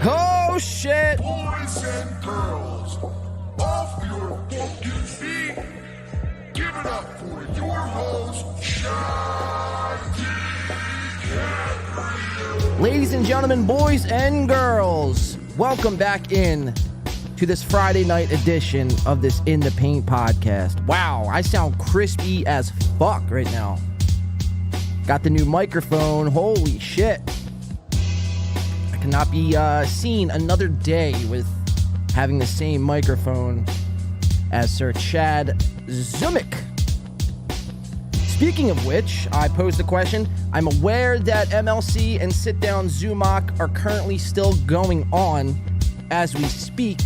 Oh, shit. Boys and girls, off your fucking feet. Give it up for your host, Chad Zumock. Ladies and gentlemen, boys and girls, welcome back in to this Friday night edition of this In The Paint podcast. Wow, I sound crispy as fuck right now. Got the new microphone. Holy shit. I cannot be seen another day with having the same microphone as Sir Chad Zumock. Speaking of which, I posed the question. I'm aware that MLC and Sit Down Zumock are currently still going on as we speak.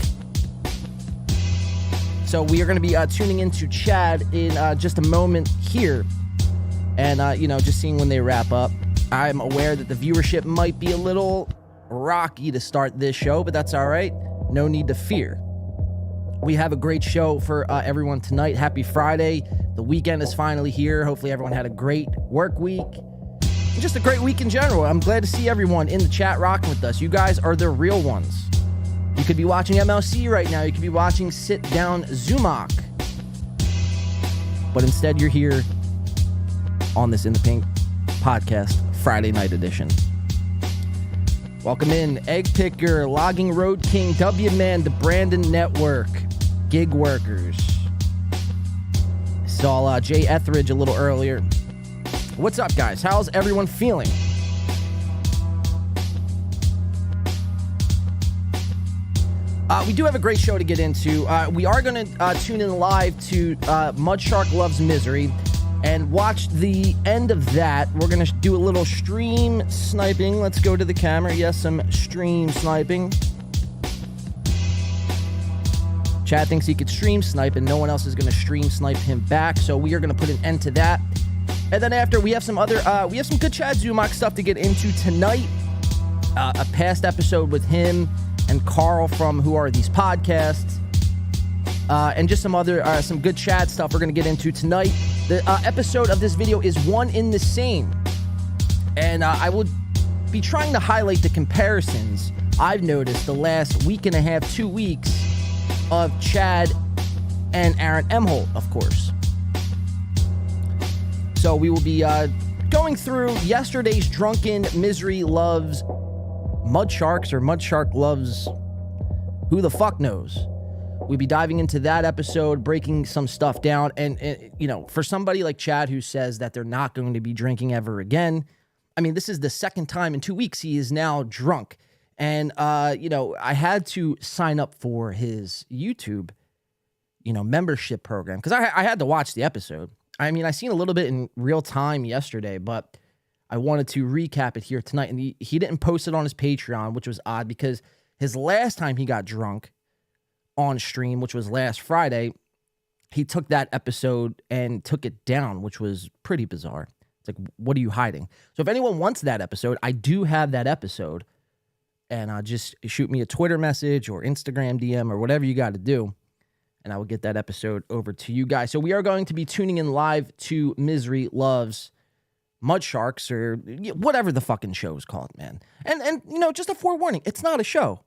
So we are going to be tuning into Chad in just a moment here. And, just seeing when they wrap up. I'm aware that the viewership might be a little rocky to start this show, but that's all right. No need to fear. We have a great show for everyone tonight. Happy Friday. The weekend is finally here. Hopefully everyone had a great work week. And just a great week in general. I'm glad to see everyone in the chat rocking with us. You guys are the real ones. You could be watching MLC right now. You could be watching Sit Down Zumock. But instead you're here on this In The Paint podcast Friday night edition. Welcome in, Egg Picker, Logging Road King, W-Man, the Brandon Network, Gig Workers. Saw Jay Etheridge a little earlier. What's up, guys? How's everyone feeling? We do have a great show to get into. We are going to tune in live to Mudshark Loves Misery and watch the end of that. We're going to do a little stream sniping. Let's go to the camera. Yes, some stream sniping. Chad thinks he could stream snipe, and no one else is going to stream snipe him back. So we are going to put an end to that. And then after, we have some other, we have some good Chad Zumock stuff to get into tonight. A past episode with him and Carl from Who Are These Podcasts. And just some other, some good Chad stuff we're going to get into tonight. The episode of this video is One in the Same. And I will be trying to highlight the comparisons I've noticed the last week and a half, 2 weeks of Chad and Aaron Emholt, of course. So we will be going through yesterday's Drunken Misery Loves Mudsharks, or Mudshark Loves who the fuck knows. We'll be diving into that episode, breaking some stuff down. And, for somebody like Chad who says that they're not going to be drinking ever again, I mean, this is the second time in 2 weeks he is now drunk. And, I had to sign up for his YouTube, membership program because I had to watch the episode. I mean, I seen a little bit in real time yesterday, but I wanted to recap it here tonight. And he didn't post it on his Patreon, which was odd because his last time he got drunk on stream, which was last Friday, he took that episode and took it down, which was pretty bizarre. It's like, what are you hiding? So if anyone wants that episode, I do have that episode, and just shoot me a Twitter message or Instagram DM or whatever you got to do, and I will get that episode over to you guys. So we are going to be tuning in live to Misery Loves Mudsharks, or whatever the fucking show is called, man. And just a forewarning, it's not a show.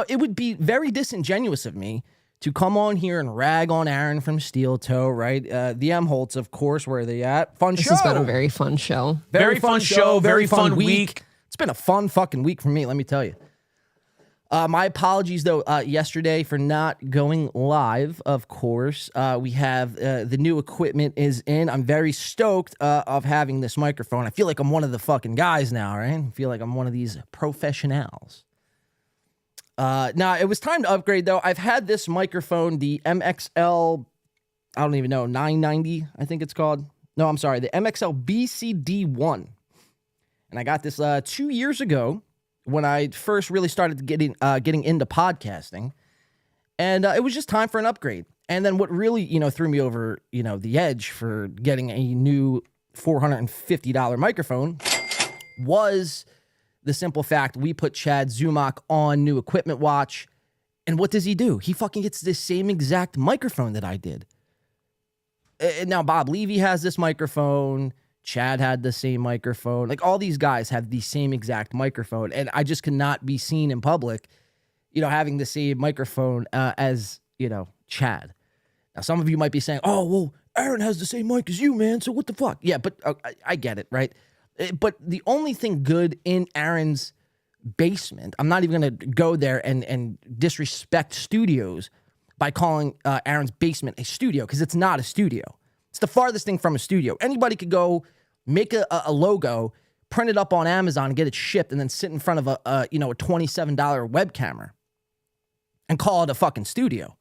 It would be very disingenuous of me to come on here and rag on Aaron from Steel Toe, right? The M-Holtz, of course, where are they at? Fun show. This has been a very fun show. Very fun show, very fun week. It's been a fun fucking week for me, let me tell you. My apologies, though, yesterday for not going live, of course. We have the new equipment is in. I'm very stoked of having this microphone. I feel like I'm one of the fucking guys now, right? I feel like I'm one of these professionals. Now, it was time to upgrade, though. I've had this microphone, the MXL, I don't even know, 990, I think it's called. No, I'm sorry, the MXL BCD1. And I got this 2 years ago when I first really started getting into podcasting. And it was just time for an upgrade. And then what really, threw me over, the edge for getting a new $450 microphone was the simple fact we put Chad Zumock on New Equipment Watch, and what does he do? He fucking gets this same exact microphone that I did. And now Bob Levy has this microphone. Chad had the same microphone. Like, all these guys have the same exact microphone. And I just cannot be seen in public, having the same microphone as, Chad. Now, some of you might be saying, oh, well, Aaron has the same mic as you, man. So what the fuck? Yeah, but I get it, right? But the only thing good in Aaron's basement, I'm not even going to go there and disrespect studios by calling Aaron's basement a studio, because it's not a studio. It's the farthest thing from a studio. Anybody could go make a logo, print it up on Amazon, and get it shipped, and then sit in front of a $27 web camera and call it a fucking studio.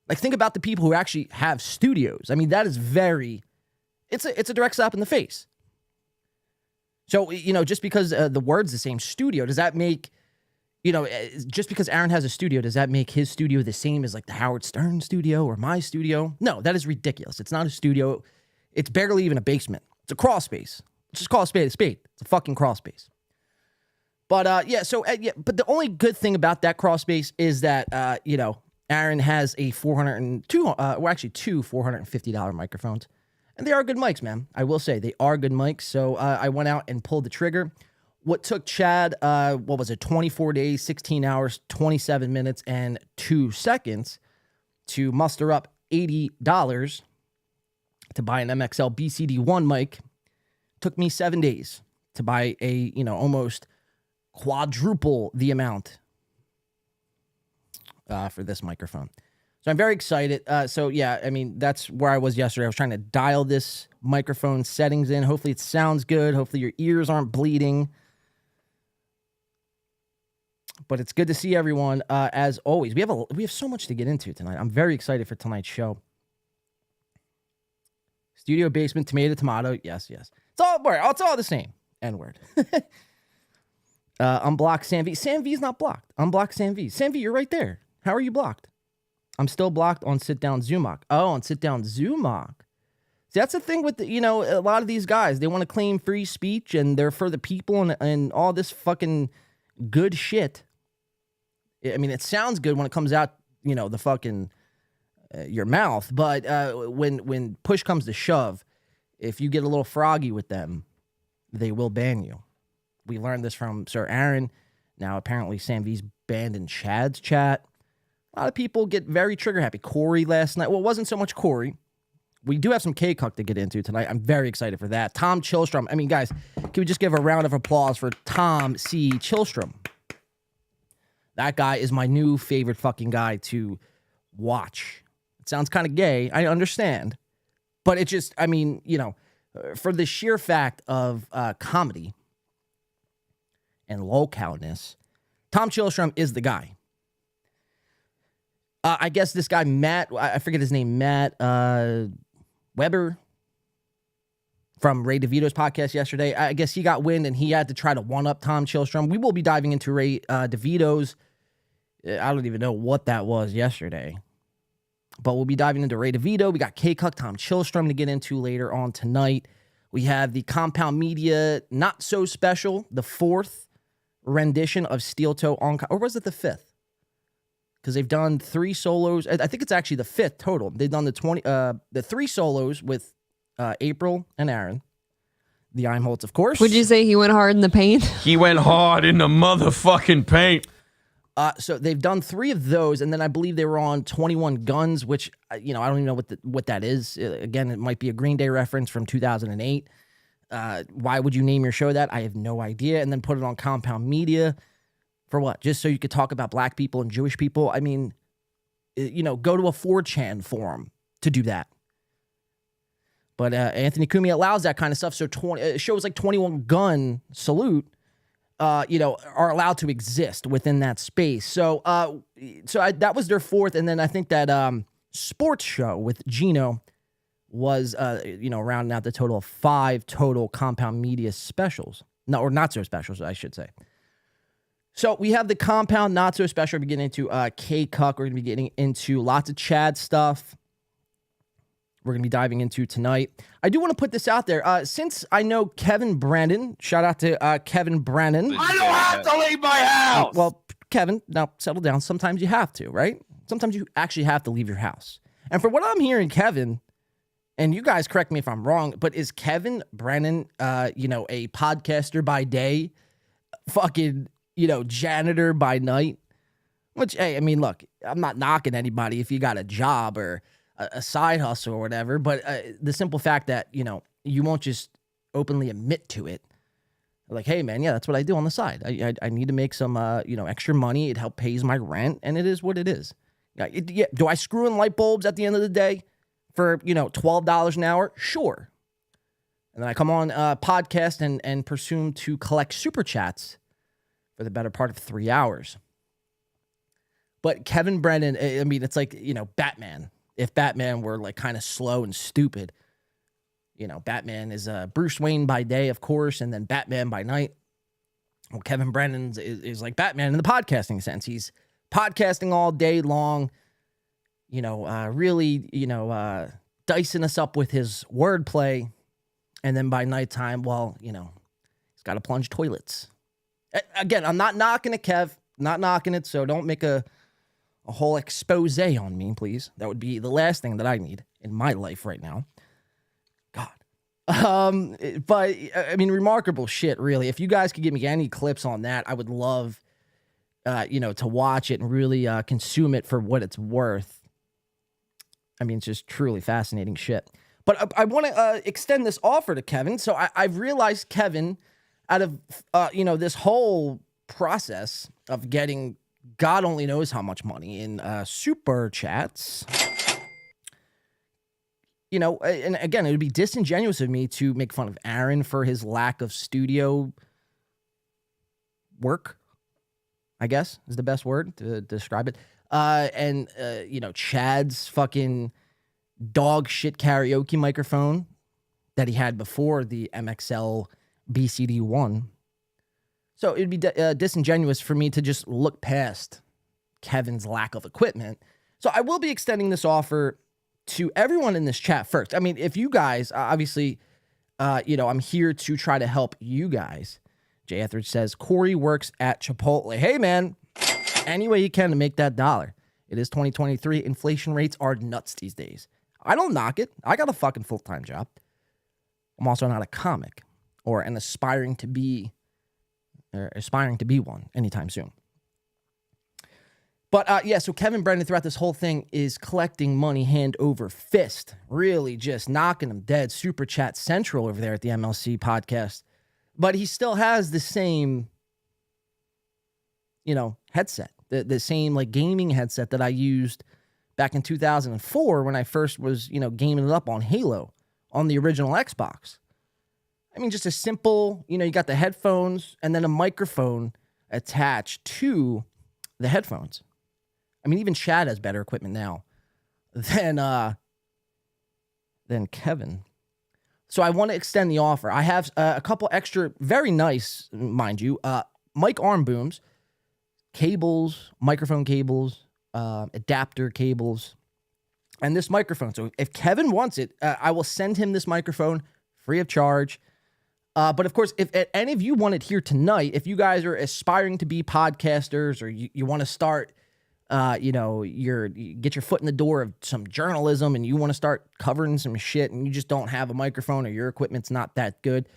Like, think about the people who actually have studios. I mean, that is it's a direct slap in the face. So, just because the word's the same, studio, does that make, just because Aaron has a studio, does that make his studio the same as like the Howard Stern studio or my studio? No, that is ridiculous. It's not a studio. It's barely even a basement. It's a crawl space. Let's just call a spade a spade. It's a fucking crawl space. But but the only good thing about that crawl space is that, Aaron has two $450 microphones. And they are good mics, man. I will say they are good mics. So I went out and pulled the trigger. What took Chad, 24 days, 16 hours, 27 minutes, and 2 seconds to muster up $80 to buy an MXL BCD1 mic, took me 7 days to buy a, almost quadruple the amount for this microphone. So I'm very excited. That's where I was yesterday. I was trying to dial this microphone settings in. Hopefully it sounds good. Hopefully your ears aren't bleeding. But it's good to see everyone. As always, we have so much to get into tonight. I'm very excited for tonight's show. Studio basement, tomato. Yes. It's all the same. N-word. Unblock Sam V. Sam V's not blocked. Unblock Sam V. Sam V, you're right there. How are you blocked? I'm still blocked on Sit Down Zumock. Oh, on Sit Down Zumock. See, that's the thing with a lot of these guys. They want to claim free speech and they're for the people and all this fucking good shit. I mean, it sounds good when it comes out, the fucking your mouth. But when push comes to shove, if you get a little froggy with them, they will ban you. We learned this from Sir Aaron. Now, apparently, Sam V's banned in Chad's chat. A lot of people get very trigger happy. Corey last night. Well, it wasn't so much Corey. We do have some K-Cuck to get into tonight. I'm very excited for that. Tom Chillstrom. I mean, guys, can we just give a round of applause for Tom C. Chillstrom? That guy is my new favorite fucking guy to watch. It sounds kind of gay. I understand. But it just, for the sheer fact of comedy and localness, Tom Chillstrom is the guy. I guess this guy, Matt, I forget his name, Matt Weber from Ray DeVito's podcast yesterday. I guess he got wind and he had to try to one-up Tom Chillstrom. We will be diving into Ray DeVito's. I don't even know what that was yesterday. But we'll be diving into Ray DeVito. We got K-Cuck, Tom Chillstrom to get into later on tonight. We have the Compound Media Not So Special, the 4th rendition of Steel Toe on... Or was it the 5th? Because they've done 3 solos. I think it's actually the 5th total. They've done the 3 solos with April and Aaron. The Eimholtz, of course. Would you say he went hard in the paint? He went hard in the motherfucking paint. So they've done 3 of those, and then I believe they were on 21 Guns, which, I don't even know what that is. Again, it might be a Green Day reference from 2008. Why would you name your show that? I have no idea. And then put it on Compound Media. For what? Just so you could talk about black people and Jewish people? I mean, go to a 4chan forum to do that. But Anthony Cumia allows that kind of stuff. So shows like 21 Gun, Salute, are allowed to exist within that space. So that was their 4th. And then I think that sports show with Gino was, rounding out the total of 5 total Compound Media specials. No, or not so specials, I should say. So we have the Compound Not So Special. We're getting into K-Cuck. We're going to be getting into lots of Chad stuff. We're going to be diving into tonight. I do want to put this out there. Since I know Kevin Brandon, shout out to Kevin Brandon. I don't have to leave my house. Well, Kevin, now settle down. Sometimes you have to, right? Sometimes you actually have to leave your house. And for what I'm hearing, Kevin and you guys correct me if I'm wrong, but is Kevin Brennan, a podcaster by day, fucking, janitor by night? Which, hey, I mean, look, I'm not knocking anybody if you got a job or a side hustle or whatever, but the simple fact that, you won't just openly admit to it. Like, hey, man, yeah, that's what I do on the side. I need to make some, extra money. It helps pays my rent, and it is what it is. Do I screw in light bulbs at the end of the day for, $12 an hour? Sure. And then I come on a podcast and presume to collect super chats for the better part of 3 hours. But Kevin Brennan, I mean, it's like, Batman. If Batman were like kind of slow and stupid, Batman is Bruce Wayne by day, of course, and then Batman by night. Well, Kevin Brennan is like Batman in the podcasting sense. He's podcasting all day long, really, dicing us up with his wordplay. And then by nighttime, well, he's got to plunge toilets. Again, I'm not knocking it, Kev. Not knocking it, so don't make a whole expose on me, please. That would be the last thing that I need in my life right now. God. But, I mean, remarkable shit, really. If you guys could give me any clips on that, I would love, to watch it and really consume it for what it's worth. I mean, it's just truly fascinating shit. But I want to extend this offer to Kevin. So I've realized, Kevin, out of, this whole process of getting God only knows how much money in super chats, and again, it would be disingenuous of me to make fun of Aaron for his lack of studio work, I guess is the best word to describe it. And Chad's fucking dog shit karaoke microphone that he had before the MXL BCD1. So it'd be disingenuous for me to just look past Kevin's lack of equipment. So I will be extending this offer to everyone in this chat first. I mean, if you guys, obviously, I'm here to try to help you guys. Jay Etheridge says, Corey works at Chipotle. Hey, man, any way you can to make that dollar. It is 2023. Inflation rates are nuts these days. I don't knock it. I got a fucking full-time job. I'm also not a comic or an aspiring to be one anytime soon. But so Kevin Brennan throughout this whole thing is collecting money hand over fist, really just knocking them dead. Super Chat Central over there at the MLC podcast. But he still has the same, headset, the same like gaming headset that I used back in 2004 when I first was, gaming it up on Halo on the original Xbox. I mean, just a simple, you got the headphones and then a microphone attached to the headphones. I mean, even Chad has better equipment now than Kevin. So I want to extend the offer. I have a couple extra, very nice, mind you, mic arm booms, cables, microphone cables, adapter cables, and this microphone. So if Kevin wants it, I will send him this microphone free of charge. But of course, if any of you want it here tonight, if you guys are aspiring to be podcasters or you want to start, you get your foot in the door of some journalism and you want to start covering some shit and you just don't have a microphone or your equipment's not that good,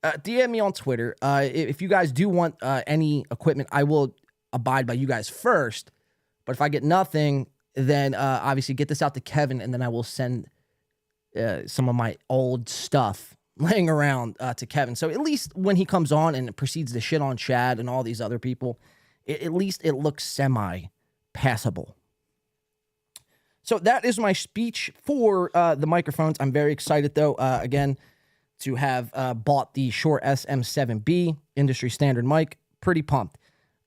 DM me on Twitter. If you guys do want any equipment, I will abide by you guys first. But if I get nothing, then obviously get this out to Kevin and then I will send some of my old stuff laying around to Kevin. So at least when he comes on and proceeds to shit on Chad and all these other people, at least it looks semi-passable. So that is my speech for the microphones. I'm very excited, though, again, to have bought the Shure SM7B industry standard mic. Pretty pumped.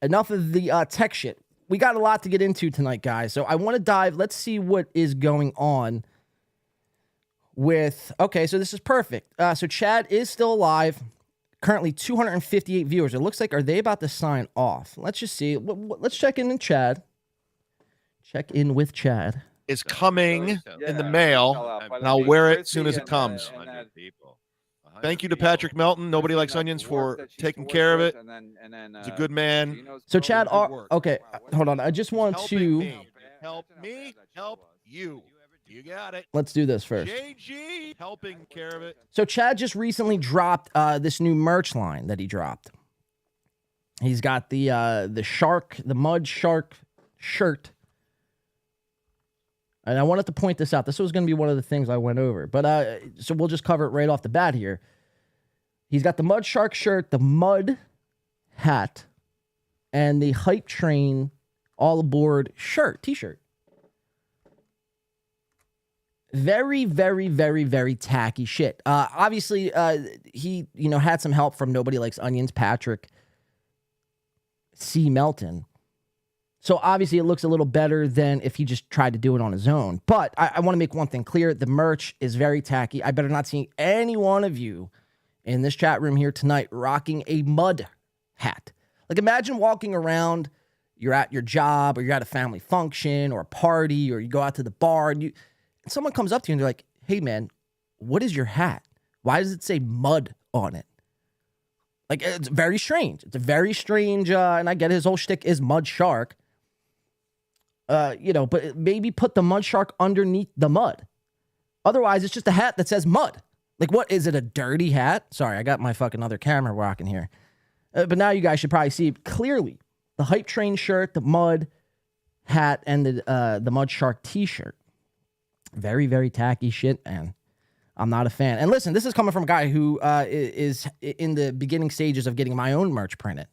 Enough of the tech shit. We got a lot to get into tonight, guys. So I want to dive. Let's see what is going on with, okay, so this is perfect. So Chad is still alive. Currently 258 viewers. It looks like, are they about to sign off? Let's just see. Let's check in with Chad. Check in with Chad. Is coming in the mail, and I'll wear it as soon as it comes. Thank you to Patrick Melton, Nobody Likes Onions, for taking care of it. He's a good man. So Chad, okay, hold on. I just want to help me help you. You got it. Let's do this first. JG helping care of it. So Chad just recently dropped this new merch line that he dropped. He's got the mud shark shirt. And I wanted to point this out. This was going to be one of the things I went over. But so we'll just cover it right off the bat here. He's got the mud shark shirt, the mud hat, and the Hype Train All Aboard t-shirt. Very, very, very, very tacky shit. Obviously, he had some help from Nobody Likes Onions, Patrick C. Melton. So obviously it looks a little better than if he just tried to do it on his own. But I want to make one thing clear. The merch is very tacky. I better not see any one of you in this chat room here tonight rocking a mud hat. Like, imagine walking around, you're at your job, or you're at a family function or a party, or you go out to the bar, and someone comes up to you and they're like, hey man, what is your hat? Why does it say mud on it? Like, it's very strange. It's a very strange, and I get it, his whole shtick is mud shark. But maybe put the mud shark underneath the mud. Otherwise, it's just a hat that says mud. Like, what is it, a dirty hat? Sorry, I got my fucking other camera rocking here. But now you guys should probably see clearly the Hype Train shirt, the mud hat, and the mud shark t-shirt. Very, very tacky shit, and I'm not a fan. And listen, this is coming from a guy who is in the beginning stages of getting my own merch printed.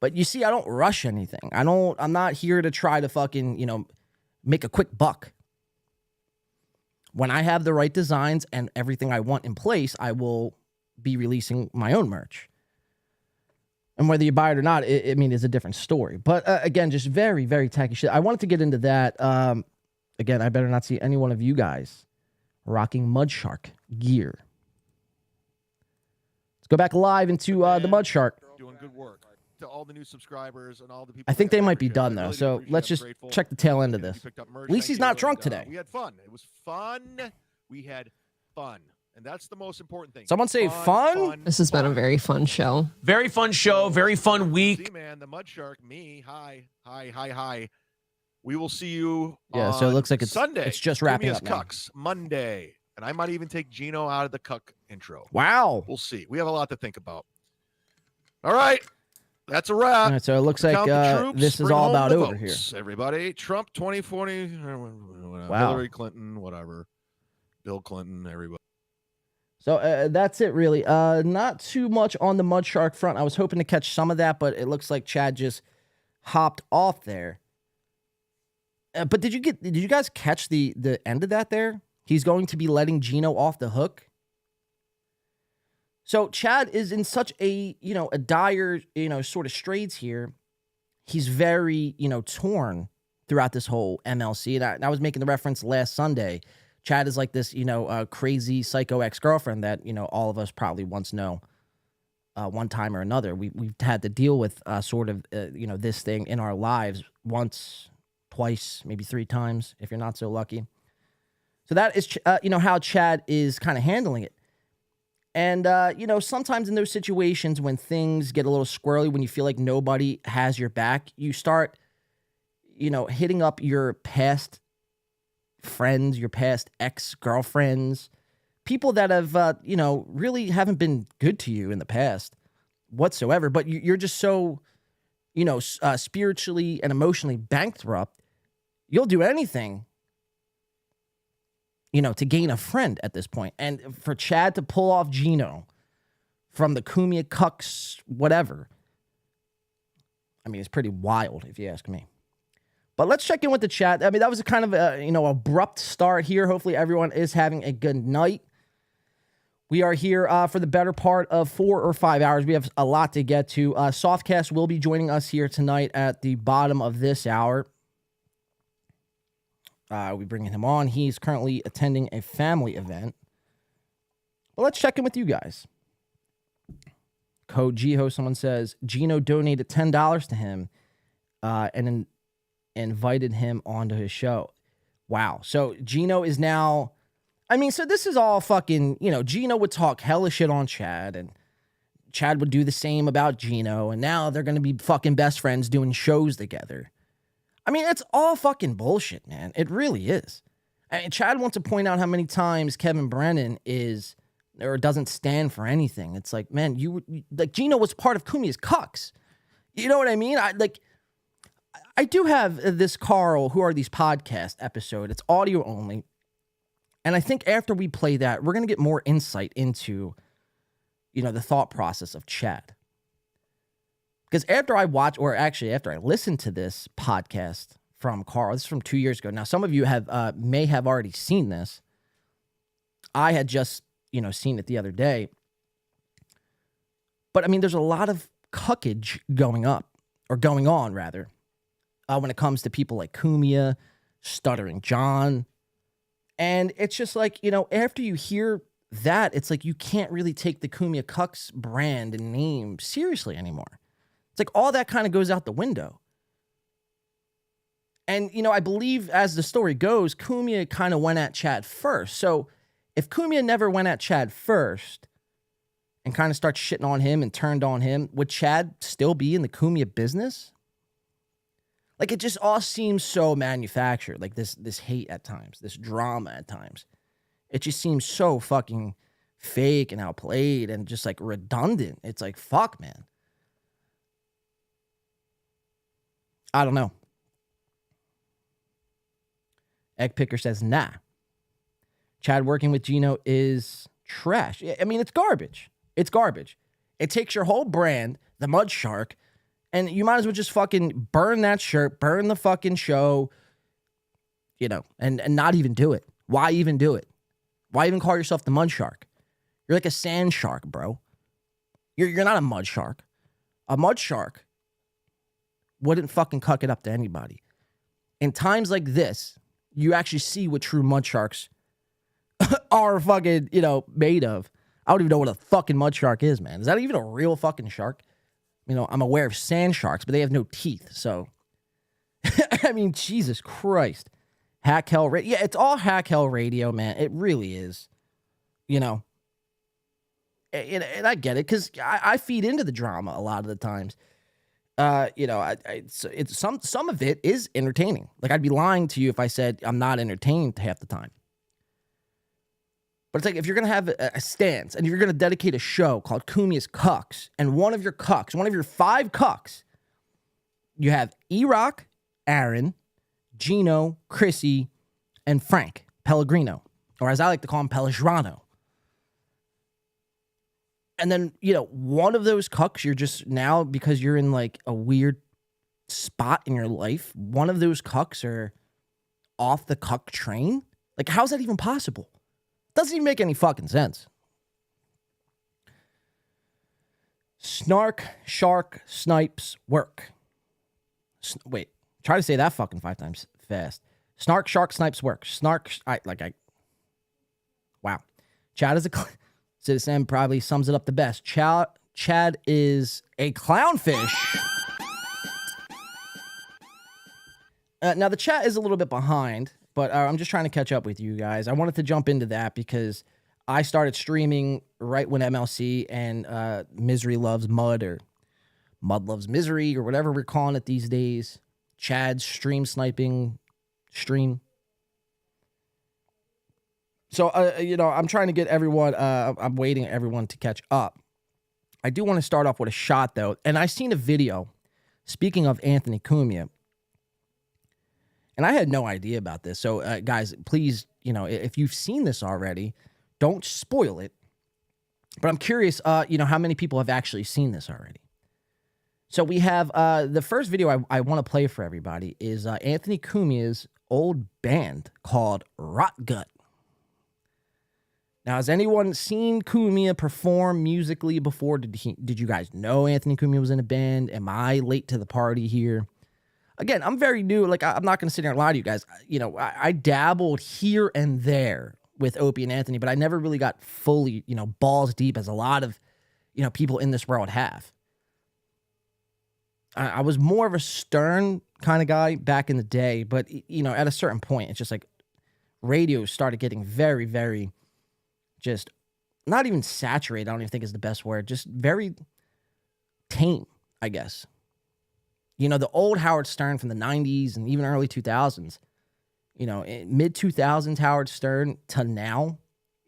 But you see, I don't rush anything. I'm not here to try to fucking, make a quick buck. When I have the right designs and everything I want in place, I will be releasing my own merch. And whether you buy it or not, is a different story. But again, just very, very tacky shit. I wanted to get into that. Again, I better not see any one of you guys rocking Mud Shark gear. Let's go back live into the Mud Shark. Doing good work. To all the new subscribers and all the people. I think they might be done, though. So let's just check the tail end of this. At least he's not drunk today. We had fun. It was fun. We had fun. And that's the most important thing. Someone say fun? This has been a very fun show. Very fun show. Very fun week. See, man, the Mud Shark, me, hi. We will see you so it looks like it's Sunday. It's just wrapping up now. Cucks, Monday. And I might even take Gino out of the Cuck intro. Wow. We'll see. We have a lot to think about. All right. That's a wrap. All right, so it looks like this is all about over here. Everybody, Trump 2040, wow. Hillary Clinton, whatever, Bill Clinton, everybody. So that's it, really. Not too much on the Mud Shark front. I was hoping to catch some of that, but it looks like Chad just hopped off there. But did you guys catch the end of that there? He's going to be letting Gino off the hook. So Chad is in such a dire, sort of straits here. He's very, torn throughout this whole MLC. And I was making the reference last Sunday. Chad is like this, crazy psycho ex-girlfriend that, all of us probably once know one time or another. We've had to deal with this thing in our lives once, twice, maybe 3 times, if you're not so lucky. So that is, how Chad is kind of handling it. And, sometimes in those situations when things get a little squirrely, when you feel like nobody has your back, you start, hitting up your past friends, your past ex-girlfriends, people that have, really haven't been good to you in the past whatsoever. But you're just so, spiritually and emotionally bankrupt, you'll do anything to gain a friend at this point. And for Chad to pull off Gino from the Cumia Cucks, whatever, it's pretty wild if you ask me. But let's check in with the chat. That was a kind of abrupt start here. Hopefully everyone is having a good night. We are here for the better part of 4 or 5 hours. We have a lot to get to. Softcast will be joining us here tonight at the bottom of this hour. We're bringing him on. He's currently attending a family event. But let's check in with you guys. Code Jiho, someone says, Gino donated $10 to him and invited him onto his show. Wow. So Gino is now, so this is all fucking, Gino would talk hella shit on Chad, and Chad would do the same about Gino, and now they're going to be fucking best friends doing shows together. It's all fucking bullshit, man. It really is. And Chad wants to point out how many times Kevin Brennan is or doesn't stand for anything. It's like, man, like Gino was part of Cumia's cucks. You know what I mean? I do have this Carl, Who Are These Podcast episode. It's audio only. And I think after we play that, we're going to get more insight into, the thought process of Chad. Because after I listened to this podcast from Carl, this is from 2 years ago. Now, some of you may have already seen this. I had just, seen it the other day. But, I mean, there's a lot of cuckage going on, when it comes to people like Cumia, Stuttering John. And it's just like, after you hear that, it's like you can't really take the Cumia Cucks brand and name seriously anymore. It's like all that kind of goes out the window. And, I believe as the story goes, Cumia kind of went at Chad first. So if Cumia never went at Chad first and kind of started shitting on him and turned on him, would Chad still be in the Cumia business? Like, it just all seems so manufactured, like this hate at times, this drama at times. It just seems so fucking fake and outplayed and just, like, redundant. It's like, fuck, man. I don't know. Egg Picker says, nah. Chad working with Gino is trash. I mean, it's garbage. It's garbage. It takes your whole brand, the Mud Shark, and you might as well just fucking burn that shirt, burn the fucking show, and not even do it. Why even do it? Why even call yourself the Mud Shark? You're like a sand shark, bro. You're not a mud shark. A mud shark wouldn't fucking cuck it up to anybody. In times like this, you actually see what true mud sharks are fucking, made of. I don't even know what a fucking mud shark is, man. Is that even a real fucking shark? I'm aware of sand sharks, but they have no teeth. So, I mean, Jesus Christ. Hack Hell Radio. Yeah, it's all Hack Hell Radio, man. It really is. And I get it because I feed into the drama a lot of the times. Some of it is entertaining. Like, I'd be lying to you if I said I'm not entertained half the time. But it's like, if you're going to have a stance and you're going to dedicate a show called Cumia's Cucks, and one of your 5 cucks, you have E-Rock, Aaron, Gino, Chrissy, and Frank Pellegrino, or as I like to call him, Pellegrino. And then, one of those cucks, you're just now, because you're in like a weird spot in your life, one of those cucks are off the cuck train. Like, how's that even possible? Doesn't even make any fucking sense. Snark, shark, snipes, work. Wait, try to say that fucking 5 times fast. Snark, shark, snipes, work. Wow. Chad is a citizen, probably sums it up the best. Chad is a clownfish. Now, the chat is a little bit behind, but I'm just trying to catch up with you guys. I wanted to jump into that because I started streaming right when MLC and Misery Loves Mud, or Mud Loves Misery, or whatever we're calling it these days. Chad's stream sniping stream. So, I'm trying to get everyone, I'm waiting everyone to catch up. I do want to start off with a shot, though. And I seen a video, speaking of Anthony Cumia, and I had no idea about this. So, guys, please, if you've seen this already, don't spoil it. But I'm curious, how many people have actually seen this already. So we have the first video I want to play for everybody is Anthony Cumia's old band called Rot Gut. Now, has anyone seen Cumia perform musically before? Did you guys know Anthony Cumia was in a band? Am I late to the party here? Again, I'm very new. Like, I'm not going to sit here and lie to you guys. I dabbled here and there with Opie and Anthony, but I never really got fully, balls deep as a lot of, people in this world have. I was more of a Stern kind of guy back in the day, but, at a certain point, it's just like radio started getting very, very just not even saturated. I don't even think is the best word. Just very tame, I guess. The old Howard Stern from the 90s and even early 2000s, mid 2000s Howard Stern to now,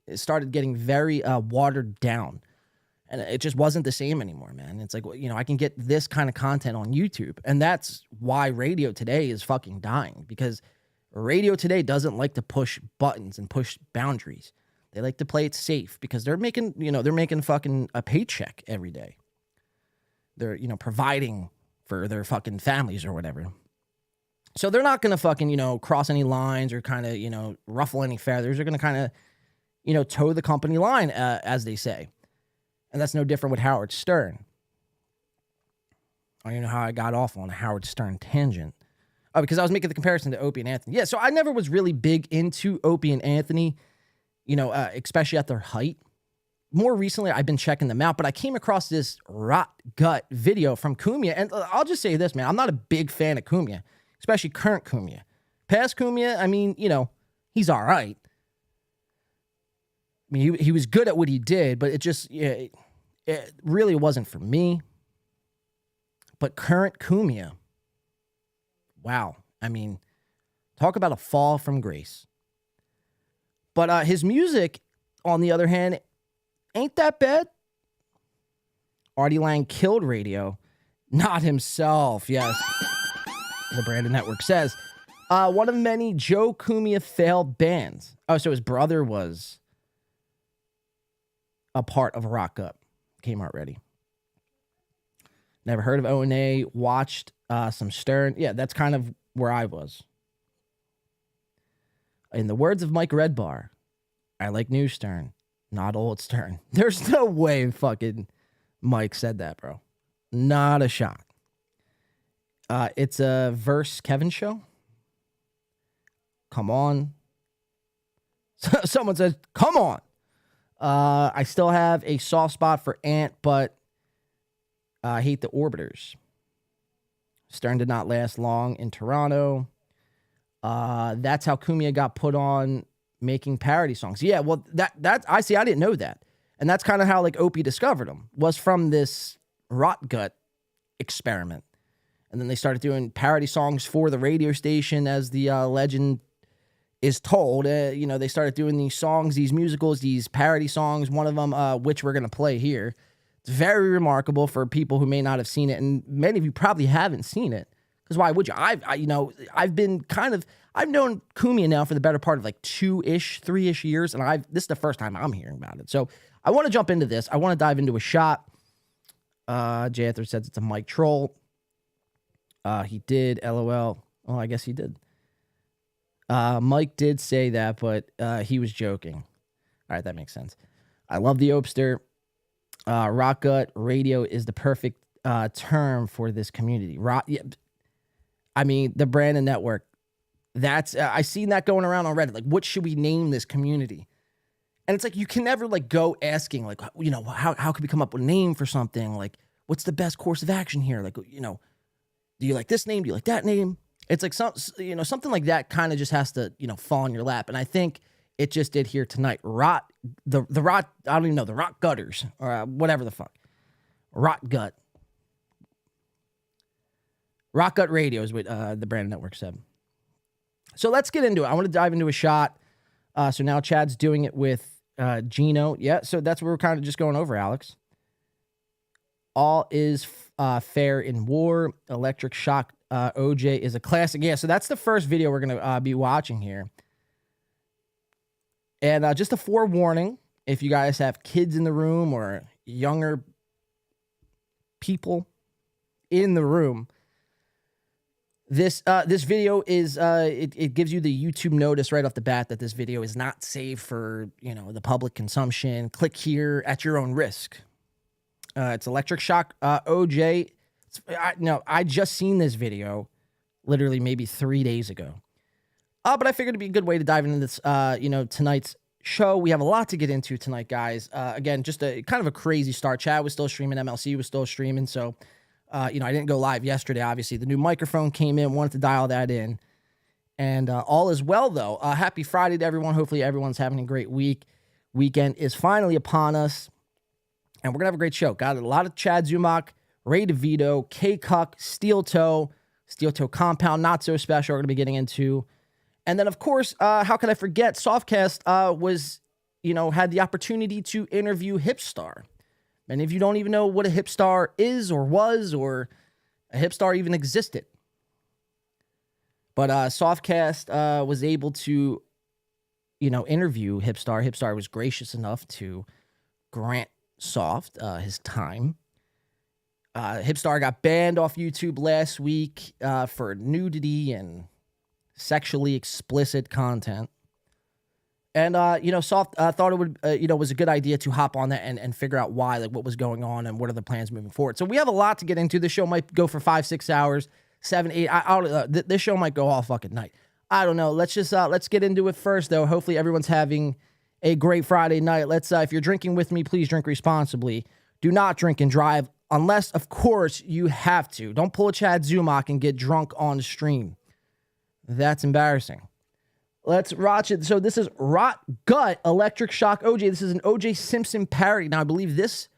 it started getting very watered down. And it just wasn't the same anymore, man. It's like, I can get this kind of content on YouTube. And that's why radio today is fucking dying, because radio today doesn't like to push buttons and push boundaries. They like to play it safe because they're making, they're making fucking a paycheck every day. They're, providing for their fucking families or whatever. So they're not going to fucking, cross any lines or kind of, ruffle any feathers. They're going to kind of, toe the company line, as they say. And that's no different with Howard Stern. I don't even know how I got off on a Howard Stern tangent. Oh, because I was making the comparison to Opie and Anthony. Yeah, so I never was really big into Opie and Anthony, especially at their height. More recently, I've been checking them out, but I came across this rot gut video from Cumia. And I'll just say this, man. I'm not a big fan of Cumia, especially current Cumia. Past Cumia, I mean, he's all right. I mean, he was good at what he did, but it really wasn't for me. But current Cumia, wow. I mean, talk about a fall from grace. But his music, on the other hand, ain't that bad. Artie Lang killed radio, not himself. Yes, the Brandon Network says. One of many Joe Cumia failed bands. Oh, so his brother was a part of Rock Up. Kmart Ready. Never heard of O&A. Watched some Stern. Yeah, that's kind of where I was. In the words of Mike Redbar, I like new Stern, not old Stern. There's no way fucking Mike said that, bro. Not a shot. It's a Verse Kevin show. Come on. Someone says, come on. I still have a soft spot for Ant, but I hate the Orbiters. Stern did not last long in Toronto. That's how Cumia got put on making parody songs. Yeah, well, that I see. I didn't know that, and that's kind of how like Opie discovered him, was from this rot gut experiment, and then they started doing parody songs for the radio station, as the legend is told. They started doing these songs, these musicals, these parody songs. One of them, which we're gonna play here. It's very remarkable for people who may not have seen it, and many of you probably haven't seen it. Because why would you? I've known Cumia now for the better part of like 3-ish years, and this is the first time I'm hearing about it. So I want to jump into this. I want to dive into a shot. J. Ether says it's a Mike troll. He did, LOL. Oh, I guess he did. Mike did say that, but he was joking. All right, that makes sense. I love the Opster. Rock gut radio is the perfect term for this community. I mean, the Brandon Network. That's I seen that going around on Reddit. Like, what should we name this community? And it's like you can never like go asking like, how could we come up with a name for something? Like, what's the best course of action here? Like, do you like this name? Do you like that name? It's like something like that kind of just has to fall in your lap. And I think it just did here tonight. The rot. I don't even know, the Rock Gutters or whatever the fuck. Rot gut. Rock Gut Radio is what the Brandon Network said. So let's get into it. I want to dive into a shot. So now Chad's doing it with Gino. Yeah, so that's what we're kind of just going over, Alex. All is fair in war. Electric Shock OJ is a classic. Yeah, so that's the first video we're going to be watching here. And just a forewarning, if you guys have kids in the room or younger people in the room, this video is it gives you the YouTube notice right off the bat that this video is not safe for the public consumption. Click here at your own risk. It's Electric Shock OJ. I just seen this video literally maybe 3 days ago. But I figured it'd be a good way to dive into this tonight's show. We have a lot to get into tonight, guys. Again, just a kind of a crazy start. Chad was still streaming, MLC was still streaming, so I didn't go live yesterday, obviously. The new microphone came in, wanted to dial that in. And all is well, though. Happy Friday to everyone. Hopefully everyone's having a great week. Weekend is finally upon us. And we're going to have a great show. Got a lot of Chad Zumock, Ray DeVito, K-Cuck, Steel Toe Compound, not so special we're going to be getting into. And then, of course, how could I forget? Softcast was, had the opportunity to interview Hipstar. Many of you don't even know what a Hipstar is or was, or a Hipstar even existed. But Softcast was able to, interview Hipstar. Hipstar was gracious enough to grant Soft his time. Hipstar got banned off YouTube last week for nudity and sexually explicit content. And, Soft thought it would, was a good idea to hop on that and figure out why, like what was going on and what are the plans moving forward. So we have a lot to get into. This show might go for 5-6 hours, 7, 8. This show might go all fucking night. I don't know. Let's get into it first, though. Hopefully everyone's having a great Friday night. Let's, if you're drinking with me, please drink responsibly. Do not drink and drive unless, of course, you have to. Don't pull a Chad Zumock and get drunk on the stream. That's embarrassing. Let's watch it. So this is Rot Gut, Electric Shock OJ. This is an OJ Simpson parody. Now, I believe this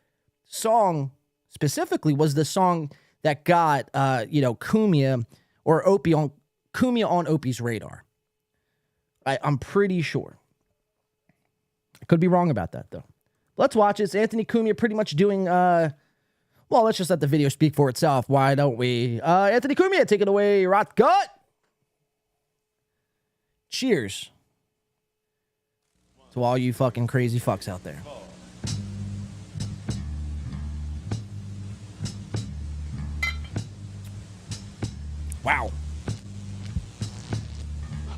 song specifically was the song that got, Cumia or Cumia on Opie's radar. I'm pretty sure. I could be wrong about that, though. Let's watch it. It's Anthony Cumia pretty much doing, let's just let the video speak for itself. Why don't we? Anthony Cumia, take it away, Rot Gut. Cheers to all you fucking crazy fucks out there. Wow.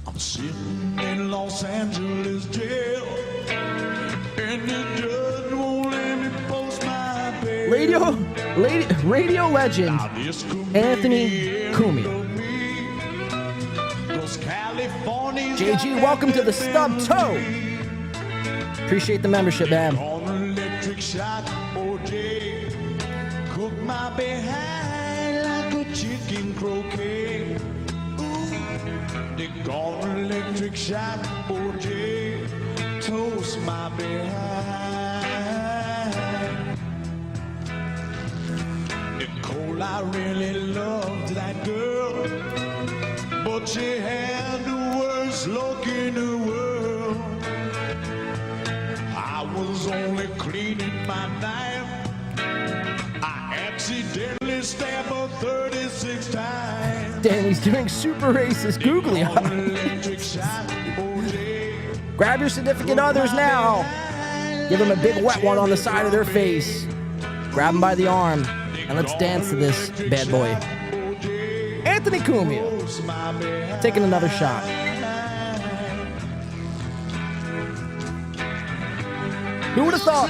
I'm sitting in Los Angeles jail, and the judge won't let me post my bail. Radio legend Anthony Cumia. JG, welcome to the Stub Toe. Appreciate the membership, man. Electric shock, OJ. Cook my behind like a chicken croquet. They gone electric shock, OJ. Toast my behind. Nicole, I really loved that girl, but she had the worst look in the world. I was only cleaning my knife. I accidentally stabbed her 36 times. Damn, he's doing super racist googly eyes. Grab your significant others now. Give them a big wet one on the side of their face. Grab them by the arm. And let's dance to this bad boy. Anthony Cumia. Taking another shot. Who would have thought?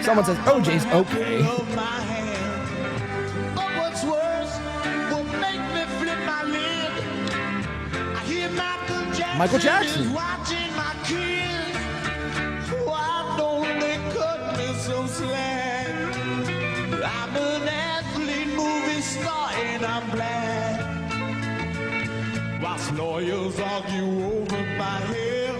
Someone says OJ's okay. Michael Jackson. I'm an athlete, movie star, and I'm black. Whilst lawyers argue over my hair,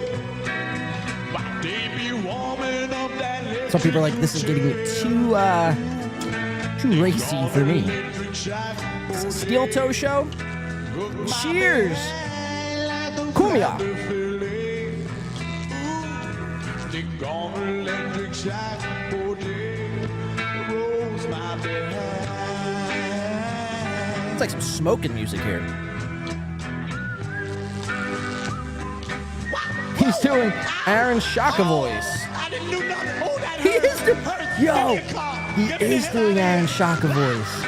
why they be warming up that. Some people are like, this is getting too racy for me. It's a Steel Toe show. Cheers, Cumia. It's like some smoking music here. He's doing Aaron Shaka voice. He is doing, he is doing Aaron Shaka voice.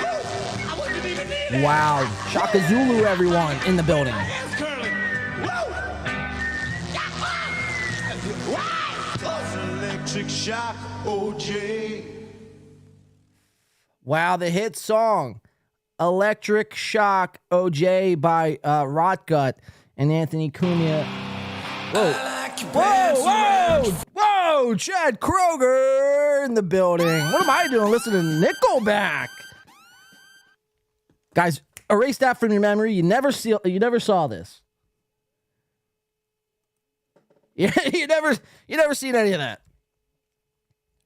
Wow, Shaka Zulu, everyone in the building. Electric shock, OJ. Wow, the hit song, Electric Shock, OJ by Rotgut and Anthony Cumia. Whoa, whoa, whoa, Chad Kroger in the building. What am I doing listening to Nickelback? Guys, erase that from your memory. You never saw this. Yeah, you never seen any of that.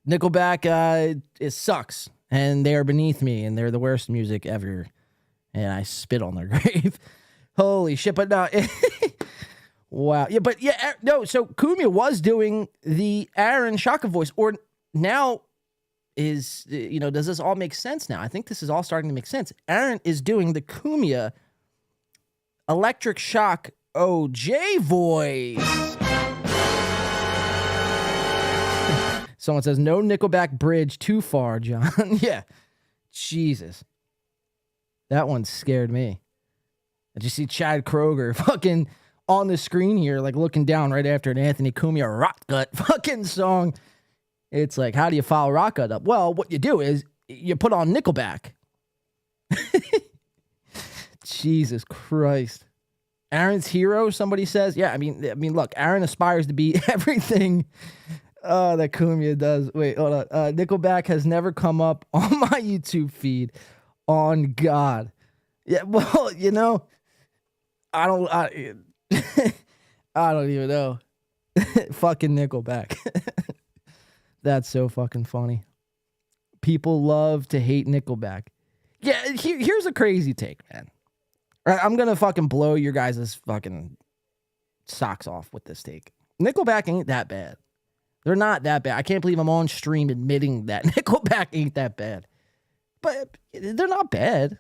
Nickelback, it sucks. and they are beneath me, and they're the worst music ever. And I spit on their grave. Holy shit! But no, wow. Yeah, but yeah, no. So Cumia was doing the Aaron Shaka voice, or now is does this all make sense now? I think this is all starting to make sense. Aaron is doing the Cumia Electric Shock OJ voice. Someone says, no Nickelback bridge too far, John. Yeah. Jesus. That one scared me. Did you see Chad Kroger fucking on the screen here, like looking down right after an Anthony Cumia rock gut fucking song? It's like, how do you follow rock gut up? Well, what you do is you put on Nickelback. Jesus Christ. Aaron's hero, somebody says. Yeah, I mean, look, Aaron aspires to be everything that Cumia does. Wait, hold on. Nickelback has never come up on my YouTube feed. On God. Yeah, well, I don't even know. Fucking Nickelback. That's so fucking funny. People love to hate Nickelback. Yeah, here's a crazy take, man. I'm gonna fucking blow your guys' fucking socks off with this take. Nickelback ain't that bad. They're not that bad. I can't believe I'm on stream admitting that Nickelback ain't that bad. But they're not bad.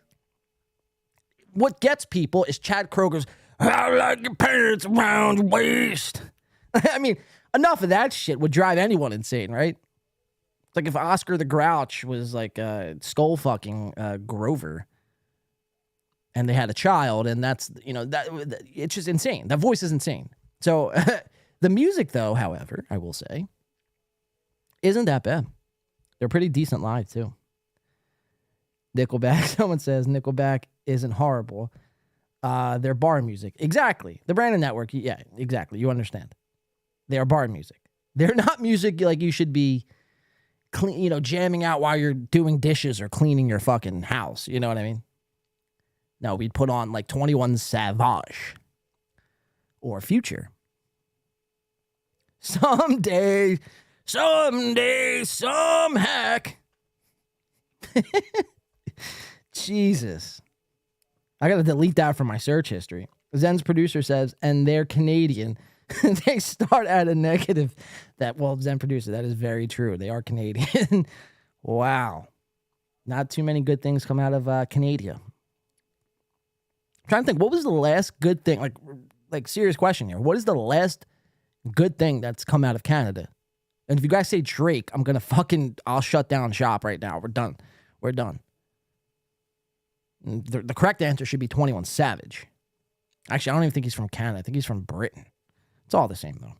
What gets people is Chad Kroger's, I like your pants around your waist. I mean, enough of that shit would drive anyone insane, right? It's like if Oscar the Grouch was like skull fucking Grover. And they had a child, and that's, that it's just insane. That voice is insane. So the music, though, however, I will say, isn't that bad. They're pretty decent live, too. Nickelback, someone says Nickelback isn't horrible. They're bar music. Exactly. The Brandon Network, yeah, exactly. You understand. They are bar music. They're not music like you should be jamming out while you're doing dishes or cleaning your fucking house. You know what I mean? No, we'd put on like 21 Savage or Future. Someday, some hack. Jesus. I got to delete that from my search history. Zen's producer says, and they're Canadian. They start at a negative. Zen producer, that is very true. They are Canadian. Wow. Not too many good things come out of Canada. I'm trying to think, what was the last good thing? Like serious question here. What is the last good thing that's come out of Canada? And if you guys say Drake, I'll shut down shop right now. We're done. The correct answer should be 21 Savage. Actually, I don't even think he's from Canada. I think he's from Britain. It's all the same, though.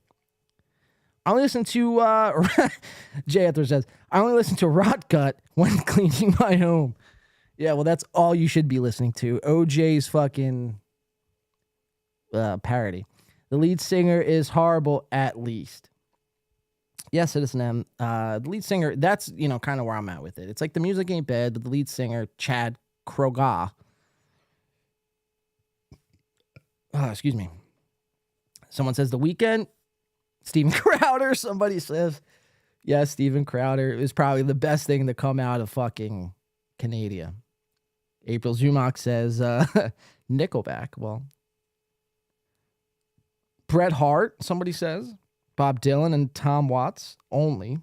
I only listen to, Jay Ethler says, I only listen to Rot Gut when cleaning my home. Yeah, well, that's all you should be listening to. OJ's fucking parody. The lead singer is horrible, at least. Yes, Citizen M. The lead singer, that's, kind of where I'm at with it. It's like the music ain't bad, but the lead singer, Chad Kroger. Excuse me. Someone says The Weeknd. Steven Crowder, somebody says. Yes, Steven Crowder is probably the best thing to come out of fucking Canada. April Zumock says Nickelback. Well, Bret Hart, somebody says. Bob Dylan and Tom Watts only.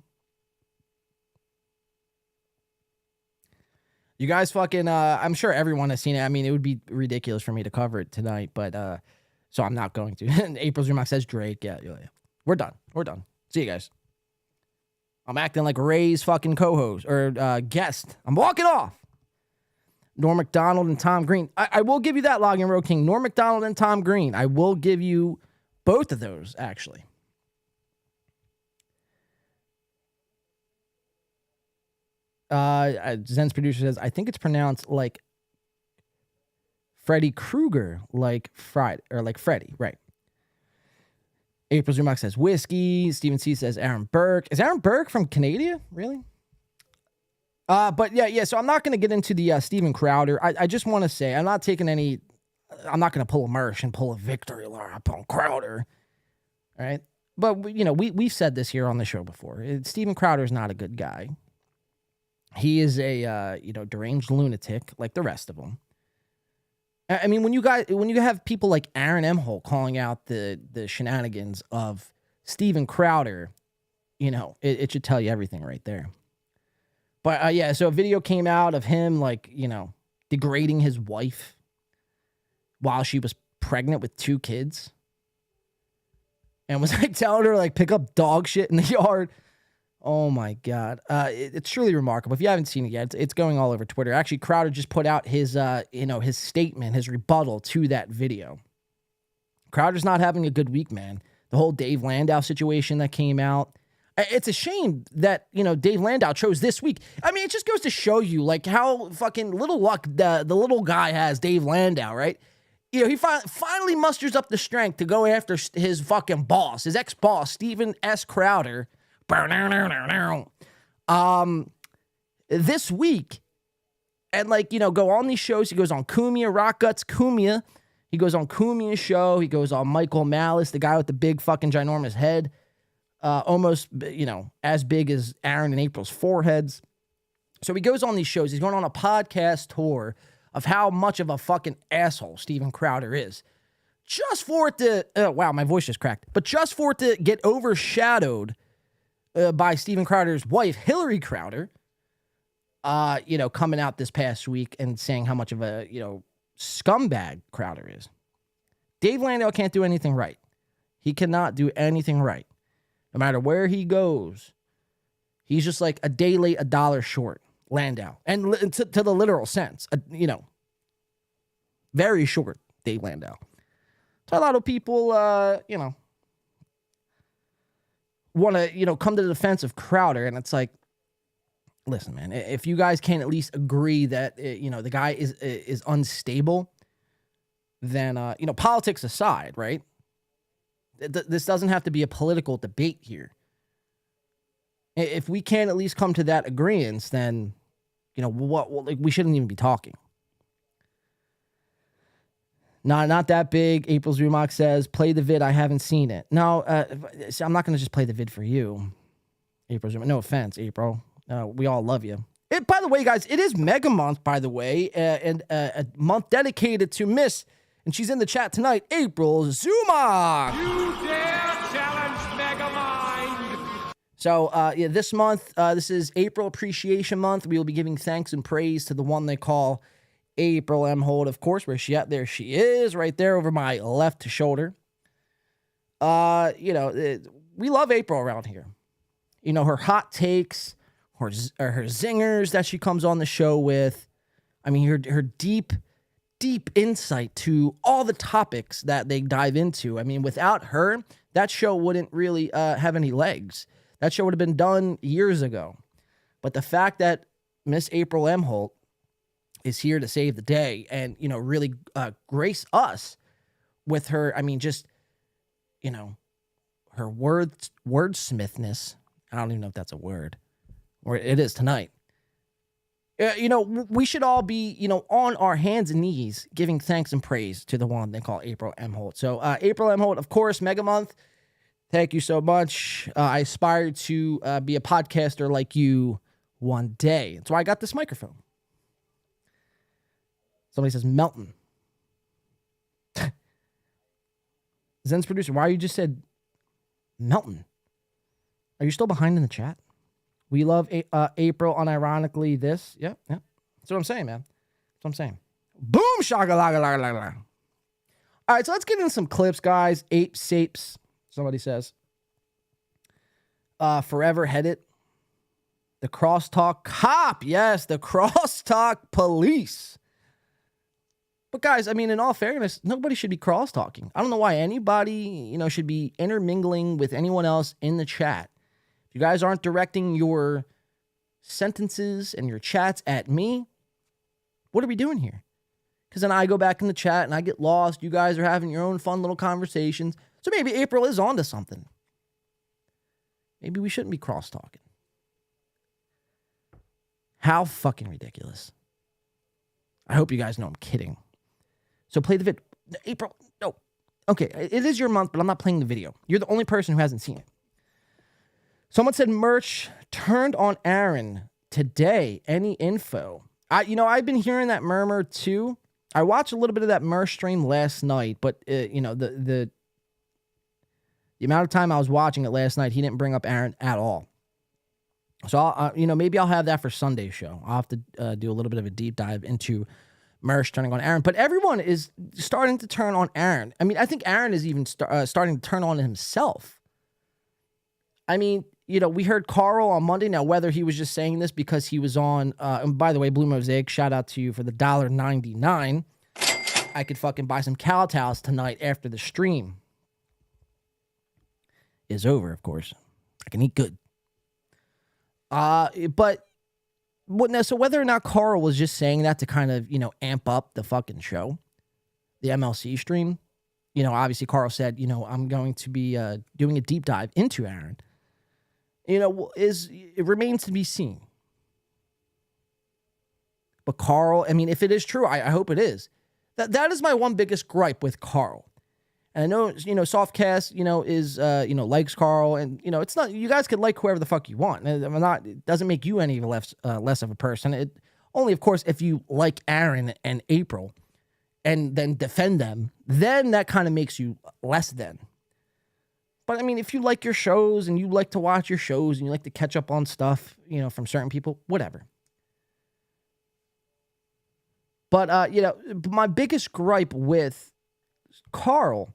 You guys fucking, I'm sure everyone has seen it. I mean, it would be ridiculous for me to cover it tonight, but so I'm not going to. And April Zumock says Drake. Yeah. We're done. See you guys. I'm acting like Ray's fucking co-host or guest. I'm walking off. Norm Macdonald and Tom Green. I will give you that, Login Road King. Norm Macdonald and Tom Green. I will give you both of those, actually. Zen's producer says, I think it's pronounced like Freddy Krueger, like Friday, or like Freddy, right? April Zumock says whiskey. Stephen C says Aaron Burke. Is Aaron Burke from Canada? Really? But yeah. So I'm not going to get into the Steven Crowder. I just want to say I'm not taking any. I'm not going to pull a Mersh and pull a victory lap on Crowder. All right. But we've said this here on the show before. Steven Crowder is not a good guy. He is a deranged lunatic like the rest of them. I mean, when you have people like Aaron Emholt calling out the shenanigans of Steven Crowder, it should tell you everything right there. But yeah, so a video came out of him degrading his wife while she was pregnant with 2 kids, and was telling her pick up dog shit in the yard. Oh my God. It's truly remarkable. If you haven't seen it yet, it's going all over Twitter. Actually, Crowder just put out his his statement, his rebuttal to that video. Crowder's not having a good week, man. The whole Dave Landau situation that came out. It's a shame that, Dave Landau chose this week. I mean, it just goes to show you how fucking little luck the little guy has, Dave Landau, right? He finally musters up the strength to go after his fucking boss, his ex-boss, Steven S. Crowder. This week, and go on these shows. He goes on Cumia, Rock Guts Cumia. He goes on Cumia's show. He goes on Michael Malice, the guy with the big fucking ginormous head, almost as big as Aaron and April's foreheads. So he goes on these shows. He's going on a podcast tour of how much of a fucking asshole Steven Crowder is. Just for it to wow, my voice just cracked. But just for it to get overshadowed by Steven Crowder's wife, Hillary Crowder, coming out this past week and saying how much of a, scumbag Crowder is. Dave Landau can't do anything right. He cannot do anything right. No matter where he goes, he's just a day late, a dollar short, Landau. And to the literal sense, very short, Dave Landau. So a lot of people, want to, come to the defense of Crowder, and it's listen, man, if you guys can't at least agree that, the guy is unstable, then, politics aside, right? This doesn't have to be a political debate here. If we can't at least come to that agreement, then, we shouldn't even be talking. Not that big. April Zumock says, play the vid. I haven't seen it. No, I'm not going to just play the vid for you, April Zumock. No offense, April. We all love you. By the way, guys, it is Mega Month, by the way, and a month dedicated to Miss, and she's in the chat tonight, April Zumock. You dare challenge Mega Mind. So, this month, this is April Appreciation Month. We will be giving thanks and praise to the one they call April Emholt, of course. Where's she at? There she is, right there over my left shoulder. We love April around here. Her hot takes, her zingers that she comes on the show with. I mean, her deep insight to all the topics that they dive into. I mean, without her, that show wouldn't really have any legs. That show would have been done years ago. But the fact that Miss April Emholt is here to save the day and, really grace us with her, I mean, just, her wordsmithness. I don't even know if that's a word, or it is tonight. We should all be, on our hands and knees giving thanks and praise to the one they call April Emholt. So April Emholt, of course, Mega Month. Thank you so much. I aspire to be a podcaster like you one day. That's why I got this microphone. Somebody says Melton. Zen's producer, why you just said Melton? Are you still behind in the chat? We love April unironically this. Yep. That's what I'm saying, man. That's what I'm saying. Boom, shaka-laga-laga-laga. All right, so let's get into some clips, guys. Ape sapes, somebody says. Forever headed. The crosstalk cop. Yes, the crosstalk police. But guys, I mean, in all fairness, nobody should be cross-talking. I don't know why anybody, should be intermingling with anyone else in the chat. If you guys aren't directing your sentences and your chats at me, what are we doing here? Because then I go back in the chat and I get lost. You guys are having your own fun little conversations. So maybe April is onto something. Maybe we shouldn't be cross-talking. How fucking ridiculous. I hope you guys know I'm kidding. So play the vid. April, no. Okay, it is your month, but I'm not playing the video. You're the only person who hasn't seen it. Someone said merch turned on Aaron today, any info? I've been hearing that murmur too. I watched a little bit of that Murr stream last night, but the amount of time I was watching it last night, he didn't bring up Aaron at all. So maybe I'll have that for Sunday's show. I'll have to do a little bit of a deep dive into Murr turning on Aaron. But everyone is starting to turn on Aaron. I mean, I think Aaron is even starting to turn on himself. I mean, we heard Carl on Monday. Now, whether he was just saying this because he was on, and by the way, Blue Mosaic, shout out to you for the $1.99. I could fucking buy some Cowtows tonight after the stream is over, of course. I can eat good. So whether or not Carl was just saying that to kind of, amp up the fucking show, the MLC stream, obviously Carl said, I'm going to be doing a deep dive into Aaron. It remains to be seen. But Carl, I mean, if it is true, I hope it is. That is my one biggest gripe with Carl. And I know, Softcast, is, likes Carl. And, it's not, you guys could like whoever the fuck you want. It doesn't make you any less of a person. It only, of course, if you like Aaron and April and then defend them, then that kind of makes you less than. But, I mean, if you like your shows and you like to watch your shows and you like to catch up on stuff, from certain people, whatever. But, my biggest gripe with Carl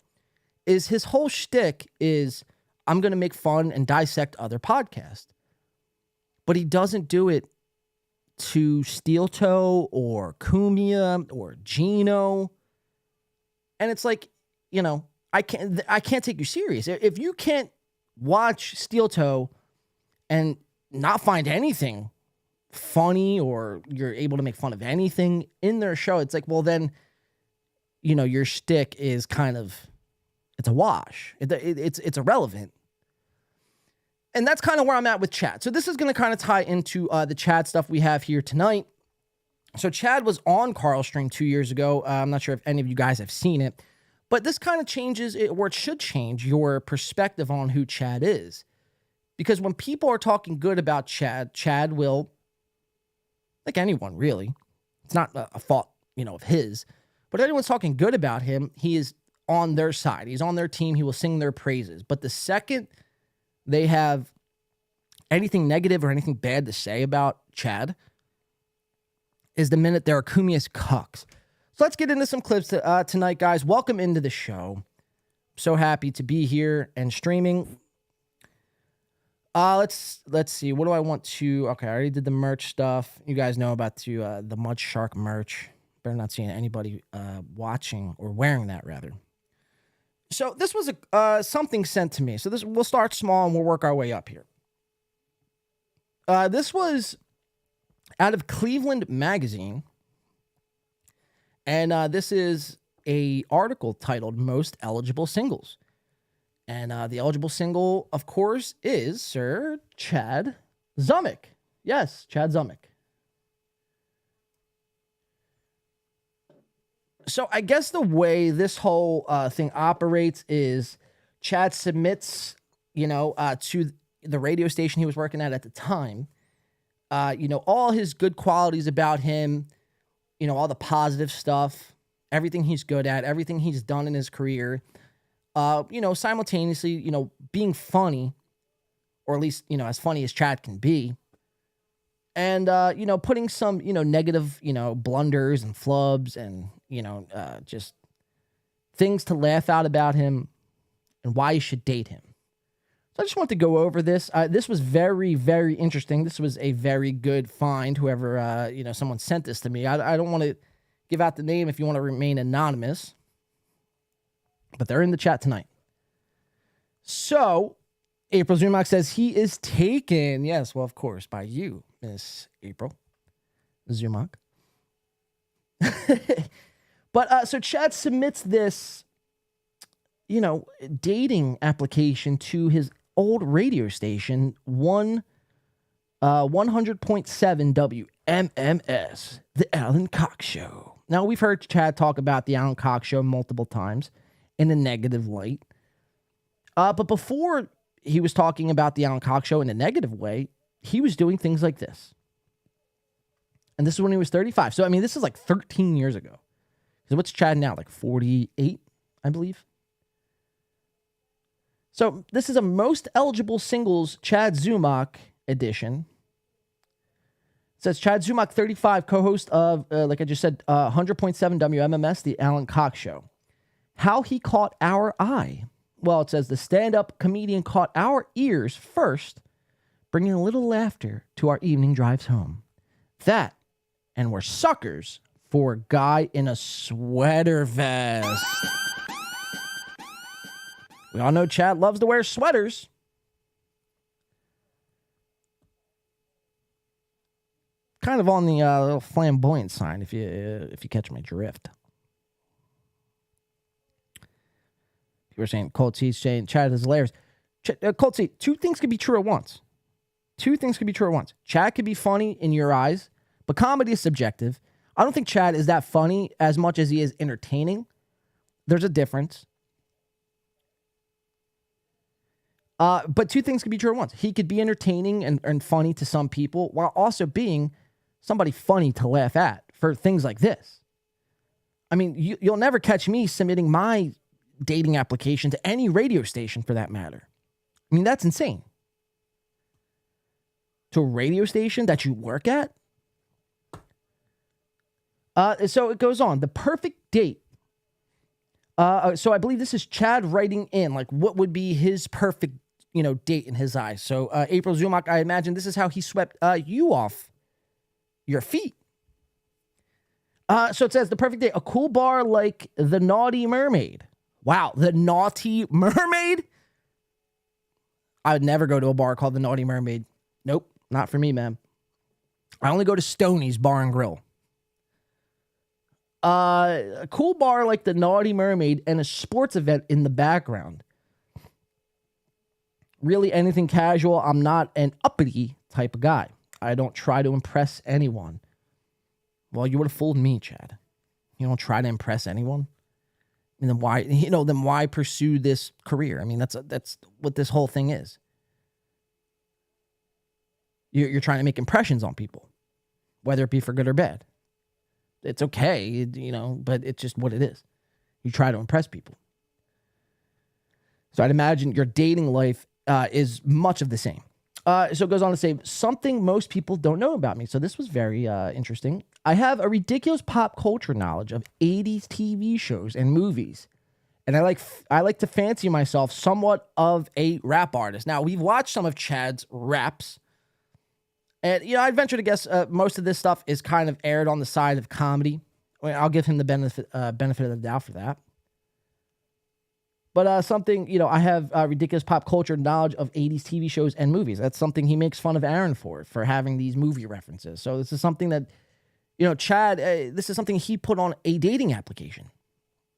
is his whole shtick is I'm going to make fun and dissect other podcasts. But he doesn't do it to Steel Toe or Cumia or Gino. And it's like, I can't take you serious. If you can't watch Steel Toe and not find anything funny or you're able to make fun of anything in their show, it's like, well, then, your shtick is kind of, it's a wash. It's irrelevant. And that's kind of where I'm at with Chad. So this is going to kind of tie into the Chad stuff we have here tonight. So Chad was on Carl's stream 2 years ago. I'm not sure if any of you guys have seen it. But this kind of changes, or it should change, your perspective on who Chad is. Because when people are talking good about Chad will, like anyone really, it's not a fault, of his, but if anyone's talking good about him, he is on their side. He's on their team. He will sing their praises. But the second they have anything negative or anything bad to say about Chad is the minute there are Cumia's cucks. So let's get into some clips tonight, guys. Welcome into the show. So happy to be here and streaming. Let's see. What do I want to? Okay, I already did the merch stuff. You guys know about the Mud Shark merch. Better not seeing anybody watching or wearing that, rather. So this was something sent to me. So we'll start small and we'll work our way up here. This was out of Cleveland Magazine. And this is a article titled Most Eligible Singles. And the eligible single, of course, is Sir Chad Zumock. Yes, Chad Zumock. So I guess the way this whole thing operates is Chad submits, to the radio station he was working at the time, all his good qualities about him, all the positive stuff, everything he's good at, everything he's done in his career, simultaneously, being funny, or at least, as funny as Chad can be, and, putting some, negative, blunders and flubs and, just things to laugh out about him and why you should date him. So I just want to go over this. This was very, very interesting. This was a very good find. Whoever, someone sent this to me. I don't want to give out the name if you want to remain anonymous, but they're in the chat tonight. So April Zumock says he is taken. Yes, well, of course, by you, Miss April Zumock. But so Chad submits this, dating application to his old radio station, 100.7 WMMS, The Alan Cox Show. Now, we've heard Chad talk about The Alan Cox Show multiple times in a negative light. But before he was talking about The Alan Cox Show in a negative way, he was doing things like this. And this is when he was 35. So, I mean, this is like 13 years ago. So what's Chad now? Like 48, I believe. So this is a most eligible singles Chad Zumock edition. It says Chad Zumock, 35, co-host of, like I just said, 100.7 WMMS, The Alan Cox Show. How he caught our eye. Well, it says the stand-up comedian caught our ears first, bringing a little laughter to our evening drives home. That, and we're suckers for a guy in a sweater vest. We all know Chad loves to wear sweaters. Kind of on the little flamboyant sign, if you catch my drift. You were saying Colt C's saying Chad is hilarious. Colt C, two things can be true at once. Two things can be true at once. Chad can be funny in your eyes, but comedy is subjective. I don't think Chad is that funny as much as he is entertaining. There's a difference. But two things can be true at once. He could be entertaining and funny to some people while also being somebody funny to laugh at for things like this. I mean, you'll never catch me submitting my dating application to any radio station for that matter. I mean, that's insane. To a radio station that you work at? So it goes on. The perfect date. So I believe this is Chad writing in, like, what would be his perfect, date in his eyes. So April Zumock, I imagine this is how he swept you off your feet. So it says the perfect date, a cool bar like the Naughty Mermaid. Wow, the Naughty Mermaid? I would never go to a bar called the Naughty Mermaid. Nope, not for me, man. I only go to Stoney's Bar and Grill. A cool bar like the Naughty Mermaid and a sports event in the background. Really anything casual. I'm not an uppity type of guy. I don't try to impress anyone. Well, you would have fooled me, Chad. You don't try to impress anyone. And then why, then why pursue this career? I mean, that's what this whole thing is. You're trying to make impressions on people, whether it be for good or bad. It's okay, but it's just what it is. You try to impress people. So I'd imagine your dating life is much of the same. So it goes on to say, something most people don't know about me. So this was very interesting. I have a ridiculous pop culture knowledge of 80s TV shows and movies. And I like to fancy myself somewhat of a rap artist. Now, we've watched some of Chad's raps. And, I'd venture to guess most of this stuff is kind of aired on the side of comedy. I'll give him the benefit of the doubt for that. But something, I have ridiculous pop culture knowledge of 80s TV shows and movies. That's something he makes fun of Aaron for having these movie references. So this is something that, Chad, this is something he put on a dating application.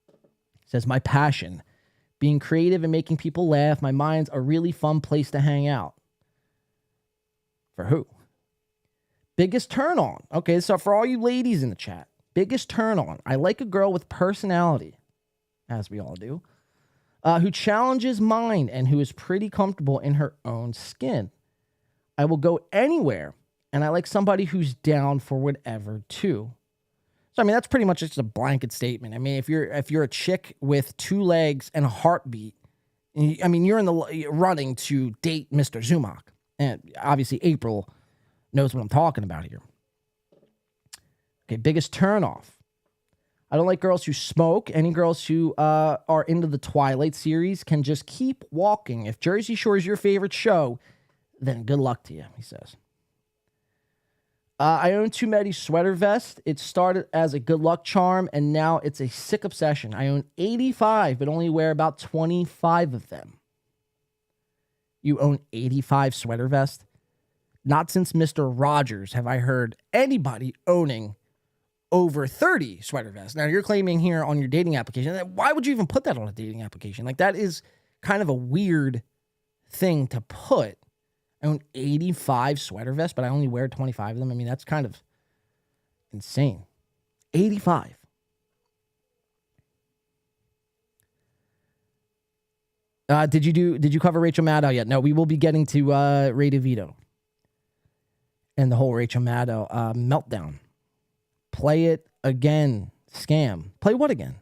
It says, my passion, being creative and making people laugh. My mind's a really fun place to hang out. For who? Biggest turn on. Okay, so for all you ladies in the chat, biggest turn on. I like a girl with personality, as we all do, who challenges mine and who is pretty comfortable in her own skin. I will go anywhere, and I like somebody who's down for whatever too. So I mean, that's pretty much just a blanket statement. I mean, if you're a chick with two legs and a heartbeat, I mean, you're in the running to date Mr. Zumock, and obviously April knows what I'm talking about here. Okay, biggest turnoff. I don't like girls who smoke. Any girls who are into the Twilight series can just keep walking. If Jersey Shore is your favorite show, then good luck to you, he says. I own too many sweater vests. It started as a good luck charm, and now it's a sick obsession. I own 85, but only wear about 25 of them. You own 85 sweater vests? Not since Mr. Rogers have I heard anybody owning over 30 sweater vests. Now, you're claiming here on your dating application, why would you even put that on a dating application? Like, that is kind of a weird thing to put. I own 85 sweater vests, but I only wear 25 of them. I mean, that's kind of insane. 85. Did you cover Rachel Maddow yet? No, we will be getting to Ray DeVito and the whole Rachel Maddow meltdown Play it again. Scam. Play what again?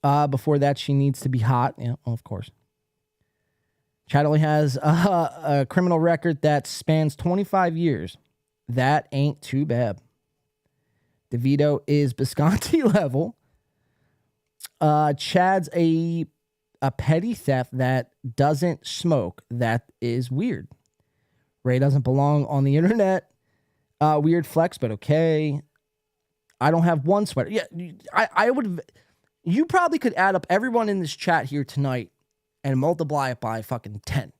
Before that, she needs to be hot. Yeah, well, of course. Chad only has a criminal record that spans 25 years. That ain't too bad. DeVito is Bisconti level. Chad's a petty theft that doesn't smoke. That is weird. Ray doesn't belong on the internet. Weird flex, but okay. I don't have one sweater. Yeah, I would. You probably could add up everyone in this chat here tonight and multiply it by fucking 10.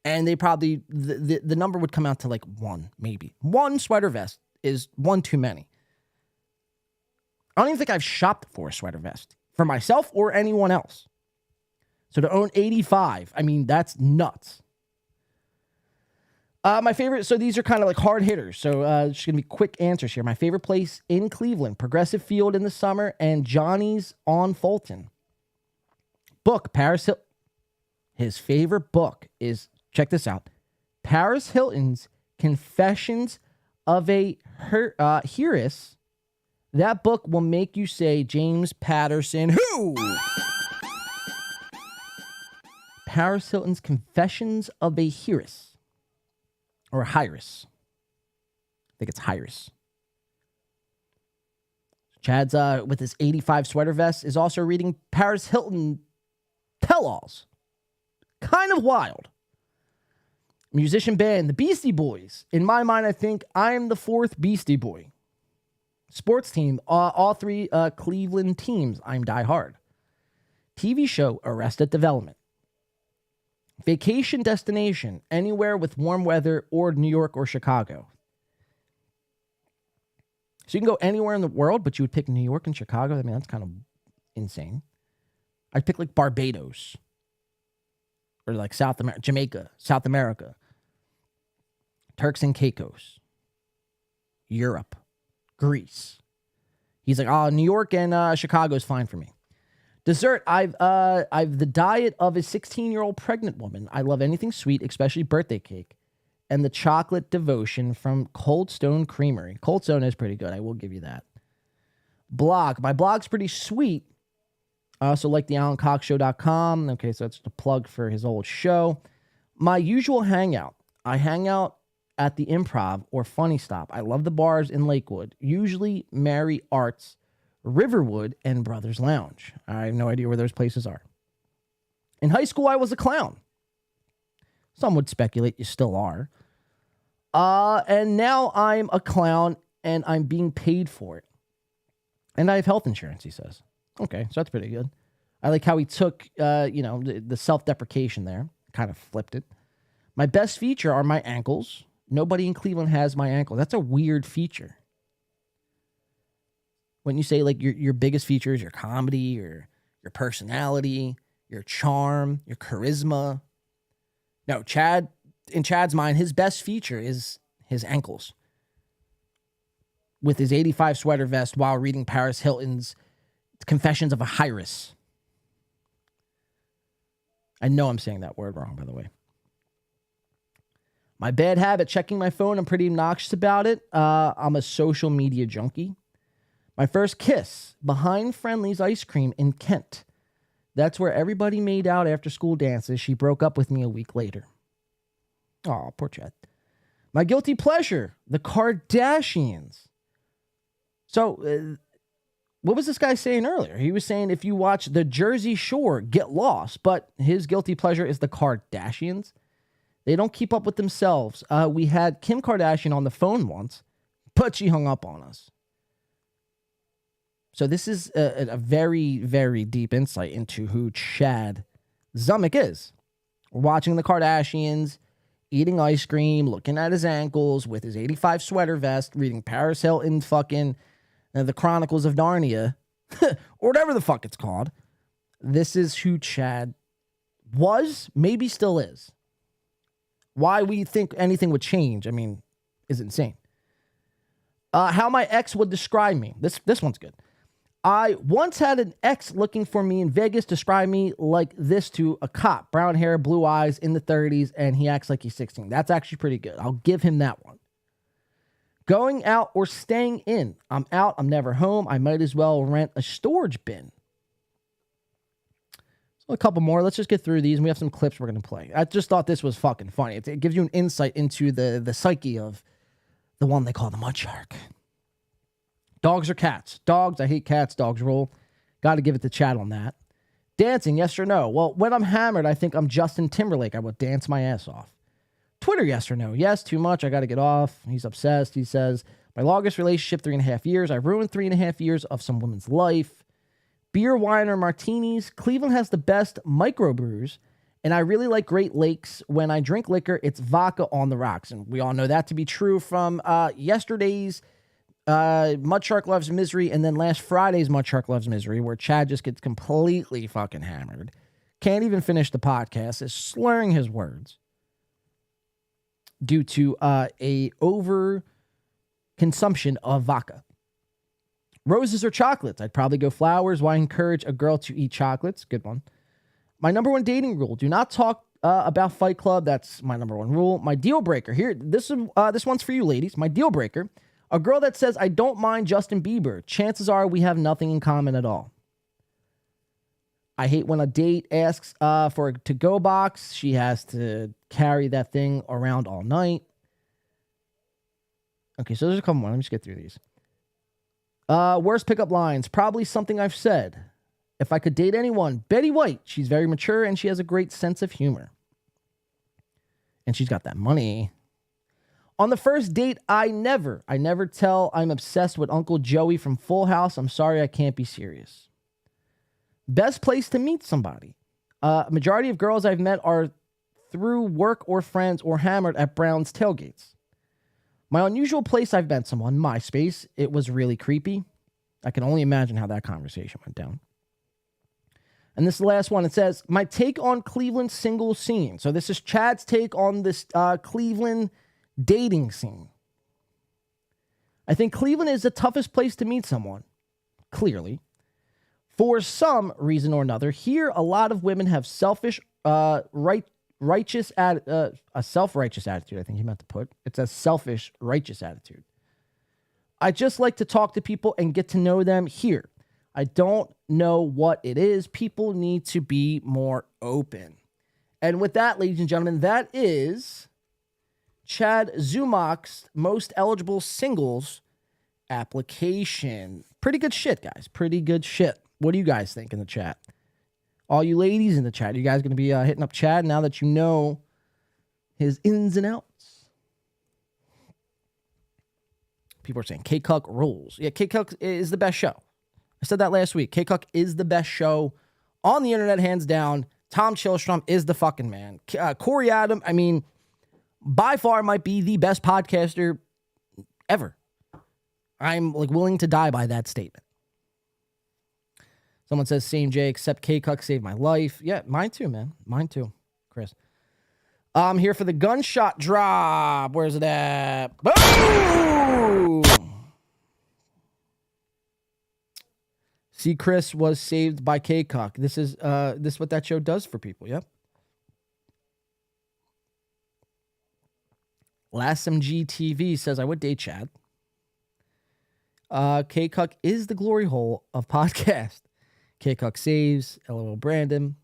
And they probably, the number would come out to like one, maybe. One sweater vest is one too many. I don't even think I've shopped for a sweater vest for myself or anyone else. So to own 85, I mean, that's nuts. My favorite, so these are kind of like hard hitters. So just going to be quick answers here. My favorite place in Cleveland, Progressive Field in the summer, and Johnny's on Fulton. Book, Paris Hilton. His favorite book is, check this out, Paris Hilton's Confessions of a Heiress. That book will make you say, James Patterson, who? Paris Hilton's Confessions of a Heiress. Or Heiress. I think it's Heiress. Chad's, with his 85 sweater vest, is also reading Paris Hilton tell-alls. Kind of wild. Musician band, the Beastie Boys. In my mind, I think I'm the fourth Beastie Boy. Sports team, all three Cleveland teams. I'm Die Hard. TV show, Arrested Development. Vacation destination, anywhere with warm weather or New York or Chicago. So you can go anywhere in the world, but you would pick New York and Chicago. I mean, that's kind of insane. I'd pick like Barbados. Or like South America, Jamaica, South America. Turks and Caicos. Europe. Greece. He's like, New York and Chicago is fine for me. Dessert, I've the diet of a 16-year-old pregnant woman. I love anything sweet, especially birthday cake. And the chocolate devotion from Cold Stone Creamery. Cold Stone is pretty good, I will give you that. Blog, my blog's pretty sweet. I also like the AlanCoxShow.com. Okay, so that's the plug for his old show. My usual hangout. I hang out at the Improv or Funny Stop. I love the bars in Lakewood. Usually Mary Arts, Riverwood, and Brothers Lounge. I have no idea where those places are. In high school, I was a clown. Some would speculate you still are. And now I'm a clown, and I'm being paid for it. And I have health insurance, he says. Okay, so that's pretty good. I like how he took, the self-deprecation there. Kind of flipped it. My best feature are my ankles. Nobody in Cleveland has my ankles. That's a weird feature. When you say like your biggest feature is your comedy or your personality, your charm, your charisma. No, in Chad's mind, his best feature is his ankles. With his 85 sweater vest while reading Paris Hilton's Confessions of a Heiress. I know I'm saying that word wrong, by the way. My bad habit, checking my phone. I'm pretty obnoxious about it. I'm a social media junkie. My first kiss, behind Friendly's Ice Cream in Kent. That's where everybody made out after school dances. She broke up with me a week later. Oh, poor Chad. My guilty pleasure, the Kardashians. So, what was this guy saying earlier? He was saying if you watch the Jersey Shore, get lost. But his guilty pleasure is the Kardashians. They don't keep up with themselves. We had Kim Kardashian on the phone once, but she hung up on us. So this is a very, very deep insight into who Chad Zumock is. We're watching the Kardashians, eating ice cream, looking at his ankles with his 85 sweater vest, reading Paris Hilton fucking the Chronicles of Narnia, or whatever the fuck it's called. This is who Chad was, maybe still is. Why we think anything would change, I mean, is insane. How my ex would describe me. This one's good. I once had an ex looking for me in Vegas describe me like this to a cop. Brown hair, blue eyes, in the 30s, and he acts like he's 16. That's actually pretty good. I'll give him that one. Going out or staying in. I'm out. I'm never home. I might as well rent a storage bin. So a couple more. Let's just get through these, and we have some clips we're going to play. I just thought this was fucking funny. It gives you an insight into the psyche of the one they call the mud shark. Dogs or cats? Dogs. I hate cats. Dogs rule. Got to give it to Chad on that. Dancing, yes or no? Well, when I'm hammered, I think I'm Justin Timberlake. I will dance my ass off. Twitter, yes or no? Yes, too much. I got to get off. He's obsessed. He says, my longest relationship, 3.5 years. I ruined 3.5 years of some woman's life. Beer, wine, or martinis. Cleveland has the best microbrews, and I really like Great Lakes. When I drink liquor, it's vodka on the rocks. And we all know that to be true from yesterday's Mud Shark Loves Misery, and then last Friday's Mud Shark Loves Misery, where Chad just gets completely fucking hammered. Can't even finish the podcast, is slurring his words due to a over consumption of vodka. Roses or chocolates? I'd probably go flowers. Why encourage a girl to eat chocolates? Good one. My number one dating rule: do not talk about Fight Club. That's my number one rule. My deal breaker here. This one's for you, ladies. My deal breaker: a girl that says I don't mind Justin Bieber. Chances are we have nothing in common at all. I hate when a date asks for a to-go box. She has to carry that thing around all night. Okay, so there's a couple more. Let me just get through these. Worst pickup lines. Probably something I've said. If I could date anyone, Betty White. She's very mature and she has a great sense of humor. And she's got that money. On the first date, I never tell I'm obsessed with Uncle Joey from Full House. I'm sorry, I can't be serious. Best place to meet somebody. Majority of girls I've met are through work or friends or hammered at Brown's tailgates. My unusual place I've met someone, MySpace. It was really creepy. I can only imagine how that conversation went down. And this is the last one. It says, my take on Cleveland single scene. So this is Chad's take on this Cleveland dating scene. I think Cleveland is the toughest place to meet someone. Clearly. For some reason or another, here a lot of women have self-righteous attitude. I think he meant to put. It's a selfish, righteous attitude. I just like to talk to people and get to know them here. I don't know what it is. People need to be more open. And with that, ladies and gentlemen, that is Chad Zumock's most eligible singles application. Pretty good shit, guys. Pretty good shit. What do you guys think in the chat? All you ladies in the chat, you guys going to be hitting up Chad now that you know his ins and outs? People are saying K-Cuck rules. Yeah, K-Cuck is the best show. I said that last week. K-Cuck is the best show on the internet, hands down. Tom Chillstrom is the fucking man. Corey Adam, I mean, by far might be the best podcaster ever. I'm willing to die by that statement. Someone says, same Jay, except K-Cuck saved my life. Yeah, mine too, man. Mine too, Chris. I'm here for the gunshot drop. Where's it at? Boom! See, Chris was saved by K-Cuck. This is what that show does for people, yep. LassMG TV says, I would date Chad. K-Cuck is the glory hole of podcast. K-Cuck saves. LOL Brandon.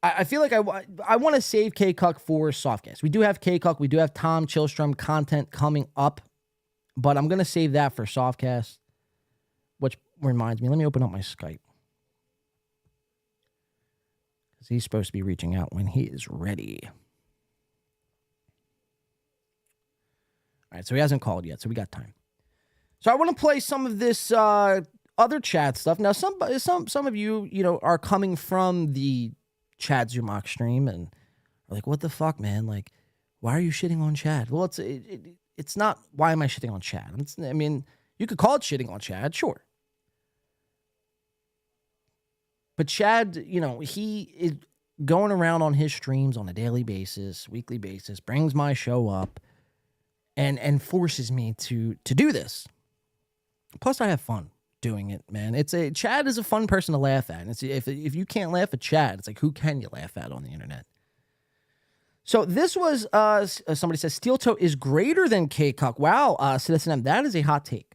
I feel like I want to save K-Cuck for Softcast. We do have K-Cuck. We do have Tom Chillstrom content coming up. But I'm going to save that for Softcast. Which reminds me, let me open up my Skype. Because he's supposed to be reaching out when he is ready. All right, so he hasn't called yet, so we got time. So I want to play some of this other Chad stuff. Now, some of you, are coming from the Chad Zumock stream and are like, what the fuck, man? Like, why are you shitting on Chad? Well, it's not why am I shitting on Chad? I mean, you could call it shitting on Chad, sure. But Chad, he is going around on his streams on a daily basis, weekly basis, brings my show up and forces me to do this. Plus, I have fun doing it, man. Chad is a fun person to laugh at. And if you can't laugh at Chad, it's like, who can you laugh at on the internet? So this was, somebody says, Steel Toe is greater than K-Cuck. Wow, Citizen M, that is a hot take.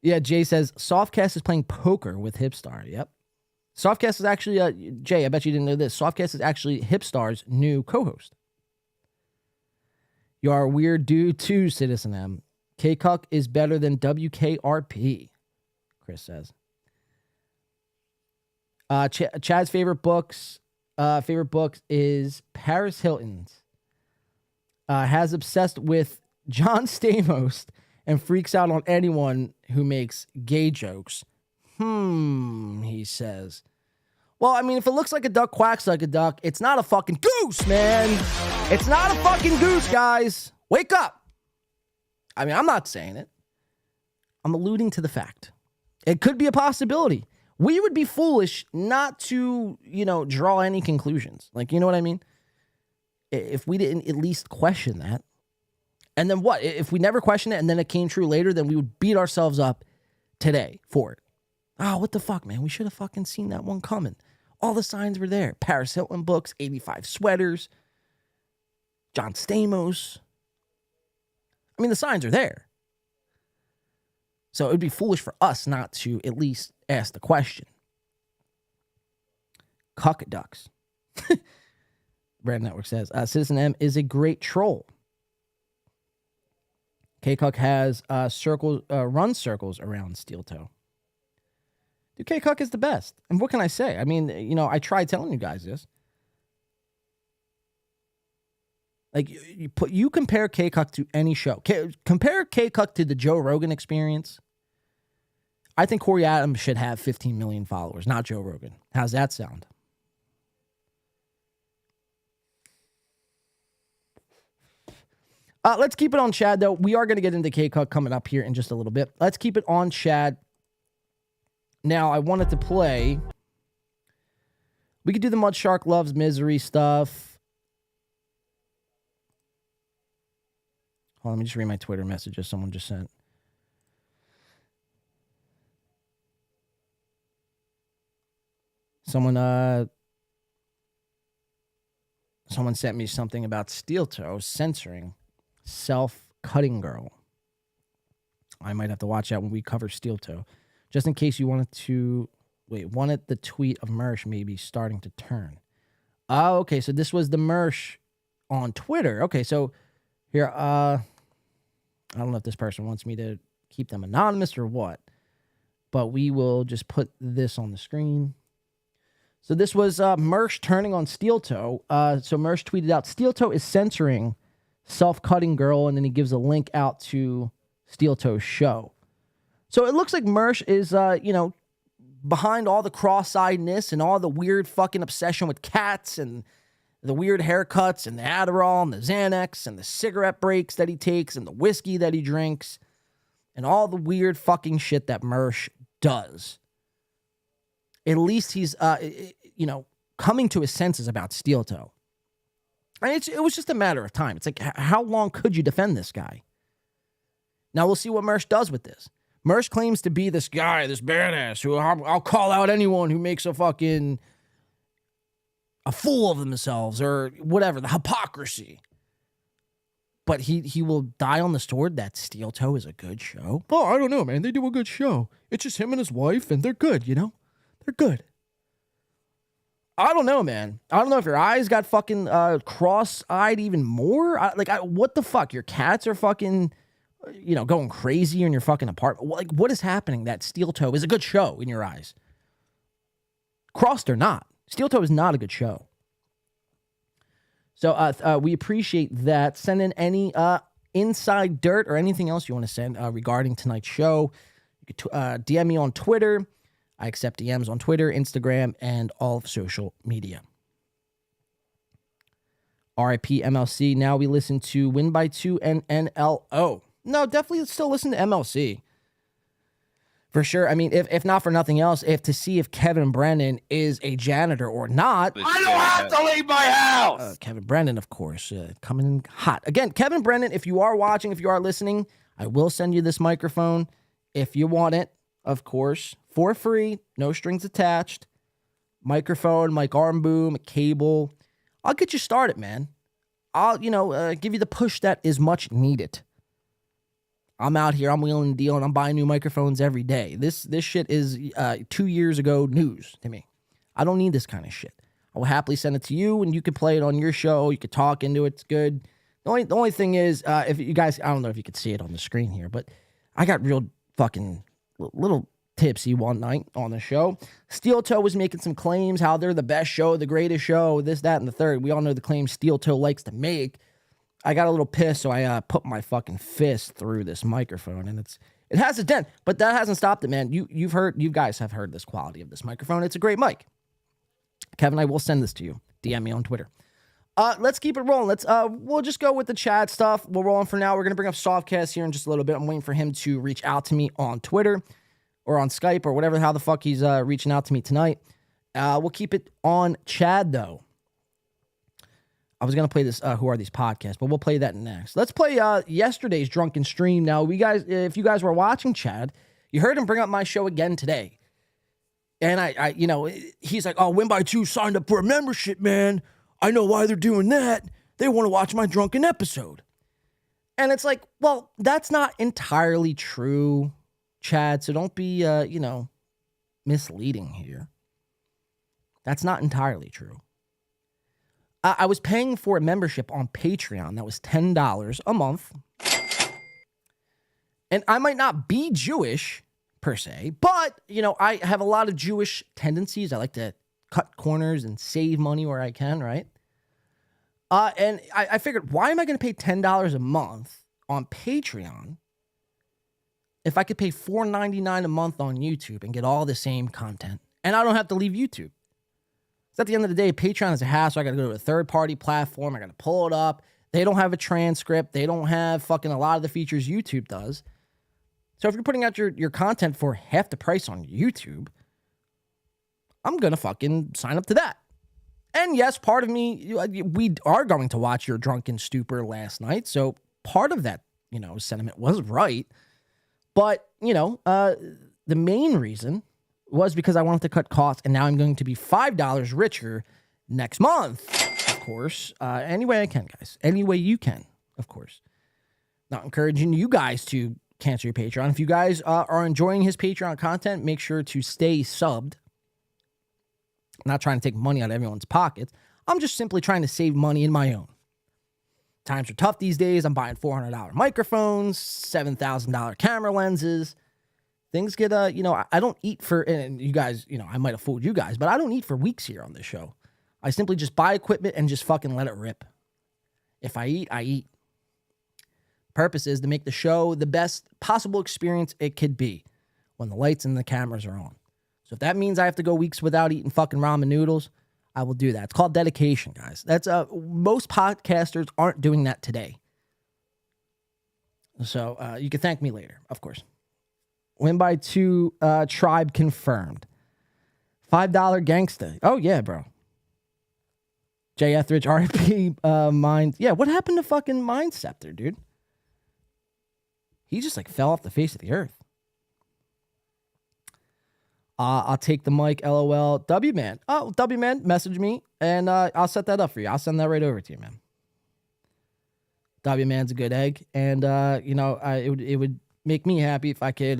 Yeah, Jay says, Softcast is playing poker with Hipstar. Yep. Softcast is actually, Jay, I bet you didn't know this. Softcast is actually Hipstar's new co-host. You are a weird dude too, Citizen M. K-Cuck is better than WKRP, Chris says. Chad's favorite book is Paris Hilton's. Has obsessed with John Stamos and freaks out on anyone who makes gay jokes. He says. Well, I mean, if it looks like a duck, quacks like a duck, it's not a fucking goose, man. It's not a fucking goose, guys. Wake up. I mean, I'm not saying it. I'm alluding to the fact. It could be a possibility. We would be foolish not to, draw any conclusions. Like, you know what I mean? If we didn't at least question that. And then what? If we never questioned it and then it came true later, then we would beat ourselves up today for it. Oh, what the fuck, man? We should have fucking seen that one coming. All the signs were there. Paris Hilton books, 85 sweaters, John Stamos. I mean, the signs are there. So it would be foolish for us not to at least ask the question. Cuck ducks. Brand Network says, Citizen M is a great troll. K-Cuck has run circles around Steel Toe. Dude, K-Cuck is the best. And what can I say? I mean, I tried telling you guys this. Like, you compare K-Cuck to any show. Compare K-Cuck to the Joe Rogan Experience. I think Corey Adams should have 15 million followers, not Joe Rogan. How's that sound? Let's keep it on Chad, though. We are going to get into K-Cuck coming up here in just a little bit. Let's keep it on Chad. Now, I wanted to play. We could do the Mud Shark Loves Misery stuff. Hold on, let me just read my Twitter messages someone just sent. Someone sent me something about Steel Toe censoring Self-Cutting Girl. I might have to watch that when we cover Steel Toe. Just in case you wanted the tweet of Mersh maybe starting to turn. Oh, okay, so this was the Mersh on Twitter. Okay, so here, I don't know if this person wants me to keep them anonymous or what, but we will just put this on the screen. So this was Mersh turning on Steel Toe. So Mersh tweeted out, Steel Toe is censoring Self-Cutting Girl, and then he gives a link out to Steel Toe's show. So it looks like Mersh is, behind all the cross-eyedness and all the weird fucking obsession with cats and the weird haircuts and the Adderall and the Xanax and the cigarette breaks that he takes and the whiskey that he drinks and all the weird fucking shit that Mersh does. At least he's, coming to his senses about Steel Toe. And it was just a matter of time. It's like, how long could you defend this guy? Now we'll see what Mersh does with this. Mersh claims to be this guy, this badass, who I'll call out anyone who makes a full of themselves or whatever, the hypocrisy. But he will die on the sword that Steel Toe is a good show. Oh, I don't know, man. They do a good show. It's just him and his wife, and they're good, They're good. I don't know, man. I don't know if your eyes got fucking cross-eyed even more. What the fuck? Your cats are fucking, going crazy in your fucking apartment. Like, what is happening that Steel Toe is a good show in your eyes? Crossed or not, Steel Toe is not a good show. So we appreciate that. Send in any inside dirt or anything else you want to send regarding tonight's show. You could DM me on Twitter. I accept DMs on Twitter, Instagram, and all of social media. RIP MLC. Now we listen to Win by 2 and NLO. No, definitely still listen to MLC. For sure. I mean, if not for nothing else, to see if Kevin Brennan is a janitor or not. I don't have to leave my house. Kevin Brennan, of course, coming in hot. Again, Kevin Brennan, if you are watching, if you are listening, I will send you this microphone if you want it, of course. For free, no strings attached. Microphone, mic arm boom, a cable. I'll get you started, man. I'll, give you the push that is much needed. I'm out here, I'm wheeling and dealing, I'm buying new microphones every day. This shit is 2 years ago news to me. I don't need this kind of shit. I will happily send it to you, and you can play it on your show. You can talk into it. It's good. The only thing is, if you guys, I don't know if you could see it on the screen here, but I got real fucking little tipsy one night on the show. Steel Toe was making some claims how they're the best show, the greatest show, this, that, and the third. We all know the claims Steel Toe likes to make. I got a little pissed, so I put my fucking fist through this microphone, and it has a dent, but that hasn't stopped it, man. You guys have heard this quality of this microphone. It's a great mic. Kevin, I will send this to you. DM me on Twitter. Let's keep it rolling. We'll just go with the Chad stuff. We'll roll on for now. We're gonna bring up Softcast here in just a little bit. I'm waiting for him to reach out to me on Twitter or on Skype or whatever, how the fuck he's reaching out to me tonight. We'll keep it on Chad, though. I was going to play this, Who Are These Podcasts, but we'll play that next. Let's play yesterday's Drunken Stream. Now, if you guys were watching Chad, you heard him bring up my show again today. And he's like, oh, Win by 2 signed up for a membership, man. I know why they're doing that. They want to watch my drunken episode. And it's like, well, that's not entirely true, Chad, so don't be, misleading here. That's not entirely true. I was paying for a membership on Patreon that was $10 a month. And I might not be Jewish, per se, but, I have a lot of Jewish tendencies. I like to cut corners and save money where I can, right? And I figured, why am I going to pay $10 a month on Patreon if I could pay $4.99 a month on YouTube and get all the same content, and I don't have to leave YouTube? So at the end of the day, Patreon is a hassle. I got to go to a third-party platform. I got to pull it up. They don't have a transcript. They don't have fucking a lot of the features YouTube does. So if you're putting out your content for half the price on YouTube, I'm going to fucking sign up to that. And yes, part of me, we are going to watch your Drunken Stupor last night. So part of that, sentiment was right. But, the main reason was because I wanted to cut costs, and now I'm going to be $5 richer next month, of course. Any way I can, guys. Any way you can, of course. Not encouraging you guys to cancel your Patreon. If you guys are enjoying his Patreon content, make sure to stay subbed. I'm not trying to take money out of everyone's pockets. I'm just simply trying to save money in my own. Times are tough these days. I'm buying $400 microphones, $7,000 camera lenses. Things get, I don't eat for, and you guys, I might have fooled you guys, but I don't eat for weeks here on this show. I simply just buy equipment and just fucking let it rip. If I eat, I eat. Purpose is to make the show the best possible experience it could be when the lights and the cameras are on. So if that means I have to go weeks without eating fucking ramen noodles, I will do that. It's called dedication, guys. That's most podcasters aren't doing that today. So you can thank me later, of course. Win by 2, tribe confirmed. $5 gangsta. Oh, yeah, bro. J. Etheridge, RIP, Mind. Yeah, what happened to fucking Mind Scepter, dude? He just, fell off the face of the earth. I'll take the mic, LOL. W-Man. Oh, W-Man, message me, and I'll set that up for you. I'll send that right over to you, man. W-Man's a good egg, and, it would make me happy if I could,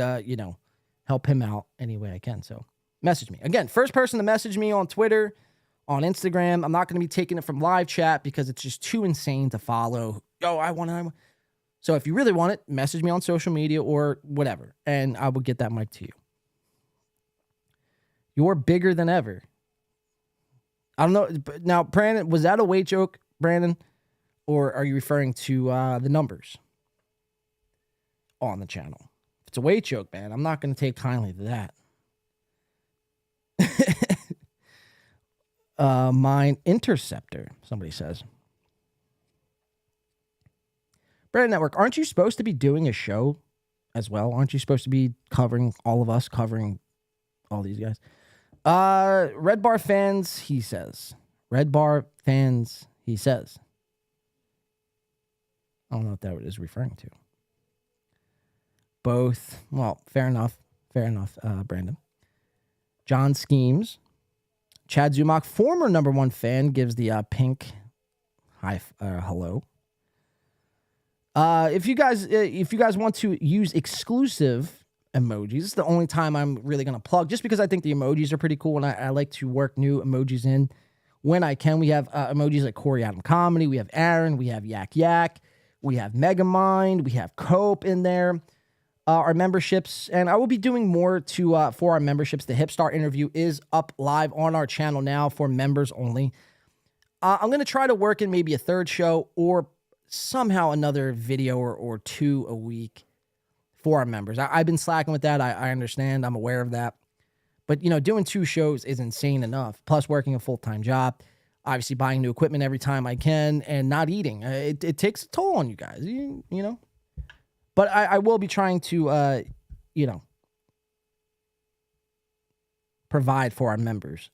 help him out any way I can. So message me. Again, first person to message me on Twitter, on Instagram. I'm not going to be taking it from live chat because it's just too insane to follow. So if you really want it, message me on social media or whatever, and I will get that mic to you. You're bigger than ever. I don't know. Now, Brandon, was that a weight joke, Brandon? Or are you referring to the numbers on the channel? If it's a weight joke, man, I'm not going to take kindly to that. Mine Interceptor, somebody says. Brandon Network, aren't you supposed to be doing a show as well? Aren't you supposed to be covering all of us, covering all these guys? Red Bar fans, he says. Red Bar fans, he says. I don't know what that is referring to. Both. Well, fair enough. Fair enough, Brandon. John Schemes. Chad Zumock, former #1 fan, gives the pink hello. If you guys want to use exclusive emojis, it's the only time I'm really going to plug, just because I think the emojis are pretty cool, and I like to work new emojis in when I can. We have emojis like Corey Adam Comedy, we have Aaron, we have Yak Yak, we have Megamind, we have Cope in there. Our memberships, and I will be doing more to for our memberships. The Hipstar interview is up live on our channel now for members only. I'm going to try to work in maybe a third show or somehow another video or two a week for our members. I've been slacking with that. I understand. I'm aware of that. But, doing 2 shows is insane enough. Plus working a full-time job, obviously buying new equipment every time I can, and not eating. It takes a toll on you guys, you know. But I will be trying to, provide for our members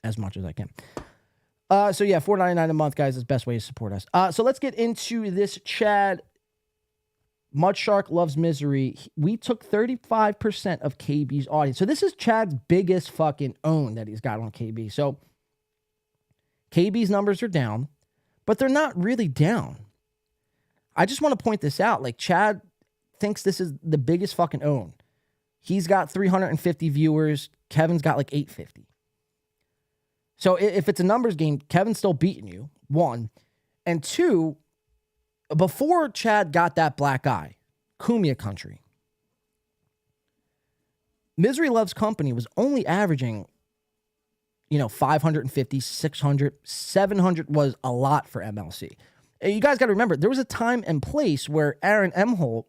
as much as I can. So yeah, $4.99 a month, guys, is the best way to support us. So let's get into this. Chad, Mudshark Loves Misery. We took 35% of KB's audience. So this is Chad's biggest fucking own that he's got on KB. So KB's numbers are down, but they're not really down. I just want to point this out. Like, Chad thinks this is the biggest fucking own. He's got 350 viewers. Kevin's got like 850. So if it's a numbers game, Kevin's still beating you, 1. And 2, before Chad got that black eye, Cumia country, Misery Loves Company was only averaging, 550, 600, 700 was a lot for MLC. You guys got to remember, there was a time and place where Aaron Emholt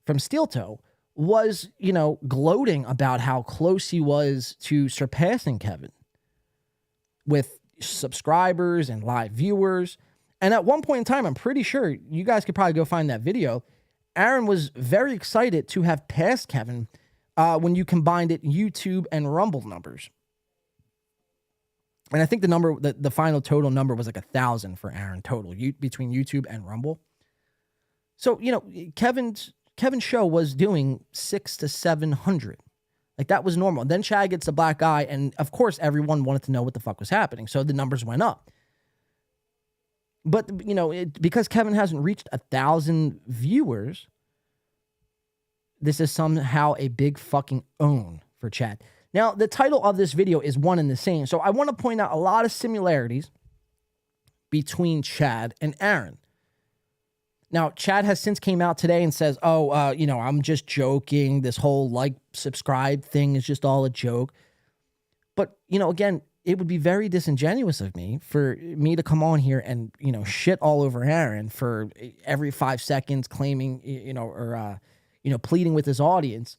from Steel Toe was, gloating about how close he was to surpassing Kevin with subscribers and live viewers. And at one point in time, I'm pretty sure you guys could probably go find that video. Aaron was very excited to have passed Kevin when you combined it YouTube and Rumble numbers. And I think the final total number was like 1,000 for Aaron total between YouTube and Rumble. So, Kevin's show was doing 600 to 700. Like, that was normal. Then Chad gets a black eye, and of course, everyone wanted to know what the fuck was happening. So the numbers went up. But, because Kevin hasn't reached 1,000 viewers, this is somehow a big fucking own for Chad. Now, the title of this video is one and the same. So I want to point out a lot of similarities between Chad and Aaron. Now, Chad has since came out today and says, I'm just joking. This whole subscribe thing is just all a joke. But, again, it would be very disingenuous of me for me to come on here and, shit all over Aaron for every 5 seconds claiming, pleading with his audience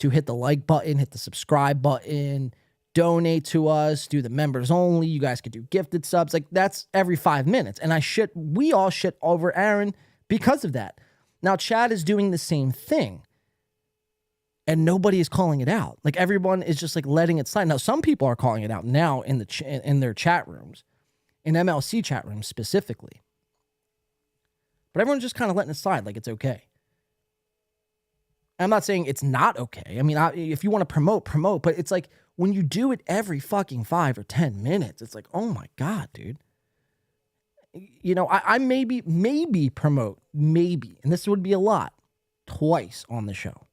to hit the like button, hit the subscribe button, donate to us, do the members only. You guys could do gifted subs. Like, that's every 5 minutes. And we all shit over Aaron because of that. Now, Chad is doing the same thing, and nobody is calling it out. Like, everyone is just letting it slide. Now, some people are calling it out now in their chat rooms, in MLC chat rooms specifically. But everyone's just kind of letting it slide like it's okay. I'm not saying it's not okay. I mean, if you want to promote. But it's like when you do it every fucking 5 or 10 minutes, it's like, oh my God, dude. I maybe promote, and this would be a lot, twice on the show.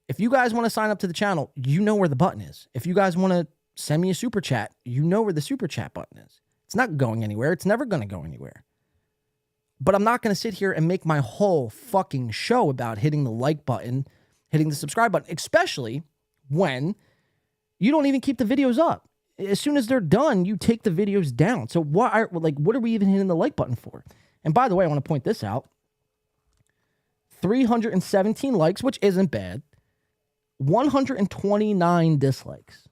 If you guys want to sign up to the channel, you know where the button is. If you guys want to send me a super chat, you know where the super chat button is. It's not going anywhere. It's never going to go anywhere. But I'm not going to sit here and make my whole fucking show about hitting the like button, hitting the subscribe button, especially when you don't even keep the videos up. As soon as they're done, you take the videos down. So what are we even hitting the like button for? And by the way, I want to point this out. 317 likes, which isn't bad. 129 dislikes.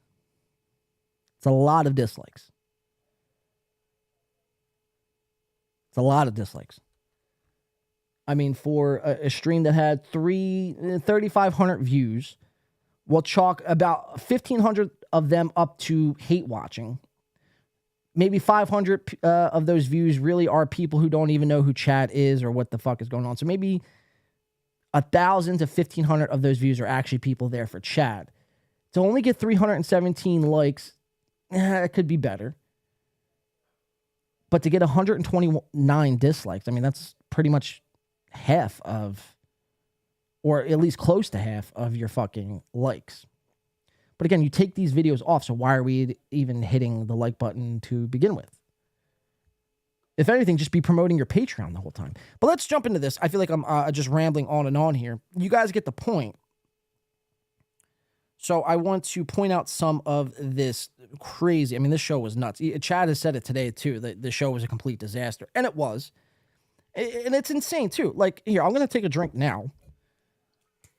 It's a lot of dislikes. It's a lot of dislikes. I mean, for a stream that had 3,500 views, we'll chalk about 1,500 of them up to hate watching. Maybe 500 of those views really are people who don't even know who Chad is or what the fuck is going on. So maybe 1,000 to 1,500 of those views are actually people there for Chad. To only get 317 likes, it could be better. But to get 129 dislikes, I mean, that's pretty much half of, or at least close to half of your fucking likes. But again, you take these videos off, so why are we even hitting the like button to begin with? If anything, just be promoting your Patreon the whole time. But let's jump into this. I feel like I'm just rambling on and on here. You guys get the point. So I want to point out some of this crazy. I mean, this show was nuts. Chad has said it today, too, that the show was a complete disaster. And it was. And it's insane, too. Like, here, I'm going to take a drink now.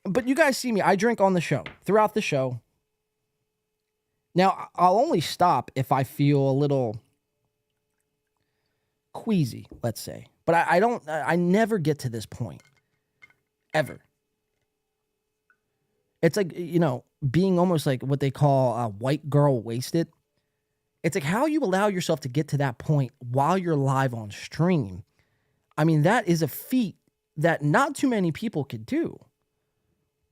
But you guys see me. I drink on the show, throughout the show. Now, I'll only stop if I feel a little queasy, let's say. But I never get to this point. Ever. It's like, you know, being almost like what they call a white girl wasted. It's like how you allow yourself to get to that point while you're live on stream. I mean, that is a feat that not too many people could do.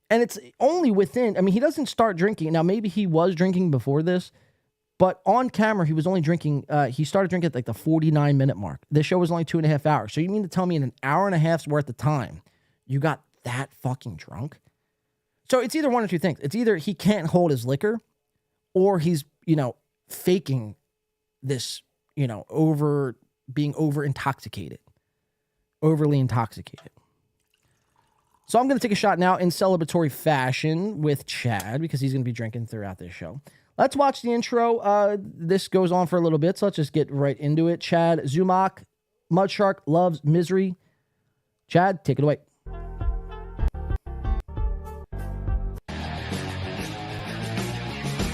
And it's only within, I mean, he doesn't start drinking. Now, maybe he was drinking before this, but on camera, he was only drinking, he started drinking at like the 49-minute mark. This show was only 2.5 hours. So you mean to tell me in an hour and a half's worth of time, you got that fucking drunk? So it's either one or two things. It's either he can't hold his liquor or he's, you know, faking this, you know, being overly intoxicated. So I'm going to take a shot now in celebratory fashion with Chad because he's going to be drinking throughout this show. Let's watch the intro. This goes on for a little bit, so let's just get right into it. Chad Zumock, Mudshark Loves Misery. Chad, take it away.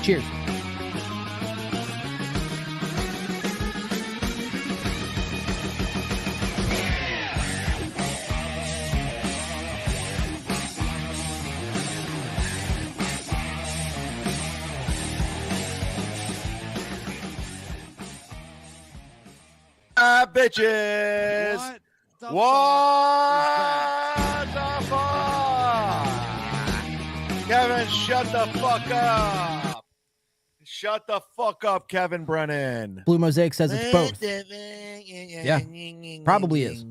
Cheers. Bitches. What the fuck? Kevin, shut the fuck up. Shut the fuck up, Kevin Brennan. Blue Mosaic says it's both. Yeah, probably is.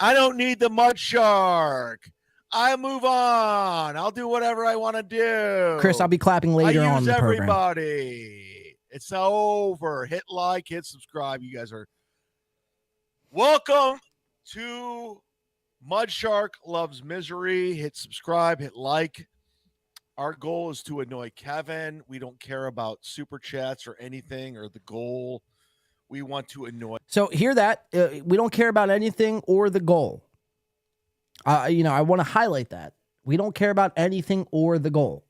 I don't need the mud shark. I move on. I'll do whatever I want to do. Chris, I'll be clapping later on the program. Everybody. It's over. Hit like, hit subscribe. You guys are welcome to Mudshark Loves Misery. Hit subscribe, hit like. Our goal is to annoy Kevin. We don't care about super chats or anything or the goal. We want to annoy. So hear that. We don't care about anything or the goal. You know, I want to highlight that. We don't care about anything or the goal.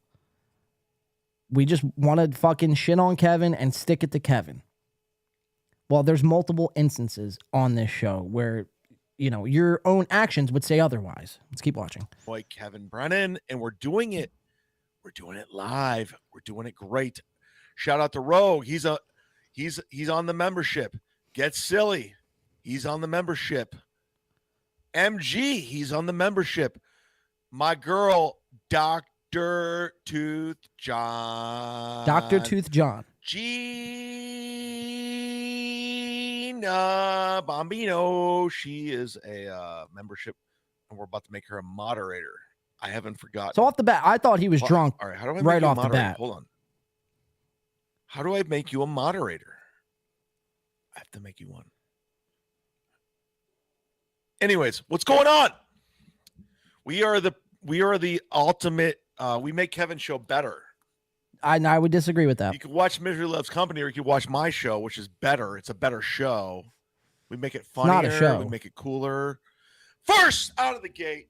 We just want to fucking shit on Kevin and stick it to Kevin. Well, there's multiple instances on this show where, you know, your own actions would say otherwise. Let's keep watching. Boy, Kevin Brennan, and we're doing it. We're doing it live. We're doing it great. Shout out to Rogue. He's on the membership. Get Silly. He's on the membership. MG, he's on the membership. My girl, Dr. Tooth John. Dr. Tooth John. Gina Bombino. She is a membership, and we're about to make her a moderator. I haven't forgotten. So off the bat, I thought he was drunk. All right, how do I right off the bat? Hold on. How do I make you a moderator? I have to make you one. Anyways, what's going on? We are the ultimate. We make Kevin's show better. I would disagree with that. You can watch Misery Loves Company, or you can watch my show, which is better. It's a better show. We make it funnier. Not a show. We make it cooler. First out of the gate,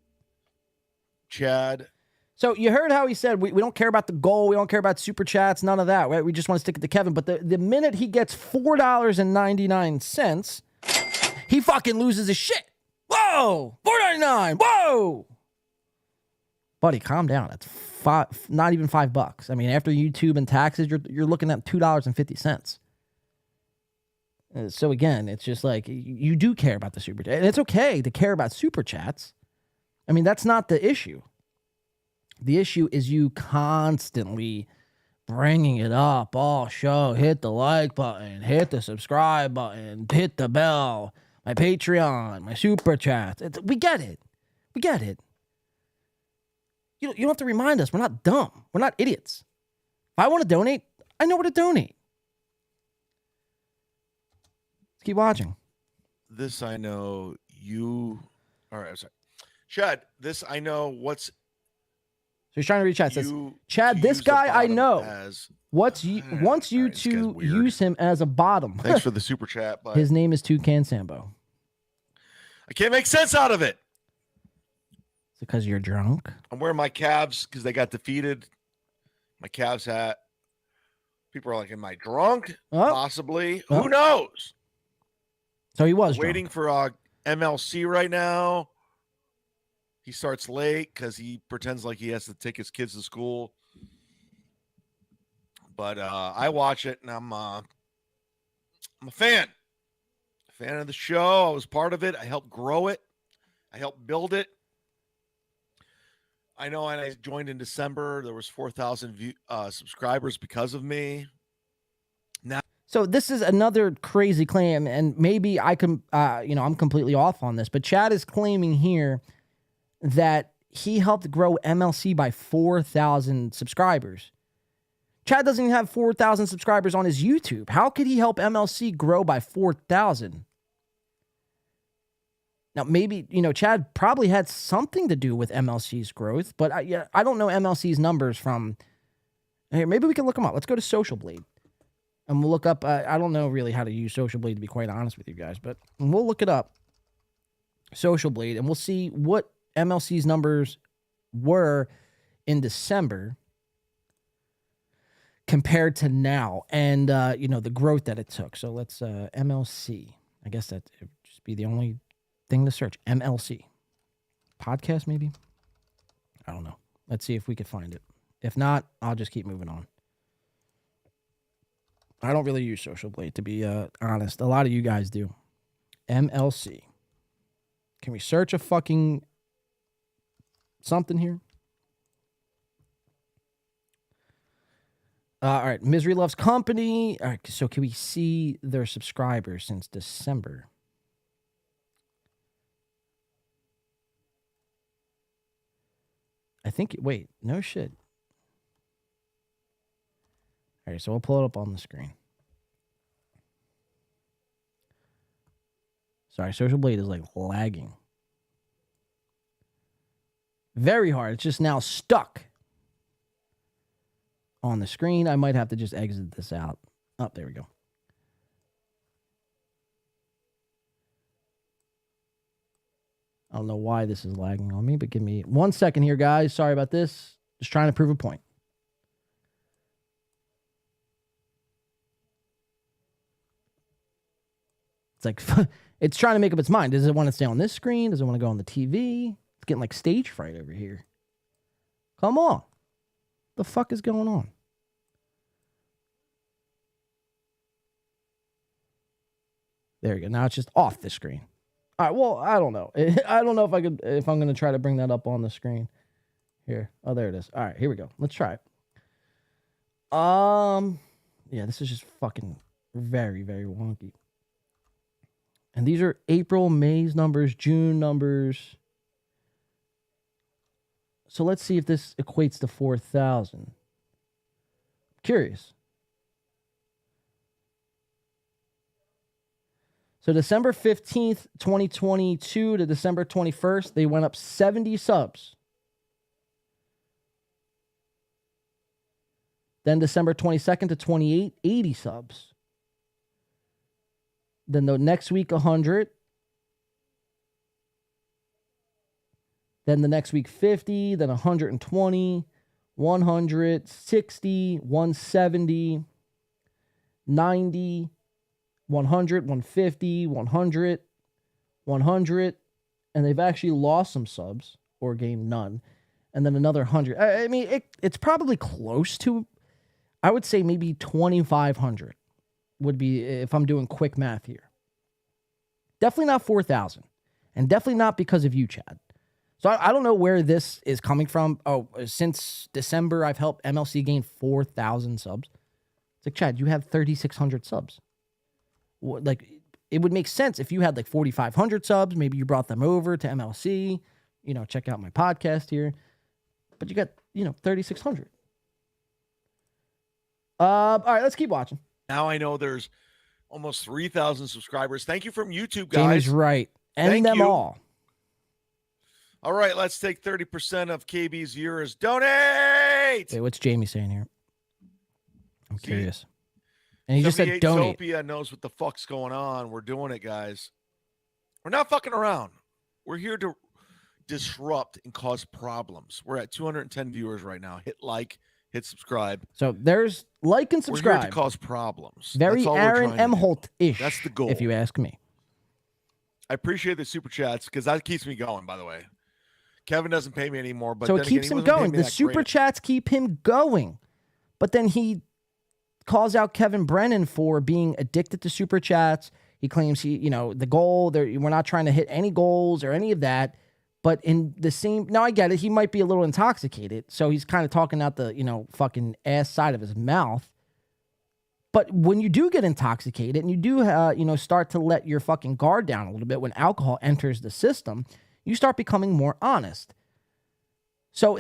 Chad. So you heard how he said we don't care about the goal. We don't care about super chats. None of that. Right? We just want to stick it to Kevin. But the minute he gets $4.99, he fucking loses his shit. Whoa, $4.99. Whoa, buddy, calm down. That's not even $5. I mean, after YouTube and taxes, you're looking at $2.50. So again, it's just like you do care about the super chat, and it's okay to care about super chats. I mean, that's not the issue. The issue is you constantly bringing it up all show. Hit the like button, hit the subscribe button, hit the bell, my Patreon, my super chats. We get it. We get it. You don't have to remind us. We're not dumb. We're not idiots. If I want to donate, I know where to donate. Let's keep watching. This I know you. All right, I'm sorry. Chad, this I know what's. So he's trying to reach out. Says, You Chad, to this use the guy I bottom know as- wants you All right, this guy's to weird. use him as a bottom. Thanks for the super chat, but His name is Toucan Sambo. I can't make sense out of it. Is it because you're drunk? I'm wearing my Cavs because they got defeated. My Cavs hat. People are like, "Am I drunk? Oh. Possibly. Oh. Who knows?" So he was Waiting drunk. for MLC right now. He starts late because he pretends like he has to take his kids to school. But I watch it and I'm a fan. A fan of the show. I was part of it. I helped grow it. I helped build it. I know, and I joined in December. There was 4,000 subscribers because of me. So this is another crazy claim, and maybe I can, I'm completely off on this, but Chad is claiming here that he helped grow MLC by 4,000 subscribers. Chad doesn't even have 4,000 subscribers on his YouTube. How could he help MLC grow by 4,000? Now, maybe, Chad probably had something to do with MLC's growth, but I don't know MLC's numbers from here. Maybe we can look them up. Let's go to Social Blade. And we'll look up, I don't know really how to use Social Blade, to be quite honest with you guys, but we'll look it up, Social Blade, and we'll see what MLC's numbers were in December compared to now, and, the growth that it took. So let's, MLC. I guess that would just be the only thing to search. MLC. Podcast, maybe? I don't know. Let's see if we could find it. If not, I'll just keep moving on. I don't really use Social Blade, to be honest. A lot of you guys do. MLC. Can we search a fucking something here? All right. Misery Loves Company. All right. So can we see their subscribers since December? I think, wait, no shit. All right, so we'll pull it up on the screen. Sorry, Social Blade is like lagging. Very hard. It's just now stuck on the screen. I might have to just exit this out. Oh, there we go. I don't know why this is lagging on me, but give me 1 second here, guys. Sorry about this. Just trying to prove a point. It's like, it's trying to make up its mind. Does it want to stay on this screen? Does it want to go on the TV? It's getting like stage fright over here. Come on. The fuck is going on? There you go. Now it's just off the screen. All right, well, I don't know. I don't know if I'm going to try to bring that up on the screen. Here. Oh, there it is. All right, here we go. Let's try it. Yeah, this is just fucking very, very wonky. And these are April, May's numbers, June numbers. So let's see if this equates to 4,000. Curious. So December 15th, 2022 to December 21st, they went up 70 subs. Then December 22nd to 28, 80 subs. Then the next week, 100. Then the next week, 50. Then 120, 100, 60, 170, 90, 100, 150, 100, 100. And they've actually lost some subs or gained none. And then another 100. I mean, it's probably close to, I would say maybe 2,500 would be, if I'm doing quick math here. Definitely not 4,000. And definitely not because of you, Chad. So I don't know where this is coming from. Oh, since December, I've helped MLC gain 4,000 subs. It's like, Chad, you have 3,600 subs. Like, it would make sense if you had like 4,500 subs. Maybe you brought them over to MLC. Check out my podcast here. But you got, 3,600. All right, let's keep watching. Now I know there's almost 3,000 subscribers. Thank you from YouTube, guys. Jamie's right. End Thank them you. all. All right, let's take 30% of KB's viewers. Donate! Wait, what's Jamie saying here? I'm See, curious. And he just said donate. Utopia knows what the fuck's going on. We're doing it, guys. We're not fucking around. We're here to disrupt and cause problems. We're at 210 viewers right now. Hit like, hit subscribe. So there's like and We're subscribe. here to cause problems. Very That's all we're Aaron trying to do. Emholt-ish. That's the goal. If you ask me. I appreciate the super chats because that keeps me going, by the way. Kevin doesn't pay me anymore, but So then it again, keeps he him wasn't paying going. me The that super great. chats keep him going. But then he calls out Kevin Brennan for being addicted to super chats. He claims the goal, we're not trying to hit any goals or any of that. But in the same, now I get it. He might be a little intoxicated. So he's kind of talking out the, fucking ass side of his mouth. But when you do get intoxicated and you do, start to let your fucking guard down a little bit when alcohol enters the system, you start becoming more honest. So,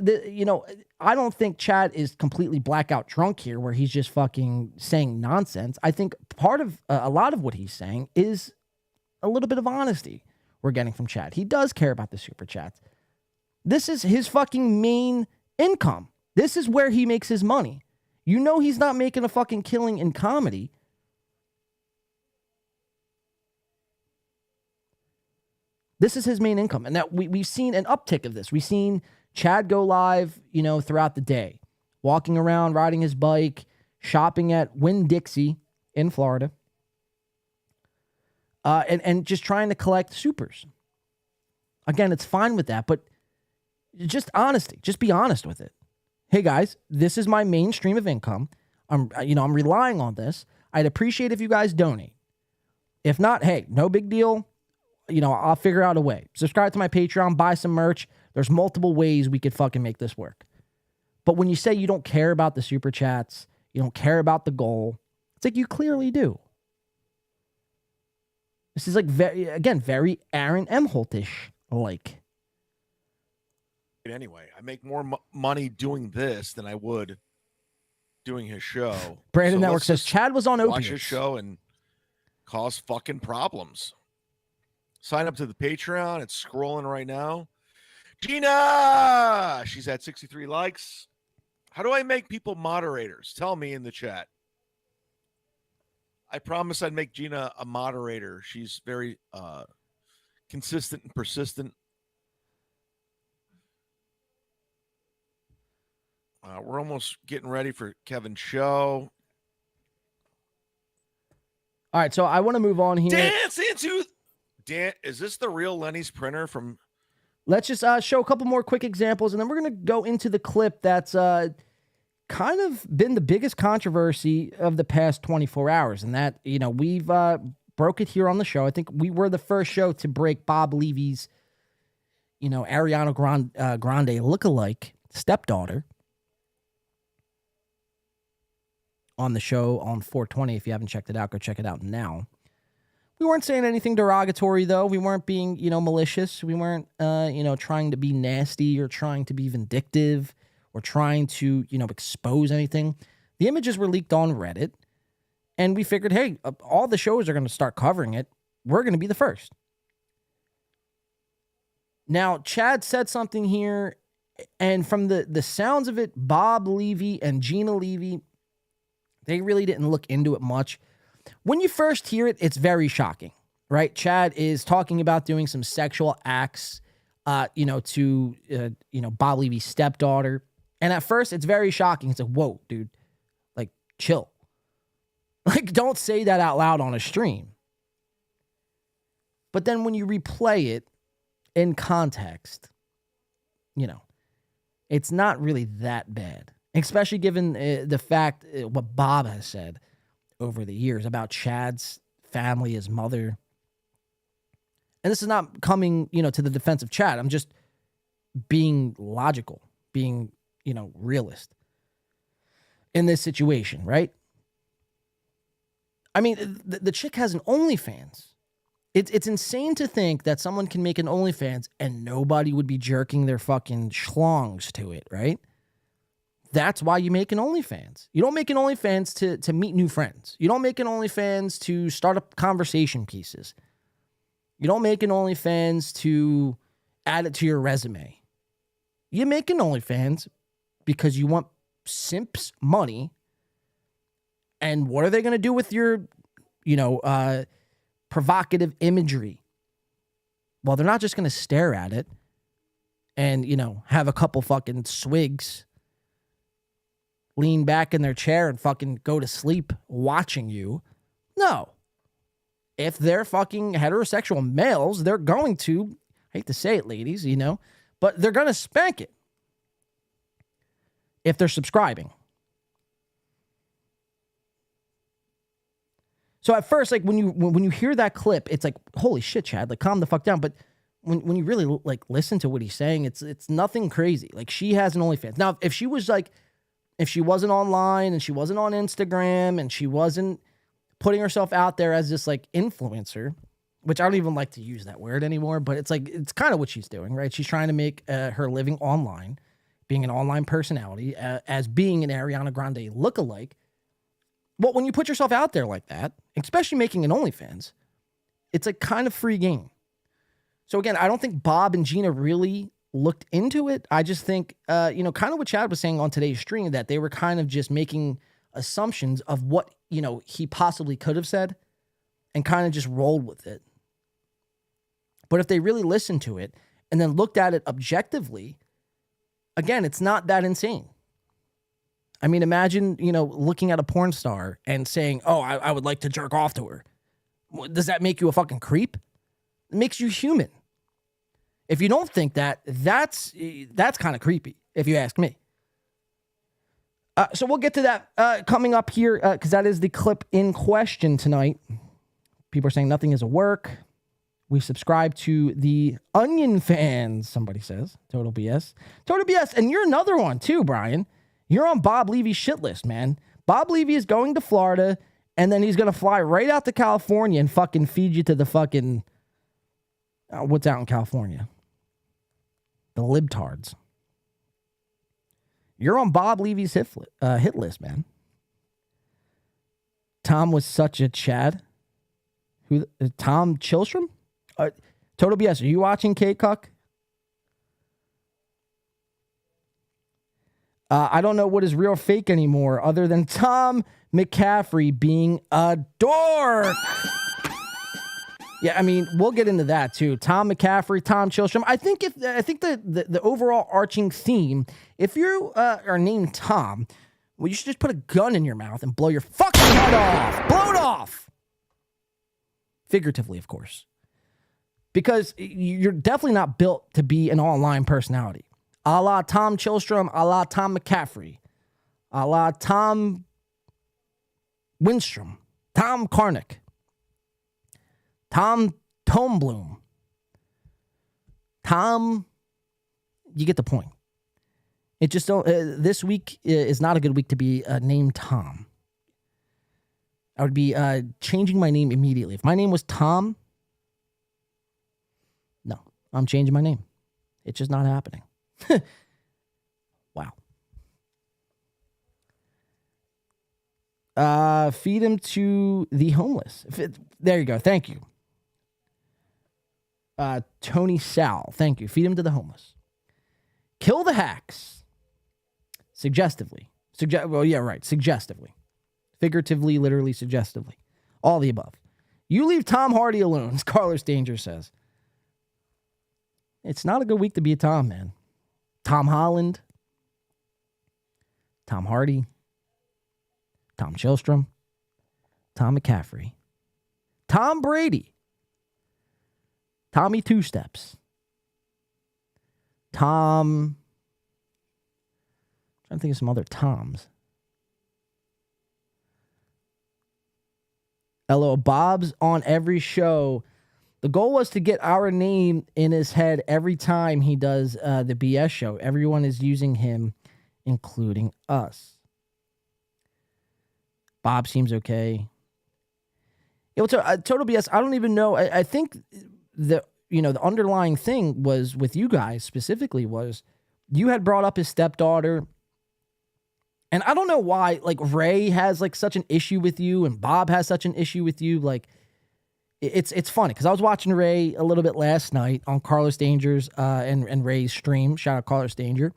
I don't think Chad is completely blackout drunk here where he's just fucking saying nonsense. I think part of a lot of what he's saying is a little bit of honesty we're getting from Chad. He does care about the super chats. This is his fucking main income. This is where he makes his money. He's not making a fucking killing in comedy. This is his main income. And that we've seen an uptick of this. We've seen Chad go live, throughout the day, walking around, riding his bike, shopping at Winn-Dixie in Florida, and just trying to collect supers. Again, it's fine with that, but just honesty. Just be honest with it. Hey guys, this is my main stream of income. I'm relying on this. I'd appreciate if you guys donate. If not, hey, no big deal. I'll figure out a way. Subscribe to my Patreon, buy some merch. There's multiple ways we could fucking make this work. But when you say you don't care about the super chats, you don't care about the goal, it's like you clearly do. This is like very Aaron Emholt-ish like. Anyway, I make more money doing this than I would doing his show. Brandon So Network let's says just Chad was on watch opiates. his show and cause fucking problems. Sign up to the Patreon. It's scrolling right now. Gina, she's at 63 likes. How do I make people moderators? Tell me in the chat. I promise I'd make Gina a moderator. She's very consistent and persistent. We're almost getting ready for Kevin's show. All right, so I want to move on here. Dance into... is this the real Lenny's printer from... Let's just show a couple more quick examples, and then we're going to go into the clip that's kind of been the biggest controversy of the past 24 hours. And that, we've broke it here on the show. I think we were the first show to break Bob Levy's, Ariana Grande lookalike stepdaughter on the show on 420. If you haven't checked it out, go check it out now. We weren't saying anything derogatory, though. We weren't being, malicious. We weren't, trying to be nasty or trying to be vindictive or trying to, expose anything. The images were leaked on Reddit, and we figured, hey, all the shows are going to start covering it. We're going to be the first. Now, Chad said something here, and from the sounds of it, Bob Levy and Gina Levy, they really didn't look into it much. When you first hear it, it's very shocking, right? Chad is talking about doing some sexual acts, to Bob Levy's stepdaughter. And at first, it's very shocking. It's like, whoa, dude, like, chill. Like, don't say that out loud on a stream. But then when you replay it in context, it's not really that bad, especially given the fact what Bob has said over the years about Chad's family, his mother. And this is not coming, to the defense of Chad. I'm just being logical, being, realist in this situation, right? I mean, the chick has an OnlyFans. It's insane to think that someone can make an OnlyFans and nobody would be jerking their fucking schlongs to it, right? That's why you make an OnlyFans. You don't make an OnlyFans to meet new friends. You don't make an OnlyFans to start up conversation pieces. You don't make an OnlyFans to add it to your resume. You make an OnlyFans because you want simps money. And what are they going to do with your, provocative imagery? Well, they're not just going to stare at it and, have a couple fucking swigs, lean back in their chair and fucking go to sleep watching you. No. If they're fucking heterosexual males, they're going to, I hate to say it, ladies, but they're going to spank it if they're subscribing. So at first, like when you hear that clip, it's like, holy shit, Chad, like calm the fuck down. But when you really like listen to what he's saying, it's nothing crazy. Like she has an OnlyFans. Now, if she wasn't online and she wasn't on Instagram and she wasn't putting herself out there as this like influencer, which I don't even like to use that word anymore, but it's kind of what she's doing, right? She's trying to make her living online, being an online personality, as being an Ariana Grande lookalike. Well, when you put yourself out there like that, especially making an OnlyFans, it's like kind of free game. So again, I don't think Bob and Gina really looked into it. I just think, kind of what Chad was saying on today's stream, that they were kind of just making assumptions of what, he possibly could have said and kind of just rolled with it. But if they really listened to it and then looked at it objectively, again, it's not that insane. I mean, imagine, looking at a porn star and saying, oh, I would like to jerk off to her. Does that make you a fucking creep? It makes you human. If you don't think that, that's kind of creepy, if you ask me. So we'll get to that coming up here, because that is the clip in question tonight. People are saying nothing is a work. We subscribe to the Onion fans, somebody says. Total BS. Total BS. And you're another one, too, Brian. You're on Bob Levy's shit list, man. Bob Levy is going to Florida, and then he's going to fly right out to California and fucking feed you to the fucking... what's out in California? The libtards. You're on Bob Levy's hit list, man. Tom was such a Chad. Who? Tom Chilstrom? Total BS. Are you watching K-Cuck? I don't know what is real or fake anymore other than Tom McCaffrey being a dork. Yeah, I mean, we'll get into that too. Tom McCaffrey, Tom Chilstrom. I think the overall arching theme, if you are named Tom, well, you should just put a gun in your mouth and blow your fucking head off. Blow it off. Figuratively, of course. Because you're definitely not built to be an online personality. A la Tom Chilstrom, a la Tom McCaffrey, a la Tom Winstrom, Tom Karnick, Tom Tomebloom, Tom, you get the point. It just don't, this week is not a good week to be named Tom. I would be changing my name immediately. If my name was Tom, no, I'm changing my name. It's just not happening. Wow. Feed him to the homeless. There you go. Thank you. Tony Sal. Thank you. Feed him to the homeless. Kill the hacks. Suggestively. Well, yeah, right. Suggestively. Figuratively, literally, suggestively. All the above. You leave Tom Hardy alone, as Carlos Danger says. It's not a good week to be a Tom, man. Tom Holland, Tom Hardy, Tom Chilstrom, Tom McCaffrey, Tom Brady, Tommy Two Steps, I'm trying to think of some other Toms. LO, Bob's on every show. The goal was to get our name in his head every time he does the BS show. Everyone is using him, including us. Bob seems okay. Total BS, I don't even know. I think the underlying thing was with you guys specifically was you had brought up his stepdaughter. And I don't know why, like, Ray has, like, such an issue with you and Bob has such an issue with you. Like, it's funny because I was watching Ray a little bit last night on Carlos Danger's and Ray's stream. Shout out Carlos Danger.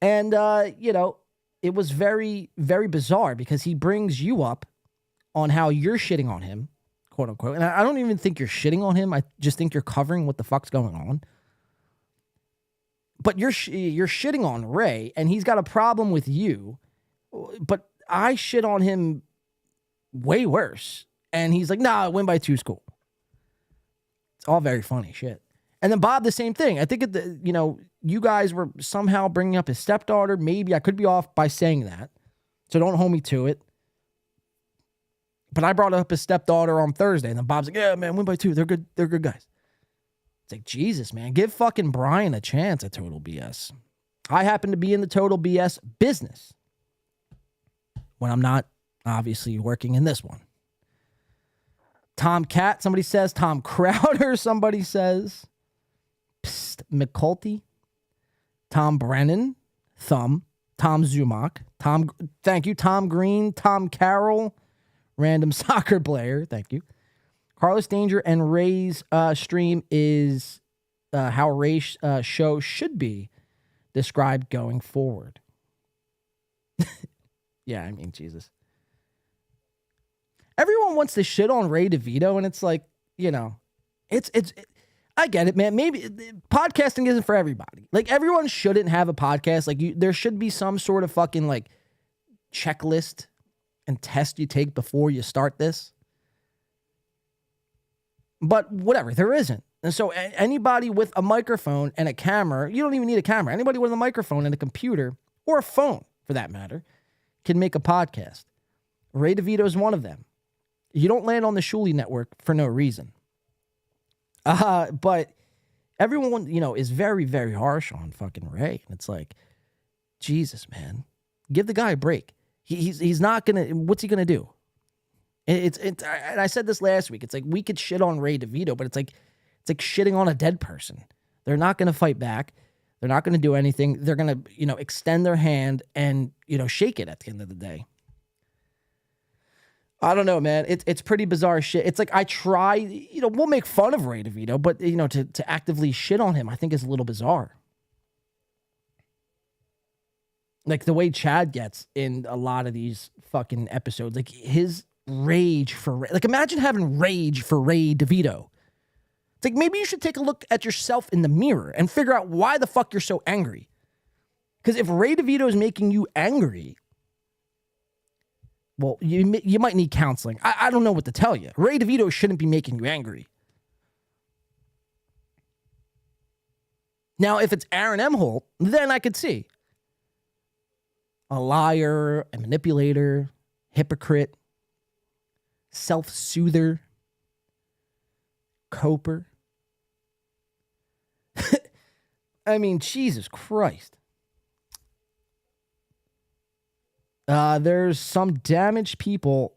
And, it was very, very bizarre because he brings you up on how you're shitting on him, quote unquote. And I don't even think you're shitting on him. I just think you're covering what the fuck's going on. But you're shitting on Ray, and he's got a problem with you. But I shit on him way worse. And he's like, nah, win by 2 is cool. It's all very funny shit. And then Bob, the same thing. I think, you guys were somehow bringing up his stepdaughter. Maybe I could be off by saying that. So don't hold me to it. But I brought up his stepdaughter on Thursday. And then Bob's like, yeah, man, win by 2. They're good. They're good guys. It's like, Jesus, man, give fucking Brian a chance at Total BS. I happen to be in the Total BS business when I'm not obviously working in this one. Tom Cat, somebody says. Tom Crowder, somebody says. Psst, McCulty. Tom Brennan. Thumb. Tom Zumock. Thank you. Tom Green. Tom Carroll. Random soccer player. Thank you. Carlos Danger and Ray's stream is how Ray's show should be described going forward. Yeah, I mean, Jesus. Everyone wants to shit on Ray DeVito, and it's like, I get it, man. Maybe podcasting isn't for everybody. Like, everyone shouldn't have a podcast. Like, there should be some sort of fucking, like, checklist and test you take before you start this. But whatever, there isn't. And so anybody with a microphone and a camera, you don't even need a camera. Anybody with a microphone and a computer, or a phone for that matter, can make a podcast. Ray DeVito is one of them. You don't land on the Shuley network for no reason. But everyone, is very, very harsh on fucking Ray. And it's like, Jesus, man, give the guy a break. He's not going to, what's he going to do? And I said this last week. It's like, we could shit on Ray DeVito, but it's like shitting on a dead person. They're not going to fight back. They're not going to do anything. They're going to, extend their hand and, shake it at the end of the day. I don't know, man. It's pretty bizarre shit. It's like, I try, we'll make fun of Ray DeVito, but, to actively shit on him, I think is a little bizarre. Like, the way Chad gets in a lot of these fucking episodes, like, his rage for Ray. Like, imagine having rage for Ray DeVito. It's like, maybe you should take a look at yourself in the mirror and figure out why the fuck you're so angry. Because if Ray DeVito is making you angry, well, you might need counseling. I don't know what to tell you. Ray DeVito shouldn't be making you angry. Now, if it's Aaron M. Holt, then I could see. A liar, a manipulator, hypocrite, self-soother, coper. I mean, Jesus Christ. There's some damaged people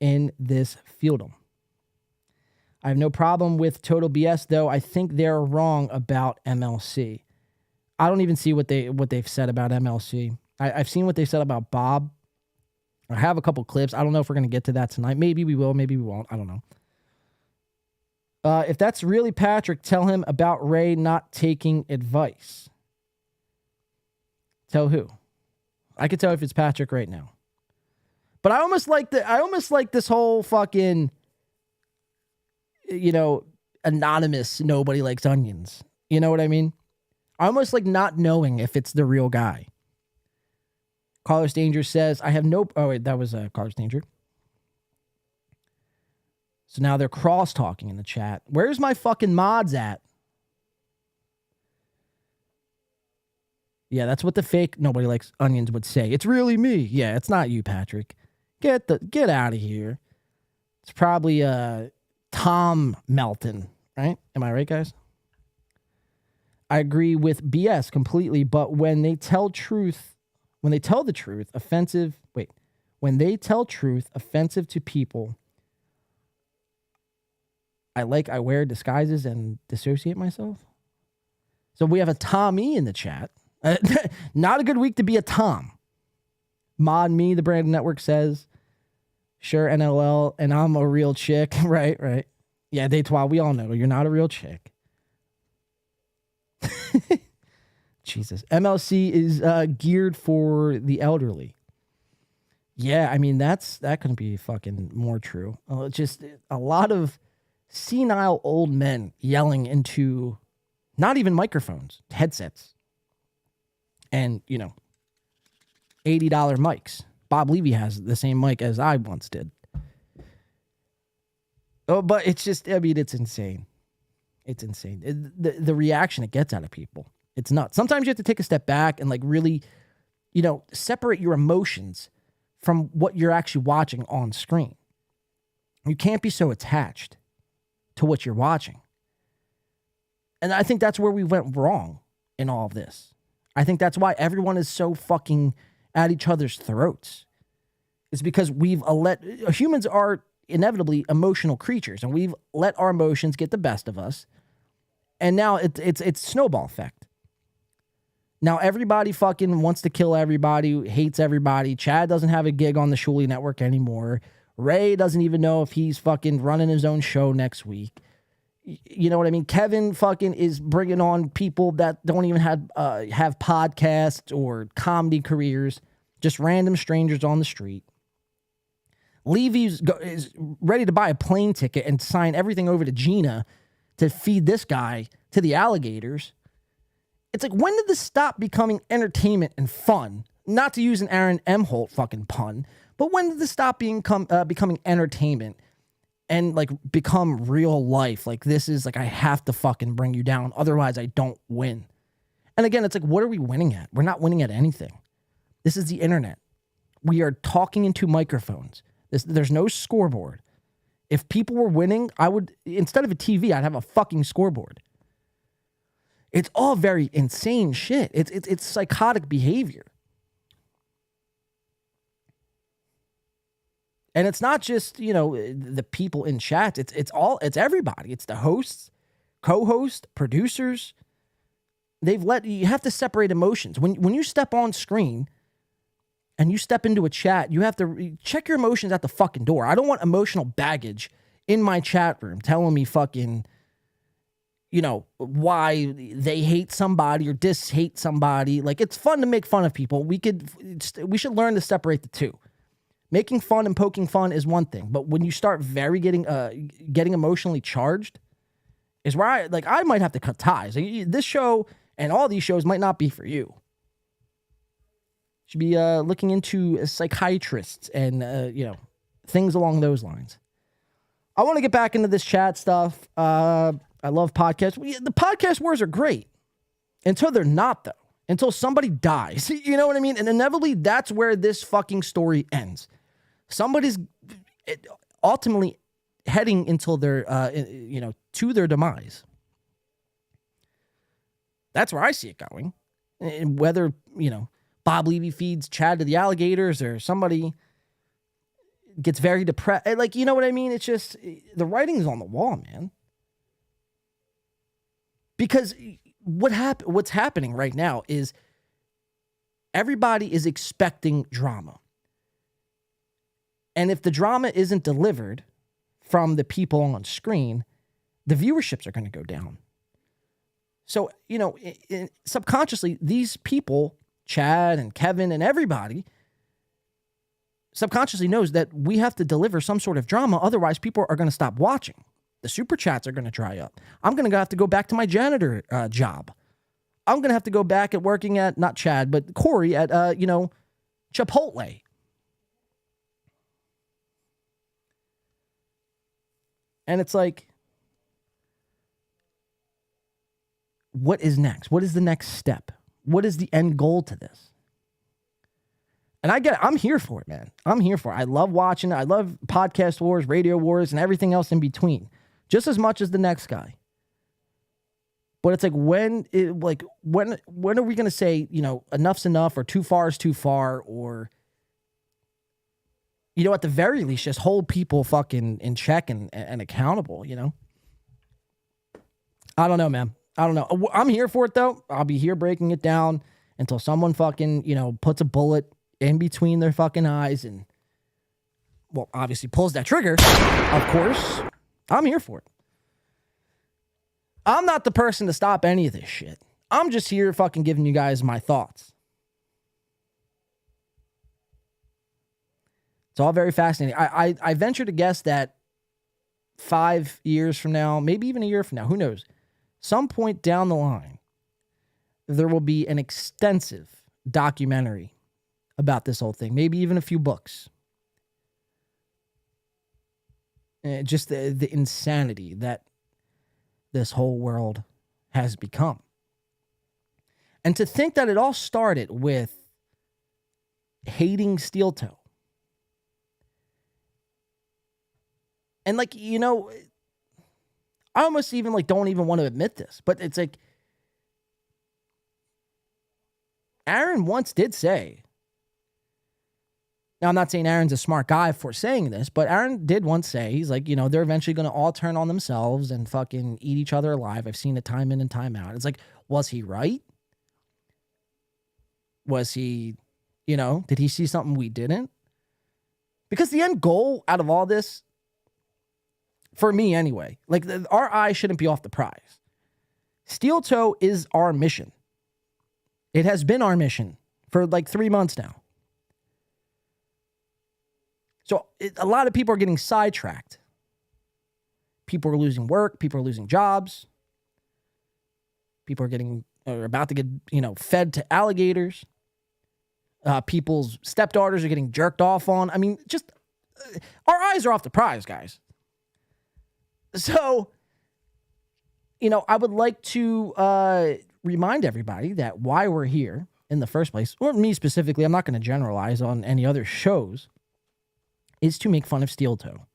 in this fieldom. I have no problem with Total BS, though. I think they're wrong about MLC. I don't even see what they've said about MLC. I've seen what they said about Bob. I have a couple clips. I don't know if we're going to get to that tonight. Maybe we will. Maybe we won't. I don't know. If that's really Patrick, tell him about Ray not taking advice. Tell who? I could tell if it's Patrick right now. But I almost like this whole fucking, anonymous nobody likes onions. You know what I mean? I almost like not knowing if it's the real guy. Carlos Danger says, I have no... Oh, wait, that was Carlos Danger. So now they're cross-talking in the chat. Where's my fucking mods at? Yeah, that's what the fake nobody likes onions would say. It's really me. Yeah, it's not you, Patrick. Get out of here. It's probably Tom Melton, right? Am I right, guys? I agree with BS completely, but when they tell the truth, offensive to people, I wear disguises and dissociate myself. So we have a Tommy in the chat. Not a good week to be a Tom. Mod me, the Brandon Network says. Sure, NLL, and I'm a real chick. Right. Yeah, Deitois, we all know you're not a real chick. Jesus. MLC is geared for the elderly. Yeah, I mean, that couldn't be fucking more true. Just a lot of senile old men yelling into not even microphones, headsets. And, $80 mics. Bob Levy has the same mic as I once did. Oh, but it's just, I mean, it's insane. It's insane. The reaction it gets out of people. It's nuts. Sometimes you have to take a step back and really, separate your emotions from what you're actually watching on screen. You can't be so attached to what you're watching. And I think that's where we went wrong in all of this. I think that's why everyone is so fucking at each other's throats. It's because humans are inevitably emotional creatures, and we've let our emotions get the best of us. And now it's snowball effect. Now everybody fucking wants to kill everybody, hates everybody. Chad doesn't have a gig on the Shuley Network anymore. Ray doesn't even know if he's fucking running his own show next week. You know what I mean? Kevin fucking is bringing on people that don't even have podcasts or comedy careers, just random strangers on the street. Levy is ready to buy a plane ticket and sign everything over to Gina to feed this guy to the alligators. It's like, when did this stop becoming entertainment and fun? Not to use an Aaron Emholt fucking pun, but when did this stop becoming entertainment and become real life? This is I have to fucking bring you down, otherwise I don't win. And again, it's what are we winning at? We're not winning at anything. This is the internet. We are talking into microphones. There's no scoreboard. If people were winning, I would, instead of a TV, I'd have a fucking scoreboard. It's all very insane shit. It's psychotic behavior. And it's not just, the people in chat. It's everybody. It's the hosts, co-hosts, producers. You have to separate emotions. When you step on screen and you step into a chat, you have to check your emotions at the fucking door. I don't want emotional baggage in my chat room telling me fucking, why they hate somebody or dis-hate somebody. It's fun to make fun of people. We should learn to separate the two. Making fun and poking fun is one thing, but when you start getting emotionally charged is where I might have to cut ties. This show and all these shows might not be for you. Should be looking into psychiatrists and things along those lines. I want to get back into this chat stuff. I love podcasts. The podcast wars are great until they're not, though. Until somebody dies. You know what I mean? And inevitably, that's where this fucking story ends. Somebody's ultimately heading until their, to their demise. That's where I see it going. And whether, Bob Levy feeds Chad to the alligators or somebody gets very depressed. You know what I mean? It's just, the writing's on the wall, man. Because what's happening right now is everybody is expecting drama. And if the drama isn't delivered from the people on screen, the viewerships are going to go down. So, subconsciously, these people, Chad and Kevin and everybody, subconsciously knows that we have to deliver some sort of drama. Otherwise, people are going to stop watching. The super chats are going to dry up. I'm going to have to go back to my janitor job. I'm going to have to go back at working at, not Chad, but Corey at, Chipotle. And it's what is next? What is the next step? What is the end goal to this? And I'm here for it, man. I'm here for it. I love watching it. I love podcast wars, radio wars, and everything else in between. just as much as the next guy. But it's like when are we gonna say, enough's enough, or too far is too far, or at the very least just hold people fucking in check and accountable, I don't know, man. I don't know. I'm here for it though. I'll be here breaking it down until someone fucking, puts a bullet in between their fucking eyes and, well, obviously pulls that trigger, of course. I'm here for it. I'm not the person to stop any of this shit. I'm just here fucking giving you guys my thoughts. It's all very fascinating. I venture to guess that 5 years from now, maybe even a year from now, who knows, some point down the line, there will be an extensive documentary about this whole thing, maybe even a few books. Just the insanity that this whole world has become. And to think that it all started with hating Steel Toe. And I almost even don't even want to admit this, but it's like Aaron once did say, now I'm not saying Aaron's a smart guy for saying this, but Aaron did once say, he's like, they're eventually going to all turn on themselves and fucking eat each other alive. I've seen it time in and time out. It's like, was he right? Was he, did he see something we didn't? Because the end goal out of all this, for me anyway, our eye shouldn't be off the prize. Steel Toe is our mission. It has been our mission for 3 months now. So a lot of people are getting sidetracked. People are losing work. People are losing jobs. People are about to get, fed to alligators. People's stepdaughters are getting jerked off on. I mean, just our eyes are off the prize, guys. So, I would like to remind everybody that why we're here in the first place, or me specifically, I'm not going to generalize on any other shows, is to make fun of Steel Toe.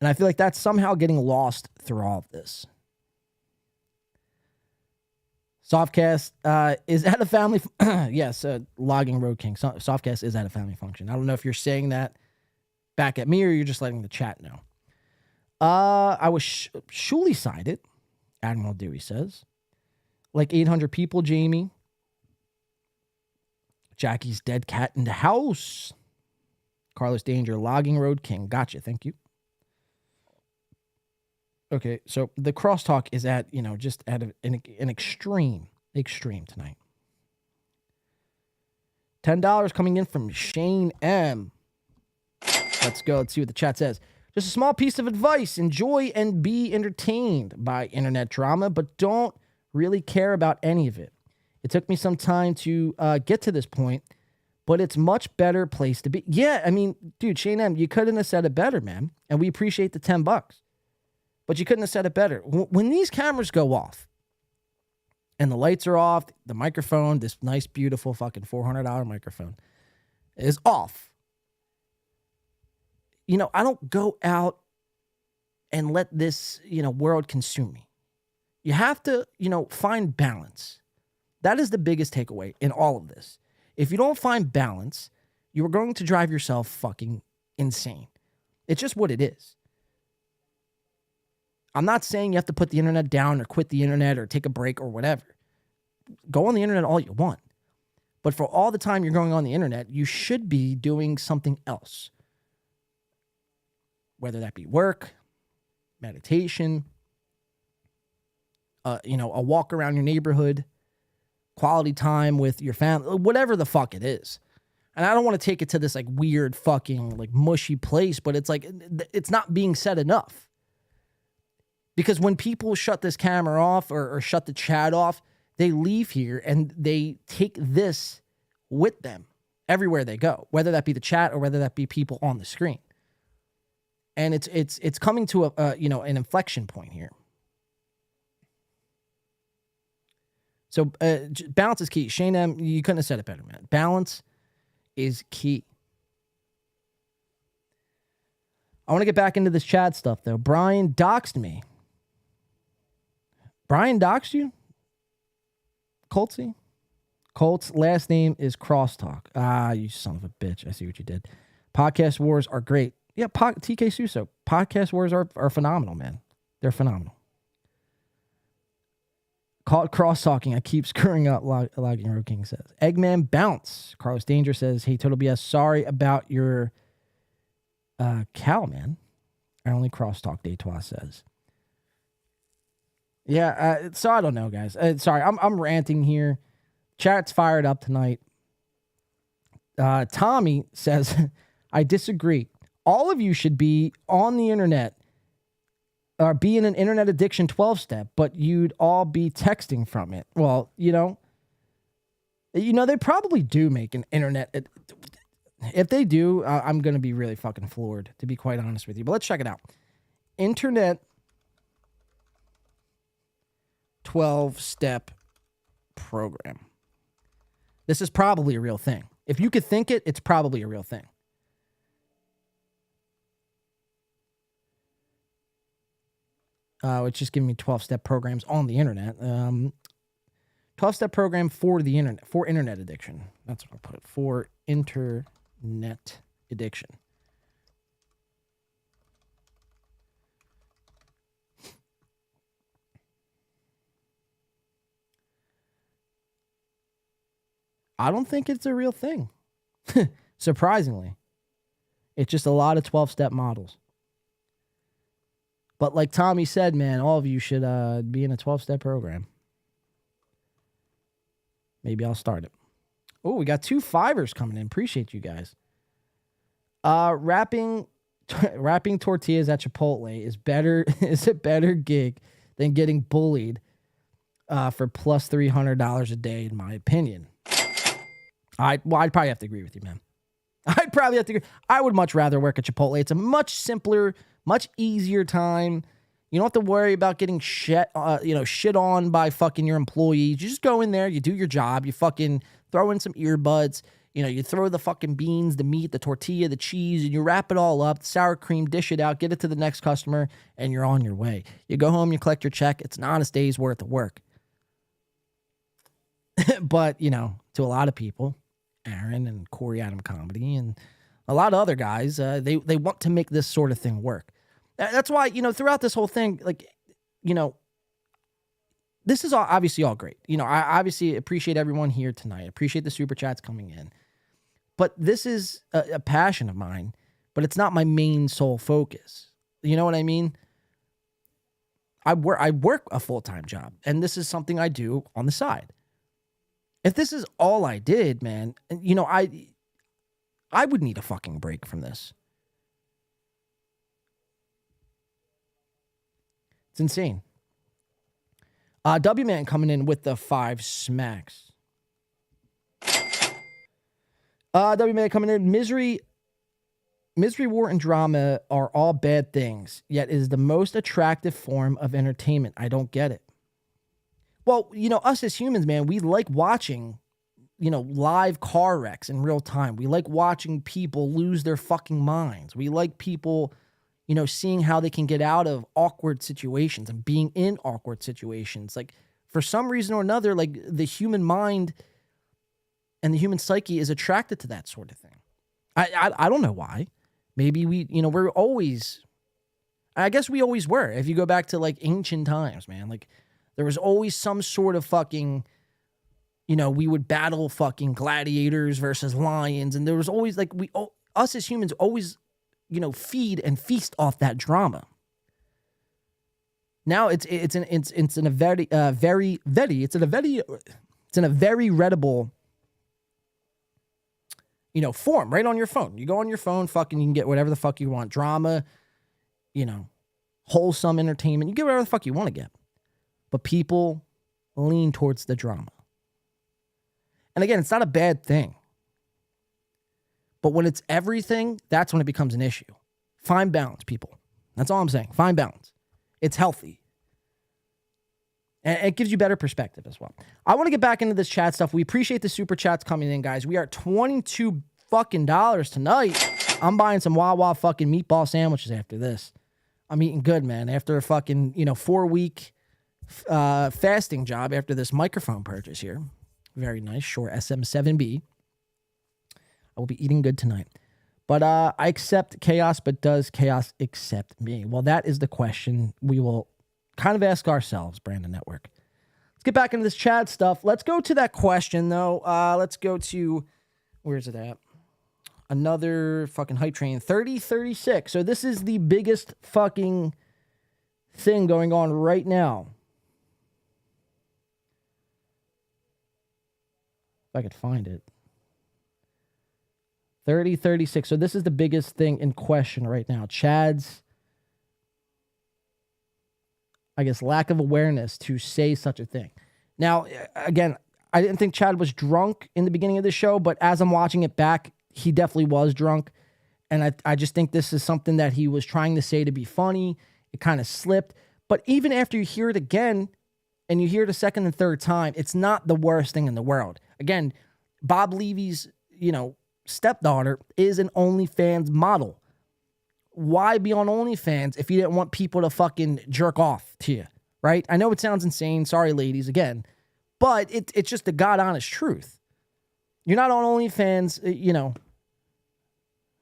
And I feel like that's somehow getting lost through all of this. Softcast is at a family... yes, Logging Road King. Softcast is at a family function. I don't know if you're saying that back at me or you're just letting the chat know. I was surely cited, Admiral Dewey says. 800 people, Jamie. Jackie's dead cat in the house. Carlos Danger, Logging Road King. Gotcha, thank you. Okay, so the crosstalk is at, just at an extreme tonight. $10 coming in from Shane M. Let's go. Let's see what the chat says. Just a small piece of advice. Enjoy and be entertained by internet drama, but don't really care about any of it. It took me some time to get to this point, but it's much better place to be. Yeah, I mean, dude, Shane M., you couldn't have said it better, man. And we appreciate the $10. But you couldn't have said it better. When these cameras go off and the lights are off, the microphone, this nice, beautiful fucking $400 microphone is off. I don't go out and let this, world consume me. You have to, find balance. That is the biggest takeaway in all of this. If you don't find balance, you are going to drive yourself fucking insane. It's just what it is. I'm not saying you have to put the internet down or quit the internet or take a break or whatever. Go on the internet all you want. But for all the time you're going on the internet, you should be doing something else. Whether that be work, meditation, a walk around your neighborhood, quality time with your family, whatever the fuck it is. And I don't want to take it to this weird fucking mushy place, but it's it's not being said enough. Because when people shut this camera off or shut the chat off, they leave here and they take this with them everywhere they go, whether that be the chat or whether that be people on the screen. And it's coming to an inflection point here. So balance is key. Shane M., you couldn't have said it better, man. Balance is key. I want to get back into this Chad stuff, though. Brian doxed me. Brian doxed you? Coltsy? Colt's last name is Crosstalk. Ah, you son of a bitch. I see what you did. Podcast wars are great. Yeah, TK Suso. Podcast wars are phenomenal, man. They're phenomenal. Caught cross-talking. I keep screwing up, Logging Road King says. Eggman Bounce. Carlos Danger says, hey, Total BS, sorry about your cow, man. I only cross-talk, Detois says. Yeah, so I don't know, guys. Sorry, I'm ranting here. Chat's fired up tonight. Tommy says, I disagree. All of you should be on the internet or be in an internet addiction 12-step, but you'd all be texting from it. Well, you know, they probably do make an internet. If they do, I'm going to be really fucking floored, to be quite honest with you. But let's check it out. Internet 12-step program. This is probably a real thing. If you could think it, it's probably a real thing. It's just giving me 12-step programs on the internet. 12-step program for the internet, for internet addiction. That's what I'll put it, for internet addiction. I don't think it's a real thing. Surprisingly. It's just a lot of 12-step models. But like Tommy said, man, all of you should be in a 12-step program. Maybe I'll start it. Oh, we got 2 fivers coming in. Appreciate you guys. Wrapping tortillas at Chipotle is a better gig than getting bullied for plus $300 a day, in my opinion. I'd probably have to agree with you, man. I'd probably have to agree. I would much rather work at Chipotle. It's a much simpler, much easier time. You don't have to worry about getting shit on by fucking your employees. You just go in there, you do your job, you fucking throw in some earbuds, you throw the fucking beans, the meat, the tortilla, the cheese, and you wrap it all up, sour cream, dish it out, get it to the next customer, and you're on your way. You go home, you collect your check. It's an honest day's worth of work. But, to a lot of people, Aaron and Corey Adam Comedy and a lot of other guys, they want to make this sort of thing work. That's why, throughout this whole thing, this is obviously all great. I obviously appreciate everyone here tonight. I appreciate the super chats coming in. But this is a passion of mine, but it's not my main sole focus. You know what I mean? I work a full-time job, and this is something I do on the side. If this is all I did, man, I would need a fucking break from this. It's insane. W-Man coming in with the 5 smacks. W-Man coming in. Misery, war, and drama are all bad things, yet it is the most attractive form of entertainment. I don't get it. Well, us as humans, man, we like watching, live car wrecks in real time. We like watching people lose their fucking minds. We like people, seeing how they can get out of awkward situations and being in awkward situations. Like, for some reason or another, like, the human mind and the human psyche is attracted to that sort of thing. I don't know why. Maybe we're always, I guess we always were. If you go back to, like, ancient times, man, like, there was always some sort of fucking, we would battle fucking gladiators versus lions. And there was always, like, us as humans always, feed and feast off that drama. Now it's in a very readable, form right on your phone. You go on your phone, fucking, you can get whatever the fuck you want. Drama, wholesome entertainment. You get whatever the fuck you want to get. But people lean towards the drama. And again, it's not a bad thing. But when it's everything, that's when it becomes an issue. Find balance, people. That's all I'm saying. Find balance. It's healthy. And it gives you better perspective as well. I want to get back into this chat stuff. We appreciate the super chats coming in, guys. We are $22 fucking tonight. I'm buying some Wawa fucking meatball sandwiches after this. I'm eating good, man. After a fucking, 4-week fasting job after this microphone purchase here. Very nice. Shure SM7B. I will be eating good tonight. But I accept chaos, but does chaos accept me? Well, that is the question we will kind of ask ourselves, Brandon Network. Let's get back into this Chad stuff. Let's go to that question, though. Let's go to, where's it at? Another fucking hype train, 3036. So this is the biggest fucking thing going on right now. If I could find it. 3036. So this is the biggest thing in question right now. Chad's, I guess, lack of awareness to say such a thing. Now, again, I didn't think Chad was drunk in the beginning of the show, but as I'm watching it back, he definitely was drunk. And I just think this is something that he was trying to say to be funny. It kind of slipped. But even after you hear it again, and you hear it a second and third time, it's not the worst thing in the world. Again, Bob Levy's, stepdaughter is an OnlyFans model. Why be on OnlyFans if you didn't want people to fucking jerk off to you, right? I know it sounds insane. Sorry, ladies, again. But it's just the God-honest truth. You're not on OnlyFans,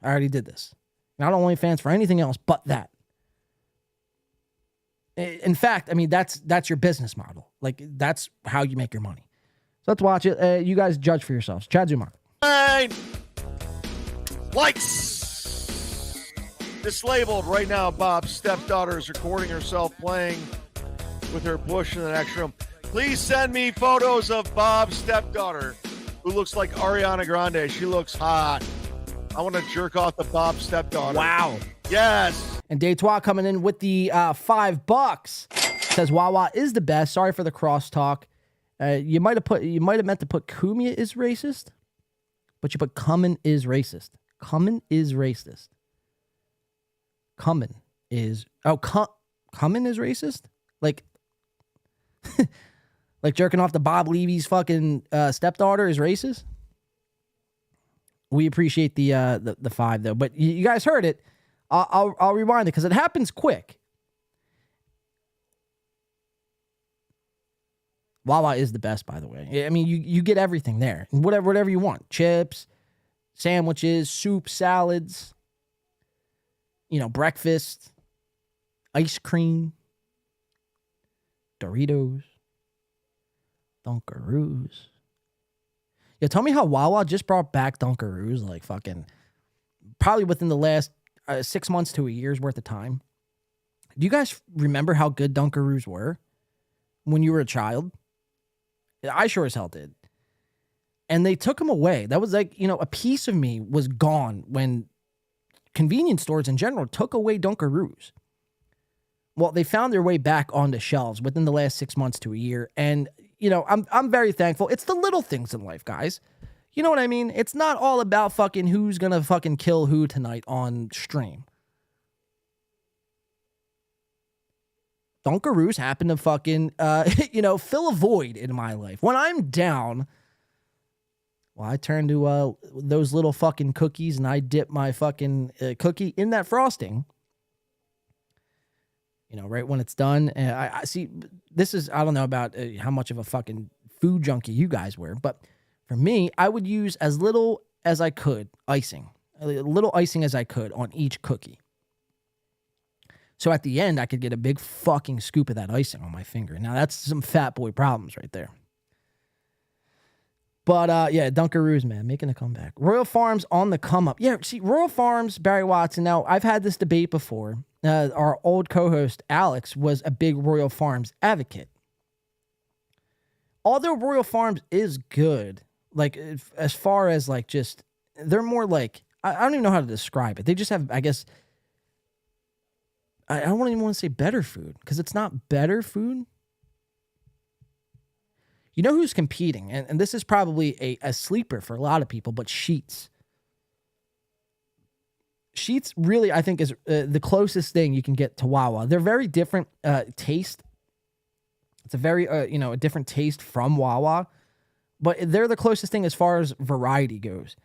I already did this. Not on OnlyFans for anything else but that. In fact, I mean, that's your business model. Like, that's how you make your money. So let's watch it. You guys judge for yourselves. Chad Zumock. 9 likes. Dislabeled right now. Bob's stepdaughter is recording herself playing with her bush in the next room. Please send me photos of Bob's stepdaughter, who looks like Ariana Grande. She looks hot. I want to jerk off the Bob's stepdaughter. Wow. Yes. And Detroit coming in with the $5. Says Wawa is the best. Sorry for the crosstalk. You might have meant to put Cumia is racist, but you put Cummin is racist. Cummin is racist. Cummin is Cummin is racist? Like like jerking off the Bob Levy's fucking stepdaughter is racist? We appreciate the 5 though, but you guys heard it. I'll rewind it because it happens quick. Wawa is the best, by the way. I mean, you get everything there. Whatever you want. Chips, sandwiches, soup, salads, breakfast, ice cream, Doritos, Dunkaroos. Yeah, tell me how Wawa just brought back Dunkaroos like fucking probably within the last 6 months to a year's worth of time. Do you guys remember how good Dunkaroos were when you were a child? I sure as hell did. And they took them away. That was like, a piece of me was gone when convenience stores in general took away Dunkaroos. Well, they found their way back on the shelves within the last 6 months to a year. And, I'm very thankful. It's the little things in life, guys. You know what I mean? It's not all about fucking who's going to fucking kill who tonight on stream. Dunkaroos happen to fucking, fill a void in my life. When I'm down, well, I turn to those little fucking cookies and I dip my fucking cookie in that frosting. Right when it's done. I see, this is, I don't know about how much of a fucking food junkie you guys were, but for me, I would use as little as I could icing, a little icing as I could on each cookie. So at the end, I could get a big fucking scoop of that icing on my finger. Now, that's some fat boy problems right there. But, yeah, Dunkaroos, man, making a comeback. Royal Farms on the come up. Yeah, see, Royal Farms, Barry Watson. Now, I've had this debate before. Our old co-host, Alex, was a big Royal Farms advocate. Although Royal Farms is good, like, as far as, like, just, they're more like, I don't even know how to describe it. They just have, I guess, I don't even want to say better food, because it's not better food. You know who's competing, and this is probably a sleeper for a lot of people, but Sheetz. Sheetz really, I think, is the closest thing you can get to Wawa. They're very different taste. It's a very, a different taste from Wawa, but they're the closest thing as far as variety goes.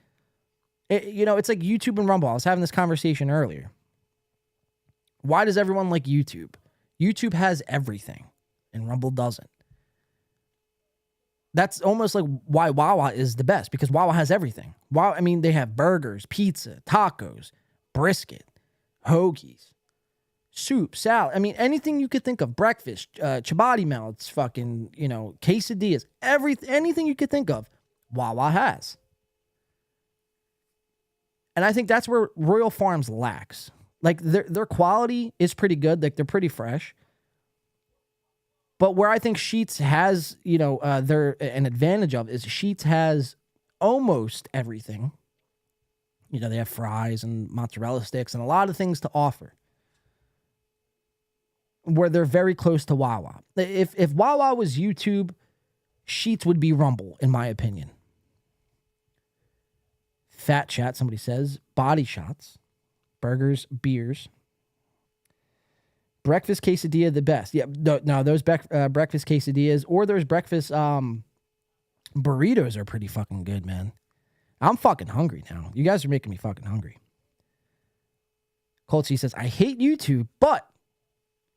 It's like YouTube and Rumble. I was having this conversation earlier. Why does everyone like YouTube? YouTube has everything, and Rumble doesn't. That's almost like why Wawa is the best, because Wawa has everything. Wow, I mean, they have burgers, pizza, tacos, brisket, hoagies, soup, salad. I mean, anything you could think of. Breakfast, chapati melts, fucking, quesadillas, anything you could think of, Wawa has. And I think that's where Royal Farms lacks. Like, their quality is pretty good. Like, they're pretty fresh. But where I think Sheetz has, an advantage of is Sheetz has almost everything. They have fries and mozzarella sticks and a lot of things to offer. Where they're very close to Wawa. If Wawa was YouTube, Sheetz would be Rumble, in my opinion. Fat Chat, somebody says. Body Shots. Burgers, beers. Breakfast quesadilla, the best. Yeah, no, those breakfast quesadillas or those breakfast burritos are pretty fucking good, man. I'm fucking hungry now. You guys are making me fucking hungry. Coltsy says, I hate YouTube, but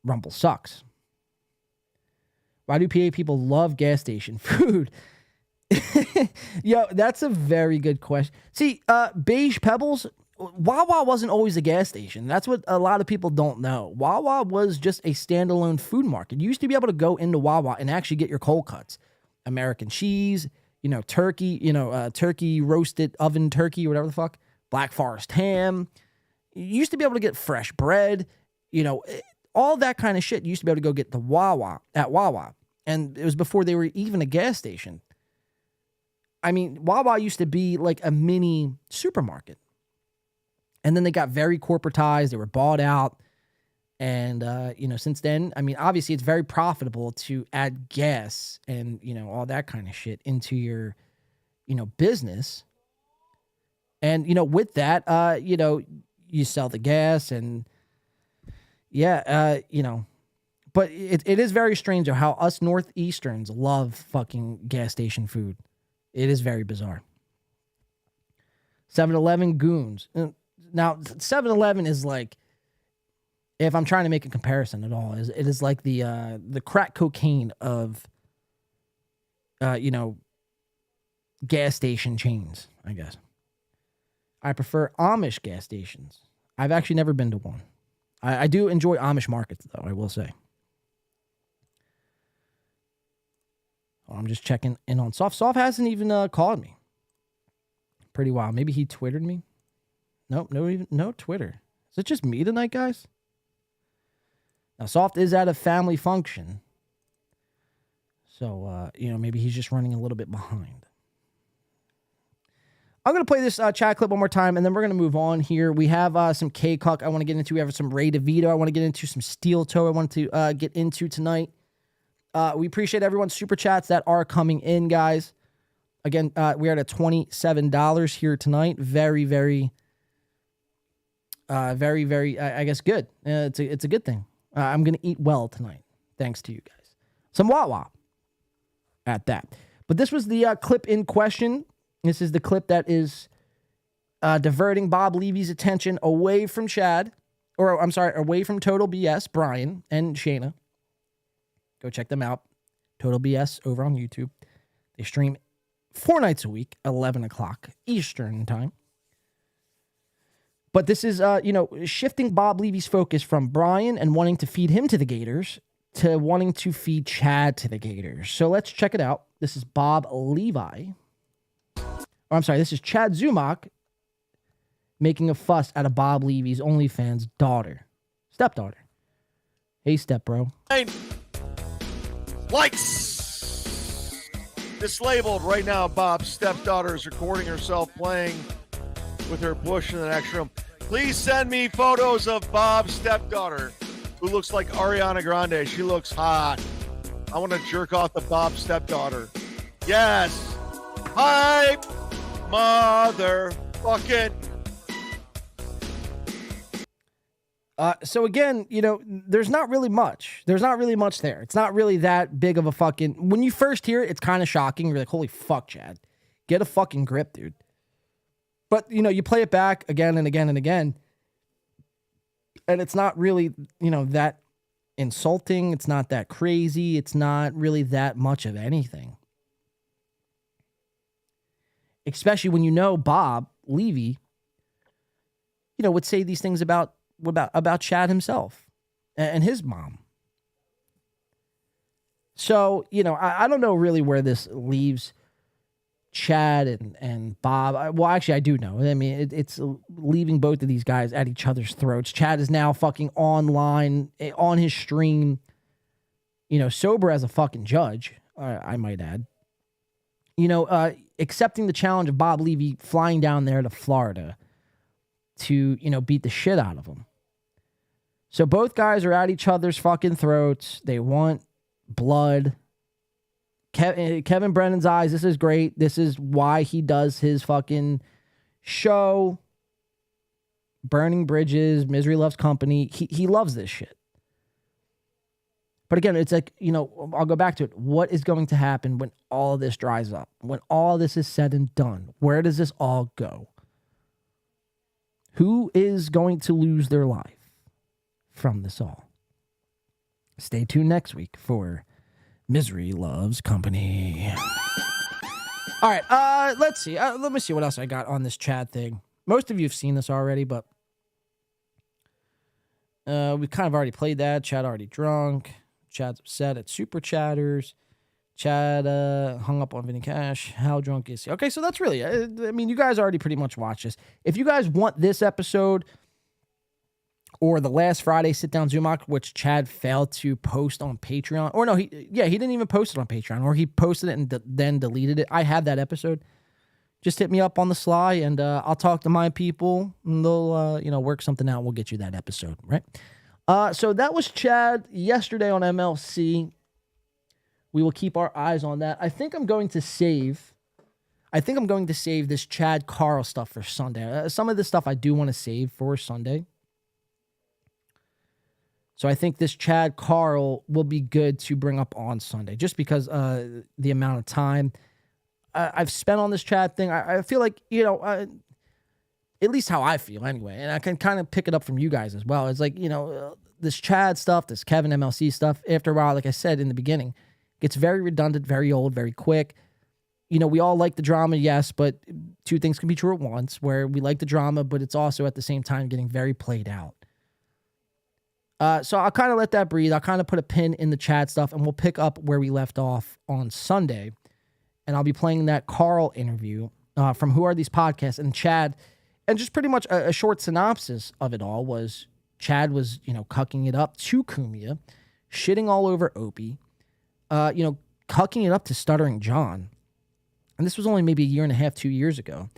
Rumble sucks. Why do PA people love gas station food? Yo, that's a very good question. See, Beige Pebbles, Wawa wasn't always a gas station. That's what a lot of people don't know. Wawa was just a standalone food market. You used to be able to go into Wawa and actually get your cold cuts. American cheese, turkey, turkey roasted oven turkey or whatever the fuck. Black Forest ham. You used to be able to get fresh bread, all that kind of shit. You used to be able to go get the Wawa at Wawa. And it was before they were even a gas station. I mean, Wawa used to be like a mini supermarket. And then they got very corporatized. They were bought out. And, since then, I mean, obviously it's very profitable to add gas and, all that kind of shit into your, business. And, with that, you sell the gas and, but it is very strange how us Northeasterns love fucking gas station food. It is very bizarre. 7-Eleven goons. Now, 7-Eleven is like, if I'm trying to make a comparison at all, it is like the crack cocaine of, gas station chains, I guess. I prefer Amish gas stations. I've actually never been to one. I do enjoy Amish markets, though, I will say. I'm just checking in on Soft. Soft hasn't even called me. Pretty wild. Maybe he Twittered me. Nope, no Twitter. Is it just me tonight, guys? Now, Soft is at a family function. So, maybe he's just running a little bit behind. I'm going to play this chat clip one more time, and then we're going to move on here. We have some K-Cuck I want to get into. We have some Ray DeVito I want to get into. Some Steel Toe I want to get into tonight. We appreciate everyone's super chats that are coming in, guys. Again, we are at $27 here tonight. Very, very, I guess, good. It's a good thing. I'm going to eat well tonight, thanks to you guys. Some Wawa at that. But this was the clip in question. This is the clip that is diverting Bob Levy's attention away from Chad, or I'm sorry, away from Total BS, Brian and Shayna. Go check them out. Total BS over on YouTube. They stream 4 nights a week, 11 o'clock Eastern time. But this is, shifting Bob Levy's focus from Brian and wanting to feed him to the Gators to wanting to feed Chad to the Gators. So let's check it out. This is Bob Levy. Or I'm sorry, this is Chad Zumock making a fuss out of Bob Levy's OnlyFans stepdaughter. Hey, stepbro. Likes mislabeled right now. Bob's stepdaughter is recording herself playing with her bush in the next room. Please send me photos of Bob's stepdaughter, who looks like Ariana Grande. She looks hot. I want to jerk off the Bob's stepdaughter. Yes. Hype. Motherfucking. So again, there's not really much. There's not really much there. It's not really that big of a fucking... When you first hear it, it's kind of shocking. You're like, holy fuck, Chad. Get a fucking grip, dude. But, you play it back again and again and again, and it's not really, that insulting. It's not that crazy. It's not really that much of anything. Especially when Bob Levy, would say these things about Chad himself and his mom. So, I don't know really where this leaves Chad and Bob. Well, actually, I do know. I mean, it's leaving both of these guys at each other's throats. Chad is now fucking online, on his stream, sober as a fucking judge, I might add. Accepting the challenge of Bob Levy flying down there to Florida to, beat the shit out of him. So both guys are at each other's fucking throats. They want blood. Kevin Brennan's eyes, this is great. This is why he does his fucking show. Burning Bridges, Misery Loves Company. He loves this shit. But again, it's like, I'll go back to it. What is going to happen when all of this dries up? When all this is said and done? Where does this all go? Who is going to lose their life from this all? Stay tuned next week for Misery Loves Company. All right, let's see. Let me see what else I got on this Chad thing. Most of you have seen this already, but we kind of already played that. Chad already drunk. Chad's upset at Super Chatters. Chad hung up on Vinny Cash. How drunk is he? Okay, so that's really, you guys already pretty much watched this. If you guys want this episode or the last Friday Sit Down Zumock, which Chad failed to post on Patreon. Or no, he didn't even post it on Patreon. Or he posted it and then deleted it. I have that episode. Just hit me up on the sly, and I'll talk to my people, and they'll, work something out. We'll get you that episode, right? So that was Chad yesterday on MLC. We will keep our eyes on that. I think I'm going to save this Chad Carl stuff for Sunday. Some of this stuff I do want to save for Sunday. So I think this Chad Carl will be good to bring up on Sunday, just because the amount of time I've spent on this Chad thing. I feel like, at least how I feel anyway, and I can kind of pick it up from you guys as well. It's like, this Chad stuff, this Kevin MLC stuff, after a while, like I said in the beginning, gets very redundant, very old, very quick. We all like the drama, yes, but two things can be true at once, where we like the drama, but it's also at the same time getting very played out. So I'll kind of let that breathe. I'll kind of put a pin in the Chad stuff, and we'll pick up where we left off on Sunday. And I'll be playing that Carl interview from Who Are These Podcasts? And Chad, and just pretty much a short synopsis of it all was Chad was, cucking it up to Cumia, shitting all over Opie, cucking it up to Stuttering John. And this was only maybe a year and a half, 2 years ago.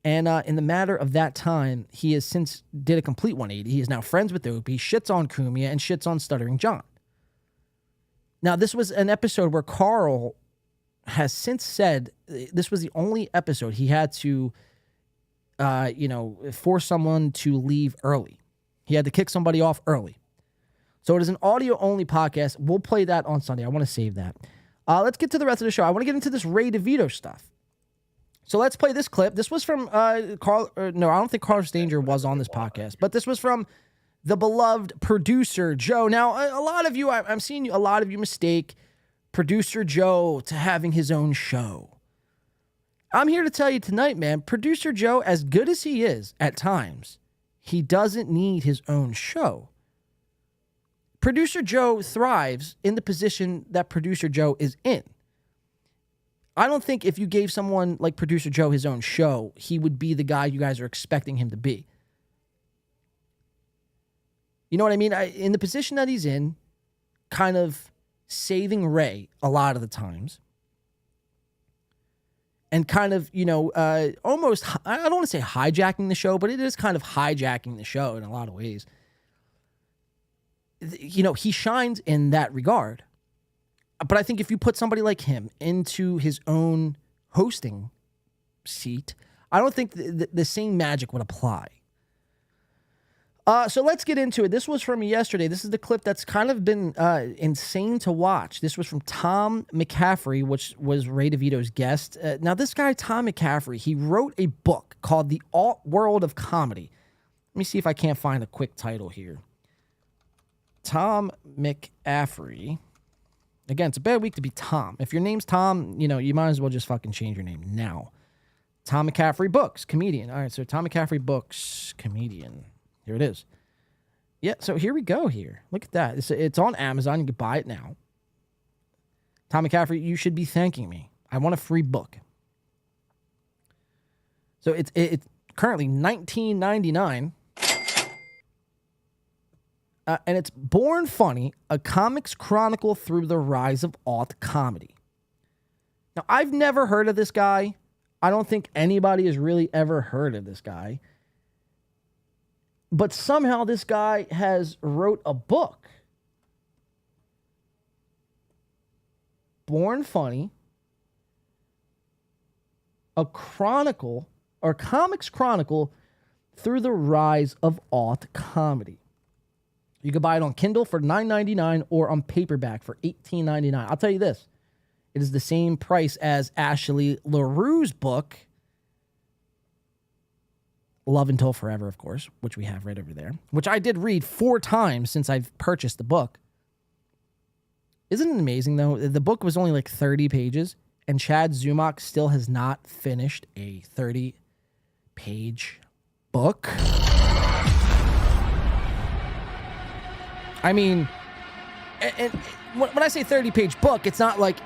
And in the matter of that time, he has since did a complete 180. He is now friends with Opie, shits on Cumia, and shits on Stuttering John. Now, this was an episode where Carl has since said this was the only episode he had to, force someone to leave early. He had to kick somebody off early. So it is an audio-only podcast. We'll play that on Sunday. I want to save that. Let's get to the rest of the show. I want to get into this Ray DeVito stuff. So let's play this clip. This was from Carl. No, I don't think Carlos Danger was on this podcast, but this was from the beloved producer Joe. Now, a lot of you, I'm seeing a lot of you mistake producer Joe to having his own show. I'm here to tell you tonight, man, producer Joe, as good as he is at times, he doesn't need his own show. Producer Joe thrives in the position that producer Joe is in. I don't think if you gave someone like producer Joe his own show, he would be the guy you guys are expecting him to be. You know what I mean? In the position that he's in, kind of saving Ray a lot of the times, and kind of, almost, I don't want to say hijacking the show, but it is kind of hijacking the show in a lot of ways. He shines in that regard. But I think if you put somebody like him into his own hosting seat, I don't think the same magic would apply. So let's get into it. This was from yesterday. This is the clip that's kind of been insane to watch. This was from Tom McCaffrey, which was Ray DeVito's guest. Now, this guy, Tom McCaffrey, he wrote a book called The Alt World of Comedy. Let me see if I can't find a quick title here. Tom McCaffrey. Again, it's a bad week to be Tom. If your name's Tom, you might as well just fucking change your name now. Tom McCaffrey books, comedian. All right, so Tom McCaffrey books, comedian. Here it is. Yeah, so here we go here. Look at that. It's on Amazon. You can buy it now. Tom McCaffrey, you should be thanking me. I want a free book. So it's currently $19.99. And it's Born Funny, a comics chronicle through the rise of alt comedy. Now, I've never heard of this guy. I don't think anybody has really ever heard of this guy. But somehow this guy has wrote a book. Born Funny, a chronicle or comics chronicle through the rise of alt comedy. You can buy it on Kindle for $9.99 or on paperback for $18.99. I'll tell you this. It is the same price as Ashley LaRue's book, Love Until Forever, of course, which we have right over there, which I did read 4 times since I've purchased the book. Isn't it amazing, though? The book was only like 30 pages, and Chad Zumock still has not finished a 30-page book. I mean, and when I say 30-page book, it's not like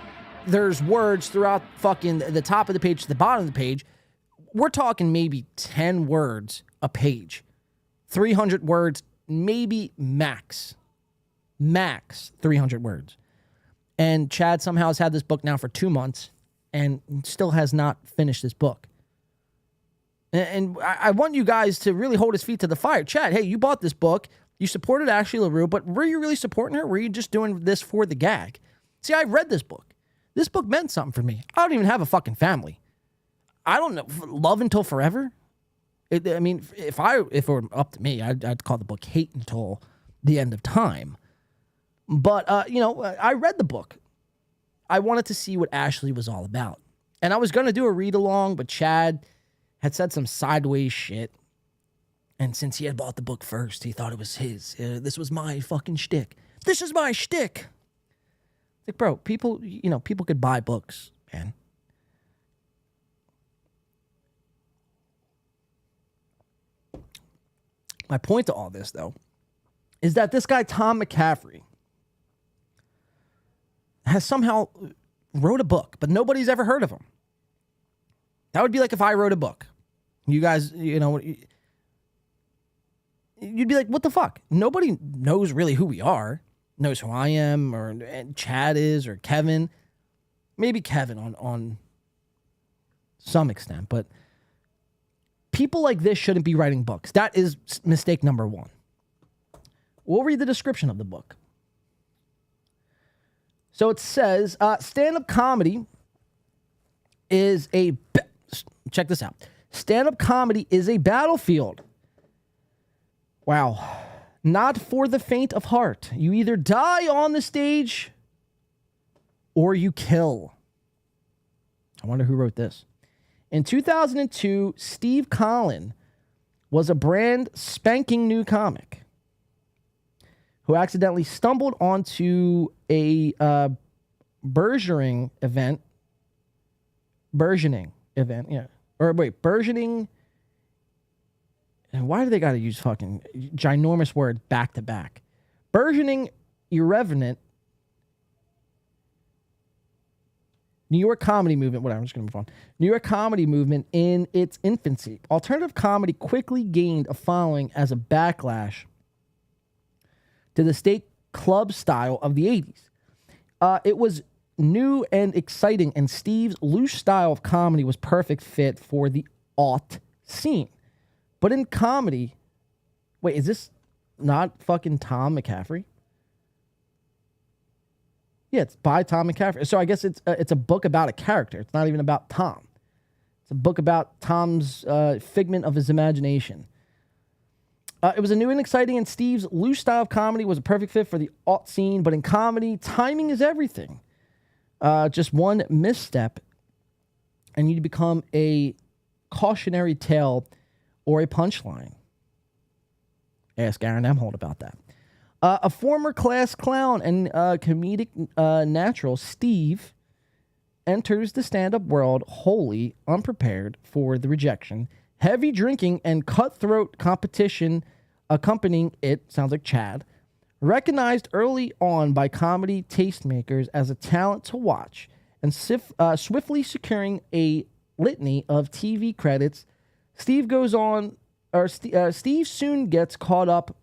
there's words throughout fucking the top of the page to the bottom of the page. We're talking maybe 10 words a page. 300 words, maybe max. Max 300 words. And Chad somehow has had this book now for 2 months and still has not finished this book. And I want you guys to really hold his feet to the fire. Chad, hey, you bought this book. You supported Ashley LaRue, but were you really supporting her? Were you just doing this for the gag? See, I read this book. This book meant something for me. I don't even have a fucking family. I don't know. Love Until Forever? If it were up to me, I'd call the book Hate Until the End of Time. But, I read the book. I wanted to see what Ashley was all about. And I was going to do a read-along, but Chad had said some sideways shit. And since he had bought the book first, he thought it was his. This was my fucking shtick. This is my shtick. Like, bro, people could buy books, man. My point to all this, though, is that this guy, Tom McCaffrey, has somehow wrote a book, but nobody's ever heard of him. That would be like if I wrote a book. You guys, you'd be like, what the fuck? Nobody knows really who we are, knows who I am, or Chad is, or Kevin. Maybe Kevin on some extent, but people like this shouldn't be writing books. That is mistake number 1. We'll read the description of the book. So it says, stand-up comedy is check this out. Stand-up comedy is a battlefield. Wow. Not for the faint of heart. You either die on the stage or you kill. I wonder who wrote this. In 2002, Steve Collin was a brand spanking new comic who accidentally stumbled onto a burgeoning event. And why do they got to use fucking ginormous word back to back? Burgeoning, irreverent New York comedy movement, whatever, I'm just going to move on. New York comedy movement in its infancy. Alternative comedy quickly gained a following as a backlash to the state club style of the 80s. It was new and exciting, and Steve's loose style of comedy was perfect fit for the alt scene. But in comedy, wait, is this not fucking Tom McCaffrey? Yeah, it's by Tom McCaffrey. So I guess it's a book about a character. It's not even about Tom. It's a book about Tom's figment of his imagination. It was a new and exciting, and Steve's loose style of comedy was a perfect fit for the alt scene, but in comedy, timing is everything. Just one misstep, and you become a cautionary tale or a punchline. Ask Aaron Emholt about that. A former class clown and comedic natural, Steve, enters the stand-up world wholly unprepared for the rejection, heavy drinking, and cutthroat competition accompanying it. Sounds like Chad. Recognized early on by comedy tastemakers as a talent to watch, and swiftly securing a litany of TV credits, Steve soon gets caught up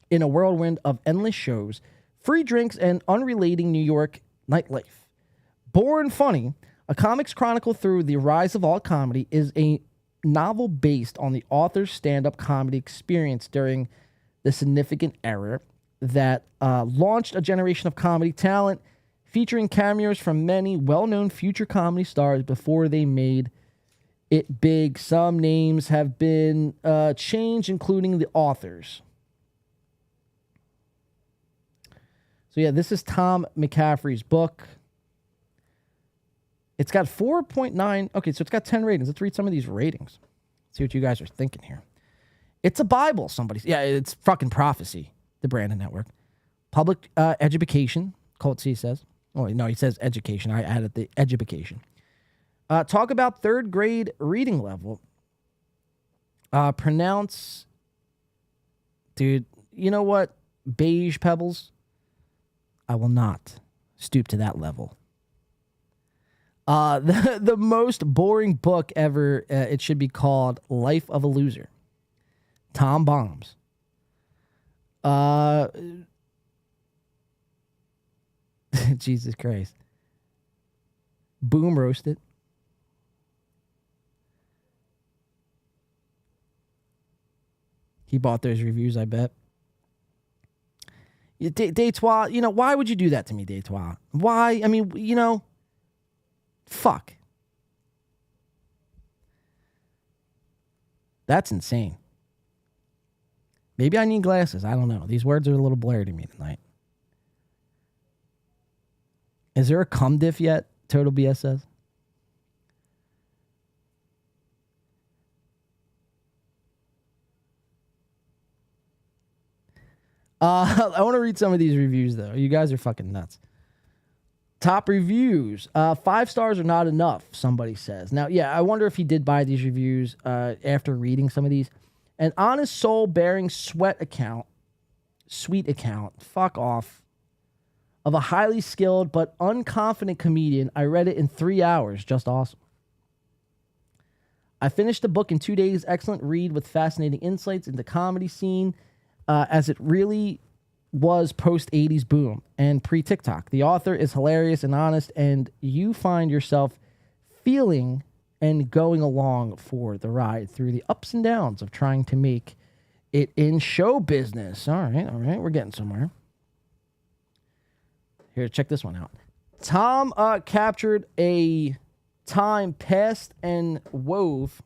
in a whirlwind of endless shows, free drinks, and unrelating New York nightlife. Born Funny, a comics chronicle through the rise of alt comedy, is a novel based on the author's stand-up comedy experience during the significant era that launched a generation of comedy talent, featuring cameos from many well-known future comedy stars before they made it big. Some names have been changed, including the authors. So yeah, this is Tom McCaffrey's book. It's got 4.9. Okay, so it's got 10 ratings. Let's read some of these ratings. See what you guys are thinking here. It's a Bible, yeah, it's fucking prophecy, the Brandon Network. Public education, Colt C says. Oh, no, he says education. I added the education. Talk about third grade reading level. Pronounce, dude, you know what? Beige pebbles. I will not stoop to that level. The most boring book ever. It should be called Life of a Loser. Tom Bombs. Jesus Christ. Boom Roasted. He bought those reviews, I bet. Deitois, why would you do that to me, Deitois? Why? I mean, fuck. That's insane. Maybe I need glasses. I don't know. These words are a little blurry to me tonight. Is there a cum diff yet? Total BS says. I want to read some of these reviews, though. You guys are fucking nuts. Top reviews. 5 stars are not enough, somebody says. Now, yeah, I wonder if he did buy these reviews after reading some of these. An honest soul-bearing sweet account, fuck off, of a highly skilled but unconfident comedian. I read it in 3 hours. Just awesome. I finished the book in 2 days. Excellent read with fascinating insights into comedy scene, as it really was post-'80s boom and pre-TikTok. The author is hilarious and honest, and you find yourself feeling and going along for the ride through the ups and downs of trying to make it in show business. All right, we're getting somewhere. Here, check this one out. Tom captured a time past and wove.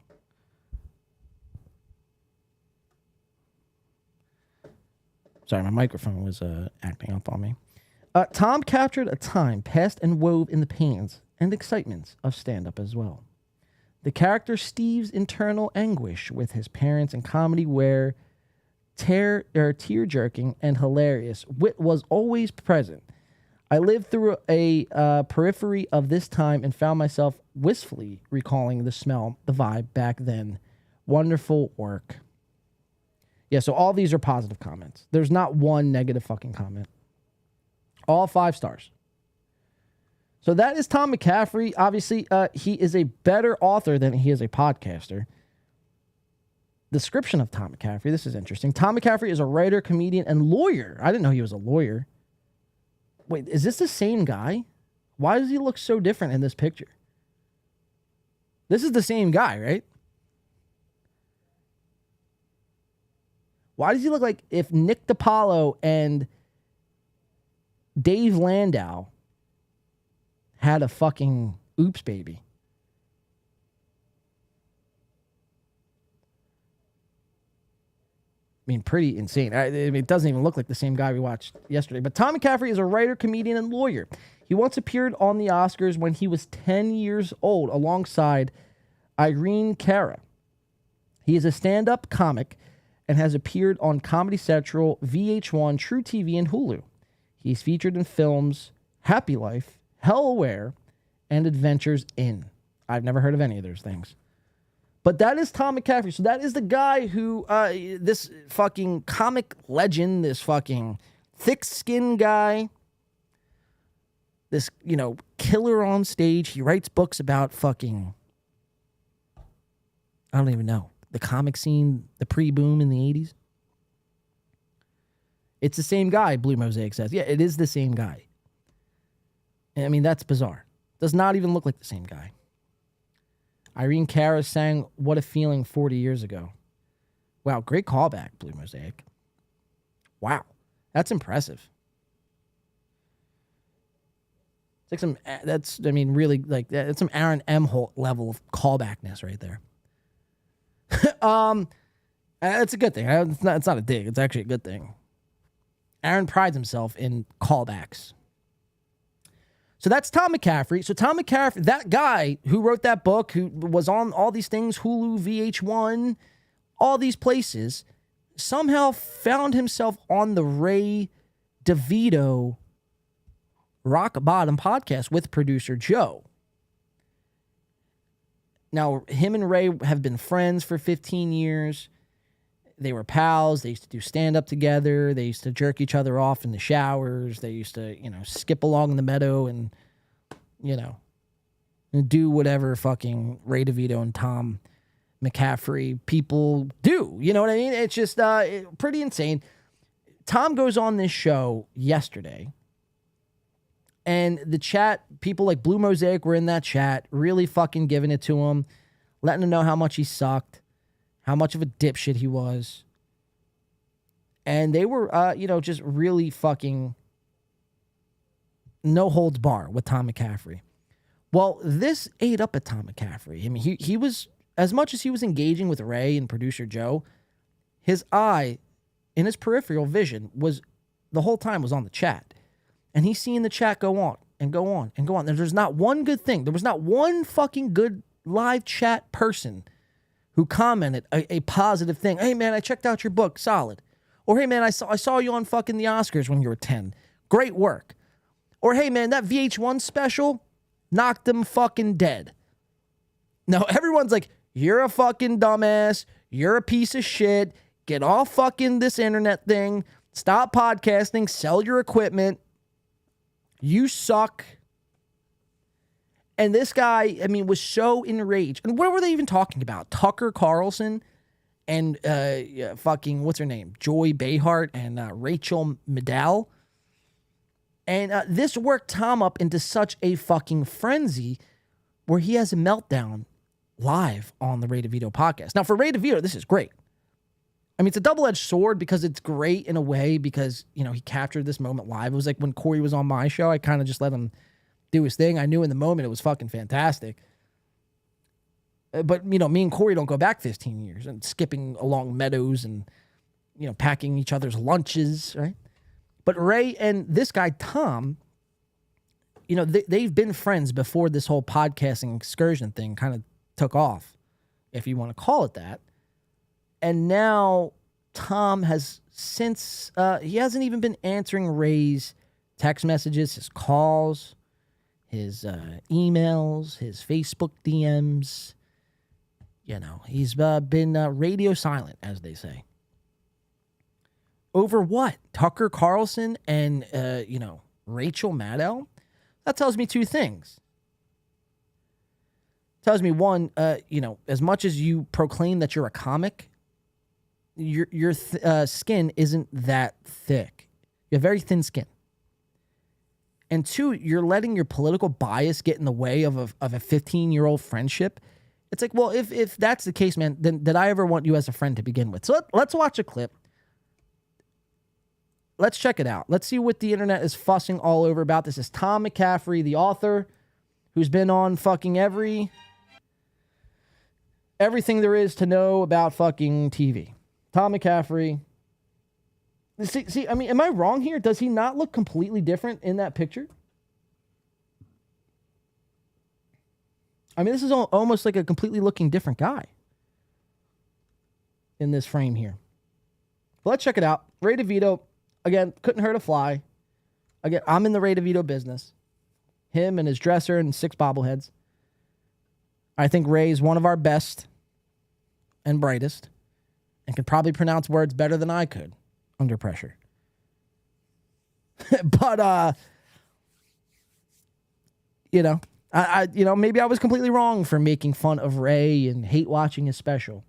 Sorry, my microphone was acting up on me. Tom captured a time past and wove in the pains and excitements of stand-up as well. The character Steve's internal anguish with his parents and comedy where tear-jerking and hilarious wit was always present. I lived through a periphery of this time and found myself wistfully recalling the smell, the vibe back then. Wonderful work. Yeah, so all these are positive comments. There's not one negative fucking comment. All 5 stars. So that is Tom McCaffrey. Obviously, he is a better author than he is a podcaster. Description of Tom McCaffrey. This is interesting. Tom McCaffrey is a writer, comedian, and lawyer. I didn't know he was a lawyer. Wait, is this the same guy? Why does he look so different in this picture? This is the same guy, right? Why does he look like if Nick DiPaolo and Dave Landau had a fucking oops baby? mean, pretty insane. I mean, it doesn't even look like the same guy we watched yesterday. But Tom McCaffrey is a writer, comedian, and lawyer. He once appeared on the Oscars when he was 10 years old alongside Irene Cara. He is a stand-up comic and has appeared on Comedy Central, VH1, True TV, and Hulu. He's featured in films Happy Life, Hell Aware, and Adventures In. I've never heard of any of those things. But that is Tom McCaffrey. So that is the guy who, this fucking comic legend, this fucking thick-skinned guy, this, killer on stage. He writes books about fucking, I don't even know, the comic scene, the pre-boom in the 80s. It's the same guy, Blue Mosaic says. Yeah, it is the same guy. I mean, that's bizarre. Does not even look like the same guy. Irene Cara sang What a Feeling 40 years ago. Wow, great callback, Blue Mosaic. Wow, that's impressive. It's like that's some Aaron M. Holt level of callbackness right there. It's a good thing. It's not a dig. It's actually a good thing. Aaron prides himself in callbacks. So that's Tom McCaffrey. So Tom McCaffrey, that guy who wrote that book, who was on all these things, Hulu, VH1, all these places, somehow found himself on the Ray DeVito Rock Bottom podcast with producer Joe. Now, him and Ray have been friends for 15 years. They were pals. They used to do stand-up together. They used to jerk each other off in the showers. They used to, skip along the meadow and, do whatever fucking Ray DeVito and Tom McCaffrey people do. You know what I mean? It's just pretty insane. Tom goes on this show yesterday, and the chat, people like Blue Mosaic were in that chat, really fucking giving it to him, letting him know how much he sucked, how much of a dipshit he was. And they were, just really fucking no holds bar with Tom McCaffrey. Well, this ate up at Tom McCaffrey. I mean, he was, as much as he was engaging with Ray and producer Joe, his eye in his peripheral vision was, the whole time was on the chat. And he's seeing the chat go on and go on and go on. There's not one good thing. There was not one fucking good live chat person who commented a positive thing. Hey, man, I checked out your book. Solid. Or, hey, man, I saw you on fucking the Oscars when you were 10. Great work. Or, hey, man, that VH1 special knocked them fucking dead. No, everyone's like, you're a fucking dumbass. You're a piece of shit. Get off fucking this internet thing. Stop podcasting. Sell your equipment. You suck. And this guy, I mean, was so enraged. And what were they even talking about? Tucker Carlson and fucking, what's her name? Joy Behar and Rachel Maddow. And this worked Tom up into such a fucking frenzy where he has a meltdown live on the Ray DeVito podcast. Now, for Ray DeVito, this is great. I mean, it's a double-edged sword because it's great in a way because, he captured this moment live. It was like when Corey was on my show, I kind of just let him do his thing. I knew in the moment it was fucking fantastic. But, me and Corey don't go back 15 years and skipping along meadows and, packing each other's lunches, right? But Ray and this guy, Tom, they've been friends before this whole podcasting excursion thing kind of took off, if you want to call it that. And now Tom has since, he hasn't even been answering Ray's text messages, his calls, his emails, his Facebook DMs. He's been radio silent, as they say. Over what? Tucker Carlson and, Rachel Maddow? That tells me two things. Tells me, one, as much as you proclaim that you're a comic, your skin isn't that thick. You have very thin skin. And two, you're letting your political bias get in the way of a 15-year-old friendship. It's like, well, if that's the case, man, then did I ever want you as a friend to begin with? So let's watch a clip. Let's check it out. Let's see what the internet is fussing all over about. This is Tom McCaffrey, the author, who's been on fucking everything there is to know about fucking TV. Tom McCaffrey, See, I mean, am I wrong here? Does he not look completely different in that picture? I mean, this is almost like a completely looking different guy in this frame here. But let's check it out. Ray DeVito, again, couldn't hurt a fly. Again, I'm in the Ray DeVito business. Him and his dresser and 6 bobbleheads. I think Ray is one of our best and brightest and can probably pronounce words better than I could under pressure. But, maybe I was completely wrong for making fun of Ray and hate watching his special.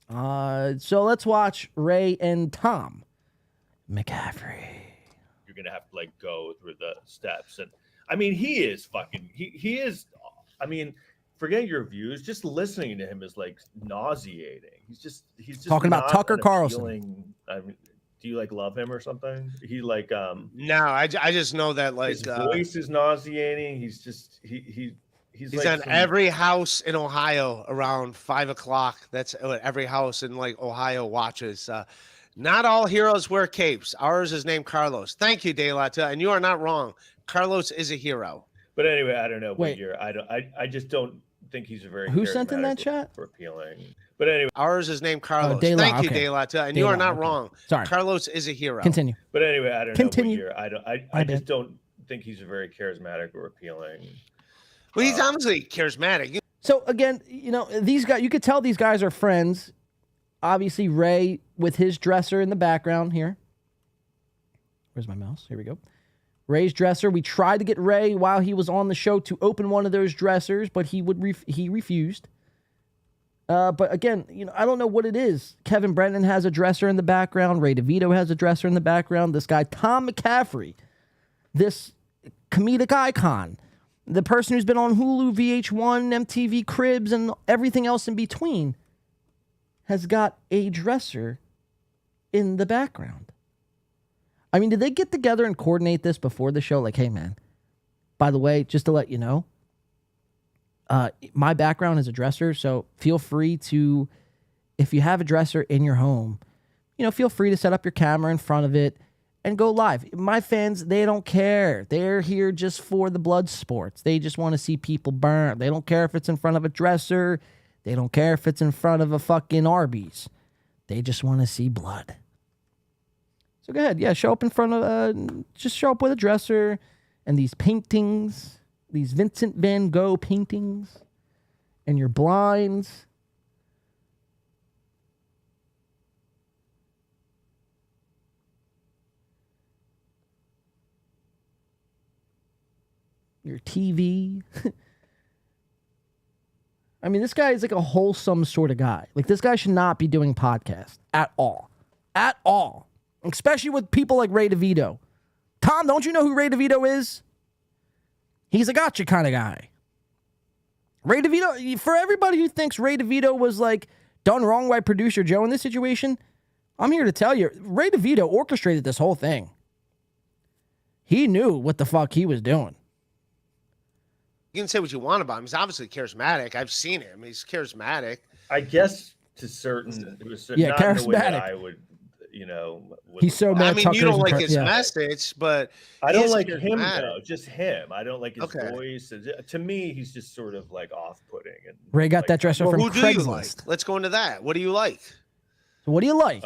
So let's watch Ray and Tom McCaffrey. You're gonna have to like go through the steps, and I mean, he is. I mean, forget your views. Just listening to him is like nauseating. He's just talking about Tucker Carlson. I mean, do you like love him or something? He like No, I just know that like his voice is nauseating. He's just he's like on every house in Ohio around 5 o'clock. That's what every house in like Ohio watches. Not all heroes wear capes. Ours is named Carlos. Thank you, De La, and you are not wrong. Carlos is a hero. But anyway, I don't know what Wait. year. I just don't think he's a very Who sent in that charismatic chat? for appealing. But anyway, Ours is named Carlos. De La, Thank you, okay. De La, and De you La, are not okay. wrong. Sorry. Carlos is a hero. Continue. but anyway, I don't Continue. know what year. I just don't think he's a very charismatic or appealing. Well, he's obviously charismatic. So again, these guys, you could tell these guys are friends. Obviously, Ray with his dresser in the background here. Where's my mouse? Here we go. Ray's dresser. We tried to get Ray while he was on the show to open one of those dressers, but he refused. But again, I don't know what it is. Kevin Brennan has a dresser in the background. Ray DeVito has a dresser in the background. This guy, Tom McCaffrey, this comedic icon, the person who's been on Hulu, VH1, MTV Cribs, and everything else in between, has got a dresser in the background. I mean, did they get together and coordinate this before the show? Like, hey, man, by the way, just to let you know, my background is a dresser, so feel free to, if you have a dresser in your home, feel free to set up your camera in front of it and go live. My fans, they don't care. They're here just for the blood sports. They just want to see people burn. They don't care if it's in front of a dresser. They don't care if it's in front of a fucking Arby's. They just want to see blood. So go ahead. Yeah, show up in front of, just show up with a dresser and these paintings, these Vincent van Gogh paintings, and your blinds. Your TV. I mean, this guy is like a wholesome sort of guy. Like, this guy should not be doing podcasts at all. At all. Especially with people like Ray DeVito. Tom, don't you know who Ray DeVito is? He's a gotcha kind of guy. Ray DeVito, for everybody who thinks Ray DeVito was like done wrong by producer Joe in this situation, I'm here to tell you, Ray DeVito orchestrated this whole thing. He knew what the fuck he was doing. You can say what you want about him. He's obviously charismatic. I've seen him. He's charismatic. I guess to certain, it was Yeah, not in the way that charismatic. I would, He's so mad. I mean, you don't like his message, but I he don't is like him charismatic. though. Just him. I don't like his Okay. voice. To me, he's just sort of like off-putting. And Ray got like, that dresser Well, from who do you like? Craigslist. Let's go into that. What do you like? So what do you like?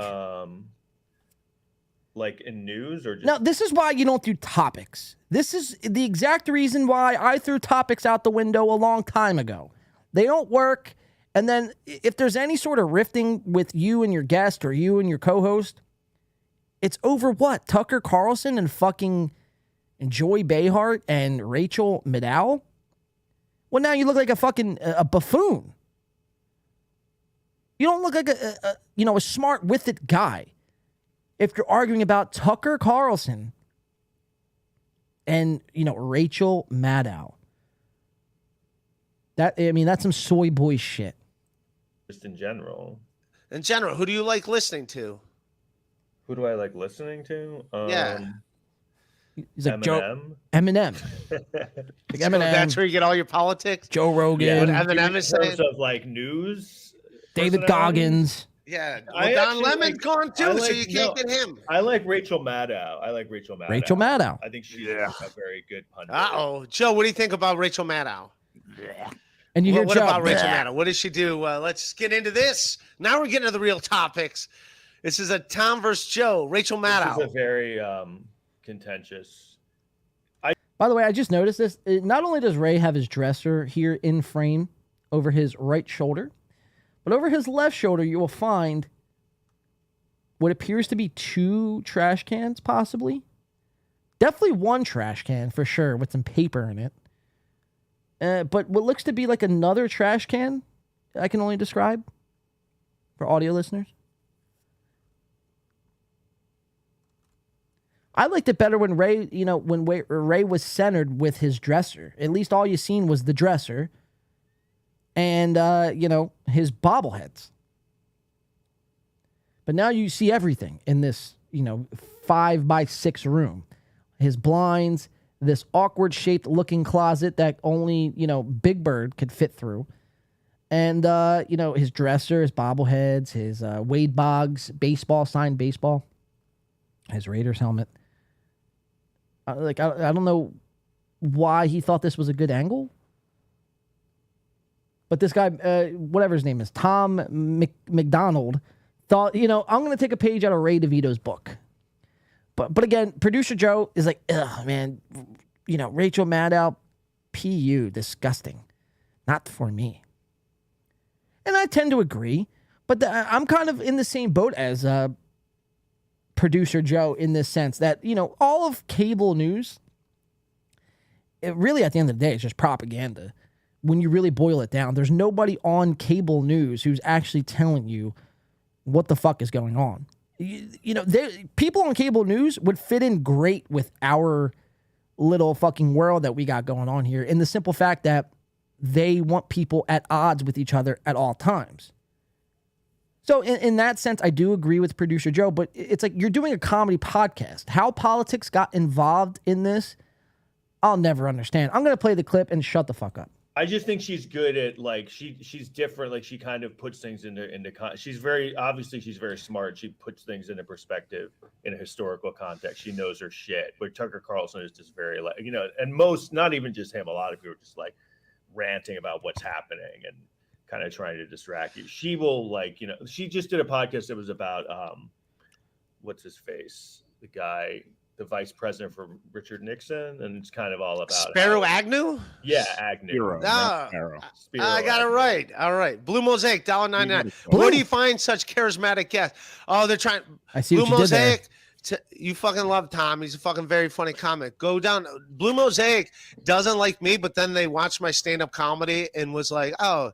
like in news or just Now, this is why you don't do topics. This is the exact reason why I threw topics out the window a long time ago. They don't work. And then if there's any sort of rifting with you and your guest or you and your co-host, it's over what? Tucker Carlson and fucking Joy Behar and Rachel Maddow? Well, now you look like a fucking a buffoon. You don't look like a smart with it guy if you're arguing about Tucker Carlson and, Rachel Maddow. That's some soy boy shit. just in general? In general, who do you like listening to? Who do I like listening to? Yeah. He's like Eminem. Like So Eminem, that's where you get all your politics. Joe Rogan, What Eminem is In terms saying. of like news, David personalities? Goggins. Yeah, well, I Don actually Lemon's gone too, so you can't no, get him. I like Rachel Maddow. Rachel Maddow. I think she's a very good pundit. Joe, what do you think about Rachel Maddow? And you hear What Joe, about Rachel "Bleh." Maddow? What does she do? Let's get into this. Now we're getting to the real topics. This is a Tom versus Joe. Rachel Maddow. This is a very contentious. By the way, I just noticed this. Not only does Ray have his dresser here in frame over his right shoulder, but over his left shoulder, you will find what appears to be 2 trash cans, possibly. Definitely 1 trash can for sure with some paper in it. But what looks to be like another trash can, I can only describe for audio listeners. I liked it better when Ray, when Ray was centered with his dresser. At least all you seen was the dresser and, his bobbleheads. But now you see everything in this, 5x6 room. His blinds, this awkward shaped looking closet that only, Big Bird could fit through. And, his dresser, his bobbleheads, his Wade Boggs signed baseball, his Raiders helmet. I don't know why he thought this was a good angle. But this guy, whatever his name is, Tom McDonald, thought, I'm going to take a page out of Ray DeVito's book. But again, producer Joe is like, ugh, man, Rachel Maddow, PU, disgusting. Not for me. And I tend to agree, but I'm kind of in the same boat as producer Joe in this sense that, all of cable news, it really at the end of the day, is just propaganda. When you really boil it down, there's nobody on cable news who's actually telling you what the fuck is going on. People on cable news would fit in great with our little fucking world that we got going on here, in the simple fact that they want people at odds with each other at all times. So in that sense, I do agree with producer Joe, but it's like you're doing a comedy podcast. How politics got involved in this, I'll never understand. I'm going to play the clip and shut the fuck up. I just think she's good at she's different. Like she kind of puts things into she's very smart. She puts things into perspective in a historical context. She knows her shit. But Tucker Carlson is just very and most, not even just him, a lot of people are just like ranting about what's happening and kind of trying to distract you. She will she just did a podcast that was about what's his face, the guy, the vice president for Richard Nixon, and it's kind of all about Spiro Agnew. Yeah, Agnew. I got it right. All right, Blue Mosaic, $1.99. Where do you find such charismatic guests? Oh, they're trying. I see Blue what you Mosaic. You fucking love Tom. He's a fucking very funny comic. Go down. Blue Mosaic doesn't like me, but then they watched my stand-up comedy and was like, oh,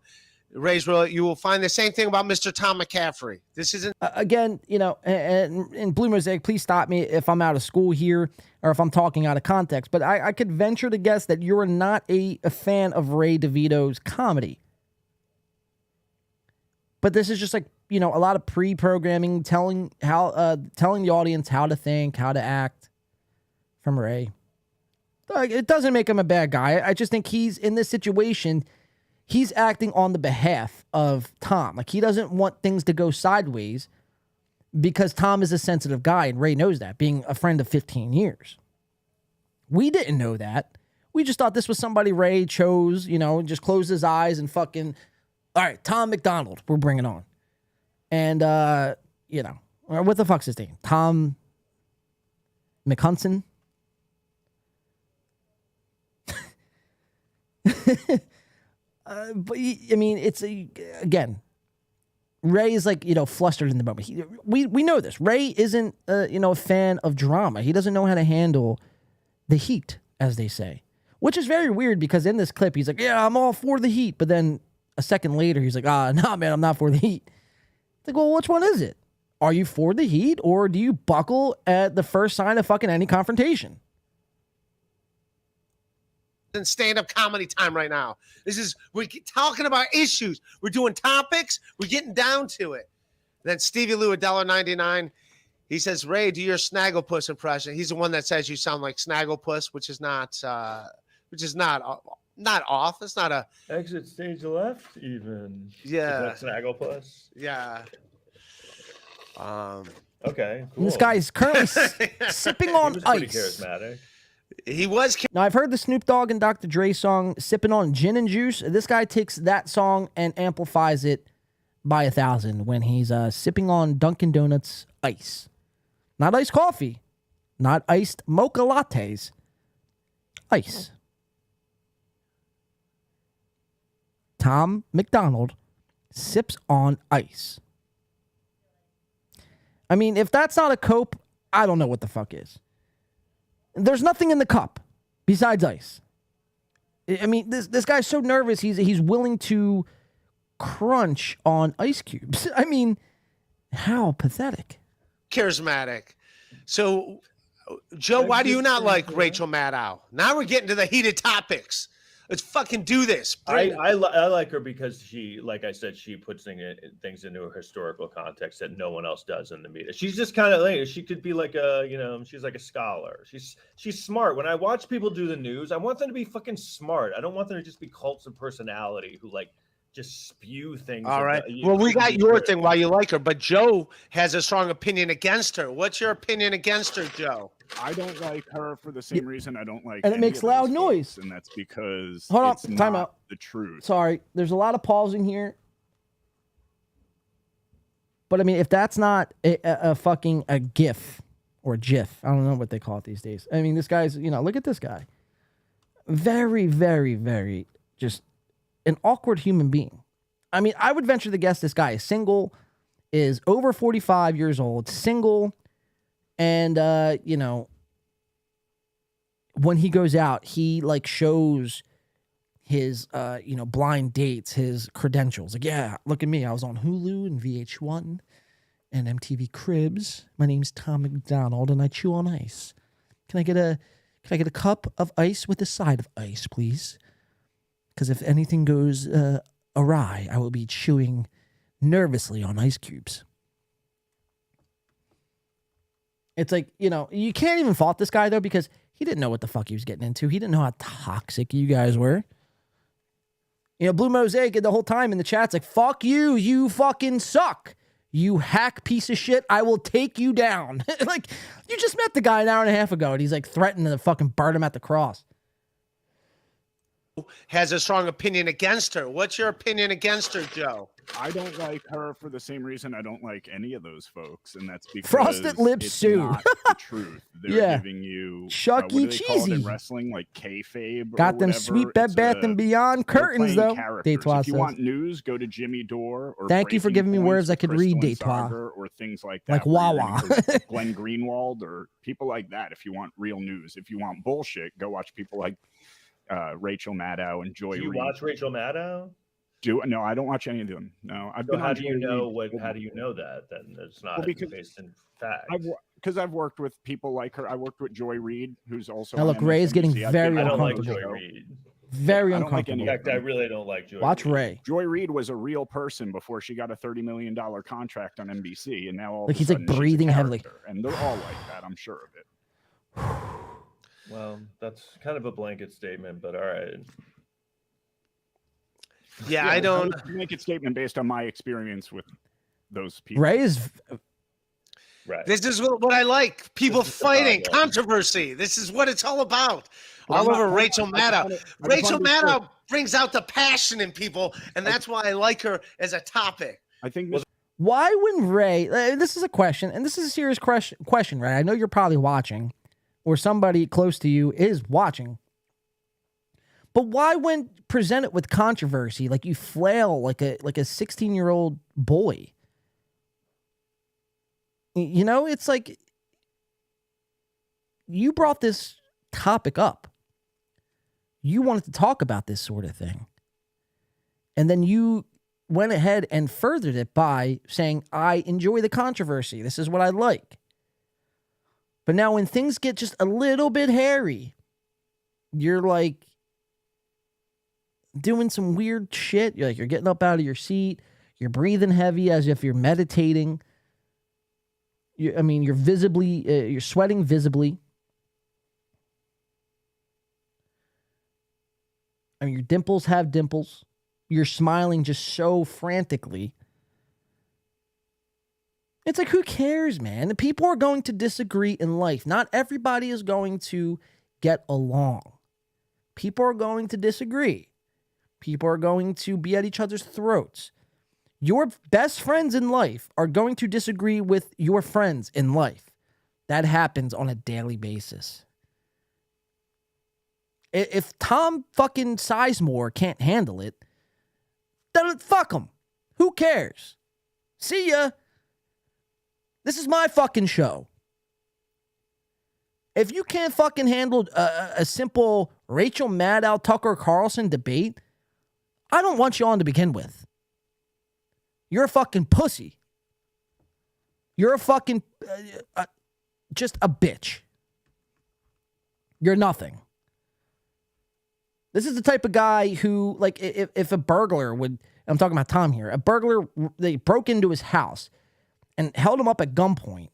Ray's real. You will find the same thing about Mr. Tom McCaffrey. This isn't again, and Blue Mosaic, please stop me if I'm out of school here or if I'm talking out of context. But I could venture to guess that you're not a fan of Ray DeVito's comedy. But this is just like, a lot of pre-programming, telling the audience how to think, how to act from Ray. It doesn't make him a bad guy. I just think he's in this situation. He's acting on the behalf of Tom. Like, he doesn't want things to go sideways because Tom is a sensitive guy, and Ray knows that, being a friend of 15 years. We didn't know that. We just thought this was somebody Ray chose, just closed his eyes and fucking, all right, Tom McDonald, we're bringing on. And, what the fuck's his name? Tom McHunson? But I mean, it's again, Ray is like, flustered in the moment. We know this. Ray isn't, a fan of drama. He doesn't know how to handle the heat, as they say, which is very weird because in this clip, he's like, yeah, I'm all for the heat. But then a second later, he's like, nah, man, I'm not for the heat. It's like, well, which one is it? Are you for the heat or do you buckle at the first sign of fucking any confrontation? stand-up comedy time right now. We're talking about issues. We're doing topics. We're getting down to it. Then Stevie Lou, $1.99. He says, Ray, do your Snagglepuss impression. He's the one that says you sound like Snagglepuss, which is not off. It's not a exit stage left even. Yeah. Is that Snagglepuss? Yeah. Okay, cool. And this guy is currently sipping He on was pretty ice. charismatic. He was. Now, I've heard the Snoop Dogg and Dr. Dre song, Sipping on Gin and Juice. This guy takes that song and amplifies it by 1,000 when he's sipping on Dunkin' Donuts ice. Not iced coffee. Not iced mocha lattes. Ice. Tom McDonald sips on ice. I mean, if that's not a cope, I don't know what the fuck is. There's nothing in the cup besides ice. I mean, this guy's so nervous, he's willing to crunch on ice cubes. I mean, how pathetic. Charismatic. So, Joe, why do you not like Rachel Maddow? Now we're getting to the heated topics. Let's fucking do this. I like her because she, like I said, she puts things into a historical context that no one else does in the media. She's just kind of like, she could be like she's like a scholar. She's smart. When I watch people do the news, I want them to be fucking smart. I don't want them to just be cults of personality who like just spew things. All right. Well, we got your thing why you like her, but Joe has a strong opinion against her. What's your opinion against her, Joe? I don't like her for the same reason I don't like. And it makes loud noise. And that's because Hold on, it's time not out. the truth. Sorry, there's a lot of pausing here. But I mean, if that's not a fucking a GIF or GIF, I don't know what they call it these days. I mean, this guy's, look at this guy. Very, very, very just an awkward human being. I mean, I would venture to guess this guy is single, is over 45 years old, single, and, when he goes out, he, like, shows his, blind dates, his credentials. Like, yeah, look at me. I was on Hulu and VH1 and MTV Cribs. My name's Tom McDonald, and I chew on ice. Can I get a cup of ice with a side of ice, please? Because if anything goes awry, I will be chewing nervously on ice cubes. It's like, you can't even fault this guy, though, because he didn't know what the fuck he was getting into. He didn't know how toxic you guys were. Blue Mosaic the whole time in the chat's like, fuck you, you fucking suck. You hack piece of shit, I will take you down. Like, you just met the guy an hour and a half ago, and he's like threatening to fucking burn him at the cross. Has a strong opinion against her. What's your opinion against her, Joe? I don't like her for the same reason I don't like any of those folks, and that's because Frosted Lips it's Sue. not the truth. They're giving you Chuck what E. do they call it in Cheesy. wrestling, like kayfabe. Got them whatever. sweet Bed It's Bath and Beyond curtains, though. Deitois If you says. want news, go to Jimmy Dore. Or Thank you for Breaking giving me Points words with I could Crystal read, and Deitois. Sagar, or things like that. Like where you're Wawa. gonna hear Glenn Greenwald or people like that. If you want real news, if you want bullshit, go watch people like Rachel Maddow and Joy Do you Reid. watch Rachel Maddow? No, I don't watch any of them. No, I've So been. how on do you Joy know Reid. how do you know that? Then it's not because based in fact. Because I've worked with people like her. I worked with Joy Reid, who's also. Now, on look, Ray's getting MSNBC. I've very been I on don't like her uncomfortable. Joy show. Reid. Very I don't like uncomfortable. any In fact, I really don't like Joy Watch Reid. Ray. Joy Reid was a real person before she got a $30 million contract on NBC, and now all Like, of a he's, like, sudden she's a breathing heavily. character, and they're all like that. I'm sure of it. Well, that's kind of a blanket statement, but all right. Yeah, I don't. Make a statement based on my experience with those people. Ray is Right. This is what I like. People This is the fighting, problem. controversy. This is what it's all about. But I'm All not- over Rachel I just Maddow. wanna- I just Rachel wanna be clear. Maddow brings out the passion in people, and that's why I like her as a topic. I think this why when Ray, this is a question, and this is a serious question, Ray. I know you're probably watching, or somebody close to you is watching. But why, when presented with controversy, like you flail like a 16-year-old boy? It's like you brought this topic up. You wanted to talk about this sort of thing. And then you went ahead and furthered it by saying, I enjoy the controversy. This is what I like. But now when things get just a little bit hairy, you're like doing some weird shit. You're getting up out of your seat. You're breathing heavy as if you're meditating. You're visibly, you're sweating visibly. Your dimples have dimples. You're smiling just so frantically. It's like, who cares, man? People are going to disagree in life. Not everybody is going to get along. People are going to disagree. People are going to be at each other's throats. Your best friends in life are going to disagree with your friends in life. That happens on a daily basis. If Tom fucking Sizemore can't handle it, then fuck him. Who cares? See ya. This is my fucking show. If you can't fucking handle a simple Rachel Maddow, Tucker Carlson debate, I don't want you on to begin with. You're a fucking pussy. You're a fucking, just a bitch. You're nothing. This is the type of guy who, like, if a burglar would, I'm talking about Tom here, a burglar, they broke into his house and held him up at gunpoint.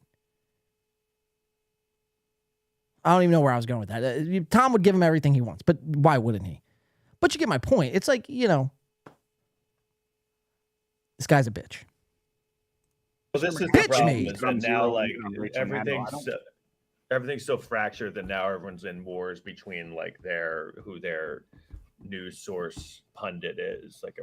I don't even know where I was going with that. Tom would give him everything he wants, but why wouldn't he? But you get my point. It's like, you know, this guy's a bitch. Well, this is the Bitch problem. me. Is that now, like, everything's so fractured that now everyone's in wars between like who their news source pundit is. Like,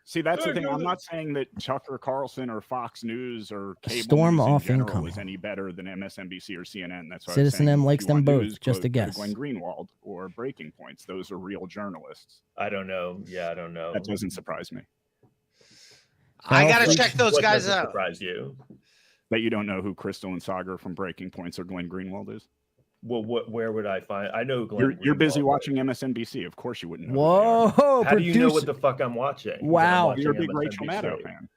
see, that's the thing. I'm not saying that Tucker Carlson or Fox News or cable Storm news in off general incoming. is any better than MSNBC or CNN. That's what Citizen M likes them both, just a guess. Glenn Greenwald or Breaking Points. Those are real journalists. I don't know. Yeah, I don't know. That doesn't surprise me. I gotta check those What guys doesn't out. surprise you? That you don't know who Crystal and Sagar from Breaking Points or Glenn Greenwald is? Well, where would I find? I know who Glenn. You're busy Greenwald watching is. MSNBC. Of course you wouldn't know. Whoa, How do you know what the fuck I'm watching? Because I'm Wow. watching You're a big MSNBC. Rachel Maddow fan.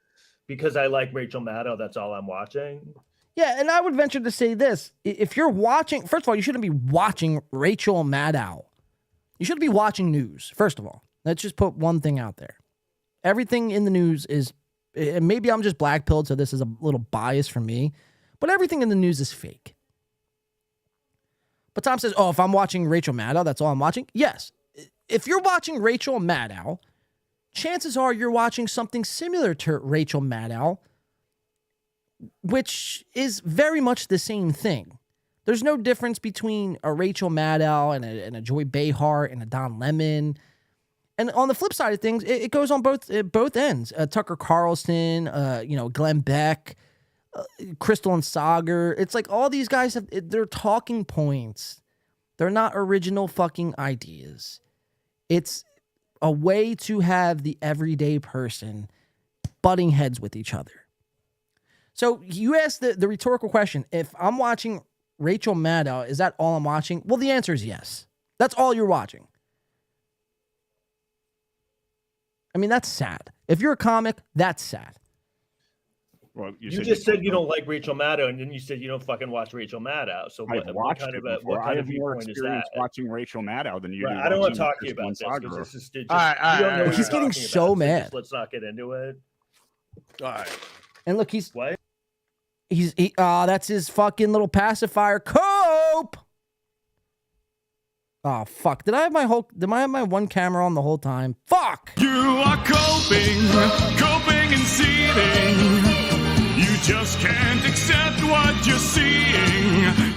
Because I like Rachel Maddow. That's all I'm watching. Yeah, and I would venture to say this. If you're watching, first of all, you shouldn't be watching Rachel Maddow. You shouldn't be watching news, first of all. Let's just put one thing out there. Everything in the news is, and maybe I'm just black-pilled, so this is a little bias for me, but everything in the news is fake. But Tom says, oh, if I'm watching Rachel Maddow, that's all I'm watching? Yes. If you're watching Rachel Maddow, chances are you're watching something similar to Rachel Maddow, which is very much the same thing. There's no difference between a Rachel Maddow and a Joy Behar and a Don Lemon. And on the flip side of things, it goes on both ends. Tucker Carlson, Glenn Beck, Crystal and Sagar. It's like all these guys have their talking points. They're not original fucking ideas. It's a way to have the everyday person butting heads with each other. So you asked the rhetorical question, if I'm watching Rachel Maddow, is that all I'm watching? Well, the answer is yes. That's all you're watching. I mean, that's sad. If you're a comic, that's sad. Well, You just said you don't like Rachel Maddow, and then you said you don't fucking watch Rachel Maddow. So I've what watched kind it of a before. what I kind have of more viewpoint is experience that? watching Rachel Maddow than you do. Right, I don't want to watching talk to you about this Crystal and because Sagar. this is just, All right, you don't know what He's you're getting talking so about, mad. just let's not get into it. All right. And look, he's What? that's his fucking little pacifier. Cope. Oh fuck! Did I have my one camera on the whole time? Fuck! You are coping and seething. You just can't accept what you're seeing.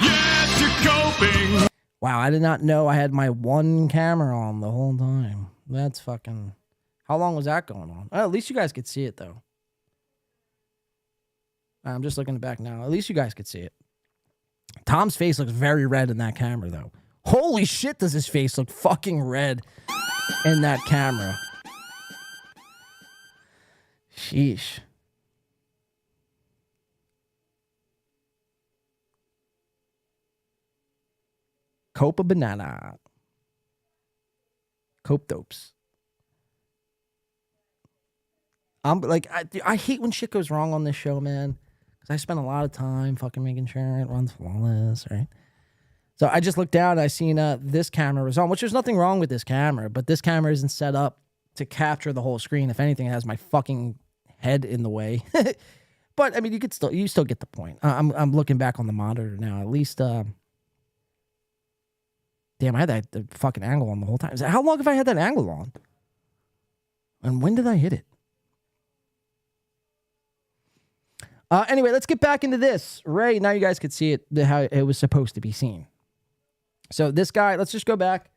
Yes, you're coping. Wow, I did not know I had my one camera on the whole time. That's fucking. How long was that going on? At least you guys could see it though. I'm just looking back now. At least you guys could see it. Tom's face looks very red in that camera though. Holy shit, does his face look fucking red in that camera. Sheesh. Copa banana. Cope dopes. I'm like, I hate when shit goes wrong on this show, man. Because I spend a lot of time fucking making sure it runs flawless, right? So I just looked down and I seen this camera was on, which there's nothing wrong with this camera, but this camera isn't set up to capture the whole screen. If anything, it has my fucking head in the way. But I mean, you still get the point. I'm looking back on the monitor now. At least, damn, I had that fucking angle on the whole time. How long have I had that angle on? And when did I hit it? Anyway, let's get back into this. Ray, now you guys could see it, how it was supposed to be seen. So this guy, let's just go back,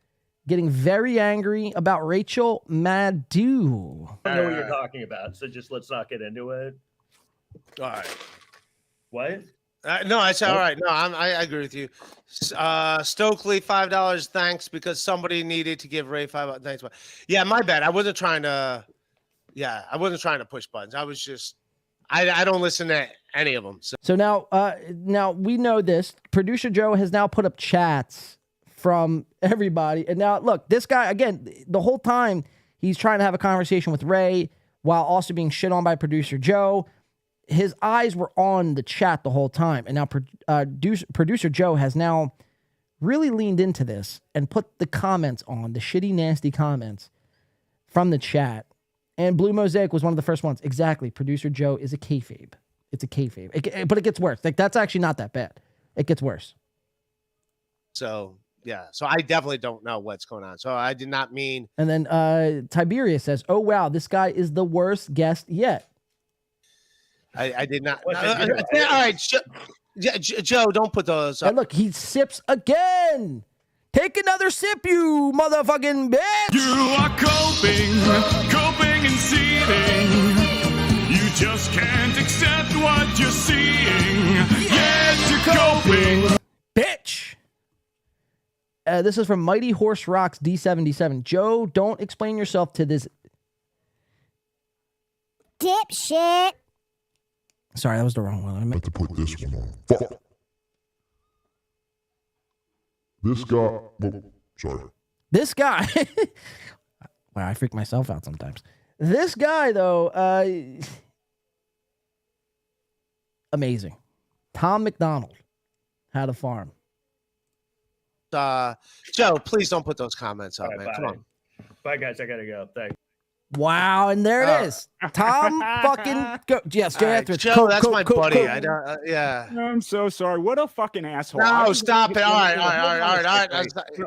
getting very angry about Rachel Maddow. I know what you're talking about, so just let's not get into it. All right. What? No, I said all right. No, I agree with you. Stokely, $5. Thanks, because somebody needed to give Ray $5. Thanks. Yeah, my bad. I wasn't trying to. Yeah, I wasn't trying to push buttons. I was just. I don't listen to any of them. So now we know this. Producer Joe has now put up chats from everybody, and now look, this guy again. The whole time he's trying to have a conversation with Ray while also being shit on by Producer Joe. His eyes were on the chat the whole time. And now Producer Joe has now really leaned into this and put the comments on, the shitty, nasty comments from the chat. And Blue Mosaic was one of the first ones. Exactly. Producer Joe is a kayfabe. It's a kayfabe. But it gets worse. Like, that's actually not that bad. It gets worse. So, yeah. So I definitely don't know what's going on. So I did not mean. And then Tiberius says, oh, wow, this guy is the worst guest yet. I did not. All right, Joe, don't put those up. And look, he sips again. Take another sip, you motherfucking bitch. You are coping and seething. You just can't accept what you're seeing. Yes, you're coping. Bitch. This is from Mighty Horse Rocks D77. Joe, don't explain yourself to this dipshit. Sorry, that was the wrong one. I meant to put this one on. Fuck. This guy. Well, sorry. This guy. Wow, I freak myself out sometimes. This guy, though, amazing. Tom McDonald had a farm. Joe, please don't put those comments up, man. Bye. Come on. Bye, guys. I gotta go. Thanks. Wow, and there it is. Tom fucking go. Yes, Jay Etheridge. Joe, that's my buddy. I don't, yeah. I'm so sorry. What a fucking asshole. No, stop it. All right.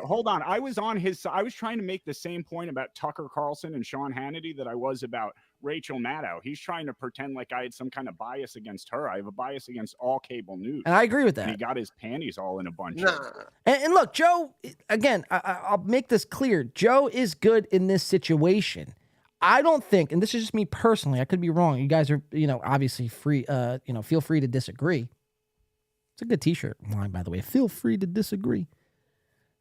Hold on. I was on his side. I was trying to make the same point about Tucker Carlson and Sean Hannity that I was about Rachel Maddow. He's trying to pretend like I had some kind of bias against her. I have a bias against all cable news. And I agree with that. And he got his panties all in a bunch. And look, Joe, again, I'll make this clear. Joe is good in this situation. I don't think, and this is just me personally, I could be wrong. You guys are, obviously free, feel free to disagree. It's a good t-shirt line, by the way. Feel free to disagree.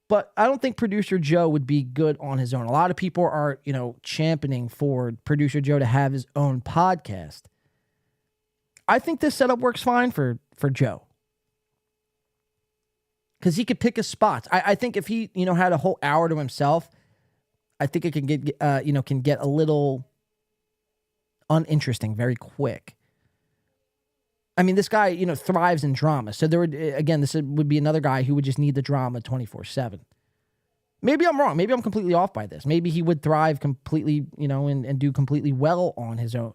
But I don't think Producer Joe would be good on his own. A lot of people are, championing for Producer Joe to have his own podcast. I think this setup works fine for Joe. Because he could pick his spots. I think if he, had a whole hour to himself, I think it can get a little uninteresting very quick. I mean, this guy, thrives in drama. So there would, again, this would be another guy who would just need the drama 24/7. Maybe I'm wrong. Maybe I'm completely off by this. Maybe he would thrive completely, and do completely well on his own.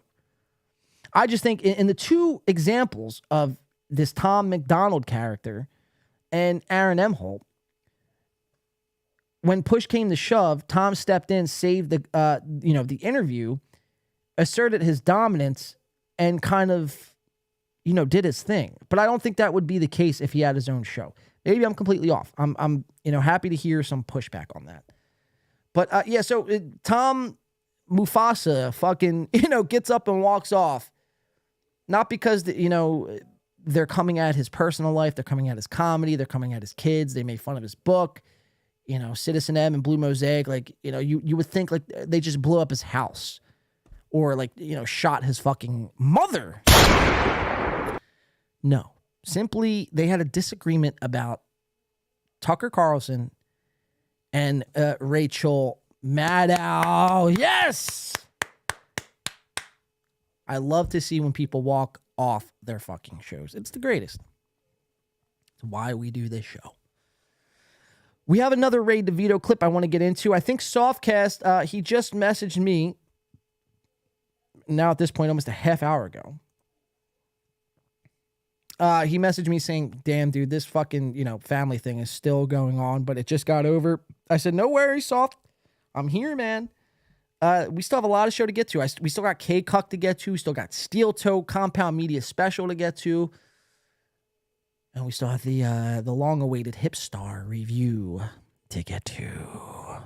I just think in the two examples of this Tom McDonald character and Aaron Emholt, when push came to shove, Tom stepped in, saved the interview, asserted his dominance, and kind of, did his thing. But I don't think that would be the case if he had his own show. Maybe I'm completely off. I'm happy to hear some pushback on that. But so Tom Mufasa fucking, gets up and walks off. Not because, they're coming at his personal life. They're coming at his comedy. They're coming at his kids. They made fun of his book. Citizen M and Blue Mosaic, you would think they just blew up his house or shot his fucking mother. No, simply they had a disagreement about Tucker Carlson and Rachel Maddow. Yes! I love to see when people walk off their fucking shows. It's the greatest. It's why we do this show. We have another Ray DeVito clip I want to get into. I think Softcast, he just messaged me, now at this point, almost a half hour ago. He messaged me saying, damn, dude, this fucking, family thing is still going on, but it just got over. I said, no worries, Soft. I'm here, man. We still have a lot of show to get to. We still got K-Cuck to get to. We still got Steel Toe Compound Media Special to get to. And we still have the long-awaited Hip Star review to get to.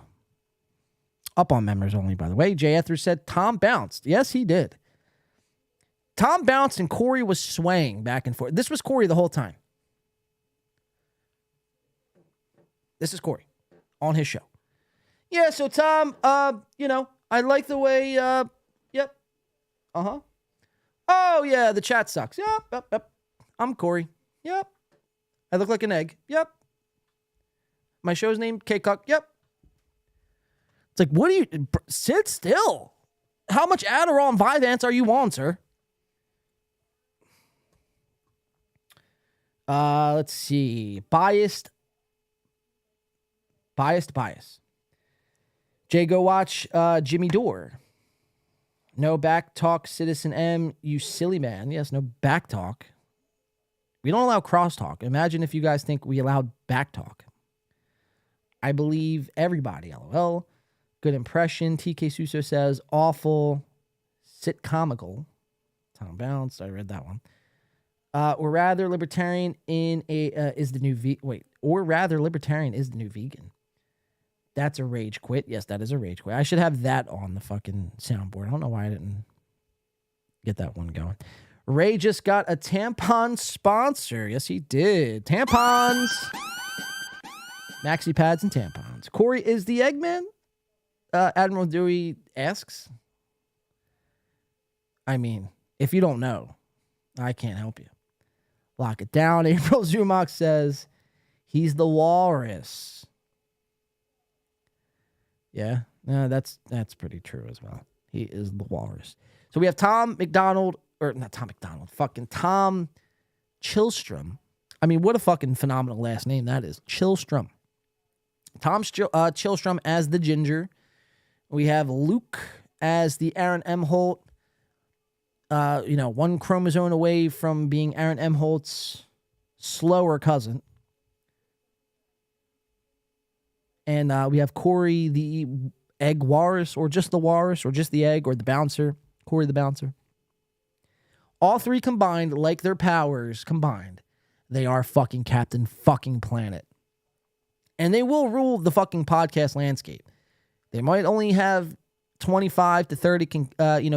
Up on members only, by the way. Jay Etheridge said Tom bounced. Yes, he did. Tom bounced and Corey was swaying back and forth. This was Corey the whole time. This is Corey on his show. Yeah, so Tom, I like the way, yep. Uh-huh. Oh, yeah, the chat sucks. Yep. I'm Corey. Yep. I look like an egg. Yep. My show's named K-Cuck. Yep. It's like, what do you... Sit still. How much Adderall and Vyvanse are you on, sir? Let's see. Biased. Jay, go watch Jimmy Dore. No back talk, Citizen M, you silly man. Yes, no back talk. We don't allow crosstalk. Imagine if you guys think we allowed back talk. I believe everybody, LOL. Good impression. TK Suso says, awful, sitcomical. Tom Bounce, I read that one. Or rather, libertarian is the new vegan. That's a rage quit. Yes, that is a rage quit. I should have that on the fucking soundboard. I don't know why I didn't get that one going. Ray just got a tampon sponsor. Yes, he did. Tampons. Maxi pads and tampons. Corey is the Eggman? Admiral Dewey asks. I mean, if you don't know, I can't help you. Lock it down. April Zumock says, he's the walrus. Yeah, that's pretty true as well. He is the walrus. So we have Tom Chillstrom. I mean, what a fucking phenomenal last name that is. Chillstrom. Tom Chillstrom as the Ginger. We have Luke as the Aaron M. Holt. One chromosome away from being Aaron M. Holt's slower cousin. And we have Corey the Egg Walrus, or just the Walrus, or just the Egg, or the Bouncer. Corey the Bouncer. All three combined, like their powers combined, they are fucking Captain fucking Planet. And they will rule the fucking podcast landscape. They might only have 25 to 30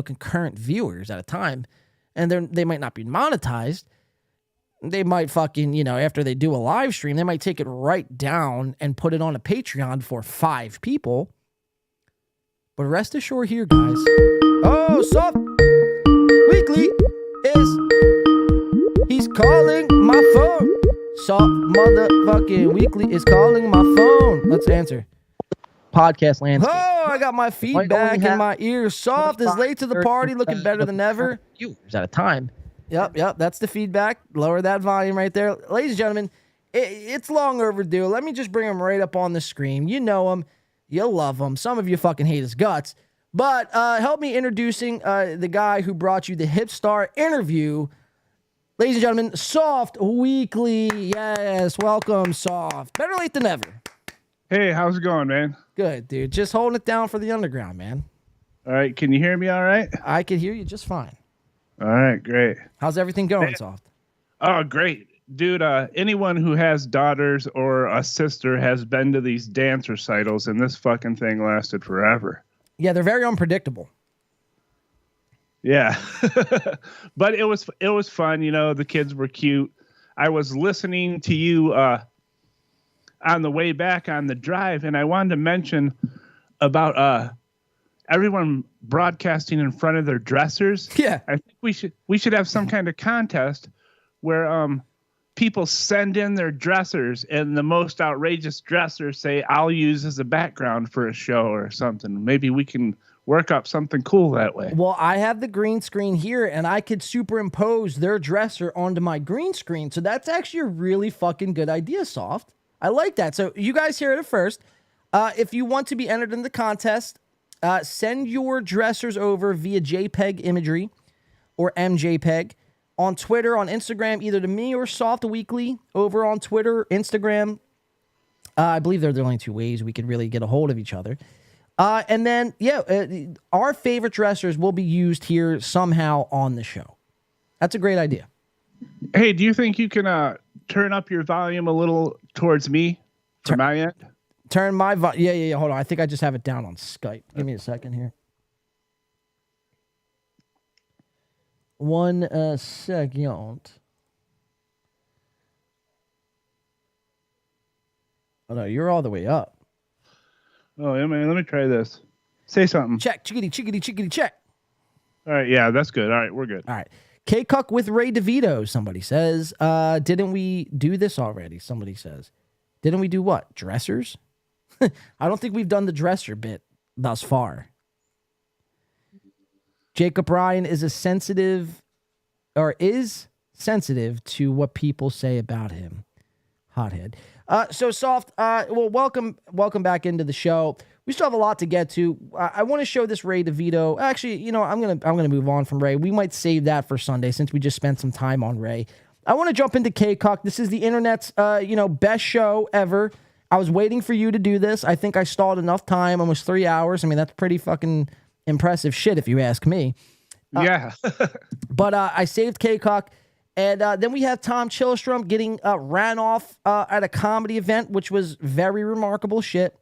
concurrent viewers at a time, and they might not be monetized. They might fucking, after they do a live stream, they might take it right down and put it on a Patreon for 5 people. But rest assured here, guys. Oh, Soft Weekly he's calling my phone. Soft motherfucking Weekly is calling my phone. Let's answer. Podcast landscape. Oh, I got my feedback in my ears. Soft is late to the party, looking better than ever. Viewers at a time. Yep, that's the feedback. Lower that volume right there. Ladies and gentlemen, it's long overdue. Let me just bring him right up on the screen. You know him. You love him. Some of you fucking hate his guts. But help me introducing the guy who brought you the Hip Star interview. Ladies and gentlemen, Soft Weekly. Yes, welcome, Soft. Better late than never. Hey, how's it going, man? Good, dude. Just holding it down for the underground, man. All right, can you hear me all right? I can hear you just fine. All right, great. How's everything going, Soft? Oh, great. Dude, anyone who has daughters or a sister has been to these dance recitals, and this fucking thing lasted forever. Yeah, they're very unpredictable. Yeah. But it was fun, the kids were cute. I was listening to you on the way back on the drive, and I wanted to mention about everyone broadcasting in front of their dressers. Yeah. I think we should have some kind of contest where people send in their dressers, and the most outrageous dressers say, I'll use as a background for a show or something. Maybe we can work up something cool that way. Well, I have the green screen here, and I could superimpose their dresser onto my green screen. So that's actually a really fucking good idea, Soft. I like that. So you guys hear it first. If you want to be entered in the contest, send your dressers over via JPEG imagery or MJPEG on Twitter, on Instagram, either to me or Soft Weekly over on Twitter, Instagram. I believe they're the only two ways we could really get a hold of each other. And then, our favorite dressers will be used here somehow on the show. That's a great idea. Hey, do you think you can turn up your volume a little towards me from my end? Turn my volume. Yeah. Hold on. I think I just have it down on Skype. Give me a second here. 1 second. Oh, no, you're all the way up. Oh, let me try this. Say something. Check. Chickity, check. All right. Yeah, that's good. All right. We're good. All right. K-Cuck with Ray DeVito, somebody says. Didn't we do this already? Somebody says. Didn't we do what? Dressers? I don't think we've done the dresser bit thus far. Jacob Ryan is sensitive to what people say about him. Hothead. So Soft, well, welcome back into the show. We still have a lot to get to. I want to show this Ray DeVito. Actually, you know, I'm gonna move on from Ray. We might save that for Sunday since we just spent some time on Ray. I want to jump into K-Cuck. This is the internet's best show ever. I was waiting for you to do this. I think I stalled enough time, almost 3 hours. I mean, that's pretty fucking impressive shit if you ask me. Yeah. But I saved K-Cuck. And then we have Tom Chillstrom getting ran off at a comedy event, which was very remarkable shit.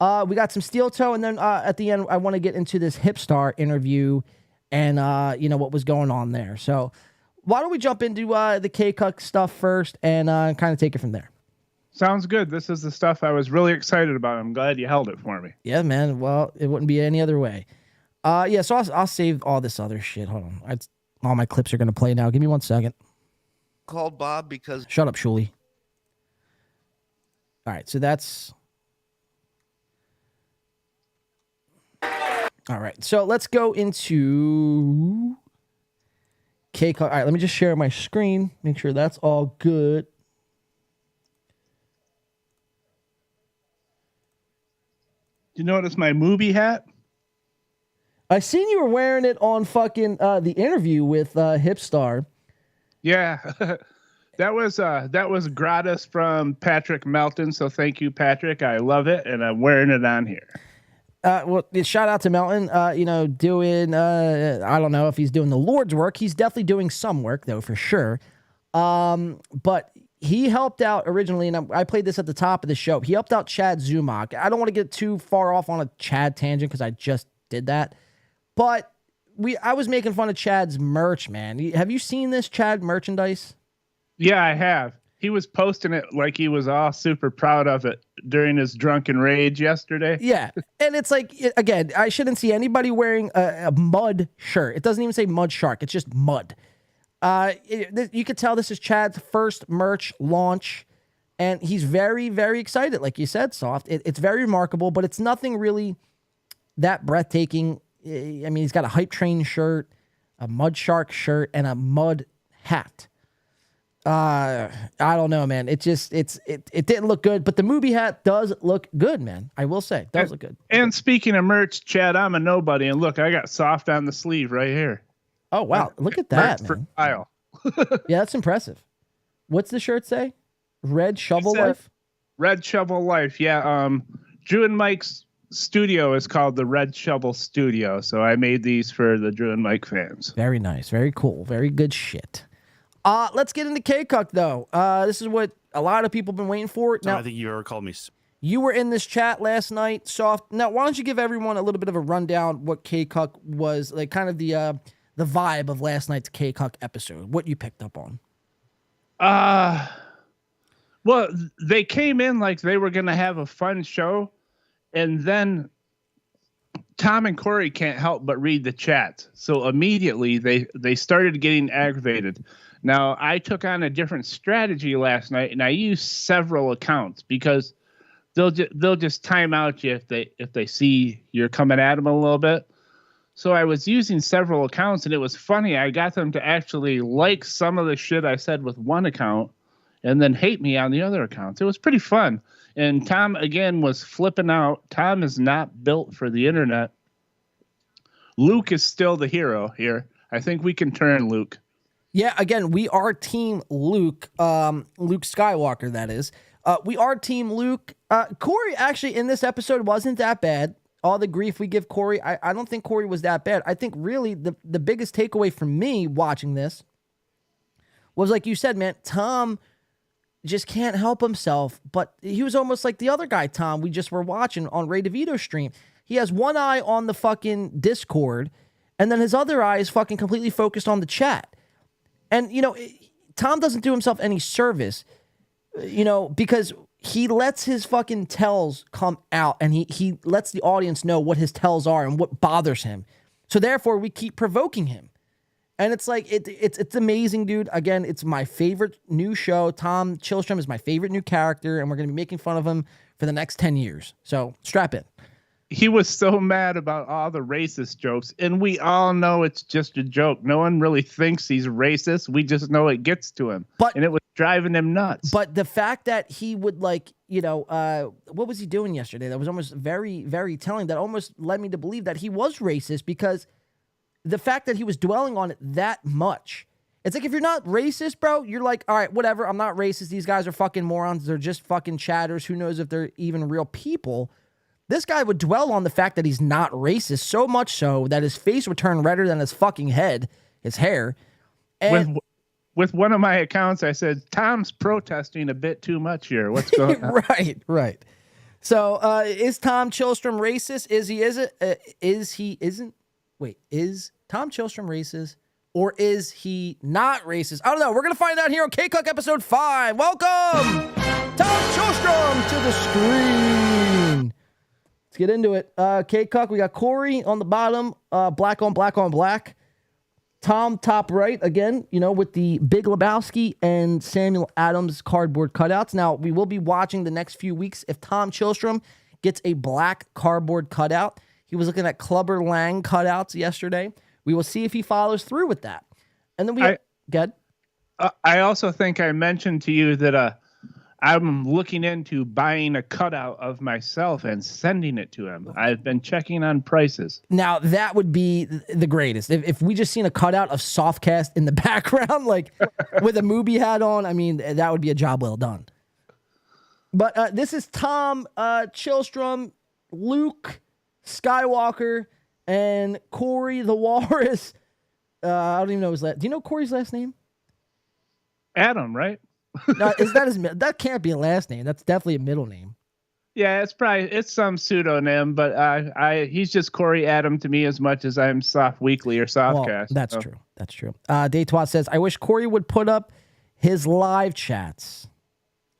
We got some steel toe, and then at the end, I want to get into this Hipstar interview and what was going on there. So why don't we jump into the K-Cuck stuff first and kind of take it from there? Sounds good. This is the stuff I was really excited about. I'm glad you held it for me. Yeah, man. Well, it wouldn't be any other way. So I'll save all this other shit. Hold on. All my clips are going to play now. Give me 1 second. Called Bob because... Shut up, Shuli. All right, so that's... All right, so let's go into... K-Cuck. All right, let me just share my screen. Make sure that's all good. You notice my movie hat? I seen you were wearing it on fucking the interview with Hipstar. Yeah, that was gratis from Patrick Melton. So thank you, Patrick. I love it, and I'm wearing it on here. Well, shout out to Melton. Doing I don't know if he's doing the Lord's work. He's definitely doing some work though, for sure. But he helped out originally, and I played this at the top of the show. He helped out Chad Zumock. I don't want to get too far off on a Chad tangent because I just did that. But I was making fun of Chad's merch, man. Have you seen this Chad merchandise? Yeah, I have. He was posting it like he was all super proud of it during his drunken rage yesterday. Yeah, and it's like, again, I shouldn't see anybody wearing a mud shirt. It doesn't even say Mud Shark. It's just mud. You could tell this is Chad's first merch launch, and he's very, very excited. Like you said, Soft. It's very remarkable, but it's nothing really that breathtaking. I mean, he's got a Hype Train shirt, a Mud Shark shirt, and a mud hat. I don't know, man. It didn't look good, but the movie hat does look good, man. I will say, it does look good. And speaking of merch, Chad, I'm a nobody, and look, I got Soft on the sleeve right here. Oh wow, look at that, merch man. For style. Yeah, that's impressive. What's the shirt say? Red Shovel Life? Red Shovel Life, yeah. Drew and Mike's studio is called the Red Shovel Studio, so I made these for the Drew and Mike fans. Very nice, very cool, very good shit. Let's get into K-Cuck, though. This is what a lot of people have been waiting for. Now, I think you ever called me. You were in this chat last night, Soft. Now, why don't you give everyone a little bit of a rundown what K-Cuck was, like kind of the vibe of last night's K-Cuck episode, what you picked up on? Well, they came in like they were going to have a fun show, and then Tom and Corey can't help but read the chat. So immediately they started getting aggravated. Now, I took on a different strategy last night, and I used several accounts because they'll just time out you if they see you're coming at them a little bit. So I was using several accounts, and it was funny. I got them to actually like some of the shit I said with one account and then hate me on the other accounts. It was pretty fun. And Tom, again, was flipping out. Tom is not built for the internet. Luke is still the hero here. I think we can turn Luke. Yeah, again, we are Team Luke. Luke Skywalker, that is. We are Team Luke. Corey, actually, in this episode, wasn't that bad. all the grief we give Corey, I don't think Corey was that bad. I think really the biggest takeaway from me watching this was, like you said, man, Tom just can't help himself. But he was almost like the other guy, Tom, we just were watching on Ray DeVito's stream. He has one eye on the fucking Discord, and then his other eye is fucking completely focused on the chat. And, Tom doesn't do himself any service, because he lets his fucking tells come out, and he lets the audience know what his tells are and what bothers him. So therefore, we keep provoking him. And it's like, it's amazing, dude. Again, it's my favorite new show. Tom Chillstrom is my favorite new character, and we're going to be making fun of him for the next 10 years. So strap in. He was so mad about all the racist jokes, and we all know it's just a joke. No one really thinks he's racist. We just know it gets to him, and it was driving him nuts. But the fact that he would what was he doing yesterday? That was almost very, very telling. That almost led me to believe that he was racist, because the fact that he was dwelling on it that much. It's like, if you're not racist, bro, you're like, all right, whatever. I'm not racist. These guys are fucking morons. They're just fucking chatters. Who knows if they're even real people? This guy would dwell on the fact that he's not racist, so much so that his face would turn redder than his fucking head, his hair. And with one of my accounts, I said, Tom's protesting a bit too much here. What's going on? Right. So is Tom Chillstrom racist? Is Tom Chillstrom racist, or is he not racist? I don't know. We're going to find out here on K-Cook episode 5. Welcome, Tom Chillstrom, to the screen. Let's get into it. K-Cuck, we got Corey on the bottom, black on black on black. Tom top right, again, with the Big Lebowski and Samuel Adams cardboard cutouts. Now, we will be watching the next few weeks if Tom Chillstrom gets a black cardboard cutout. He was looking at Clubber Lang cutouts yesterday. We will see if he follows through with that. And then I also think I mentioned to you that I'm looking into buying a cutout of myself and sending it to him. I've been checking on prices. Now, that would be the greatest. If we just seen a cutout of Softcast in the background, like with a movie hat on, I mean, that would be a job well done. But this is Tom Chillstrom, Luke Skywalker, and Corey the Walrus. I don't even know his last. Do you know Corey's last name? Adam, right? No, that can't be a last name. That's definitely a middle name. Yeah, it's some pseudonym, but he's just Corey Adam to me as much as I'm Soft Weekly or Softcast. Well, that's true. That's true. Daytwat says, I wish Corey would put up his live chats.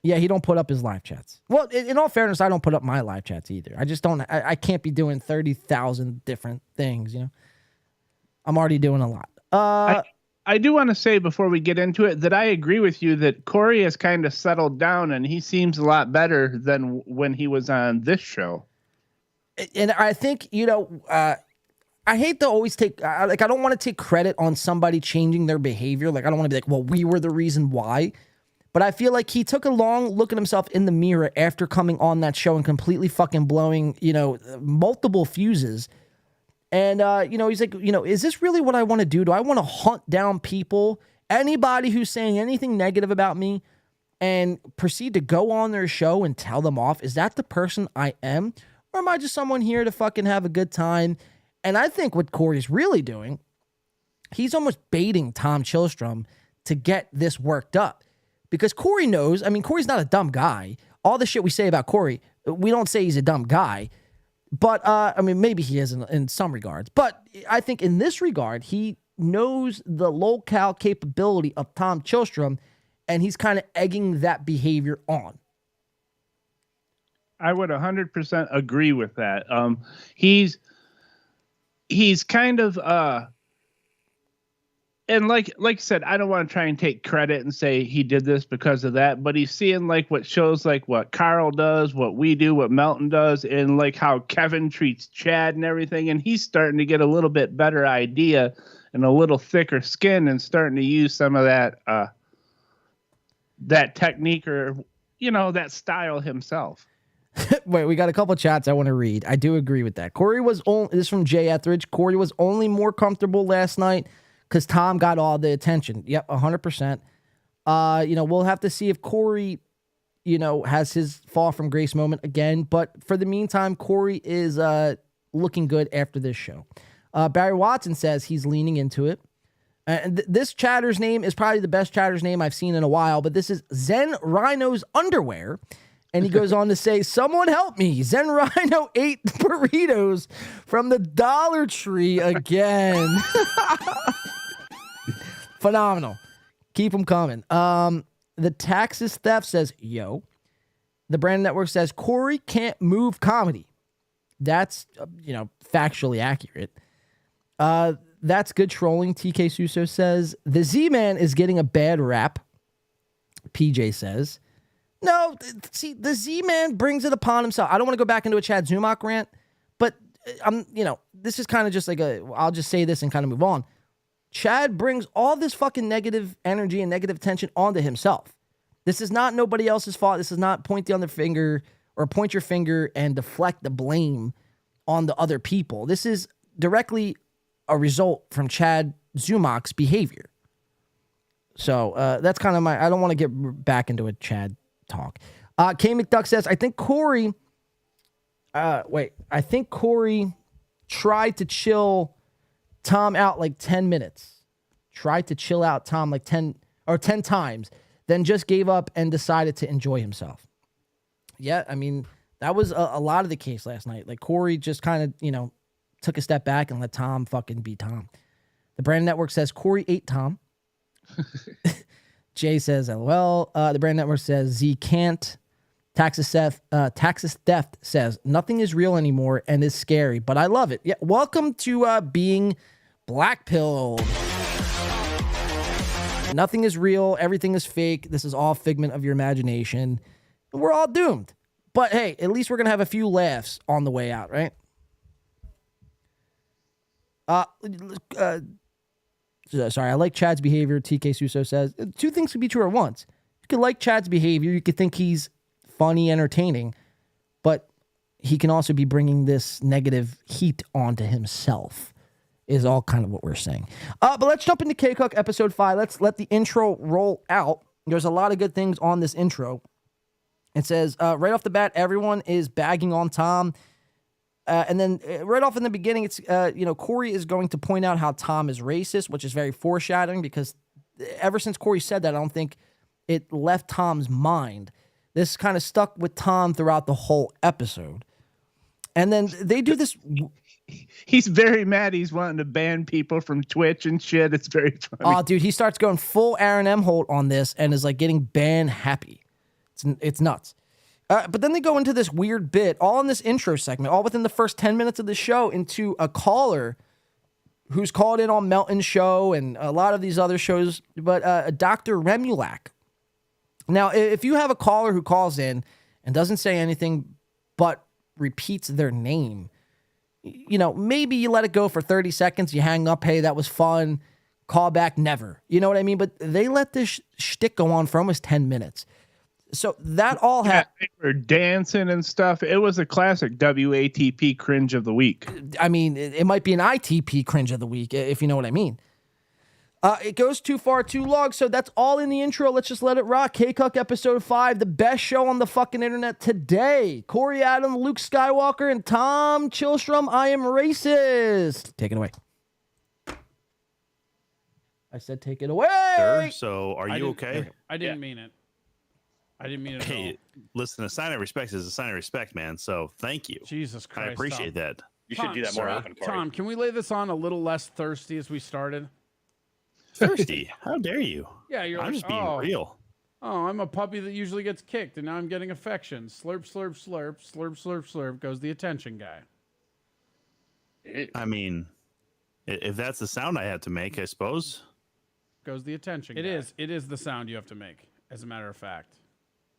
Yeah, he don't put up his live chats. Well, in all fairness, I don't put up my live chats either. I just don't. I can't be doing 30,000 different things. I'm already doing a lot. I do want to say before we get into it that I agree with you that Corey has kind of settled down and he seems a lot better than when he was on this show. And I think, I hate to always take, I don't want to take credit on somebody changing their behavior. Like, I don't want to be like, well, we were the reason why. But I feel like he took a long look at himself in the mirror after coming on that show and completely fucking blowing, multiple fuses. And, he's like, is this really what I want to do? Do I want to hunt down people, anybody who's saying anything negative about me, and proceed to go on their show and tell them off? Is that the person I am? Or am I just someone here to fucking have a good time? And I think what Corey's really doing, he's almost baiting Tom Chillstrom to get this worked up. Because Corey knows, Corey's not a dumb guy. All the shit we say about Corey, we don't say he's a dumb guy. But, maybe he is in some regards. But I think in this regard, he knows the locale capability of Tom Chillstrom, and he's kind of egging that behavior on. I would 100% agree with that. He's kind of... And like you said, I don't want to try and take credit and say he did this because of that, but he's seeing like what shows like what Carl does, what we do, what Melton does, and like how Kevin treats Chad and everything. And he's starting to get a little bit better idea and a little thicker skin and starting to use some of that technique or, that style himself. Wait, we got a couple chats I want to read. I do agree with that. This is from Jay Etheridge. Corey was only more comfortable last night because Tom got all the attention. Yep, 100%. We'll have to see if Corey, has his fall from grace moment again. But for the meantime, Corey is looking good after this show. Barry Watson says he's leaning into it. And this chatter's name is probably the best chatter's name I've seen in a while, but this is Zen Rhino's Underwear. And he goes on to say, someone help me. Zen Rhino ate burritos from the Dollar Tree again. Phenomenal. Keep them coming. The Taxes Theft says, yo. The Brand Network says, Corey can't move comedy. That's, factually accurate. That's good trolling, TK Suso says. The Z-Man is getting a bad rap, PJ says. No, see, the Z-Man brings it upon himself. I don't want to go back into a Chad Zumock rant, but this is kind of just like I'll just say this and kind of move on. Chad brings all this fucking negative energy and negative tension onto himself. This is not nobody else's fault. This is not point your finger and deflect the blame on the other people. This is directly a result from Chad Zumock's behavior. So that's kind of I don't want to get back into a Chad talk. K McDuck says, I think Corey tried to chill Tom out like 10 minutes. Tried to chill out Tom like 10 times, then just gave up and decided to enjoy himself. Yeah, I mean, that was a lot of the case last night. Like Corey just kind of, took a step back and let Tom fucking be Tom. The Brand Network says Corey ate Tom. Jay says, well, the Brand Network says Z can't. Taxes Theft says, nothing is real anymore and is scary, but I love it. Yeah, welcome to being black-pilled. Nothing is real. Everything is fake. This is all figment of your imagination. We're all doomed. But hey, at least we're going to have a few laughs on the way out, right? Sorry, I like Chad's behavior, TK Suso says. Two things could be true at once. You could like Chad's behavior. You could think he's funny, entertaining, but he can also be bringing this negative heat onto himself, is all kind of what we're saying. But let's jump into K-Cook episode 5. Let's let the intro roll out. There's a lot of good things on this intro. It says, right off the bat, everyone is bagging on Tom. And then right off in the beginning, it's, Corey is going to point out how Tom is racist, which is very foreshadowing because ever since Corey said that, I don't think it left Tom's mind. This kind of stuck with Tom throughout the whole episode. And then they do this. He's very mad. He's wanting to ban people from Twitch and shit. It's very funny. Oh, dude, he starts going full Aaron M. Holt on this and is like getting ban happy. It's nuts. But then they go into this weird bit, all in this intro segment, all within the first 10 minutes of the show, into a caller who's called in on Melton's show and a lot of these other shows, but Dr. Remulak. Now, if you have a caller who calls in and doesn't say anything but repeats their name, maybe you let it go for 30 seconds, you hang up, hey, that was fun, call back, never. You know what I mean? But they let this shtick go on for almost 10 minutes. So that all happened. They were dancing and stuff. It was a classic WATP cringe of the week. I mean, it might be an ITP cringe of the week, if you know what I mean. It goes too far, too long, so that's all in the intro. Let's just let it rock. K-Cuck episode 5, the best show on the fucking internet today. Corey Adam, Luke Skywalker, and Tom Chillstrom, I am racist. Take it away. I said take it away. Sir, so are you okay? I didn't mean it. I didn't mean it at all. Listen, a sign of respect is a sign of respect, man. So thank you. Jesus Christ. I appreciate that. You should do that more often, Corey. Tom, can we lay this on a little less thirsty as we started? Thirsty? How dare you? Yeah, I'm just being real. Oh, I'm a puppy that usually gets kicked, and now I'm getting affection. Slurp, slurp, slurp, slurp, slurp, slurp goes the attention guy. I mean, if that's the sound I have to make, I suppose. Goes the attention guy. It is the sound you have to make, as a matter of fact.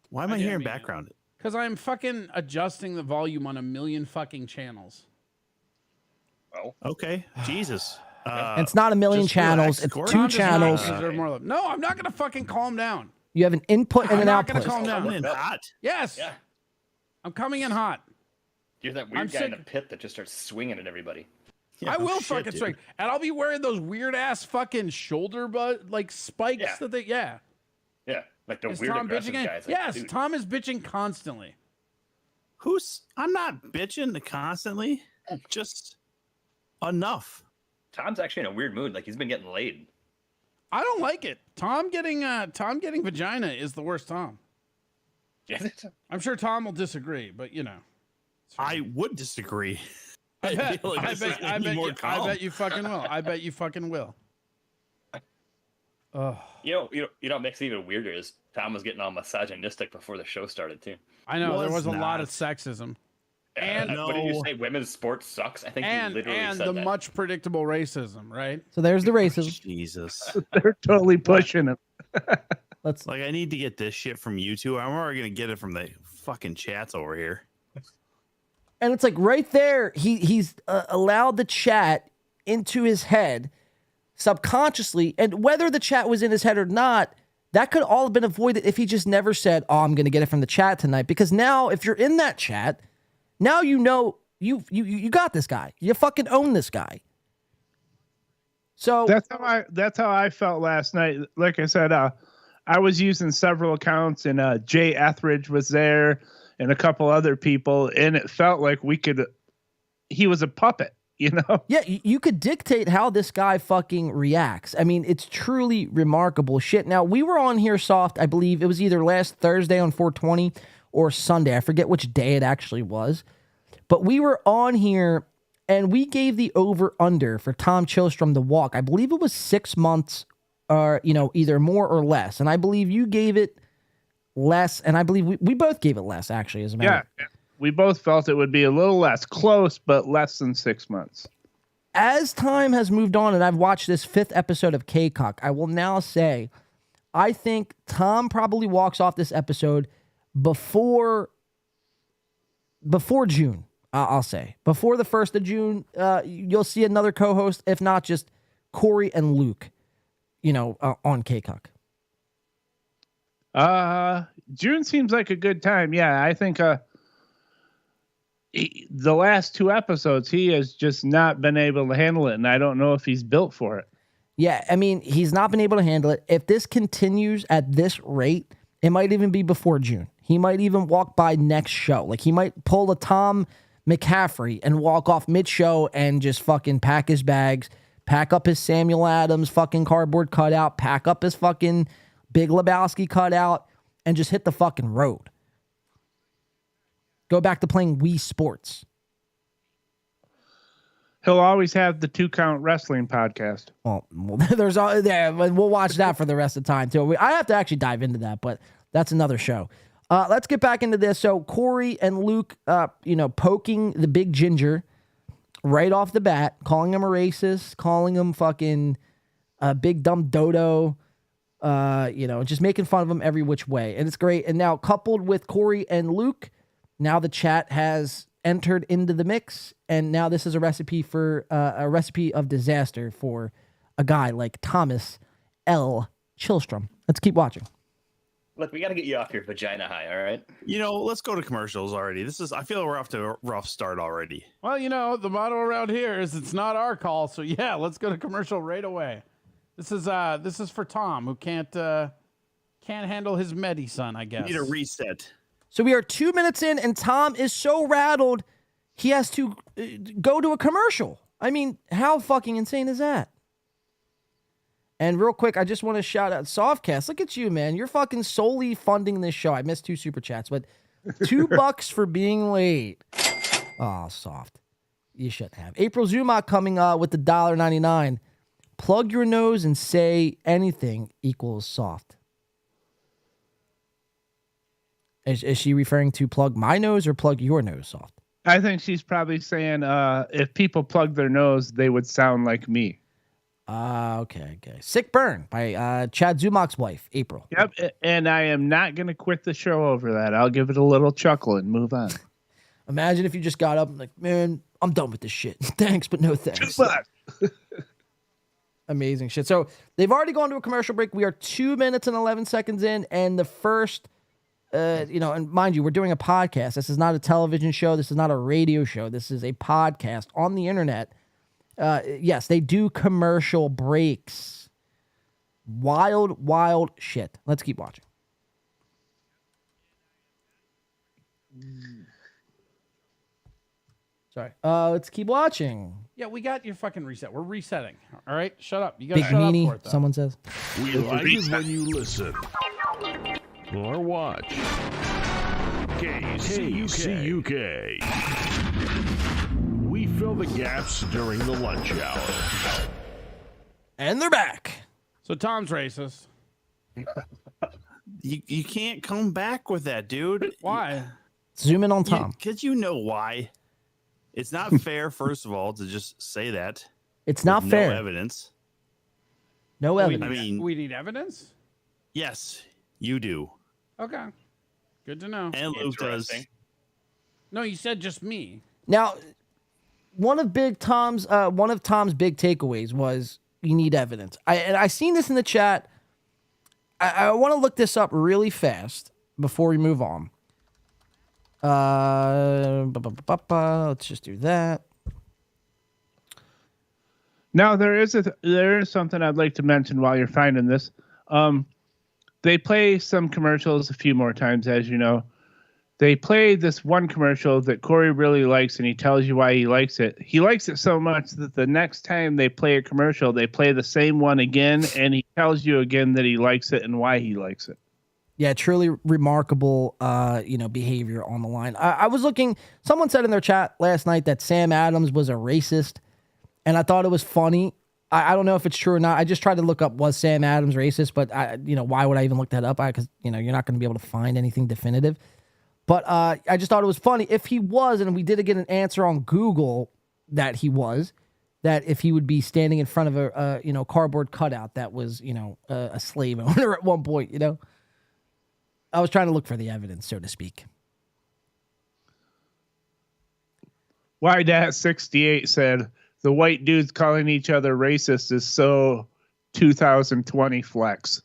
Why am I hearing background? Because I'm fucking adjusting the volume on a million fucking channels. Well, okay. Jesus. It's not a million channels. It's 2 channels. No, I'm not going to fucking calm down. You have an input and an output. I'm not going to calm down. Hot. Yes. Yeah. I'm coming in hot. You're that weird guy in the pit that just starts swinging at everybody. Yeah, I will fucking swing. And I'll be wearing those weird ass fucking shoulder spikes that they, Yeah, like the weird Tom aggressive bitching? guys. Yes, dude. Tom is bitching constantly. I'm not bitching constantly. Just enough. Tom's actually in a weird mood. Like he's been getting laid. I don't like it. Tom getting vagina is the worst Tom. I'm sure Tom will disagree, but you know. I would disagree. I bet. feel like I this is bet. gonna I be bet. more I calm. bet you fucking will. I bet you fucking will. Oh. You know what makes it even weirder is Tom was getting all misogynistic before the show started too. I know there was a lot of sexism. And what did you say? Women's sports sucks. I think you literally and said the that. much predictable racism, right? So there's the racism. Jesus. They're totally pushing him. Let's I need to get this shit from you two. I'm already gonna get it from the fucking chats over here. And it's like right there, he's allowed the chat into his head subconsciously, and whether the chat was in his head or not, that could all have been avoided if he just never said, "Oh, I'm going to get it from the chat tonight." Because now, if you're in that chat, now you know you got this guy. You fucking own this guy. So that's how I felt last night. Like I said, I was using several accounts, and Jay Etheridge was there, and a couple other people, and it felt like he was a puppet, you know? Yeah, you could dictate how this guy fucking reacts. I mean, it's truly remarkable shit. Now, we were on here soft, I believe it was either last Thursday on 420 or Sunday. I forget which day it actually was. But we were on here, and we gave the over-under for Tom Chilstrom to walk. I believe it was 6 months, or either more or less. And I believe you gave it less, and I believe we both gave it less, actually, as a matter. Yeah, we both felt it would be a little less close, but less than 6 months. As time has moved on, and I've watched this 5th episode of K-Cock, I will now say, I think Tom probably walks off this episode before June. I'll say before the 1st of June. You'll see another co-host, if not just Corey and Luke, on K-Cock. June seems like a good time. Yeah, I think the last 2 episodes, he has just not been able to handle it, and I don't know if he's built for it. Yeah, I mean, he's not been able to handle it. If this continues at this rate, it might even be before June. He might even walk by next show. Like, he might pull a Tom McCaffrey and walk off mid-show and just fucking pack his bags, pack up his Samuel Adams fucking cardboard cutout, pack up his fucking Big Lebowski cutout, and just hit the fucking road. Go back to playing Wii Sports. He'll always have the 2 Count Wrestling podcast. Well, there's we'll watch that for the rest of the time too. I have to actually dive into that, but that's another show. Let's get back into this. So Corey and Luke, poking the big ginger right off the bat, calling him a racist, calling him fucking a big dumb dodo, just making fun of him every which way. And it's great. And now coupled with Corey and Luke, now the chat has entered into the mix. And now this is a recipe of disaster for a guy like Thomas L. Chilstrom. Let's keep watching. Look, we got to get you off your vagina high, all right? Let's go to commercials already. I feel we're off to a rough start already. Well, the motto around here is it's not our call. So yeah, let's go to commercial right away. This is for Tom, who can't handle his medicine, I guess. Need a reset. So we are 2 minutes in, and Tom is so rattled, he has to go to a commercial. I mean, how fucking insane is that? And real quick, I just want to shout out Softcast. Look at you, man. You're fucking solely funding this show. I missed 2 super chats, but $2 for being late. Oh, soft. You shouldn't have. April Zumock coming with the $1.99. Plug your nose and say anything equals soft. Is she referring to plug my nose or plug your nose soft? I think she's probably saying if people plug their nose, they would sound like me. Okay. Sick Burn by Chad Zumock's wife, April. Yep, and I am not going to quit the show over that. I'll give it a little chuckle and move on. Imagine if you just got up and like, man, I'm done with this shit. Thanks, but no thanks. Amazing shit. So they've already gone to a commercial break. We are 2 minutes and 11 seconds in, and the first, and mind you, we're doing a podcast. This is not a television show. This is not a radio show. This is a podcast on the internet. Yes, they do commercial breaks. Wild shit. Let's keep watching. Sorry. Let's keep watching. Yeah, we got your fucking reset. We're resetting. All right, shut up. You got Big to shut up meanie, for it, though. someone says. We like it when you listen or watch. KCUK. We fill the gaps during the lunch hour. And they're back. So Tom's racist. You can't come back with that, dude. Why? Zoom in on Tom. Because you know why. It's not fair, first of all, to just say that. It's not with fair. No evidence. No evidence. I mean, we need evidence? yes, you do. Okay. Good to know. And Luke does. No, you said just me. Now, one of Tom's big takeaways was you need evidence. I seen this in the chat. I want to look this up really fast before we move on. Let's just do that. Now there is something I'd like to mention while you're finding this. They play some commercials a few more times, as you know. They play this one commercial that Corey really likes, and he tells you why he likes it. He likes it so much that the next time they play a commercial, they play the same one again, and he tells you again that he likes it and why he likes it. Yeah, truly remarkable, behavior on the line. I was looking. Someone said in their chat last night that Sam Adams was a racist, and I thought it was funny. I don't know if it's true or not. I just tried to look up was Sam Adams racist, but why would I even look that up? Because you're not going to be able to find anything definitive. But I just thought it was funny if he was, and we did get an answer on Google that he was, that if he would be standing in front of a cardboard cutout that was a slave owner at one point. I was trying to look for the evidence, so to speak. Why Dat 68 said the white dudes calling each other racist is so 2020 flex.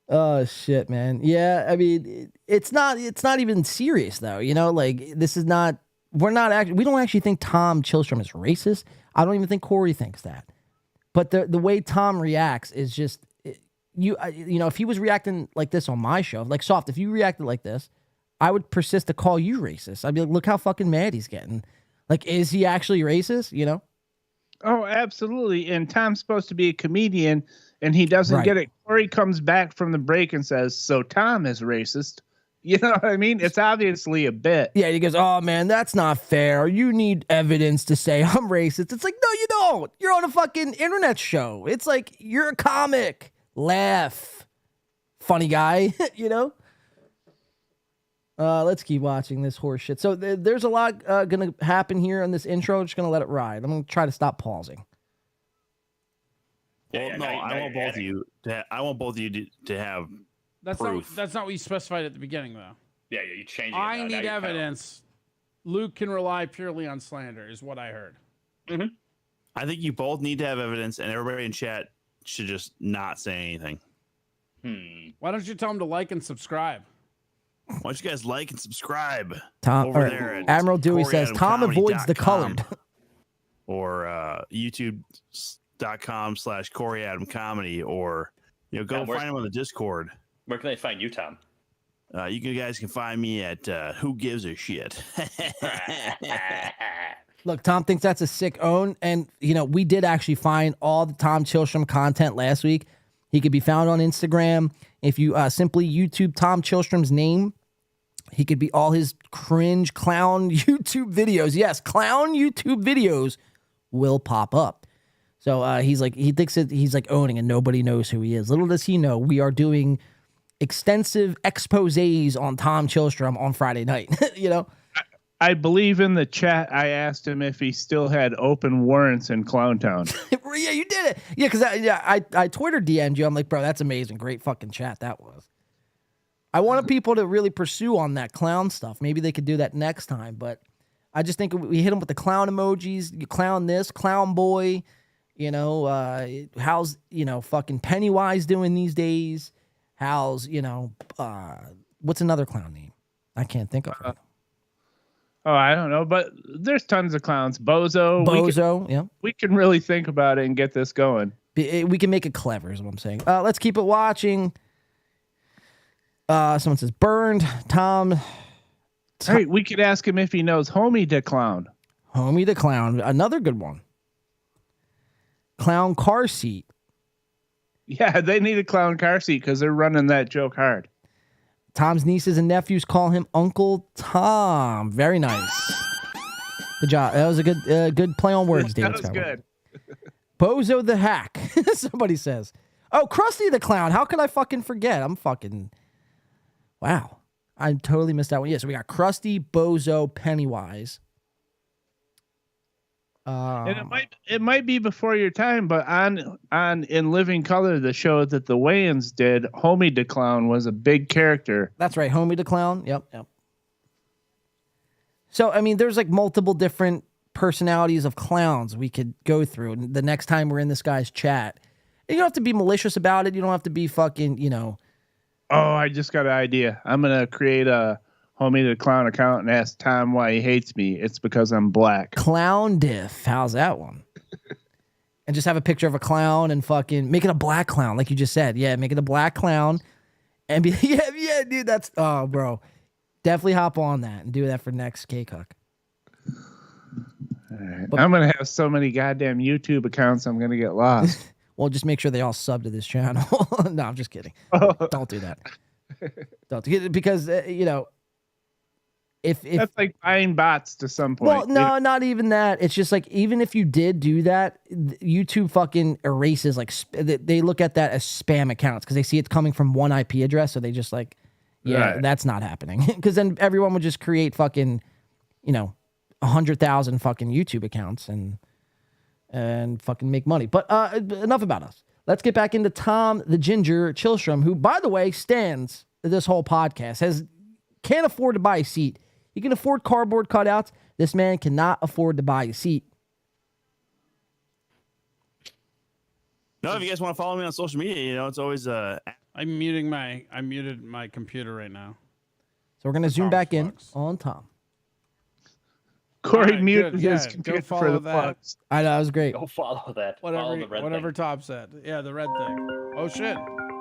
Oh shit, man. Yeah, I mean, it's not even serious though. This is not. We don't actually think Tom Chilstrom is racist. I don't even think Corey thinks that. But the way Tom reacts is just if he was reacting like this on my show, like Soft, if you reacted like this, I would persist to call you racist. I'd be like, look how fucking mad he's getting. Like, is he actually racist? Oh, absolutely. And Tom's supposed to be a comedian, and he doesn't get it. Corey comes back from the break and says, so Tom is racist. You know what I mean? It's obviously a bit. Yeah, he goes, oh, man, that's not fair. You need evidence to say I'm racist. It's like, no, you don't. You're on a fucking internet show. It's like, you're a comic. Laugh. Funny guy, Let's keep watching this horse shit. So there's a lot going to happen here on this intro. Just going to let it ride. I'm going to try to stop pausing. Well, no, I want both of you to have proof. That's not what you specified at the beginning, though. Yeah, you changed it. I need evidence. Luke can rely purely on slander, is what I heard. Mm-hmm. I think you both need to have evidence, and everybody in chat should just not say anything. Why don't you tell them to like and subscribe? Why don't you guys like and subscribe? Tom, over there at Admiral Dewey says Tom avoids the colored. Or youtube.com/CoreyAdamComedy, or go find him on the Discord. Where can they find you, Tom? You guys can find me at Who Gives a Shit. Look, Tom thinks that's a sick own, and we did actually find all the Tom Chilstrom content last week. He could be found on Instagram. If you simply YouTube Tom Chilstrom's name, he could be all his cringe clown YouTube videos. Yes, clown YouTube videos will pop up. So he thinks he's like owning, and nobody knows who he is. Little does he know, we are doing extensive exposés on Tom Chilstrom on Friday night. I believe in the chat, I asked him if he still had open warrants in Clowntown. Yeah, you did it. Yeah, because I Twitter DM'd you. I'm like, bro, that's amazing. Great fucking chat that was. I wanted people to really pursue on that clown stuff. Maybe they could do that next time. But I just think we hit him with the clown emojis. You clown this, clown boy. How's, fucking Pennywise doing these days? How's, what's another clown name? I can't think of it. Oh, I don't know, but there's tons of clowns. Bozo. We can really think about it and get this going. We can make it clever, is what I'm saying. Let's keep it watching. Someone says, burned. Tom Hey, we could ask him if he knows Homie the Clown. Homie the Clown, another good one. Clown car seat. Yeah, they need a clown car seat because they're running that joke hard. Tom's nieces and nephews call him Uncle Tom. Very nice. Good job. That was a good play on words, David. That was good. Bozo the Hack. Somebody says. Oh, Krusty the Clown. How could I fucking forget? Wow. I totally missed that one. Yeah, so we got Krusty, Bozo, Pennywise. And it might be before your time, but on In Living Color, the show that the Wayans did, Homie the Clown was a big character. That's right, Homie the Clown. Yep. So, I mean, there's like multiple different personalities of clowns we could go through. And the next time we're in this guy's chat, you don't have to be malicious about it. You don't have to be fucking, Oh, I just got an idea. I'm going to create a Homie the Clown account and ask Tom why he hates me. It's because I'm black. Clown diff. How's that one? And just have a picture of a clown and fucking make it a black clown, like you just said. Yeah, make it a black clown and be, yeah, dude, oh, bro. Definitely hop on that and do that for next K-Cook. Right. I'm going to have so many goddamn YouTube accounts, I'm going to get lost. Well, just make sure they all sub to this channel. No, I'm just kidding. Don't do that. Don't do it because, if that's like buying bots to some point. Well, no, not even that. It's just like, even if you did do that, YouTube fucking erases, like, they look at that as spam accounts because they see it's coming from one IP address. So they just like, yeah, That's not happening. Because then everyone would just create fucking, 100,000 fucking YouTube accounts and fucking make money. But enough about us. Let's get back into Tom the Ginger Chillstrom, who, by the way, stands this whole podcast, can't afford to buy a seat. He can afford cardboard cutouts. This man cannot afford to buy a seat. No, if you guys want to follow me on social media, it's always I'm muted my computer right now. So we're gonna zoom back in on Tom. Corey muted his computer for the plugs. I know, that was great. Go follow that. Follow the red Whatever thing. Tom said. Yeah, the red thing. Oh shit.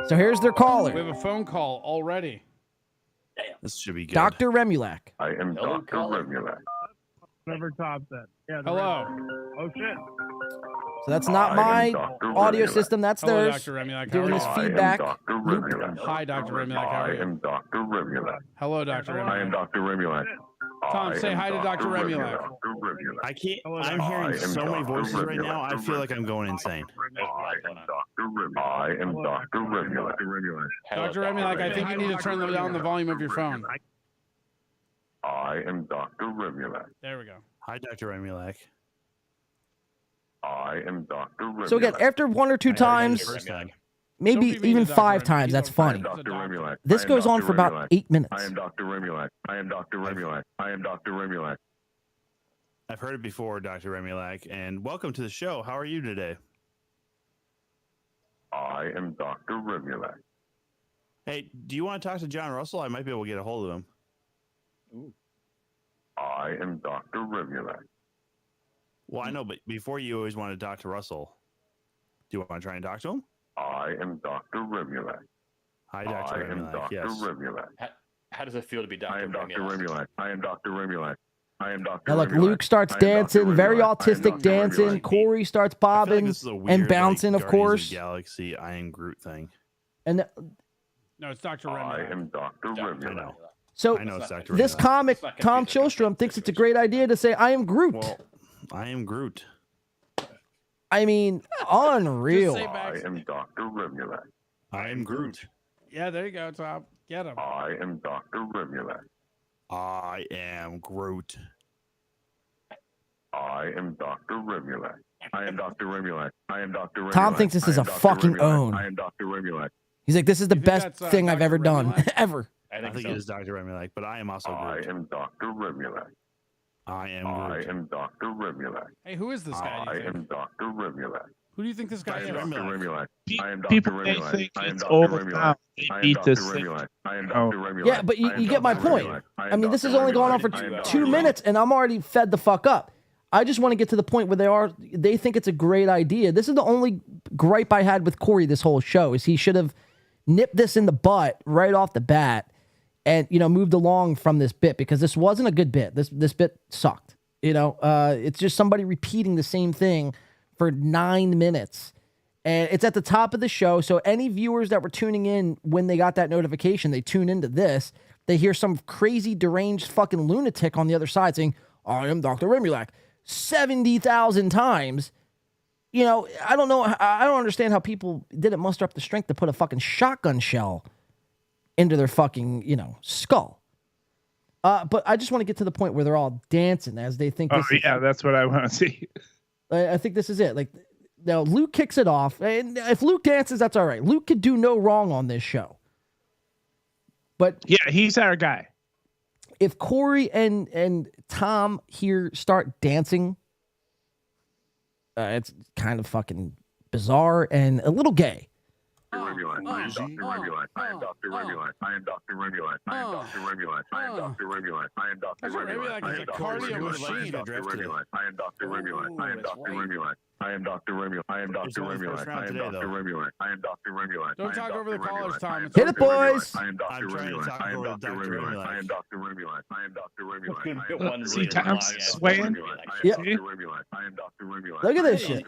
So here's their caller. We have a phone call already. Damn. This should be good. Dr. Remulak. I am Hello, Dr. caller. Remulak. Whatever Tom said. Yeah. Hello. Oh shit. So that's not my audio system. That's Hello, theirs. Dr. Remulak. Doing this feedback. Hi, Dr. Remulak. How are I am you? Dr. Remulak. Hello, Dr. I am Remulak. Dr. Remulak. Tom, say hi to Dr. Remulak. I can't. I'm hearing so many voices right now. I feel like I'm going insane. I am Dr. Remulak. Dr. Remulak, I think you need to turn down the volume of your phone. I am Dr. Remulak. There we go. Hi, Dr. Remulak. I am Dr. Remulak. So again, after one or two times, maybe even 5 times, that's funny. Dr. Remulak. This goes on for about 8 minutes. I am Dr. Remulak. I am Dr. Remulak. I am Dr. Remulak. I've heard it before, Dr. Remulak, and welcome to the show. How are you today? I am Dr. Remulak. Hey, do you want to talk to John Russell? I might be able to get a hold of him. I am Dr. Remulak. Well, I know, but before you always wanted to talk to Russell. Do you want to try and talk to him? I am Dr. Remulak. Hi, Dr. I am Remulak. Dr. Yes. Remulak. How does it feel to be Dr. I am Dr. Remulak? Remulak. I am Dr. Remulak. I am Dr. Now look, Remulak. Luke starts I am Dr. dancing, very Remulak. I am autistic Dr. dancing. Remulak. Corey starts I feel like bobbing this is a weird, and bouncing, like, of Guardians course. the Galaxy, I am Groot thing. And No, it's Dr. I Remulak. am Dr. I Remulak. know. so I know it's Dr. this Remulak. comic, It's not Tom confusing. Chillstrom, thinks it's a great idea to say, I am Groot. Well, I am Groot. I mean, unreal. Just say I back- am Dr. Remulak. I am Groot. Yeah, there you go, Tom. Get him. I am Dr. Remulak. I am Groot. I am Dr. Remulak. I am Dr. Remulak. I am Dr. Remulak. Tom thinks this is I a am Dr. fucking Remulak. own. I am Dr. Remulak. He's like, this is the You think best that's, thing I've Dr. ever done, Remulak? ever. I I think think so. it is Dr. Remulak, but I am also I Groot. am Dr. Remulak. I am I Groot. am Dr. Remulak. Hey, who is this guy? I do you think? am Dr. Remulak. Who do you think this guy I is? am Dr. Remulak. Remulak. I am Dr. People may Remulak. think I am it's Dr. old Remulak. now. They I am beat Dr. this thing. Remulak. I am Oh. Dr. Remulak. Yeah, but I am you get my Dr. point. Remulak. I mean, this Dr. is only going on for Remulak. I am Dr. 2 Remulak. minutes, and I'm already fed the fuck up. I just want to get to the point where they think it's a great idea. This is the only gripe I had with Corey this whole show, is he should have nipped this in the butt right off the bat and, moved along from this bit because this wasn't a good bit. This bit sucked. It's just somebody repeating the same thing for 9 minutes. And it's at the top of the show. So any viewers that were tuning in when they got that notification, they tune into this, they hear some crazy deranged fucking lunatic on the other side saying, I am Dr. Remulac 70,000 times. I don't know. I don't understand how people didn't muster up the strength to put a fucking shotgun shell into their fucking, skull. But I just want to get to the point where they're all dancing as they think. That's what I want to see. I think this is it. Like, now Luke kicks it off, and if Luke dances, that's all right. Luke could do no wrong on this show. But yeah, he's our guy. If Corey and Tom here start dancing, it's kind of fucking bizarre and a little gay. Remulac. I am Dr. Remulac. I am Dr. Remulac. I am Dr. Remulac. I am Dr. Remulac. I am Dr. Remulac. I am Dr. Remulac. I am Dr. Remulac. I am Dr. Remulac. I am Dr. Remulac. I am Dr. Remulac. I am Dr. Remulac. I am Dr. Remulac. I am Dr. Remulac. Don't talk over the callers, Tom. Hit it, boys. I am Dr. Remulac. I am Dr. Remulac. I am Dr. Remulac. I am Dr. Remulac. See Tom's swaying? Yeah. I am Dr. Remulac. Look at this shit.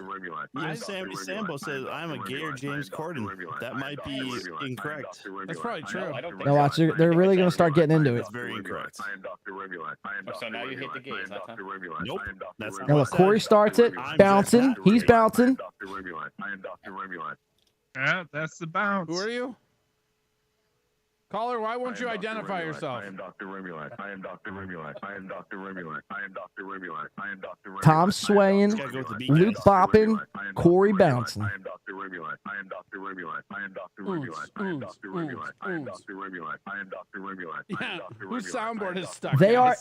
Even Sammy Sambo says I'm a gayer James Corden. That might be incorrect. That's probably true. Now watch, they're really going to start getting into it. That's very incorrect. I am Dr. Remulac. I am Dr. So now you hit the gays, huh, Tom? Nope. That's Now look, Corey starts it, bouncing. He's bouncing. Dr. Remulac. I am Dr. Remulac. Yeah, that's the bounce. Who are you? Caller, why won't you identify yourself? I am Dr. Remulac. I am Dr. Remulac. I am Dr. Remulac. I am Dr. Remulac. I am Dr. Remulac. Tom swaying, Luke bopping, Corey bouncing. I am Dr. Remulac. I am Dr. Remulac. I am Dr. Remulac. I am Dr. Remulac. I am Dr. Remulac. I am Dr. Remulac. Yeah, whose soundboard is stuck? They are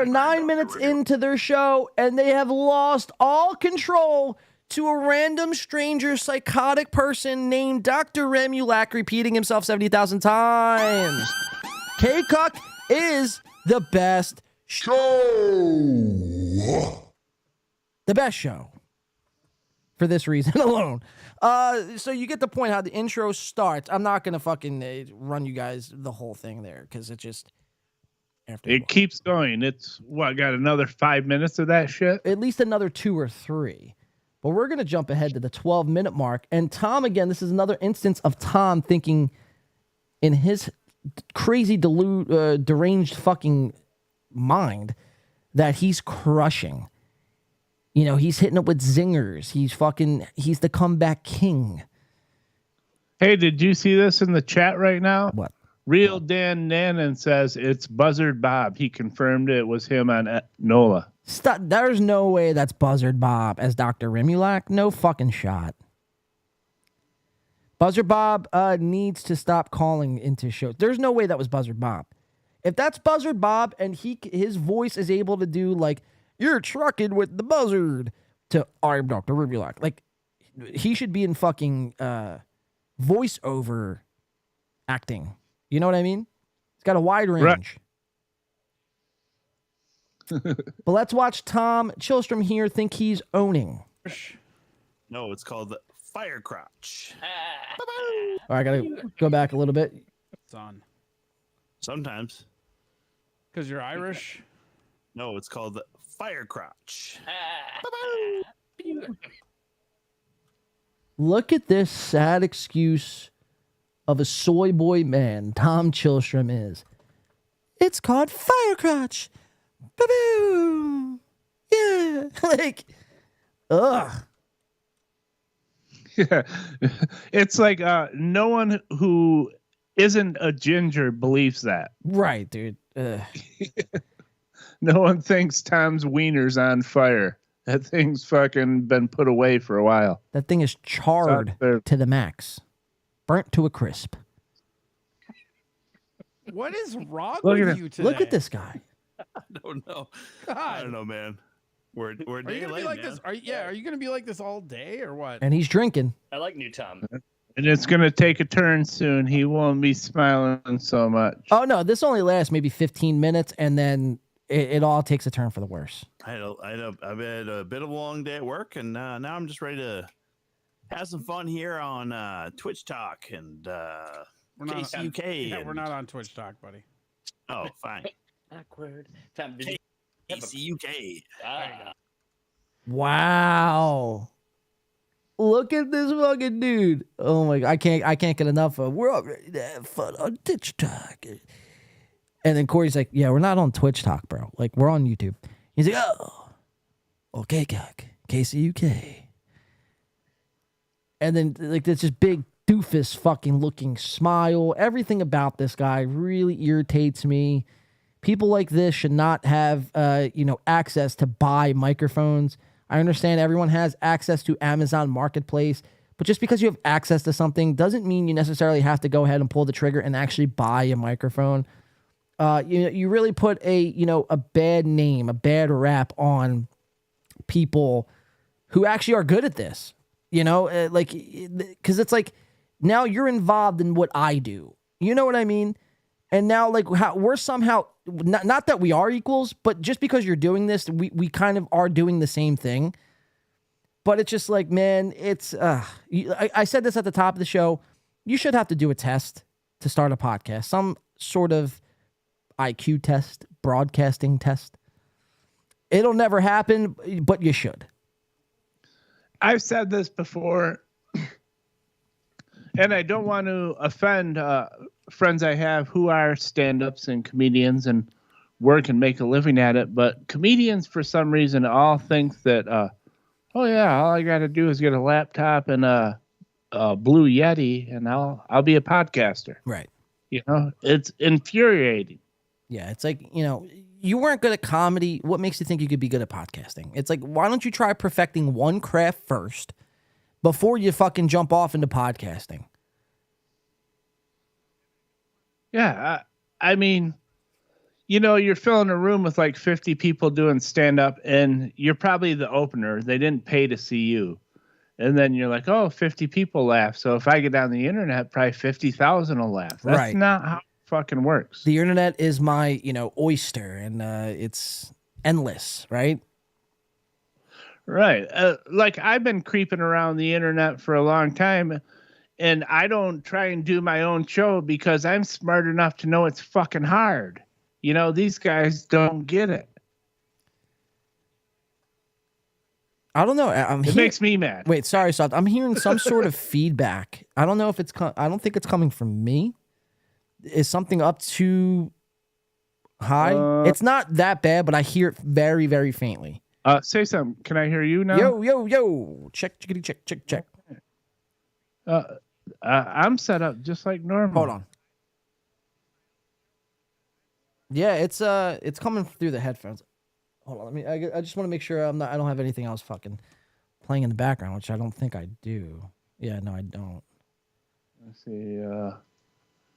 9 minutes into their show, and they have lost all control to a random stranger psychotic person named Dr. Remulac repeating himself 70,000 times. K-Cuck is the best show. The best show. For this reason alone. So you get the point how the intro starts. I'm not going to fucking run you guys the whole thing there because it just... It keeps going. It's, got another 5 minutes of that shit? At least another 2 or 3. But we're going to jump ahead to the 12-minute mark. And Tom, again, this is another instance of Tom thinking in his crazy, deranged fucking mind that he's crushing. He's hitting it with zingers. He's the comeback king. Hey, did you see this in the chat right now? What? Real Dan Nannon says it's Buzzard Bob. He confirmed it was him on NOLA. Stop. There's no way that's Buzzard Bob as Dr. Remulac. No fucking shot. Buzzard Bob needs to stop calling into shows. There's no way that was Buzzard Bob. If that's Buzzard Bob and his voice is able to do like, you're trucking with the buzzard to I'm Dr. Remulac. Like, he should be in fucking voiceover acting. You know what I mean? It's got a wide range. Right. But let's watch Tom Chillstrom here think he's owning. No, it's called Fire Crotch. All right, I gotta go back a little bit. It's on. Sometimes. Because you're Irish? No, it's called Fire Crotch. Look at this sad excuse of a soy boy man Tom Chillstrom is. It's called Fire Crotch. Ba-boom. Yeah. Like, ugh. Yeah. It's like no one who isn't a ginger believes that. Right, dude. No one thinks Tom's wiener's on fire. That thing's fucking been put away for a while. That thing is charred to the max. Burnt to a crisp. What is wrong with you today? Look at this guy. I don't know. God. I don't know, man. We're Are you gonna be like this? Are you gonna be like this all day or what? And he's drinking. I like new Tom. And it's gonna take a turn soon. He won't be smiling so much. Oh no, this only lasts maybe 15 minutes, and then it all takes a turn for the worse. I've had a bit of a long day at work, and now I'm just ready to have some fun here on Twitch Talk and We're not. KCUK. Yeah, we're not on Twitch Talk, buddy. Oh, fine. Awkward. Tom, did you KCUK. Wow. Look at this fucking dude. Oh my god, I can't get enough of. We're already to have fun on Twitch Talk. And then Corey's like, yeah, we're not on Twitch Talk, bro. Like, we're on YouTube. He's like, oh, okay, KCUK. And then like this just big doofus fucking looking smile. Everything about this guy really irritates me. People like this should not have access to buy microphones. I understand everyone has access to Amazon Marketplace, but just because you have access to something doesn't mean you necessarily have to go ahead and pull the trigger and actually buy a microphone. You really put a bad name, a bad rap on people who actually are good at this. Because it's like now you're involved in what I do. You know what I mean? And now, like, how we're somehow not that we are equals, but just because you're doing this, we kind of are doing the same thing. But it's just like, man, it's I said this at the top of the show. You should have to do a test to start a podcast, some sort of IQ test, broadcasting test. It'll never happen, but you should. I've said this before, and I don't want to offend friends I have who are stand-ups and comedians and work and make a living at it, but comedians, for some reason, all think that, oh yeah, all I got to do is get a laptop and a Blue Yeti, and I'll be a podcaster. Right. It's infuriating. Yeah, it's like, you weren't good at comedy. What makes you think you could be good at podcasting? It's like, why don't you try perfecting one craft first before you fucking jump off into podcasting? Yeah, I mean, you're filling a room with like 50 people doing stand-up, and you're probably the opener. They didn't pay to see you. And then you're like, oh, 50 people laugh. So if I get on the internet, probably 50,000 will laugh. That's right. Not how it fucking works. The internet is my, oyster, and it's endless, right? Right. Like I've been creeping around the internet for a long time, and I don't try and do my own show because I'm smart enough to know it's fucking hard. These guys don't get it. I don't know. It makes me mad. Wait, sorry, Salt. I'm hearing some sort of feedback. I don't know if it's. I don't think it's coming from me. Is something up too high? It's not that bad, but I hear it very, very faintly. Say something. Can I hear you now? Yo. Check. I'm set up just like normal. Hold on. Yeah, it's coming through the headphones. Hold on, I just want to make sure I don't have anything else fucking playing in the background, which I don't think I do. Yeah, no, I don't. Let's see.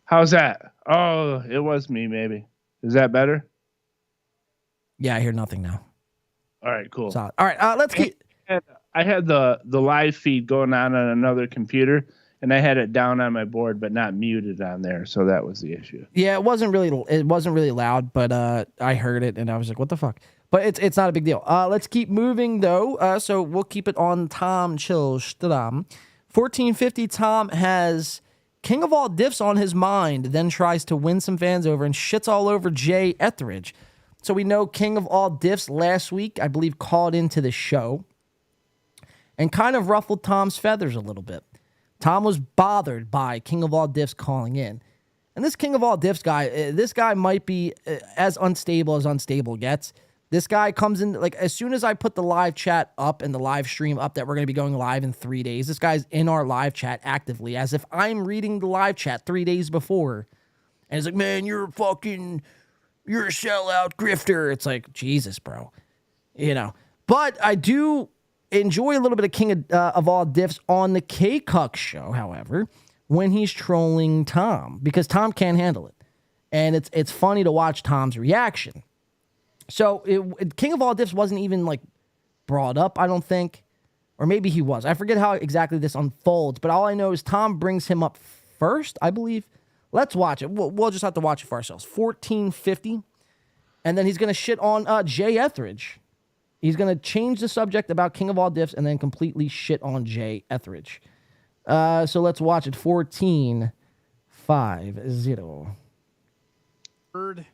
How's that? Oh, it was me, maybe. Is that better? Yeah, I hear nothing now. All right, cool. Solid. All right, let's keep. I had the live feed going on another computer, and I had it down on my board, but not muted on there, so that was the issue. Yeah, it wasn't really loud, but I heard it, and I was like, "What the fuck?" But it's not a big deal. Let's keep moving though. So we'll keep it on Tom Chillstrom. 1450 Tom has King of All Diffs on his mind, then tries to win some fans over and shits all over Jay Etheridge. So we know King of All Diffs last week, I believe, called into the show and kind of ruffled Tom's feathers a little bit. Tom was bothered by King of All Diffs calling in. And this King of All Diffs guy, this guy might be as unstable gets. This guy comes in, like, as soon as I put the live chat up and the live stream up that we're going to be going live in 3 days, this guy's in our live chat actively as if I'm reading the live chat 3 days before. And he's like, man, you're a sellout grifter. It's like, Jesus, bro. But I do enjoy a little bit of King of All Diffs on the K-Cuck show, however, when he's trolling Tom, because Tom can't handle it. And it's funny to watch Tom's reaction. So King of All Diffs wasn't even like brought up, I don't think. Or maybe he was. I forget how exactly this unfolds, but all I know is Tom brings him up first, I believe. Let's watch it. We'll just have to watch it for ourselves. 1450. And then he's going to shit on Jay Etheridge. He's going to change the subject about King of All Diffs and then completely shit on Jay Etheridge. So let's watch it. 1450. 50. Bird.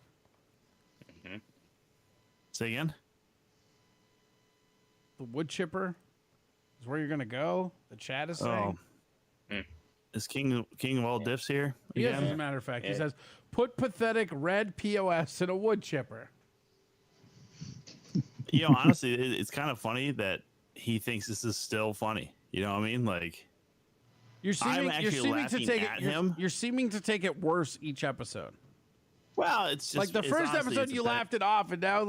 Say again. The wood chipper is where you're gonna go. The chat is saying. Is King of all diffs here? Yes, again? as a matter of fact, he says, "Put pathetic red POS in a wood chipper." You know, honestly, it's kind of funny that he thinks this is still funny. You know what I mean? Like, You're seeming to take at it. him. You're seeming to take it worse each episode. Well, it's just like the it's first honestly, episode it's you a bad- laughed it off, and now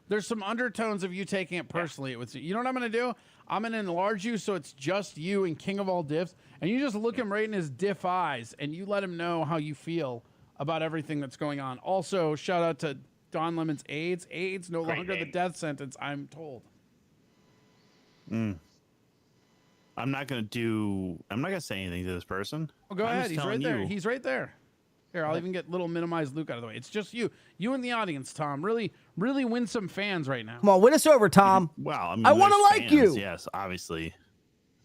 there's some undertones of you taking it personally. You know what I'm gonna do? I'm gonna enlarge you so it's just you and King of all diffs, and you just look him right in his diff eyes, and you let him know how you feel about everything that's going on. Also, shout out to Don Lemon's AIDS. AIDS no Great longer the name. death sentence, I'm told. I'm not gonna say anything to this person. Oh, go I'm ahead. just He's right telling there. you. He's right there. Here, I'll even get little minimized Luke out of the way. It's just you and the audience, Tom. Really win some fans right now. Come on, win us over, Tom. Wow, I mean, I want to there's like fans, you. Yes, obviously.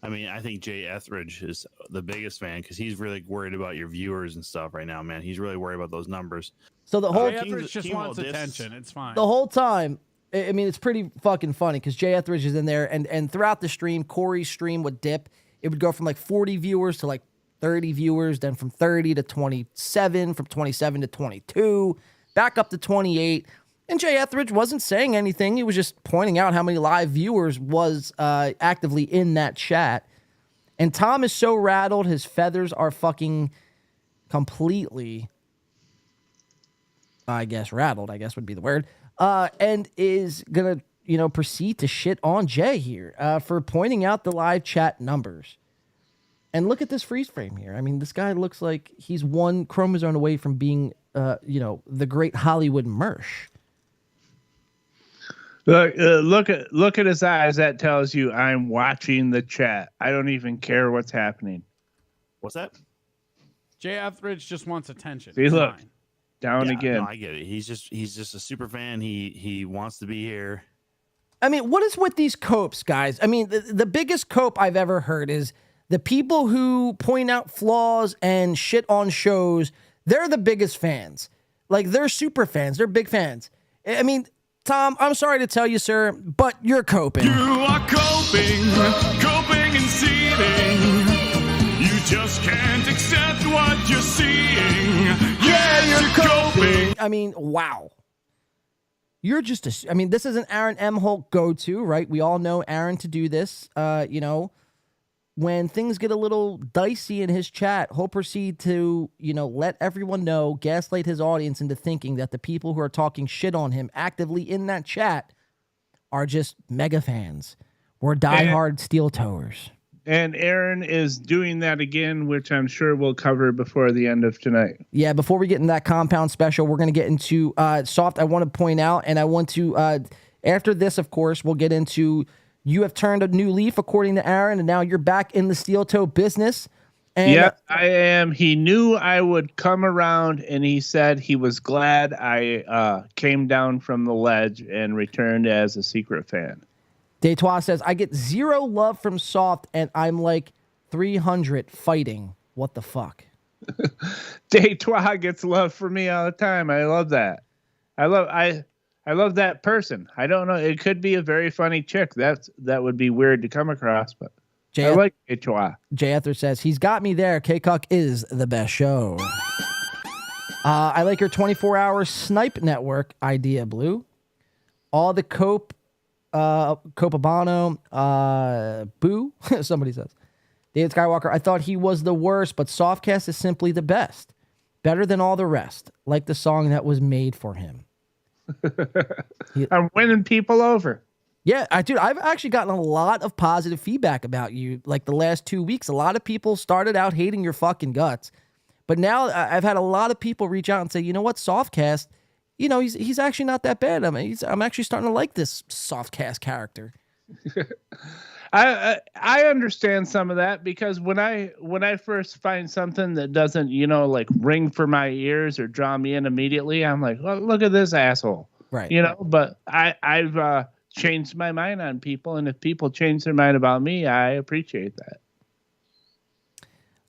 I mean, I think Jay Etheridge is the biggest fan because he's really worried about your viewers and stuff right now, man. He's really worried about those numbers. So the whole Jay Etheridge just wants attention. It's fine. The whole time, I mean, it's pretty fucking funny because Jay Etheridge is in there, and throughout the stream, Corey's stream would dip. It would go from like 40 viewers to like 30 viewers, then from 30 to 27, from 27 to 22, back up to 28. And Jay Etheridge wasn't saying anything. He was just pointing out how many live viewers was actively in that chat. And Tom is so rattled, his feathers are fucking completely, I guess, rattled, I guess would be the word, and is going to, proceed to shit on Jay here for pointing out the live chat numbers. And look at this freeze frame here. I mean, this guy looks like he's one chromosome away from being, the great Hollywood Mersh. Look at his eyes. That tells you I'm watching the chat. I don't even care what's happening. What's that? Jay Etheridge just wants attention. See, It's look, fine. down Yeah, again. No, I get it. He's just a super fan. He wants to be here. I mean, what is with these copes, guys? I mean, the biggest cope I've ever heard is the people who point out flaws and shit on shows. They're the biggest fans. Like, they're super fans. They're big fans. I mean, Tom, I'm sorry to tell you, sir, but you're coping. You are coping and seething. You just can't accept what you're seeing. Yeah, you're coping. I mean, wow. You're just this is an Aaron M. Holt go-to, right? We all know Aaron to do this. When things get a little dicey in his chat, he'll proceed to, let everyone know, gaslight his audience into thinking that the people who are talking shit on him actively in that chat are just mega fans. We're diehard steel toers. And Aaron is doing that again, which I'm sure we'll cover before the end of tonight. Yeah, before we get in that compound special, we're going to get into Soft. I want to point out, and I want to, after this, of course, we'll get into you have turned a new leaf, according to Aaron, and now you're back in the steel toe business. And yeah, I am. He knew I would come around, and he said he was glad I came down from the ledge and returned as a secret fan. Deitois says, I get zero love from Soft, and I'm like 300 fighting. What the fuck? Deitois gets love for me all the time. I love that. I love that person. I don't know. It could be a very funny chick. That would be weird to come across, but I like Deitois. Jay Ether says, he's got me there. K-Cuck is the best show. I like your 24-hour snipe network idea, Blue. All the Copabano, boo, somebody says. David Skywalker, I thought he was the worst, but Softcast is simply the best. Better than all the rest. Like the song that was made for him. I'm winning people over. Yeah, I've actually gotten a lot of positive feedback about you. Like the last 2 weeks, a lot of people started out hating your fucking guts. But now I've had a lot of people reach out and say, you know what, Softcast, he's actually not that bad. I'm actually starting to like this Softcast character. I understand some of that because when I first find something that doesn't, like ring for my ears or draw me in immediately, I'm like, well, look at this asshole. Right. But I've changed my mind on people, and if people change their mind about me, I appreciate that.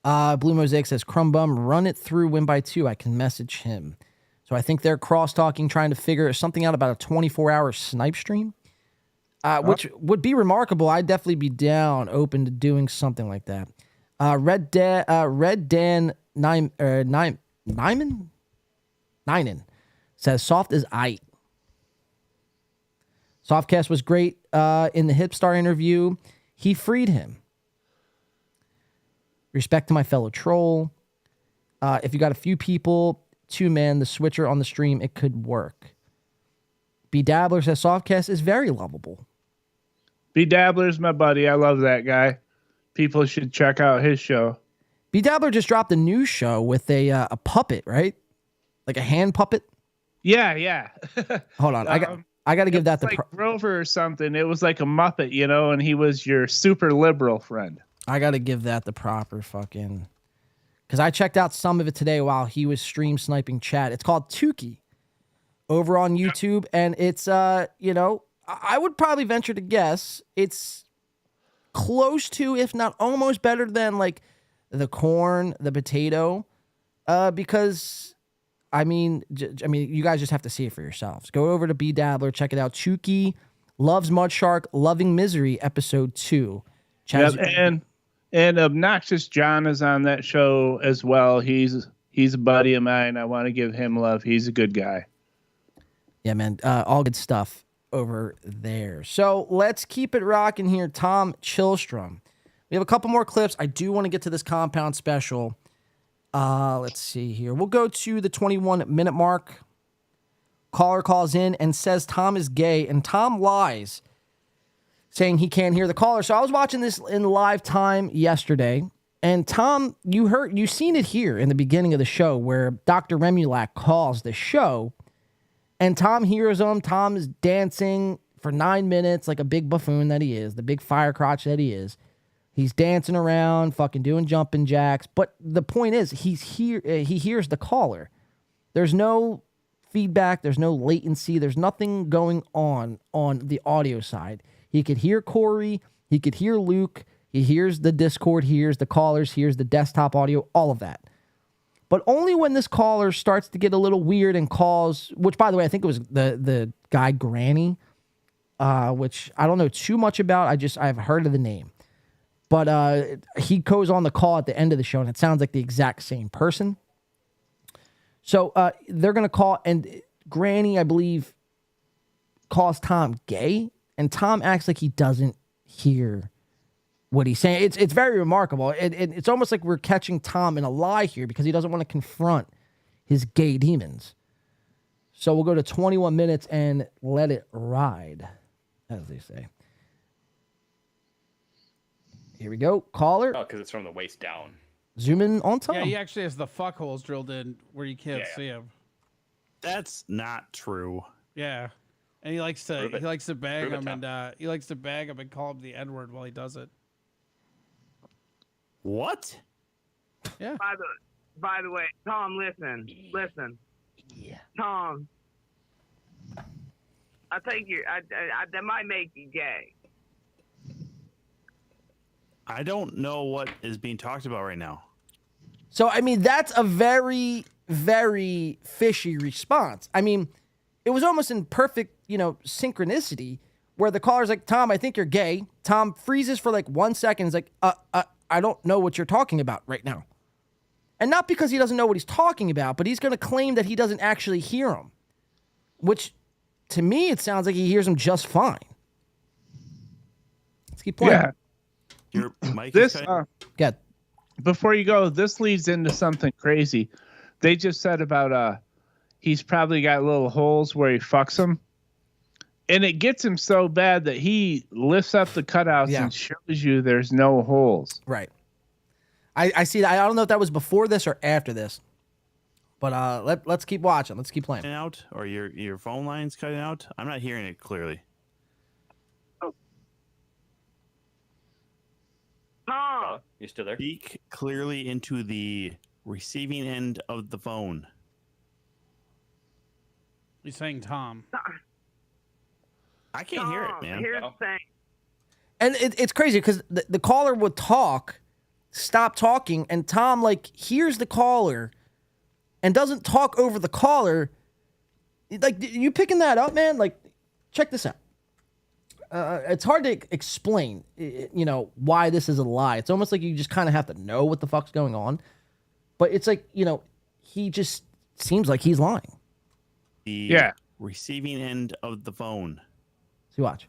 Blue Mosaic says, Crumbum, run it through, win by 2. I can message him. So I think they're cross-talking, trying to figure something out about a 24-hour snipe stream, which would be remarkable. I'd definitely be down, open to doing something like that. Red Dan Nyman says, soft as aight. Softcast was great in the Hipstar interview. He freed him. Respect to my fellow troll. If you got a few people, 2-man, the switcher on the stream, it could work. B Dabbler says Softcast is very lovable. B Dabbler's my buddy. I love that guy. People should check out his show. B Dabbler just dropped a new show with a puppet, right? Like a hand puppet. Yeah. Hold on, I got to give that the like Grover or something. It was like a Muppet, and he was your super liberal friend. I got to give that the proper fucking, because I checked out some of it today while he was stream sniping Chad. It's called Tukey over on YouTube, and it's I would probably venture to guess it's close to, if not almost better than like the corn, the potato, because I mean, you guys just have to see it for yourselves. Go over to B Dabbler, check it out. Tukey loves Mud Shark, Loving Misery, episode 2. Yep, and Obnoxious John is on that show as well. He's a buddy of mine. I want to give him love. He's a good guy. Yeah, man, all good stuff over there. So let's keep it rocking here. Tom Chillstrom. We have a couple more clips. I do want to get to this compound special. Let's see here. We'll go to the 21-minute mark. Caller calls in and says Tom is gay, and Tom lies, saying he can't hear the caller. So I was watching this in live time yesterday, and Tom, you seen it here in the beginning of the show where Dr. Remulac calls the show, and Tom hears him. Tom is dancing for 9 minutes like a big buffoon that he is, the big fire crotch that he is. He's dancing around, fucking doing jumping jacks. But the point is, he hears the caller. There's no feedback. There's no latency. There's nothing going on the audio side. He could hear Corey. He could hear Luke. He hears the Discord. He hears the callers. He hears the desktop audio, all of that. But only when this caller starts to get a little weird and calls, which, by the way, I think it was the guy Granny, which I don't know too much about. I've heard of the name. But he goes on the call at the end of the show, and it sounds like the exact same person. So they're going to call, and Granny, I believe, calls Tom gay, and Tom acts like he doesn't hear what he's saying. It's very remarkable. It's almost like we're catching Tom in a lie here because he doesn't want to confront his gay demons. So we'll go to 21 minutes and let it ride, as they say. Here we go. Caller. Oh, because it's from the waist down. Zoom in on Tom. Yeah, he actually has the fuck holes drilled in where you can't see him. That's not true. Yeah, and he likes to bag him and call him the N-word while he does it. What? Yeah. By the way, Tom, listen. Yeah. Tom, I think that might make you gay. I don't know what is being talked about right now. So, I mean, that's a very, very fishy response. I mean, it was almost in perfect, synchronicity where the caller's like, Tom, I think you're gay. Tom freezes for like 1 second. He's like, I don't know what you're talking about right now. And not because he doesn't know what he's talking about, but he's going to claim that he doesn't actually hear him, which to me, it sounds like he hears him just fine. Let's keep playing. Yeah. Your mic this, Good. Before you go, this leads into something crazy. They just said about he's probably got little holes where he fucks them. And it gets him so bad that he lifts up the cutouts and shows you there's no holes. Right. I see that. I don't know if that was before this or after this. But let's keep watching. Let's keep playing. Out or your phone line's cutting out? I'm not hearing it clearly. Tom, you still there? Speak clearly into the receiving end of the phone. He's saying Tom. I can't hear it, man. Here's the thing. And it's crazy because the caller would talk stop talking, and Tom like hears the caller and doesn't talk over the caller. Like, you picking that up, man? Like, check this out. It's hard to explain, why this is a lie. It's almost like you just kind of have to know what the fuck's going on. But it's like, he just seems like he's lying. The receiving end of the phone. See, watch.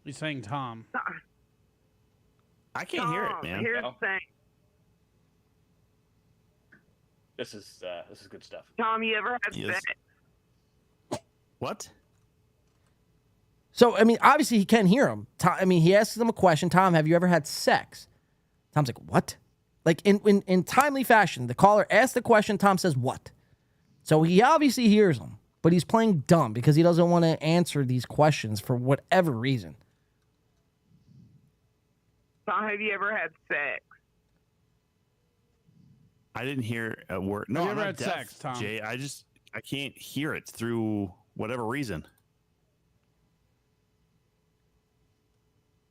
He's saying Tom. I can't hear it, man. Here's the thing. This is good stuff. Tom, you ever had sex? What? So, I mean, obviously he can hear him. Tom, he asks him a question. Tom, have you ever had sex? Tom's like, what? Like, in timely fashion, the caller asks the question. Tom says, what? So he obviously hears him, but he's playing dumb because he doesn't want to answer these questions for whatever reason. Tom, have you ever had sex? I didn't hear a word. No, Have you I'm ever not had deaf, sex, Tom? Jay. I can't hear it through whatever reason.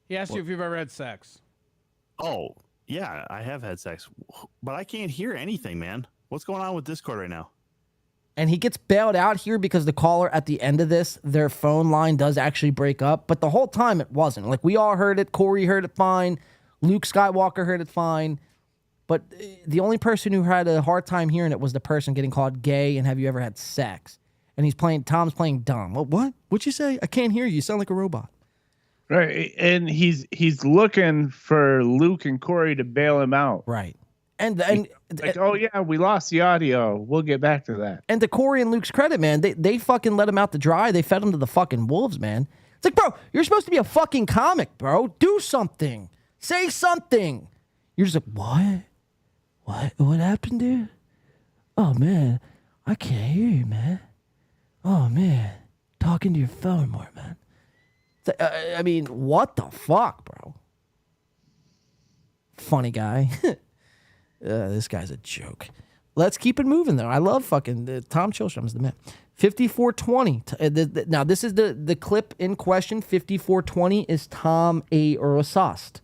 He asked you if you've ever had sex. Oh, yeah, I have had sex, but I can't hear anything, man. What's going on with Discord right now? And he gets bailed out here because the caller at the end of this, their phone line does actually break up. But the whole time it wasn't. Like, we all heard it. Corey heard it fine. Luke Skywalker heard it fine. But the only person who had a hard time hearing it was the person getting called gay and have you ever had sex? And Tom's playing dumb. What? What'd you say? I can't hear you. You sound like a robot. Right. And he's looking for Luke and Corey to bail him out. Right. And oh yeah, we lost the audio. We'll get back to that. And to Corey and Luke's credit, man, they fucking let him out to dry. They fed him to the fucking wolves, man. It's like, bro, you're supposed to be a fucking comic, bro. Do something. Say something. You're just like, what? What happened, dude? Oh, man, I can't hear you, man. Oh, man, talking to your phone more, man. It's like, what the fuck, bro? Funny guy. This guy's a joke. Let's keep it moving, though. I love fucking Tom Chilstrom's the man. 5420. Now, this is the clip in question. 5420 is Tom A. Rosast.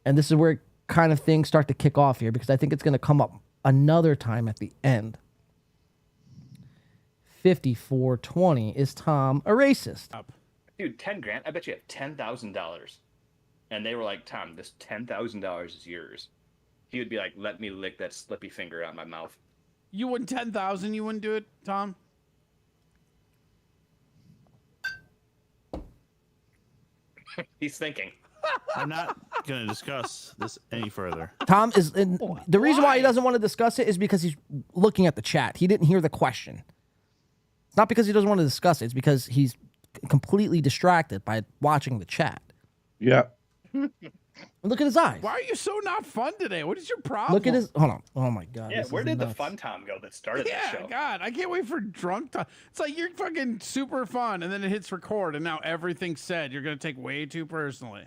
And this is where kind of things start to kick off here because I think it's going to come up another time at the end. 5420 is Tom a racist? Dude, 10 grand. I bet you have $10,000. And they were like, Tom, this $10,000 is yours. He would be like, let me lick that slippy finger out of my mouth. You wouldn't 10,000. You wouldn't do it, Tom. He's thinking. I'm not going to discuss this any further. Tom is the reason why he doesn't want to discuss it is because he's looking at the chat. He didn't hear the question. It's not because he doesn't want to discuss it. It's because he's completely distracted by watching the chat. Yeah. Look at his eyes. Why are you so not fun today? What is your problem? Look at his. Hold on. Oh my god. Yeah, where did the fun Tom go that started this show? God, I can't wait for drunk Tom. It's like you're fucking super fun, and then it hits record, and now everything's said. You're gonna take way too personally.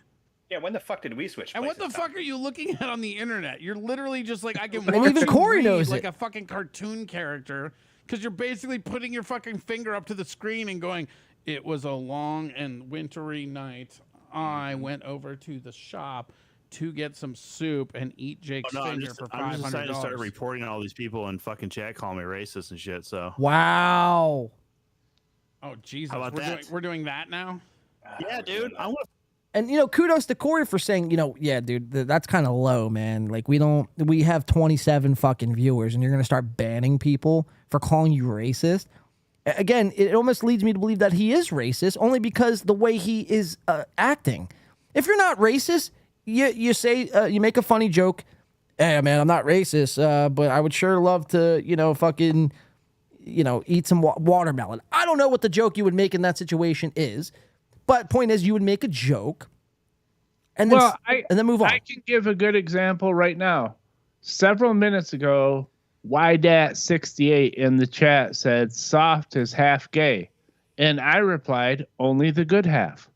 Yeah, when the fuck did we switch? And what the fuck are you looking at on the internet? You're literally just like I can. Well, watch even you Corey read knows like it. a fucking cartoon character because you're basically putting your fucking finger up to the screen and going, "It was a long and wintry night. I went over to the shop to get some soup and eat Jake's finger for I'm just deciding to start $500." reporting all these people in fucking chat calling me racist and shit. So Wow. Oh Jesus, How about that? We're doing that now. Yeah, dude. I want. And kudos to Corey for saying, yeah, dude, that's kind of low, man. Like we have 27 fucking viewers, and you're gonna start banning people for calling you racist. Again, it almost leads me to believe that he is racist, only because the way he is acting. If you're not racist, you say you make a funny joke. Hey, man, I'm not racist, but I would sure love to, fucking, eat some watermelon. I don't know what the joke you would make in that situation is. But point is, you would make a joke, and then and then move on. I can give a good example right now. Several minutes ago, YDat68 in the chat said soft is half gay, and I replied only the good half.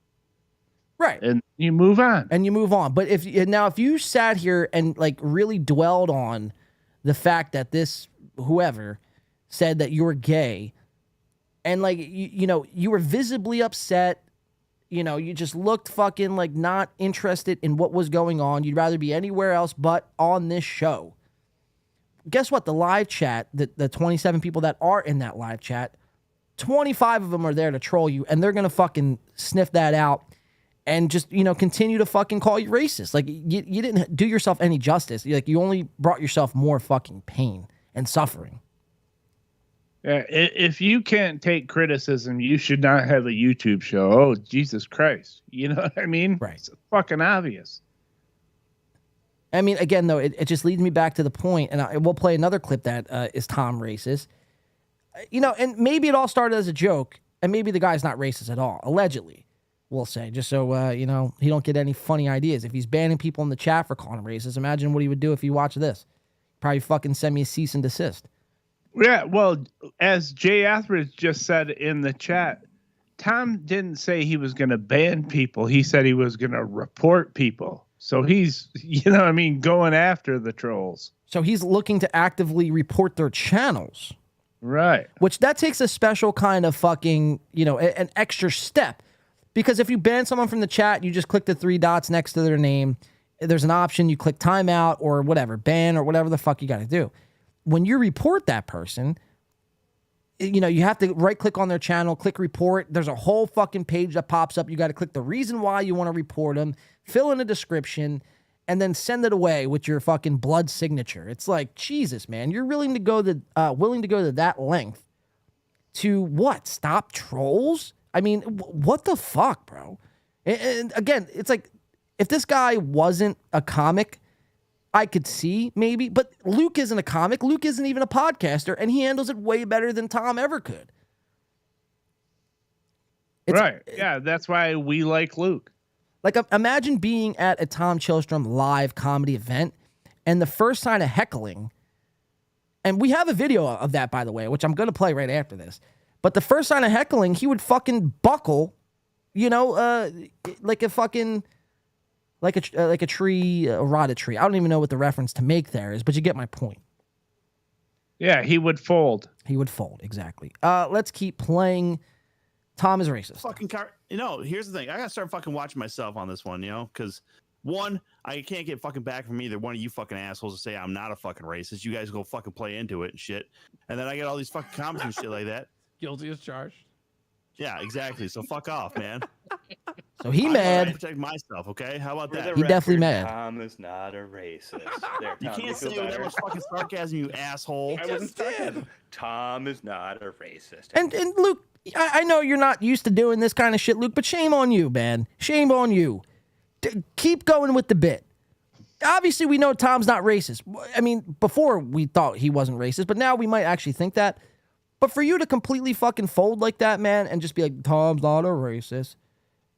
Right, and you move on. But if you sat here and really dwelled on the fact that this whoever said that you were gay, and you were visibly upset. You know, you just looked fucking like not interested in what was going on. You'd rather be anywhere else but on this show. Guess what? The live chat, the 27 people that are in that live chat, 25 of them are there to troll you, and they're going to fucking sniff that out and just, you know, continue to fucking call you racist. Like, you didn't do yourself any justice. Like, you only brought yourself more fucking pain and suffering. Yeah, if you can't take criticism, you should not have a YouTube show. Oh, Jesus Christ. You know what I mean? Right. It's fucking obvious. I mean, again, though, it just leads me back to the point, and we'll play another clip that is Tom racist. You know, and maybe it all started as a joke, and maybe the guy's not racist at all, allegedly, we'll say, just so, you know, he don't get any funny ideas. If he's banning people in the chat for calling him racist, imagine what he would do if he watched this. Probably fucking send me a cease and desist. Yeah, well, as Jay Etheridge just said in the chat, Tom didn't say he was going to ban people. He said he was going to report people. So he's, you know what I mean, going after the trolls. So he's looking to actively report their channels. Right. Which that takes a special kind of fucking, you know, an extra step. Because if you ban someone from the chat, you just click the 3 dots next to their name. There's an option, you click timeout or whatever, ban or whatever the fuck you got to do. When you report that person, you know, you have to right click on their channel, click report. There's a whole fucking page that pops up. You got to click the reason why you want to report them, fill in a description, and then send it away with your fucking blood signature. It's like, Jesus, man, you're willing to go to that length to what? Stop trolls? I mean, what the fuck, bro? And again, it's like, if this guy wasn't a comic, I could see maybe, but Luke isn't a comic. Luke isn't even a podcaster, and he handles it way better than Tom ever could. Right. Yeah, that's why we like Luke. Like, imagine being at a Tom Chilstrom live comedy event, and the first sign of heckling, and we have a video of that, by the way, which I'm going to play right after this, but the first sign of heckling, he would fucking buckle, you know, like a fucking... Like a tree, a rotted tree. I don't even know what the reference to make there is, but you get my point. Yeah, he would fold. He would fold, exactly. Let's keep playing. Tom is racist. You know, here's the thing. I gotta start fucking watching myself on this one, you know, because one, I can't get fucking back from either one of you fucking assholes to say I'm not a fucking racist. You guys go fucking play into it and shit. And then I get all these fucking comments and shit like that. Guilty as charged. Yeah, exactly. So fuck off, man. So he I'm mad. trying to protect myself, okay? How about that? He definitely mad. Tom is not a racist. There, You Tom, can't feel say with that better? much fucking sarcasm, you asshole. I wasn't sarcasm. Tom is not a racist. And Luke, I know you're not used to doing this kind of shit, Luke, but shame on you, man. Shame on you. Keep going with the bit. Obviously, we know Tom's not racist. I mean, before we thought he wasn't racist, but now we might actually think that. But for you to completely fucking fold like that, man, and just be like, Tom's not a racist.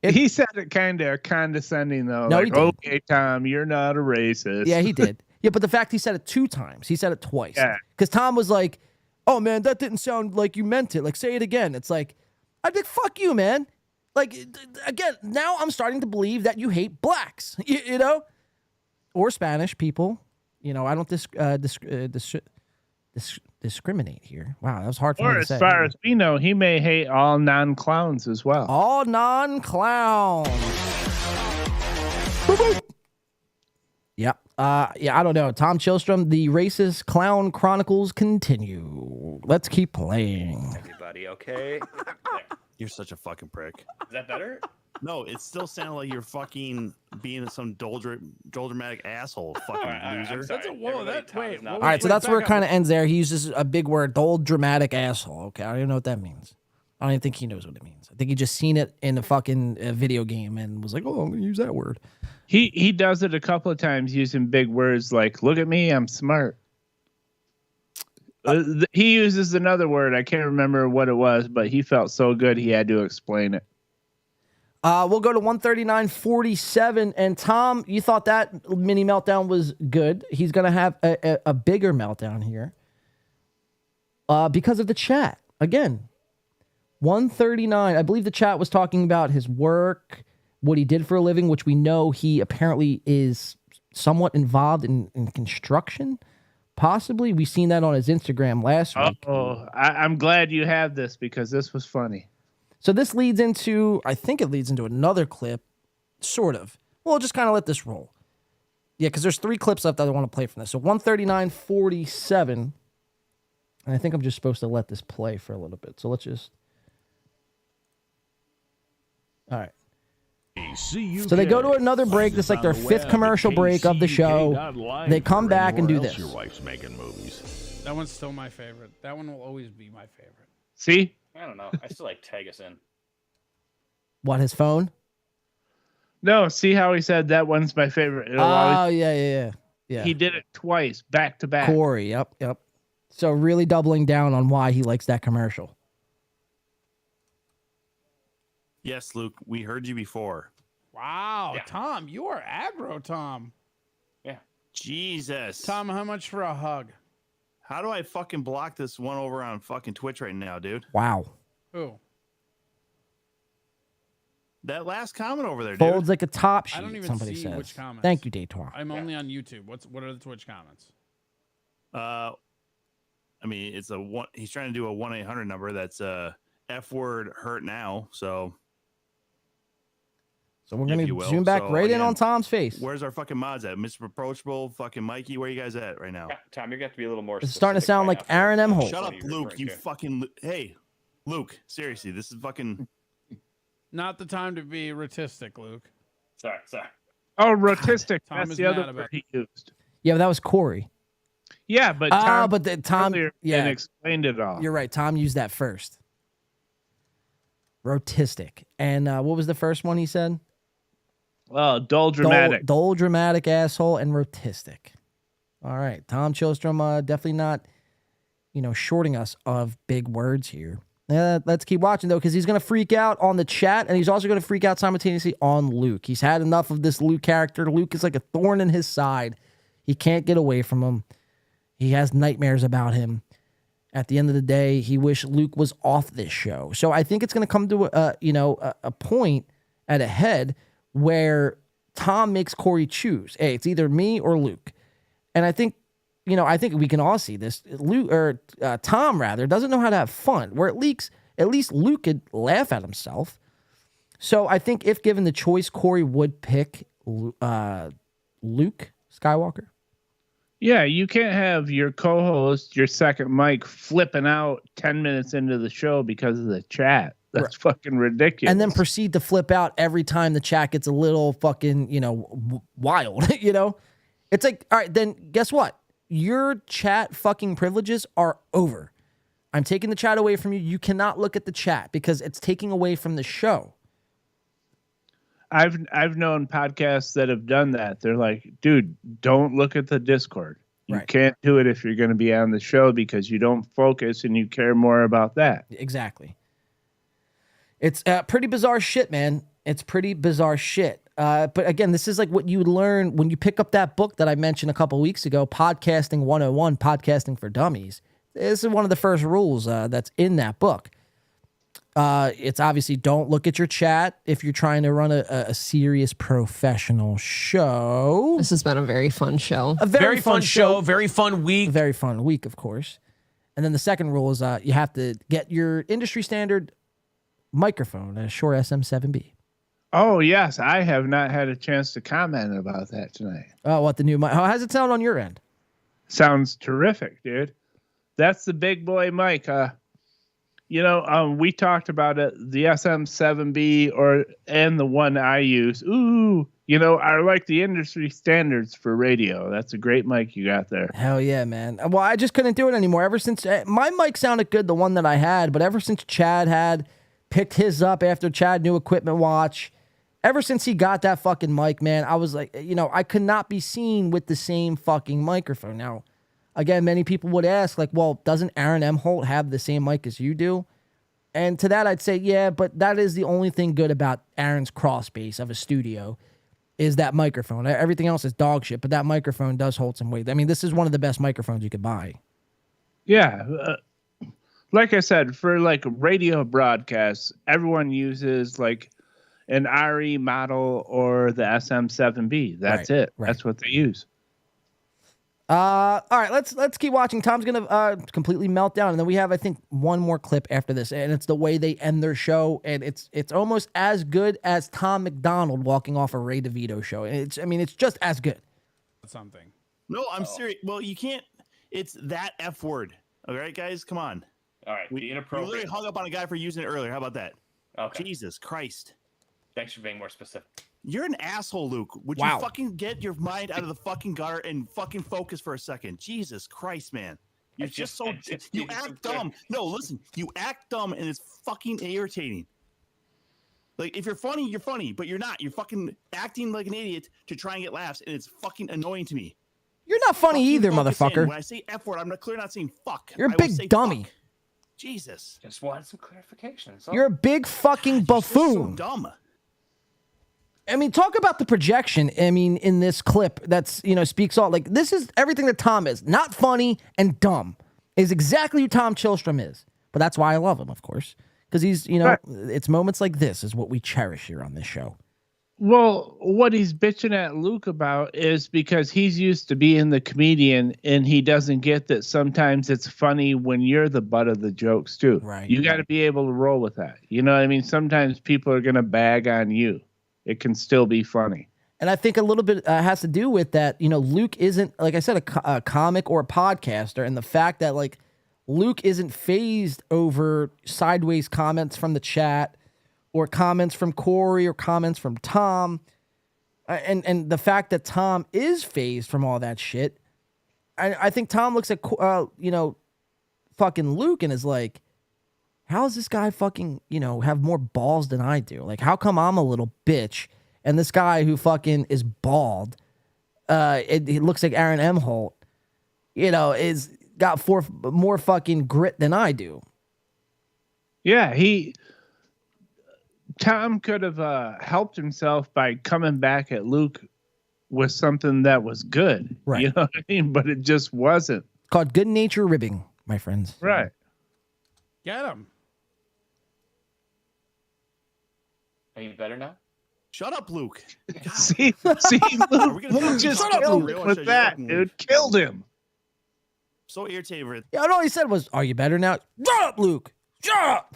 He said it kind of condescending, though. No, like, he didn't. Okay, Tom, you're not a racist. Yeah, he did. Yeah, but the fact he said it 2 times, he said it twice. Yeah. Because Tom was like, oh, man, that didn't sound like you meant it. Like, say it again. It's like, I'd be like, fuck you, man. Like, again, now I'm starting to believe that you hate blacks, you know? Or Spanish people. You know, I don't discriminate here. Wow, that was hard for me Or to as say. far as we know, he may hate all non-clowns as well. All non-clowns. Yep. Yeah, I don't know. Tom Chilstrom, the Racist Clown Chronicles continue. Let's keep playing. Everybody okay? You're such a fucking prick. Is that better? No, it still sounded like you're fucking being some dramatic asshole, fucking loser. That's a whoa. That wait. All right, so that's where it kind of ends there. He uses a big word, old dramatic asshole. Okay, I don't even know what that means. I don't even think he knows what it means. I think he just seen it in a fucking video game and was like, oh, I'm going to use that word. He does it a couple of times using big words like, look at me, I'm smart. He uses another word. I can't remember what it was, but he felt so good he had to explain it. We'll go to 139.47. And Tom, you thought that mini meltdown was good. He's going to have a bigger meltdown here because of the chat. Again, 139. I believe the chat was talking about his work, what he did for a living, which we know he apparently is somewhat involved in construction. Possibly. We've seen that on his Instagram last week. Oh, I'm glad you have this because this was funny. So this leads into, I think it leads into another clip, sort of. We'll just kind of let this roll. Yeah, because there's 3 clips left that I want to play from this. So 139.47. And I think I'm just supposed to let this play for a little bit. So let's just. All right. So they go to another break. This is like their 5th commercial break of the show. They come back and do this. Your wife's making movies. That one's still my favorite. That one will always be my favorite. See? I don't know. I still like tag us in. What, his phone? No, see how he said that one's my favorite. Oh, yeah. He did it twice, back to back. Corey, yep. So really doubling down on why he likes that commercial. Yes, Luke, we heard you before. Wow, Tom, you are aggro, Tom. Yeah. Jesus. Tom, how much for a hug? How do I fucking block this one over on fucking Twitch right now, dude? Wow. Who? That last comment over there, dude. Folds like a top sheet, I don't even somebody see says. which comments. Thank you, Daytona. I'm only on YouTube. What are the Twitch comments? I mean, it's a one. He's trying to do a 1-800 number. That's F word hurt now. So we're gonna zoom back in on Tom's face. Where's our fucking mods at? Mr. Approachable, fucking Mikey. Where you guys at right now? Yeah, Tom, you're gonna have to be a little more. It's starting to sound like Aaron M. Holt. Shut up, Luke. You fucking. Hey, Luke. Seriously, this is fucking. Not the time to be rotistic, Luke. Sorry. Oh, rotistic. Tom That's is the mad other about word he used. Yeah, but that was Corey. Yeah, but Tom. Tom. Yeah, and explained it all. You're right. Tom used that first. Rotistic. And what was the first one he said? Dull dramatic. Dull dramatic asshole and rotistic. All right. Tom Chilstrom definitely not, shorting us of big words here. Let's keep watching, though, because he's going to freak out on the chat, and he's also going to freak out simultaneously on Luke. He's had enough of this Luke character. Luke is like a thorn in his side. He can't get away from him. He has nightmares about him. At the end of the day, he wished Luke was off this show. So I think it's going to come to a point at a head where Tom makes Corey choose. Hey, it's either me or Luke. And I think we can all see this. Tom rather doesn't know how to have fun. Where at least Luke could laugh at himself. So I think if given the choice, Corey would pick Luke Skywalker. Yeah, you can't have your co-host, your second mic, flipping out 10 minutes into the show because of the chat. That's fucking ridiculous. And then proceed to flip out every time the chat gets a little fucking, wild, It's like, all right, then guess what? Your chat fucking privileges are over. I'm taking the chat away from you. You cannot look at the chat because it's taking away from the show. I've known podcasts that have done that. They're like, dude, don't look at the Discord. You can't do it if you're going to be on the show because you don't focus and you care more about that. Exactly. It's pretty bizarre shit, man. It's pretty bizarre shit. But again, this is like what you learn when you pick up that book that I mentioned a couple weeks ago, Podcasting 101, Podcasting for Dummies. This is one of the first rules that's in that book. It's obviously don't look at your chat if you're trying to run a serious professional show. This has been a very fun show. A very fun show. Very fun week. Very fun week, of course. And then the second rule is you have to get your industry standard microphone, a Shure SM7B. Oh, yes. I have not had a chance to comment about that tonight. Oh, what the new mic? How does it sound on your end? Sounds terrific, dude. That's the big boy mic. We talked about it, the SM7B and the one I use. Ooh, I like the industry standards for radio. That's a great mic you got there. Hell yeah, man. Well, I just couldn't do it anymore. Ever since my mic sounded good, the one that I had, but ever since Chad had picked his up after Chad knew Equipment Watch, ever since he got that fucking mic, man, I was like, I could not be seen with the same fucking microphone. Now, again, many people would ask, like, well, doesn't Aaron M. Holt have the same mic as you do? And to that, I'd say, yeah, but that is the only thing good about Aaron's cross space of a studio is that microphone. Everything else is dog shit, but that microphone does hold some weight. I mean, this is one of the best microphones you could buy. Yeah. Like I said, for like radio broadcasts, everyone uses like an RE model or the SM7B. That's it. That's what they use. All right, let's keep watching. Tom's gonna completely melt down, and then we have, I think, one more clip after this, and it's the way they end their show, and it's almost as good as Tom McDonald walking off a Ray DeVito show. It's just as good. Something. No, I'm serious. Well, you can't. It's that F word. All right, guys, come on. All right, We literally hung up on a guy for using it earlier. How about that? Okay. Jesus Christ. Thanks for being more specific. You're an asshole, Luke. Would Wow. you fucking get your mind out of the fucking gutter and fucking focus for a second? Jesus Christ, man. You're you act dumb. No, listen. You act dumb and it's fucking irritating. Like, if you're funny, but you're not. You're fucking acting like an idiot to try and get laughs, and it's fucking annoying to me. You're not funny Fucking either, focus in. motherfucker. When I say F word, I'm clearly not saying fuck. You're a I will big say dummy. fuck. Jesus. Just wanted some clarification. You're a big fucking buffoon. So dumb. I mean, talk about the projection. I mean, in this clip, that's, speaks all. Like, this is everything that Tom is. Not funny and dumb is exactly who Tom Chilstrom is. But that's why I love him, of course, because he's, Right. it's moments like this is what we cherish here on this show. Well, what he's bitching at Luke about is because he's used to being the comedian, and he doesn't get that sometimes it's funny when you're the butt of the jokes too. Right. You got to be able to roll with that. You know what I mean? Sometimes people are going to bag on you. It can still be funny. And I think a little bit has to do with that. Luke isn't, like I said, a comic or a podcaster. And the fact that, like, Luke isn't fazed over sideways comments from the chat or comments from Corey or comments from Tom. And the fact that Tom is fazed from all that shit. I think Tom looks at, fucking Luke and is like, how does this guy fucking, have more balls than I do? Like, how come I'm a little bitch and this guy who fucking is bald, he looks like Aaron M. Holt, is got more fucking grit than I do. Yeah, Tom could have helped himself by coming back at Luke with something that was good. Right. You know what I mean? But it just wasn't. It's called good nature ribbing, my friends. Right. Get him. Are you better now? Shut up, Luke. see, Luke just killed him with that, dude. Killed him. So irritated with it. Yeah, all he said was, "Are you better now?" Shut up, Luke. Shut up.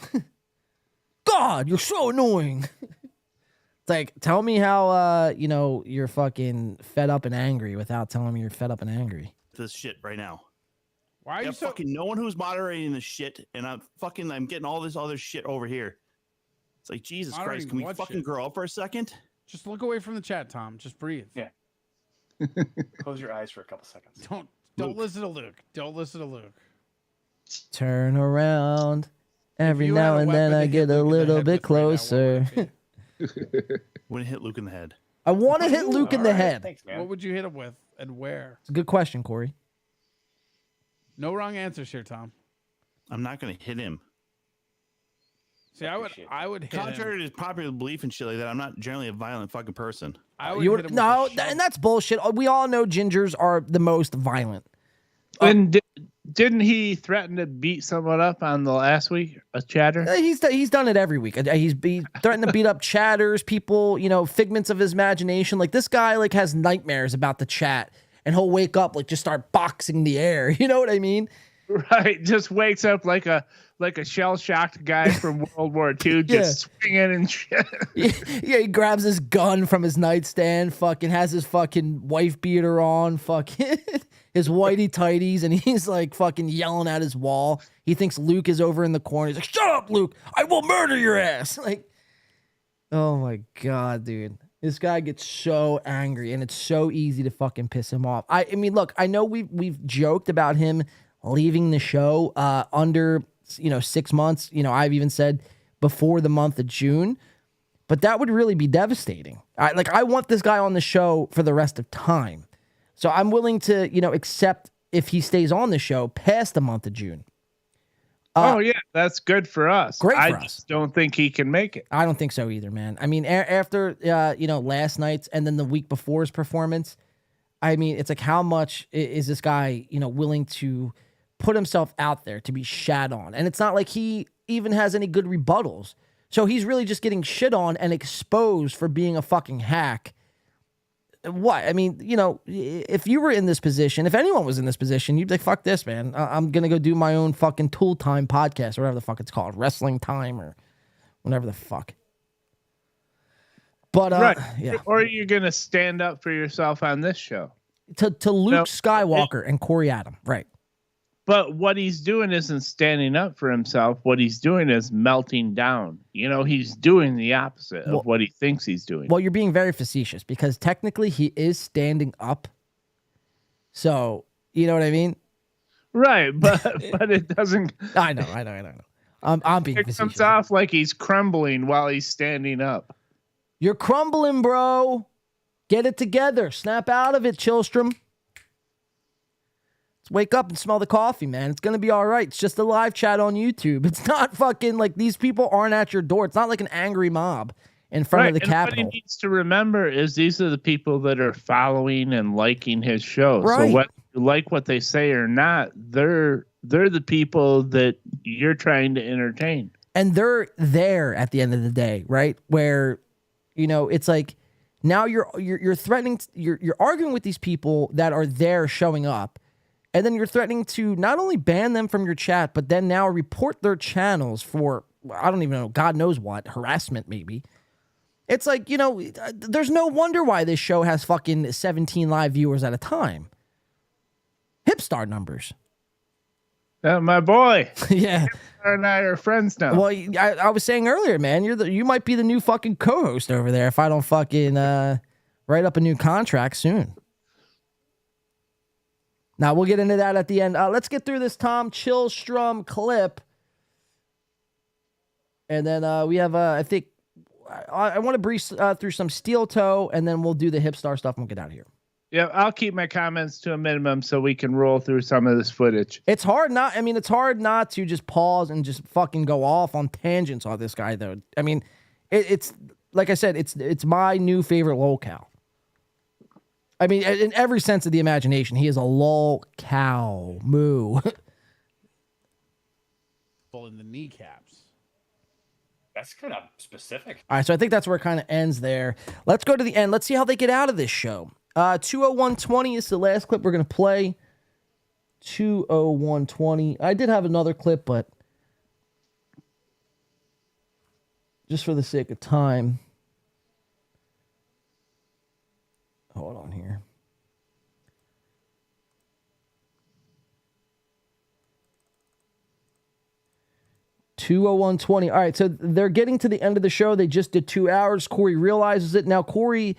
God, you're so annoying. It's like, tell me how, you're fucking fed up and angry without telling me you're fed up and angry. This shit right now. Why are you so fucking no one who's moderating this shit, and I'm getting all this other shit over here. It's like, Jesus Christ, can we fucking grow up for a second? Just look away from the chat, Tom. Just breathe. Yeah. Close your eyes for a couple seconds. Don't listen to Luke. Don't listen to Luke. Turn around. Every you now had a and then weapon I to get hit a Luke in the little head bit with right now, what closer. When it hit Luke in the head. I want to hit Luke in the head. Thanks, man. What would you hit him with and where? It's a good question, Corey. No wrong answers here, Tom. I'm not going to hit him. See, I would hit him. Contrary to popular belief and shit like that, I'm not generally a violent fucking person. I would You hit were, him with no, a shove. and that's bullshit. We all know gingers are the most violent. And didn't he threaten to beat someone up on the last week? A chatter? He's done it every week. He's threatened to beat up chatters, people, figments of his imagination. Like, this guy like has nightmares about the chat, and he'll wake up just start boxing the air. You know what I mean? Right. Just wakes up like a shell-shocked guy from World War II, just swinging and shit. Yeah, he grabs his gun from his nightstand, fucking has his fucking wife beater on, fucking his whitey tighties, and he's like fucking yelling at his wall. He thinks Luke is over in the corner. He's like, "Shut up, Luke! I will murder your ass!" Like, oh my god, dude. This guy gets so angry, and it's so easy to fucking piss him off. I mean, look, I know we've joked about him leaving the show under 6 months. I've even said before the month of June, but that would really be devastating. I want this guy on the show for the rest of time. So I'm willing to, accept if he stays on the show past the month of June. Oh yeah, that's good for us. Great for I us. just don't think he can make it. I don't think so either, man. I mean, after, last night's and then the week before's performance, I mean, it's like, how much is this guy, willing to put himself out there to be shat on? And it's not like he even has any good rebuttals. So he's really just getting shit on and exposed for being a fucking hack what? I mean, you know, if you were in this position, if anyone was in this position, you'd be like, fuck this, man. I'm going to go do my own fucking Tool Time podcast or whatever the fuck it's called. Wrestling Time or whatever the fuck. But, right. yeah. Or you're going to stand up for yourself on this show. To Luke Skywalker and Corey Adam. Right. But what he's doing isn't standing up for himself. What he's doing is melting down. You know, he's doing the opposite of what he thinks he's doing. Well, you're being very facetious because technically he is standing up. So, you know what I mean? Right, but it doesn't. I know. I'm being It facetious. comes off like he's crumbling while he's standing up. You're crumbling, bro. Get it together. Snap out of it, Chillstrom. Let's wake up and smell the coffee, man. It's going to be all right. It's just a live chat on YouTube. It's not fucking like these people aren't at your door. It's not like an angry mob in front of the Capitol. What he needs to remember is these are the people that are following and liking his show. Right. So whether you like what they say or not, they're the people that you're trying to entertain. And they're there at the end of the day, right? Where, you know, it's like now you're threatening, you're arguing with these people that are there showing up. And then you're threatening to not only ban them from your chat, but then now report their channels for, I don't even know, God knows what, harassment maybe. It's like, you know, there's no wonder why this show has fucking 17 live viewers at a time. Hipstar numbers. My boy. Yeah. Hipstar and I are friends now. Well, I was saying earlier, man, you might be the new fucking co-host over there if I don't fucking write up a new contract soon. Now, we'll get into that at the end. Let's get through this Tom Chillstrom clip. And then we have, I think, I want to breeze through some Steel Toe, and then we'll do the Hipstar stuff and we'll get out of here. Yeah, I'll keep my comments to a minimum so we can roll through some of this footage. It's hard not to just pause and just fucking go off on tangents on this guy, though. I mean, it's like I said, it's my new favorite lolcow. I mean, in every sense of the imagination, he is a lolcow. Moo. In the kneecaps. That's kind of specific. All right, so I think that's where it kind of ends there. Let's go to the end. Let's see how they get out of this show. 20120 is the last clip we're going to play. 20120. I did have another clip, but just for the sake of time. Hold on here. $201.20. All right, so they're getting to the end of the show. They just did 2 hours. Corey realizes it. Now, Corey,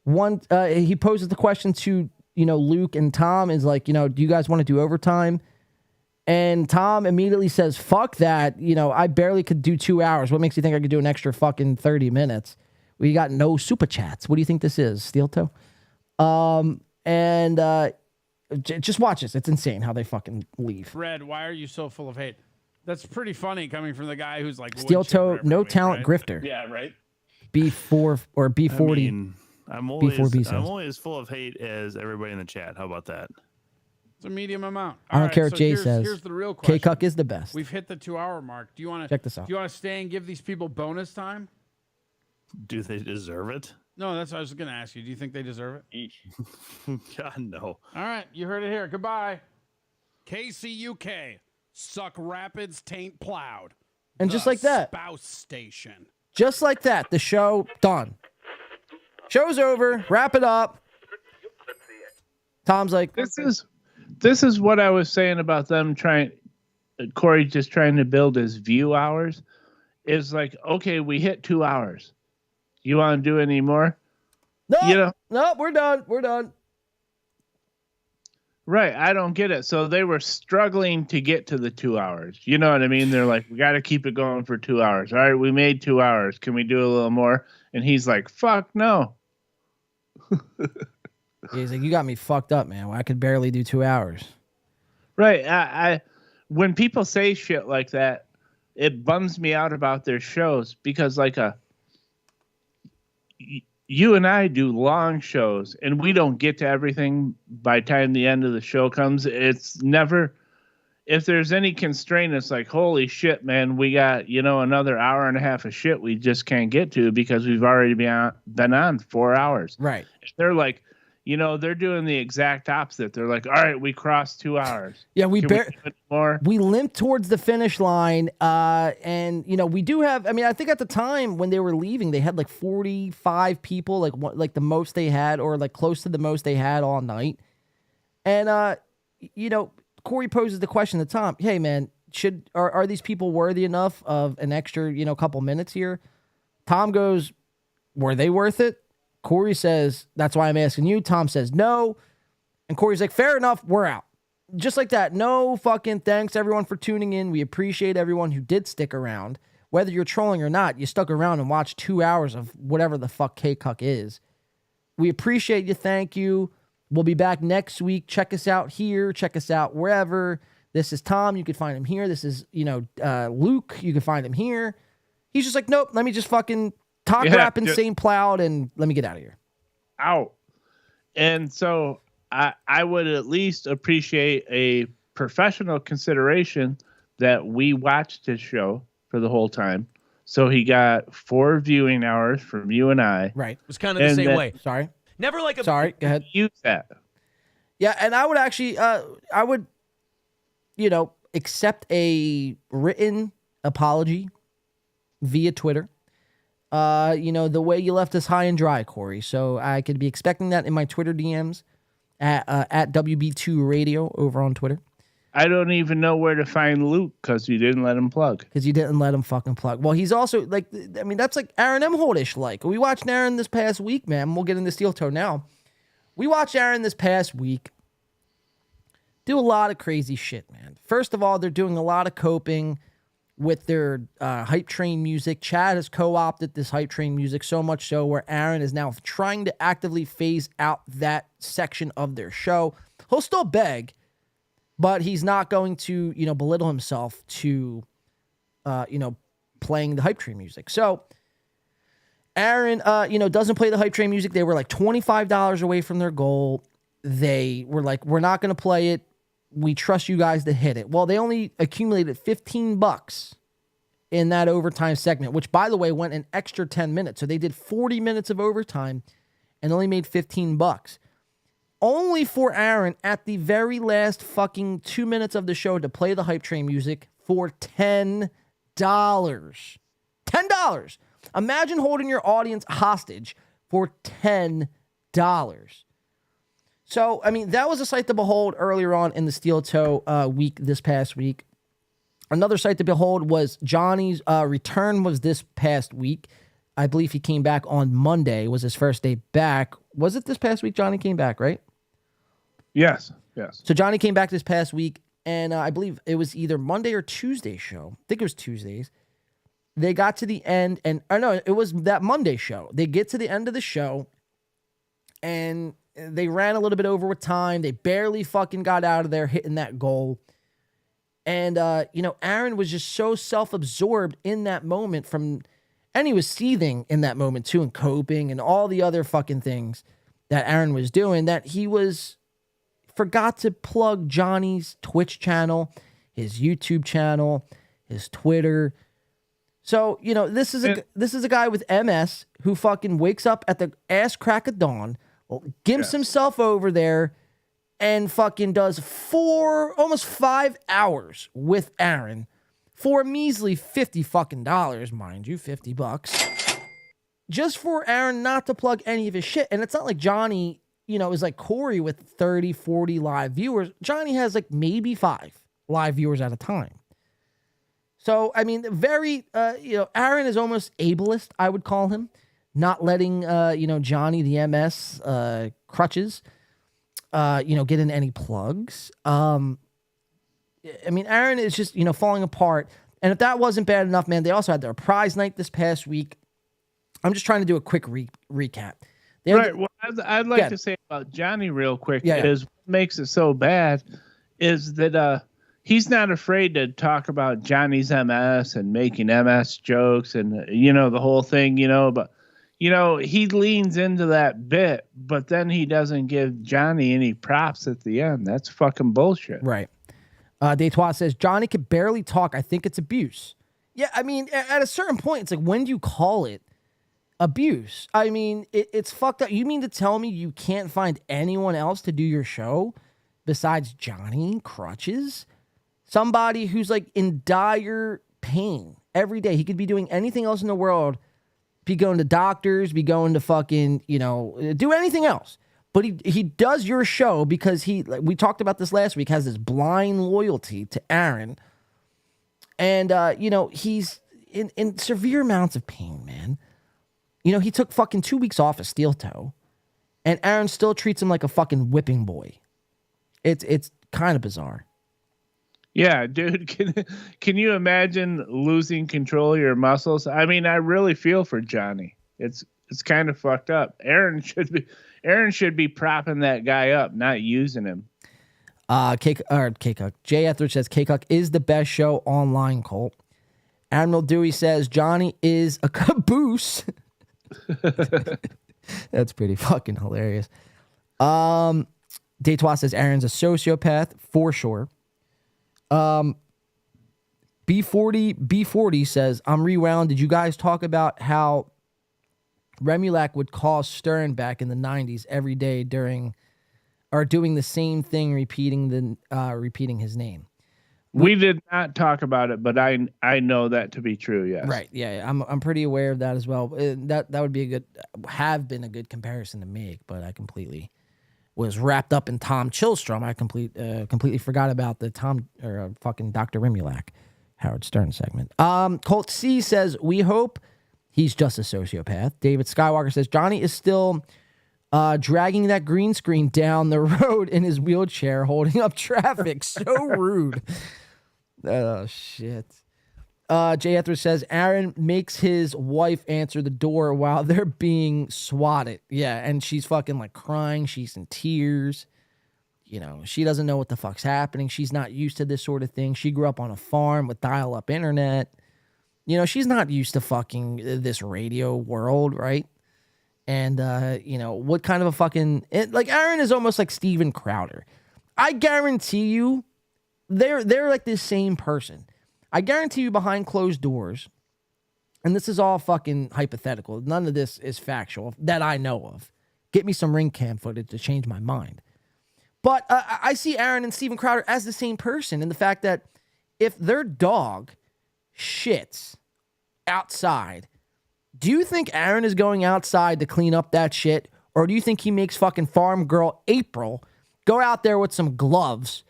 he poses the question to, Luke and Tom is like, do you guys want to do overtime? And Tom immediately says, fuck that. I barely could do 2 hours. What makes you think I could do an extra fucking 30 minutes? We got no super chats. What do you think this is, Steel Toe? Just watch this. It's insane how they fucking leave. Fred, why are you so full of hate? That's pretty funny coming from the guy who's like Steel Toe, no talent, right? grifter. Yeah, right. B4 or B40. I mean, I'm only as full of hate as everybody in the chat. How about that? It's a medium amount. I don't care what Jay says. Here's the real question. K-Cuck is the best. We've hit the 2 hour mark. Do you want to check this out? Do you want to stay and give these people bonus time? Do they deserve it? No, that's what I was going to ask you. Do you think they deserve it? God, no. All right, you heard it here. Goodbye. KCUK. Suck Rapids, taint plowed. And just like that. Spouse station. Just like that. The show done. Show's over. Wrap it up. Tom's like, this is what I was saying about them Corey just trying to build his view hours. Is like, okay, we hit 2 hours. You want to do any more? No, no, we're done. We're done. Right, I don't get it. So they were struggling to get to the 2 hours. You know what I mean? They're like, we got to keep it going for 2 hours. All right, we made 2 hours. Can we do a little more? And he's like, fuck no. He's like, you got me fucked up, man. I could barely do 2 hours. Right. I when people say shit like that, it bums me out about their shows because you and I do long shows and we don't get to everything by the time the end of the show comes. It's never, if there's any constraint, it's like, holy shit, man, we got, another hour and a half of shit we just can't get to because we've already been on 4 hours. Right. They're like, You know, they're doing the exact opposite. They're like, all right, we crossed 2 hours. Yeah, we Can do it more. We limped towards the finish line, and you know we do have. I mean, I think at the time when they were leaving, they had like 45 people, like the most they had, or like close to the most they had all night. And you know, Corey poses the question to Tom: "Hey, man, are these people worthy enough of an extra, you know, couple minutes here?" Tom goes, "Were they worth it?" Corey says, "That's why I'm asking you." Tom says, "No." And Corey's like, "Fair enough, we're out." Just like that. No fucking thanks, everyone, for tuning in. We appreciate everyone who did stick around. Whether you're trolling or not, you stuck around and watched 2 hours of whatever the fuck K-Cuck is. We appreciate you. Thank you. We'll be back next week. Check us out here. Check us out wherever. This is Tom. You can find him here. This is, you know, Luke. You can find him here. He's just like, nope, let me just fucking talk rap insane plowed and let me get out of here. Out. And so I would at least appreciate a professional consideration that we watched his show for the whole time. So he got 4 viewing hours from you and I. Right. It was kind of the same way. Sorry. Never like a. Sorry. Go ahead. Use that. Yeah, and I would actually, you know, accept a written apology via Twitter. You know, the way you left us high and dry, Corey. So I could be expecting that in my Twitter DMs at WB2 Radio over on Twitter. I don't even know where to find Luke because you didn't let him plug. Because you didn't let him fucking plug. Well, he's also like, I mean, that's like Aaron Emholdish like. We watched Aaron this past week, man. We'll get into Steel Toe now. We watched Aaron this past week do a lot of crazy shit, man. First of all, they're doing a lot of coping with their hype train music. Chad has co-opted this hype train music so much so where Aaron is now trying to actively phase out that section of their show. He'll still beg, but he's not going to, you know, belittle himself to, you know, playing the hype train music. So Aaron, you know, doesn't play the hype train music. They were like $25 away from their goal. They were like, we're not going to play it. We trust you guys to hit it. Well, they only accumulated $15 in that overtime segment, which, by the way, went an extra 10 minutes. So they did 40 minutes of overtime and only made $15. Only for Aaron at the very last fucking 2 minutes of the show to play the hype train music for $10. $10. Imagine holding your audience hostage for $10. So, I mean, that was a sight to behold earlier on in the Steel Toe week this past week. Another sight to behold was Johnny's return was this past week. I believe he came back on Monday, was his first day back. Was it this past week Johnny came back, right? Yes, yes. So Johnny came back this past week, and I believe it was either Monday or Tuesday show. I think it was Tuesdays. They got to the end, and or no, it was that Monday show. They get to the end of the show, and they ran a little bit over with time. They barely fucking got out of there hitting that goal. And, you know, Aaron was just so self-absorbed in that moment and he was seething in that moment too and coping and all the other fucking things that Aaron was doing that he forgot to plug Johnny's Twitch channel, his YouTube channel, his Twitter. So, you know, this is a guy with MS who fucking wakes up at the ass crack of dawn, gimps himself over there, and fucking does almost 5 hours with Aaron for a measly $50 fucking dollars, mind you, $50, just for Aaron not to plug any of his shit. And it's not like Johnny, you know, is like Corey with 30, 40 live viewers. Johnny has like maybe 5 live viewers at a time. So, I mean, very, you know, Aaron is almost ableist, I would call him. Not letting, you know, Johnny, the MS, crutches, you know, get in any plugs. I mean, Aaron is just, you know, falling apart. And if that wasn't bad enough, man, they also had their prize night this past week. I'm just trying to do a quick recap. Right. Well, I'd like to say about Johnny real quick is what makes it so bad is that he's not afraid to talk about Johnny's MS and making MS jokes and, you know, the whole thing, you know, but, you know, he leans into that bit, but then he doesn't give Johnny any props at the end. That's fucking bullshit. Right. Detroit says, Johnny could barely talk. I think it's abuse. Yeah, I mean, at a certain point, it's like, when do you call it abuse. I mean, it's fucked up. You mean to tell me you can't find anyone else to do your show besides Johnny Crutches? Somebody who's like in dire pain every day. He could be doing anything else in the world, be going to doctors, be going to fucking, do anything else. But he does your show because we talked about this last week, has this blind loyalty to Aaron. And, he's in severe amounts of pain, man. He took fucking 2 weeks off of Steel Toe, and Aaron still treats him like a fucking whipping boy. It's kind of bizarre. Yeah, dude, can you imagine losing control of your muscles? I mean, I really feel for Johnny. It's kind of fucked up. Aaron should be propping that guy up, not using him. K-Cuck. Jay Etheridge says K-Cuck is the best show online, Colt. Admiral Dewey says Johnny is a caboose. That's pretty fucking hilarious. Deitois says Aaron's a sociopath for sure. B40 says, I'm rewound. Did you guys talk about how Remulac would call Stern back in the 90s every day doing the same thing, repeating his name? We did not talk about it, but I know that to be true. Yes. Right. Yeah. I'm pretty aware of that as well. That would be have been a good comparison to make, but I completely was wrapped up in Tom Chillstrom. I completely forgot about the fucking Dr. Remulac, Howard Stern segment. Colt C says, we hope he's just a sociopath. David Skywalker says, Johnny is still dragging that green screen down the road in his wheelchair, holding up traffic. So rude. Oh, shit. Jay Etheridge says, Aaron makes his wife answer the door while they're being swatted. Yeah, and she's fucking like crying. She's in tears. She doesn't know what the fuck's happening. She's not used to this sort of thing. She grew up on a farm with dial-up internet. She's not used to fucking this radio world, right? And, what kind of a fucking... Aaron is almost like Steven Crowder. I guarantee you, they're like this same person. I guarantee you behind closed doors, and this is all fucking hypothetical. None of this is factual that I know of. Get me some ring cam footage to change my mind. But I see Aaron and Steven Crowder as the same person in the fact that if their dog shits outside, do you think Aaron is going outside to clean up that shit? Or do you think he makes fucking farm girl April go out there with some gloves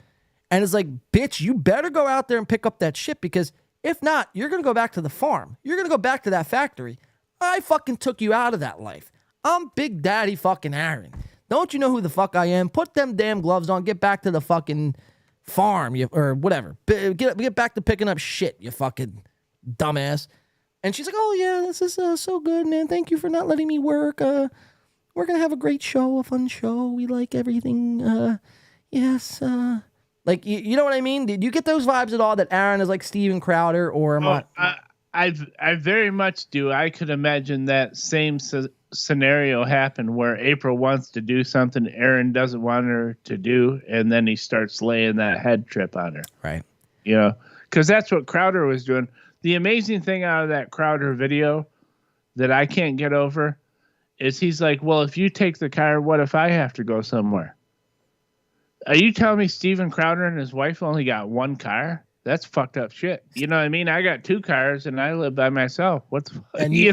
and is like, bitch, you better go out there and pick up that shit, because if not, you're going to go back to the farm. You're going to go back to that factory. I fucking took you out of that life. I'm Big Daddy fucking Aaron. Don't you know who the fuck I am? Put them damn gloves on. Get back to the fucking farm, or whatever. Get back to picking up shit, you fucking dumbass. And she's like, oh, yeah, this is so good, man. Thank you for not letting me work. We're going to have a great show, a fun show. We like everything. Yes. You know what I mean? Did you get those vibes at all that Aaron is like Steven Crowder or... I very much do. I could imagine that same scenario happen where April wants to do something Aaron doesn't want her to do, and then he starts laying that head trip on her. Right. Because that's what Crowder was doing. The amazing thing out of that Crowder video that I can't get over is he's like, well, if you take the car, what if I have to go somewhere? Are you telling me Steven Crowder and his wife only got one car? That's fucked up shit. You know what I mean? I got two cars and I live by myself. What the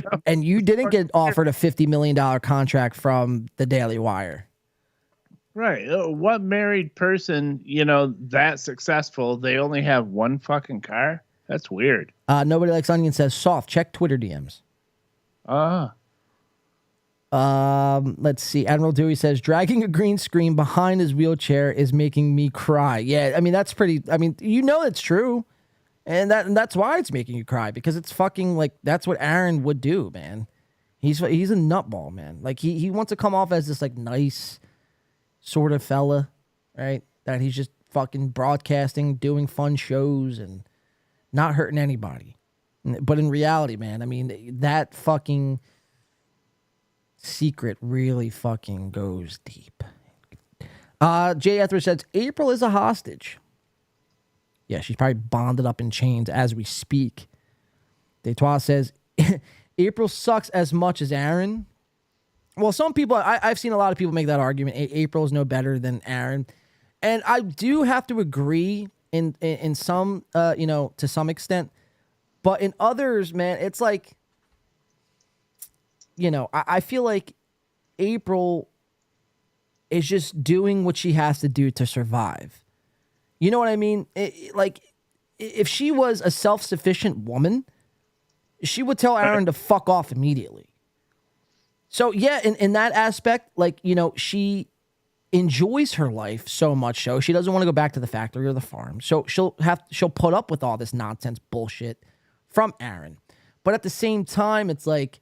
fuck? And you didn't get offered a $50 million contract from the Daily Wire. Right. What married person, that successful, they only have one fucking car? That's weird. Nobody Likes Onion says, soft, check Twitter DMs. Let's see. Admiral Dewey says, dragging a green screen behind his wheelchair is making me cry. Yeah, I mean, that's pretty... I mean, it's true. And that's why it's making you cry, because it's fucking like, that's what Aaron would do, man. He's a nutball, man. Like, he wants to come off as this, like, nice sort of fella, right? That he's just fucking broadcasting, doing fun shows, and not hurting anybody. But in reality, man, I mean, that fucking secret really fucking goes deep. Jay Etheridge says, April is a hostage. Yeah, she's probably bonded up in chains as we speak. Deitois says, April sucks as much as Aaron. Well, some people, I've seen a lot of people make that argument. April is no better than Aaron. And I do have to agree in some, to some extent. But in others, man, it's like, I feel like April is just doing what she has to do to survive. You know what I mean? If she was a self-sufficient woman, she would tell Aaron to fuck off immediately. So yeah, in that aspect, she enjoys her life so much so she doesn't want to go back to the factory or the farm. So she'll put up with all this nonsense bullshit from Aaron. But at the same time, it's like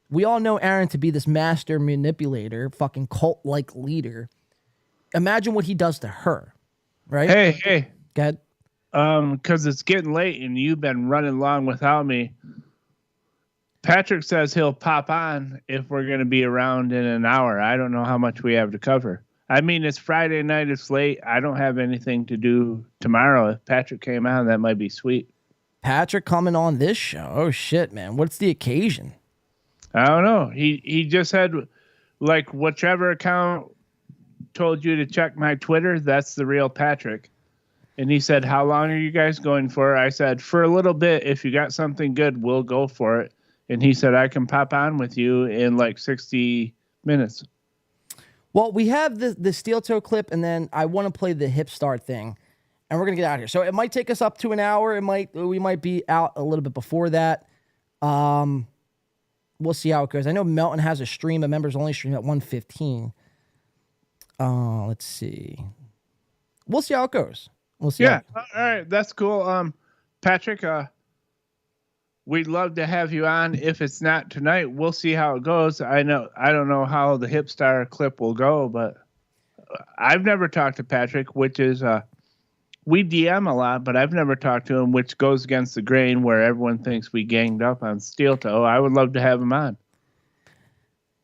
we all know Aaron to be this master manipulator, fucking cult-like leader. Imagine what he does to her, right? Hey. Go ahead. Because it's getting late and you've been running long without me. Patrick says he'll pop on if we're going to be around in an hour. I don't know how much we have to cover. I mean, it's Friday night. It's late. I don't have anything to do tomorrow. If Patrick came on, that might be sweet. Patrick coming on this show. Oh, shit, man. What's the occasion? I don't know. He just had, whichever account told you to check my Twitter, that's the real Patrick. And he said, how long are you guys going for? I said, for a little bit. If you got something good, we'll go for it. And he said, I can pop on with you in 60 minutes. Well, we have the steel toe clip, and then I want to play the hip start thing, and we're going to get out of here. So it might take us up to an hour. We might be out a little bit before that. We'll see how it goes. I know Melton has a members only stream at 1:15. Let's see. We'll see how it goes. We'll see. Yeah. All right. That's cool. Patrick, we'd love to have you on. If it's not tonight, we'll see how it goes. I don't know how the Hipstar clip will go, but I've never talked to Patrick, which is we DM a lot, but I've never talked to him, which goes against the grain where everyone thinks we ganged up on Steel Toe. I would love to have him on.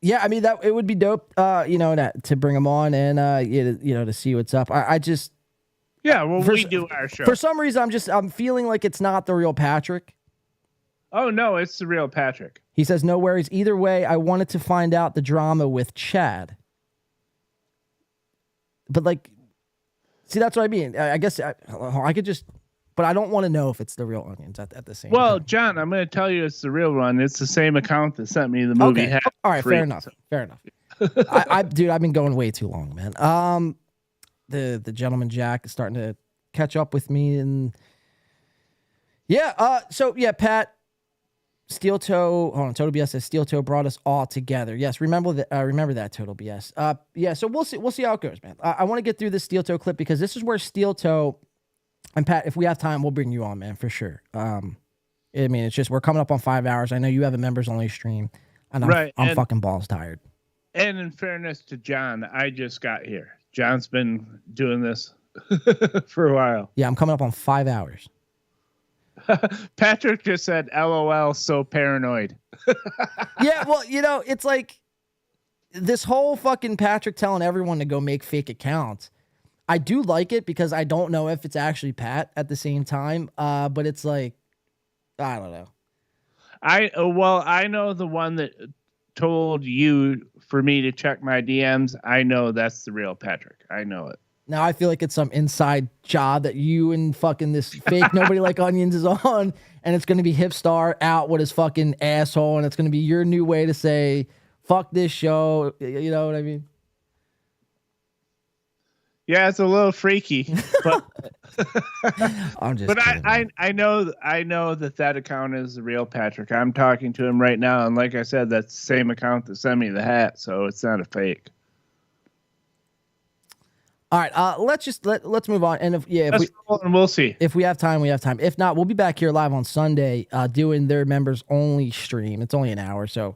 Yeah, I mean it would be dope, to bring him on and to see what's up. We do our show. For some reason, I'm feeling like it's not the real Patrick. Oh, no, it's the real Patrick. He says, no worries. Either way, I wanted to find out the drama with Chad. But, see, that's what I mean. I guess I could just... But I don't want to know if it's the real Onions at the same time. Well, John, I'm going to tell you it's the real one. It's the same account that sent me the movie. Okay. All right, fair enough. Dude, I've been going way too long, man. The gentleman Jack is starting to catch up with me. And yeah, Pat... Steel Toe, hold on. Total BS says Steel Toe brought us all together. Yes, remember that Total BS. So we'll see how it goes, man. I want to get through this Steel Toe clip because this is where Steel Toe and Pat, if we have time, we'll bring you on, man, for sure. It's just we're coming up on 5 hours. I know you have a members only stream, and I'm fucking balls tired. And in fairness to John, I just got here. John's been doing this for a while. Yeah, I'm coming up on 5 hours. Patrick just said, LOL, so paranoid. Yeah, well, it's like this whole fucking Patrick telling everyone to go make fake accounts. I do like it because I don't know if it's actually Pat at the same time. But it's like, I don't know. I know the one that told you for me to check my DMs. I know that's the real Patrick. I know it. Now I feel like it's some inside job that you and fucking this fake Nobody Like Onions is on, and it's going to be Hipstar out with his fucking asshole, and it's going to be your new way to say, fuck this show. You know what I mean? Yeah, it's a little freaky, but I'm just. But I know that account is the real Patrick. I'm talking to him right now, and like I said, that's the same account that sent me the hat, so it's not a fake. All right, let's move on. And we'll see. If we have time, we have time. If not, we'll be back here live on Sunday doing their members only stream. It's only an hour, so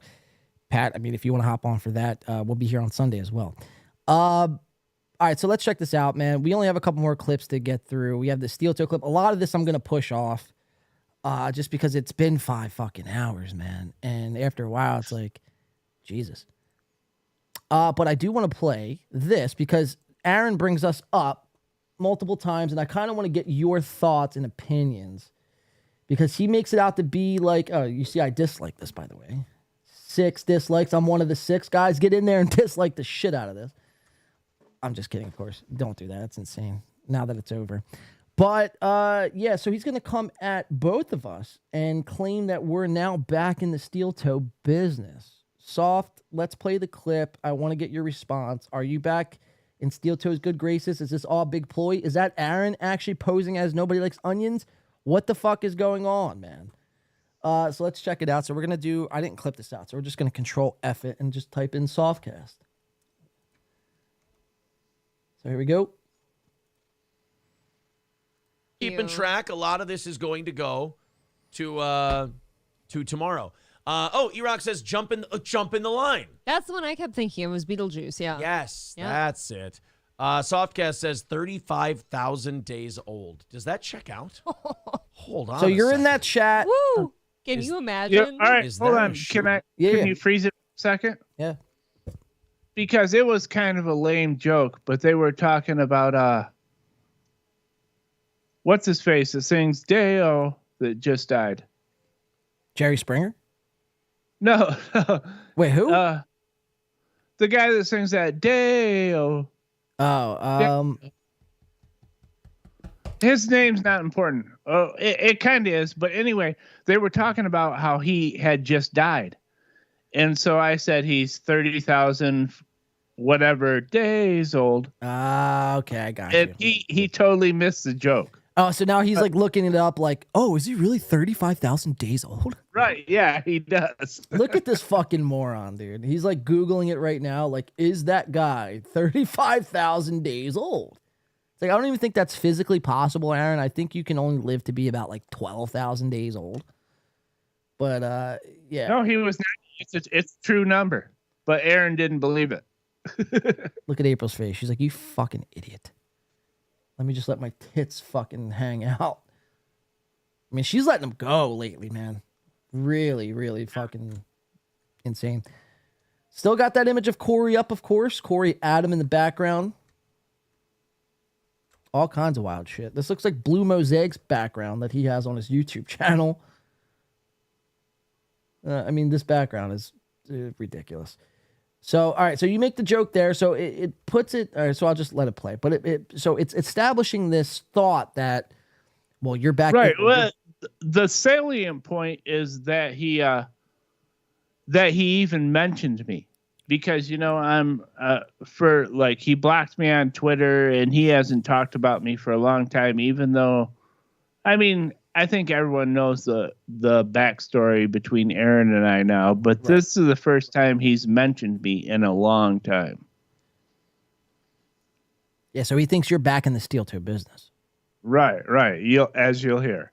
Pat, I mean, if you want to hop on for that, we'll be here on Sunday as well. All right, so let's check this out, man. We only have a couple more clips to get through. We have the Steel Toe clip. A lot of this I'm gonna push off, just because it's been 5 fucking hours, man. And after a while, it's like, Jesus. But I do want to play this because Aaron brings us up multiple times, and I kind of want to get your thoughts and opinions because he makes it out to be like, oh, you see, I dislike this, by the way. 6 dislikes. I'm one of the 6 guys. Get in there and dislike the shit out of this. I'm just kidding, of course. Don't do that. It's insane now that it's over. But, yeah, so he's going to come at both of us and claim that we're now back in the steel toe business. Soft, let's play the clip. I want to get your response. Are you back in steel toe's good graces? Is this all big ploy? Is that Aaron actually posing as nobody likes onions? What the fuck is going on, man? So let's check it out. So we're going to do, I didn't clip this out, so we're just going to control F it and just type in Softcast. So here we go. Keeping track, a lot of this is going to go to tomorrow. E-Rock says jump in the line. That's the one I kept thinking of was Beetlejuice, yeah. Yes, Yep. that's it. Softcast says 35,000 days old. Does that check out? Hold on. So you're in that chat. Woo! Can you imagine? Yeah, all right, Is hold that on. a Can Yeah. you freeze it a second? Yeah. Because it was kind of a lame joke, but they were talking about what's his face that sings Deo that just died. Jerry Springer? No. Wait, who? The guy that sings that Deo. His name's not important. Oh, it kind of is. But anyway, they were talking about how he had just died. And so I said he's 30,000 whatever days old. Okay, I got you. And he totally missed the joke. Oh, so now he's like looking it up like, oh, is he really 35,000 days old? Right, yeah, he does. Look at this fucking moron, dude. He's like Googling it right now. Like, is that guy 35,000 days old? It's like, I don't even think that's physically possible, Aaron. I think you can only live to be about like 12,000 days old. But, yeah. No, he was not. It's a true number. But Aaron didn't believe it. Look at April's face. She's like, you fucking idiot. Let me just let my tits fucking hang out. I mean, she's letting them go lately, man. Really, really fucking insane. Still got that image of Corey up, of course. Corey Adam in the background. All kinds of wild shit. This looks like Blue Mosaic's background that he has on his YouTube channel. I mean, this background is ridiculous. So, all right, so you make the joke there, so it puts it, all right, so I'll just let it play. But so it's establishing this thought that, well, you're back. Right. Well, the salient point is that he even mentioned me because, you know, I'm he blocked me on Twitter and he hasn't talked about me for a long time, even though, I mean, I think everyone knows the backstory between Aaron and I now, but this is the first time he's mentioned me in a long time. Yeah, so he thinks you're back in the steel toe business. Right. As you'll hear.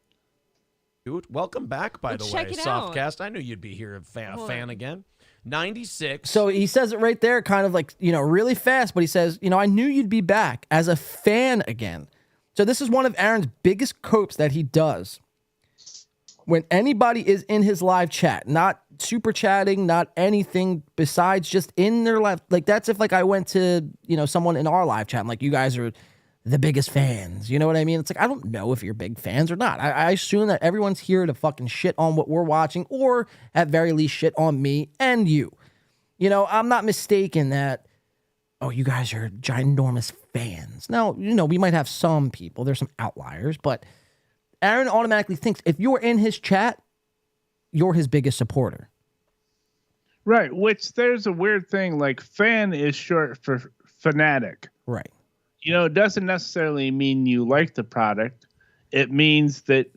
Dude, welcome back, by the way, check it out. Softcast. I knew you'd be here, a fan again. 96. So he says it right there, kind of like, you know, really fast, but he says, you know, I knew you'd be back as a fan again. So this is one of Aaron's biggest copes that he does when anybody is in his live chat, not super chatting, not anything besides just in their live. Like that's if like I went to, you know, someone in our live chat, I'm like, you guys are the biggest fans. You know what I mean? It's like, I don't know if you're big fans or not. I assume that everyone's here to fucking shit on what we're watching or at very least shit on me and you. You know, I'm not mistaken that, oh, you guys are ginormous fans. Now, you know, we might have some people. There's some outliers, but Aaron automatically thinks if you're in his chat, you're his biggest supporter. Right, which there's a weird thing, like fan is short for fanatic. Right. You know, it doesn't necessarily mean you like the product. It means that,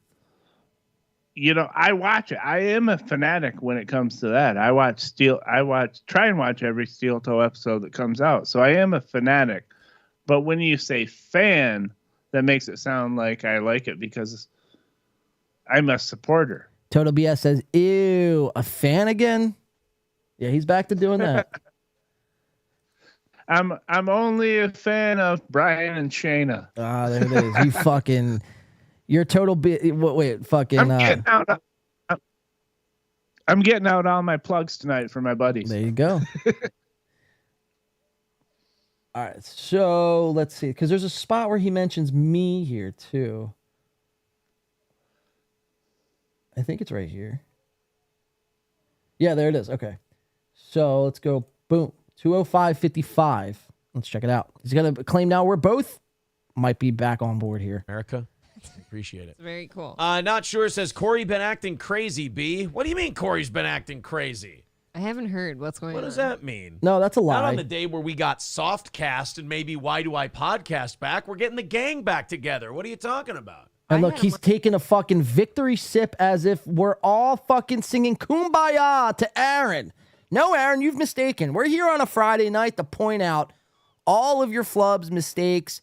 you know, I watch it. I am a fanatic when it comes to that. Try and watch every Steel Toe episode that comes out. So I am a fanatic. But when you say fan, that makes it sound like I like it because I'm a supporter. Total BS says, ew, a fan again? Yeah, he's back to doing that. I'm only a fan of Brian and Shayna. Ah, there it is. You fucking, you're total fucking. I'm getting out all my plugs tonight for my buddies. There you go. All right, so let's see, because there's a spot where he mentions me here too. I think it's right here. Yeah, there it is. Okay. So let's go. Boom. 205.55. Let's check it out. He's got a claim now. We're both might be back on board here. America. Appreciate it. It's very cool. Not sure says Corey been acting crazy, B. What do you mean Corey's been acting crazy? I haven't heard what's going on. What does that mean? No, that's a lie. Not on the day where we got Softcast and maybe Why Do I Podcast back. We're getting the gang back together. What are you talking about? And look, he's taking a fucking victory sip as if we're all fucking singing Kumbaya to Aaron. No, Aaron, you've mistaken. We're here on a Friday night to point out all of your flubs, mistakes,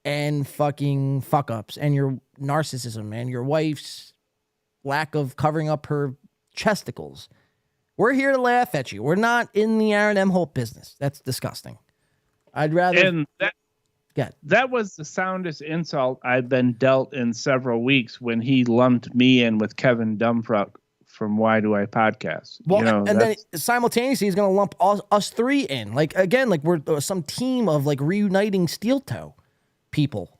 and fucking fuck-ups, and your narcissism, and your wife's lack of covering up her chesticles. We're here to laugh at you. We're not in the Aaron M. Holt business. That's disgusing. I'd rather... And that was the soundest insult I've been dealt in several weeks when he lumped me in with Kevin Dumfruck from Why Do I Podcast. Well, and then simultaneously he's going to lump us three in. Like, again, like we're some team of like reuniting steel toe people.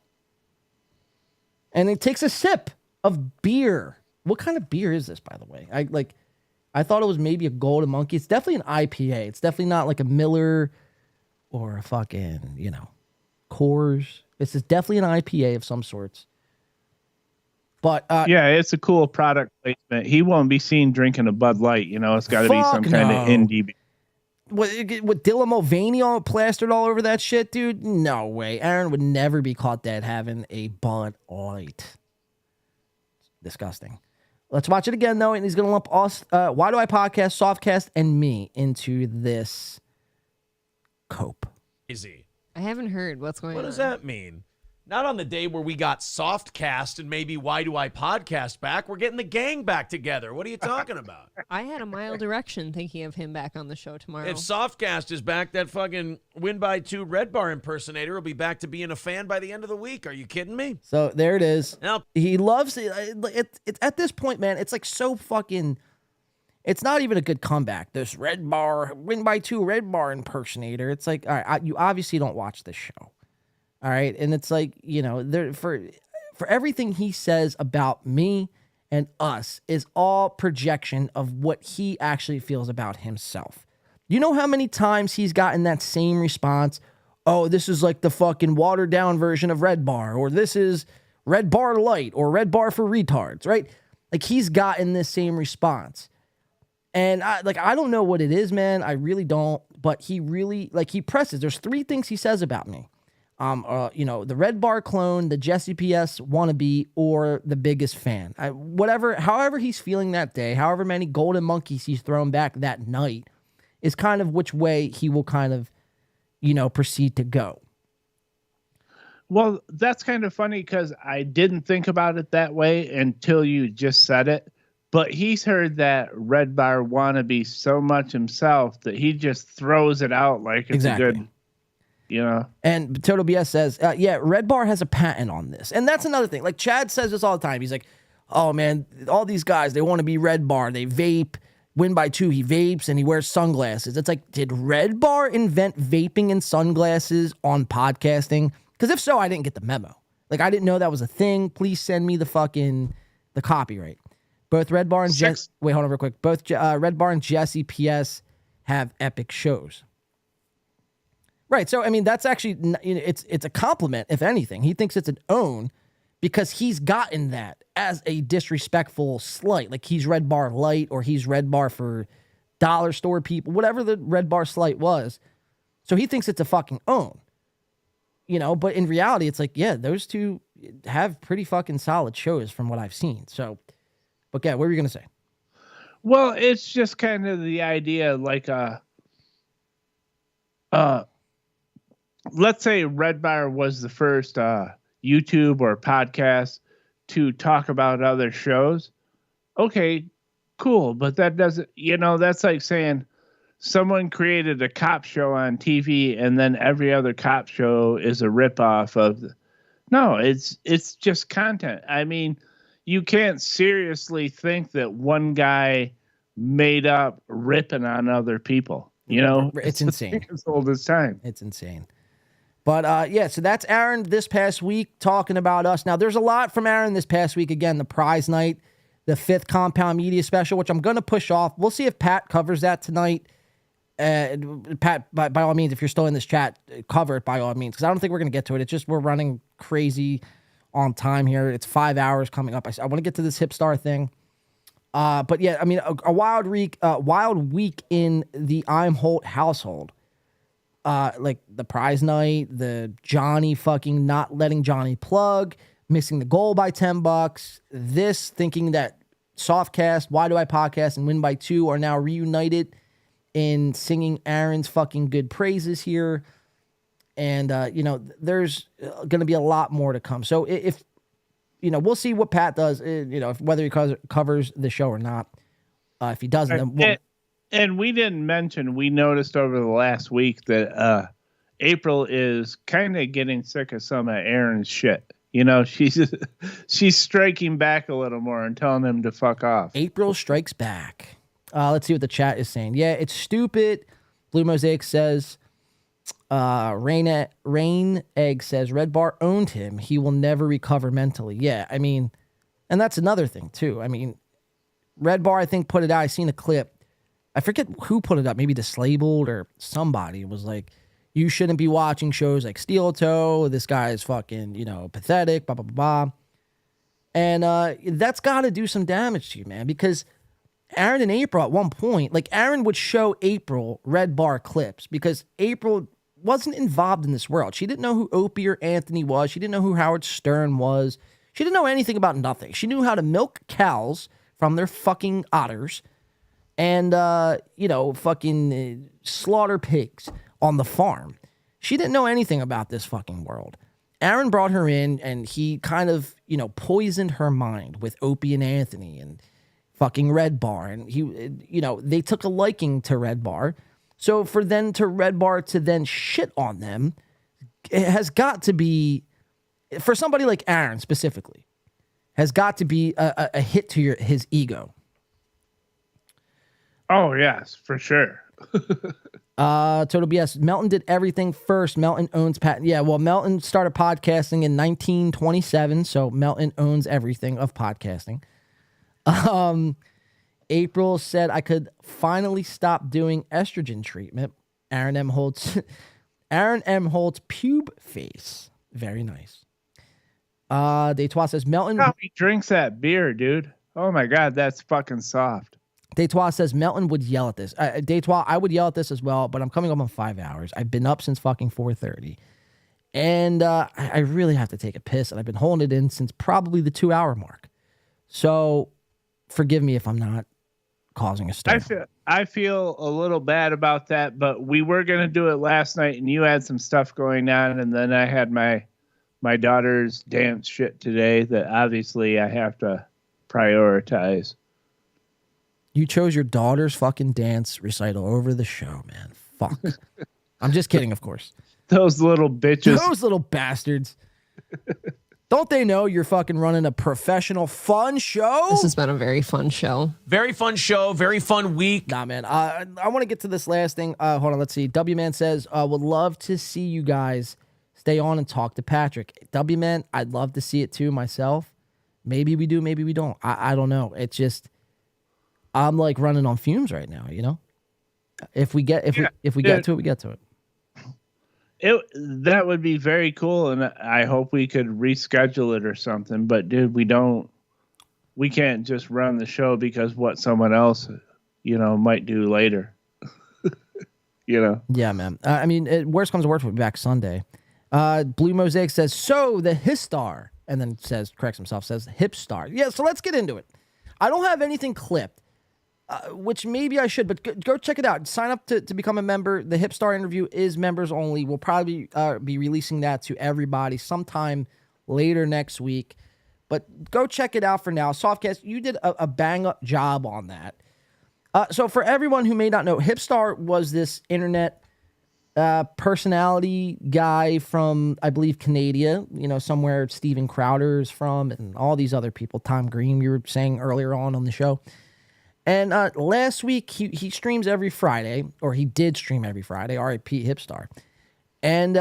And he takes a sip of beer. What kind of beer is this, by the way? I thought it was maybe a Golden Monkey. It's definitely an IPA. It's definitely not like a Miller or a fucking, Coors. This is definitely an IPA of some sorts. But yeah, it's a cool product placement. He won't be seen drinking a Bud Light. It's got to be some kind of indie beer. With Dylan Mulvaney all plastered all over that shit, dude? No way. Aaron would never be caught dead having a Bud Light. Disgusting. Let's watch it again, though, and he's going to lump us, Why Do I Podcast, Softcast, and me into this cope. Easy. I haven't heard what's going on. What does that mean? Not on the day where we got Softcast and maybe Why Do I Podcast back. We're getting the gang back together. What are you talking about? I had a mild erection thinking of him back on the show tomorrow. If Softcast is back, that fucking Win by 2 Red Bar impersonator will be back to being a fan by the end of the week. Are you kidding me? So there it is. Now, he loves it. It's at this point, man, it's like so fucking... It's not even a good comeback. This Red Bar, Win by 2 Red Bar impersonator. It's like, all right, you obviously don't watch this show. All right. And it's like, for everything he says about me and us is all projection of what he actually feels about himself. You know how many times he's gotten that same response? Oh, this is like the fucking watered down version of Red Bar, or this is Red Bar Light, or Red Bar for retards, right? Like he's gotten this same response. And I don't know what it is, man. I really don't. But he really, he presses. There's 3 things he says about me. The Red Bar clone, the Jesse PS wannabe, or the biggest fan. However he's feeling that day, however many golden monkeys he's thrown back that night, is kind of which way he will kind of, proceed to go. Well, that's kind of funny because I didn't think about it that way until you just said it. But he's heard that Red Bar wannabe so much himself that he just throws it out like it's a good, And Total BS says, yeah, Red Bar has a patent on this. And that's another thing. Like Chad says this all the time. He's like, oh, man, all these guys, they want to be Red Bar. They vape. Win by 2, he vapes and he wears sunglasses. It's like, did Red Bar invent vaping and sunglasses on podcasting? Because if so, I didn't get the memo. Like, I didn't know that was a thing. Please send me the copyright. Both Red Bar and Jesse... Wait, hold on real quick. Both Red Bar and Jesse PS have epic shows. Right, so, I mean, that's actually... It's a compliment, if anything. He thinks it's an own because he's gotten that as a disrespectful slight. Like, he's Red Bar Light or he's Red Bar for dollar store people. Whatever the Red Bar slight was. So he thinks it's a fucking own. But in reality, it's like, yeah, those two have pretty fucking solid shows from what I've seen. So... But yeah, what were you going to say? Well, it's just kind of the idea, let's say Red Bar was the first YouTube or podcast to talk about other shows. Okay, cool. But that doesn't, that's like saying someone created a cop show on TV and then every other cop show is a ripoff of No, it's just content. I mean, you can't seriously think that one guy made up ripping on other people. It's insane. It's old as time. It's insane. But yeah, so that's Aaron this past week talking about us. Now, there's a lot from Aaron this past week. Again, the prize night, the 5th Compound Media special, which I'm going to push off. We'll see if Pat covers that tonight. Pat, by all means, if you're still in this chat, cover it by all means, because I don't think we're going to get to it. It's just we're running crazy on time here. It's 5 hours coming up. I want to get to this Hipstar thing. But yeah, I mean, a wild week in the I'm Holt household. Like the prize night, the Johnny fucking not letting Johnny plug, missing the goal by $10. This thinking that Softcast, Why Do I Podcast, and Win by 2 are now reunited in singing Aaron's fucking good praises here. And, there's going to be a lot more to come. So if we'll see what Pat does, whether he covers the show or not. If he doesn't, then we'll... And we didn't mention, we noticed over the last week that April is kind of getting sick of some of Aaron's shit. She's striking back a little more and telling him to fuck off. April strikes back. Let's see what the chat is saying. Yeah, it's stupid. Blue Mosaic says, Rain Egg says, Red Bar owned him. He will never recover mentally. Yeah, I mean, and that's another thing too. I mean, Red Bar, I think, put it out. I seen a clip. I forget who put it up. Maybe Disabled or somebody was like, you shouldn't be watching shows like Steel Toe. This guy is fucking, pathetic, blah, blah, blah, blah. And that's got to do some damage to you, man, because Aaron and April at one point, like Aaron would show April Red Bar clips because April wasn't involved in this world. She didn't know who Opie or Anthony was. She didn't know who Howard Stern was. She didn't know anything about nothing. She knew how to milk cows from their fucking udders and, fucking slaughter pigs on the farm. She didn't know anything about this fucking world. Aaron brought her in and he kind of, poisoned her mind with Opie and Anthony and fucking Red Bar. And they took a liking to Red Bar. So for then to Red Bar to then shit on them, it has got to be, for somebody like Aaron specifically, has got to be a hit to his ego. Oh, yes, for sure. Total BS. Melton did everything first. Melton owns patent. Yeah, well, Melton started podcasting in 1927, so Melton owns everything of podcasting. April said I could finally stop doing estrogen treatment. Aaron M. Holt's pube face. Very nice. Detroit says Melton. How he drinks that beer, dude. Oh my God, that's fucking soft. Detroit says Melton would yell at this. Detroit, I would yell at this as well, but I'm coming up on 5 hours. I've been up since fucking 4:30. And I really have to take a piss, and I've been holding it in since probably the 2 hour mark. So forgive me if I'm not causing a stir. I feel a little bad about that, but we were going to do it last night, and you had some stuff going on, and then I had my daughter's dance shit today that obviously I have to prioritize. You chose your daughter's fucking dance recital over the show, man. Fuck. I'm just kidding, of course. Those little bitches. Those little bastards. Don't they know you're fucking running a professional fun show? This has been a very fun show. Very fun show. Very fun week. Nah, man. I want to get to this last thing. Hold on. Let's see. W-Man says, would love to see you guys stay on and talk to Patrick. W-Man, I'd love to see it too myself. Maybe we do. Maybe we don't. I don't know. It's just, I'm like running on fumes right now, If we get to it, we get to it. That would be very cool, and I hope we could reschedule it or something. But dude, we can't just run the show because what someone else, might do later. Yeah, man. I mean, worst comes to worst, we'll be back Sunday. Blue Mosaic says, so the Histar, and then corrects himself, says Hipstar. Yeah, so let's get into it. I don't have anything clipped. Which maybe I should, but go check it out. Sign up to become a member. The Hipstar interview is members only. We'll probably be releasing that to everybody sometime later next week. But go check it out for now. Softcast, you did a bang-up job on that. So for everyone who may not know, Hipstar was this internet personality guy from, I believe, Canada, somewhere Steven Crowder is from, and all these other people. Tom Green, you were saying earlier on the show. And last week, he streams every Friday, or he did stream every Friday, R.I.P. Hipstar. And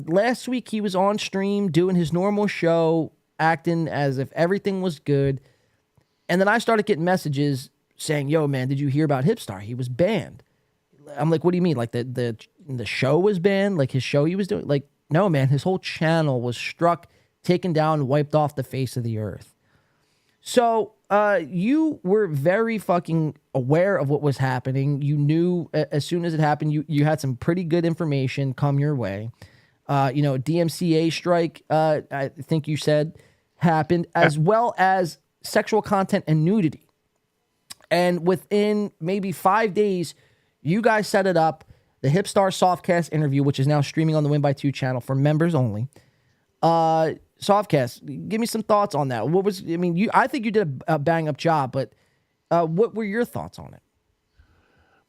last week, he was on stream doing his normal show, acting as if everything was good. And then I started getting messages saying, yo, man, did you hear about Hipstar? He was banned. I'm like, what do you mean? Like the show was banned? Like his show he was doing? Like, no, man, his whole channel was struck, taken down, wiped off the face of the earth. So you were very fucking aware of what was happening. You knew as soon as it happened, you had some pretty good information come your way. DMCA strike, I think you said, happened, as well as sexual content and nudity. And within maybe 5 days, you guys set it up, the Hipstar Softcast interview, which is now streaming on the Win by 2 channel for members only. Softcast, give me some thoughts on that. I think you did a bang up job, but what were your thoughts on it?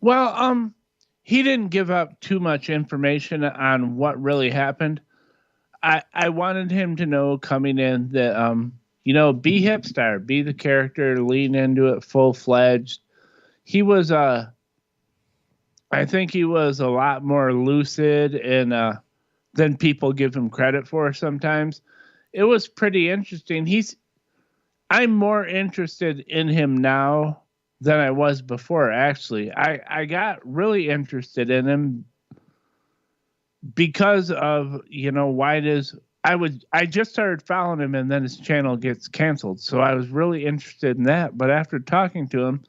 Well, he didn't give up too much information on what really happened. I wanted him to know coming in that, be Hipstar, be the character, lean into it full-fledged. He was, I think he was a lot more lucid and than people give him credit for sometimes. It was pretty interesting. I'm more interested in him now than I was before, actually. I got really interested in him because of, why it is. I just started following him and then his channel gets canceled. So I was really interested in that. But after talking to him,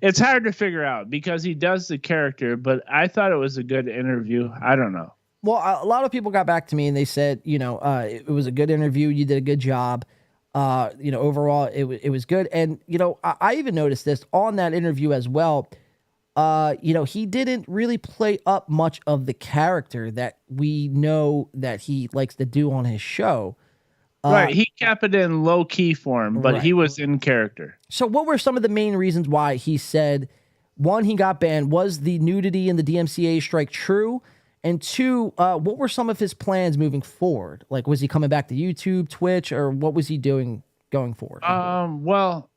it's hard to figure out because he does the character, but I thought it was a good interview. I don't know. Well, a lot of people got back to me and they said, it was a good interview. You did a good job. Overall, it was good. And, I even noticed this on that interview as well. He didn't really play up much of the character that we know that he likes to do on his show. Right. He kept it in low key form, but he was in character. So what were some of the main reasons why he said, one, he got banned? Was the nudity and the DMCA strike true? And two, what were some of his plans moving forward? Like, was he coming back to YouTube, Twitch, or what was he doing going forward? Well,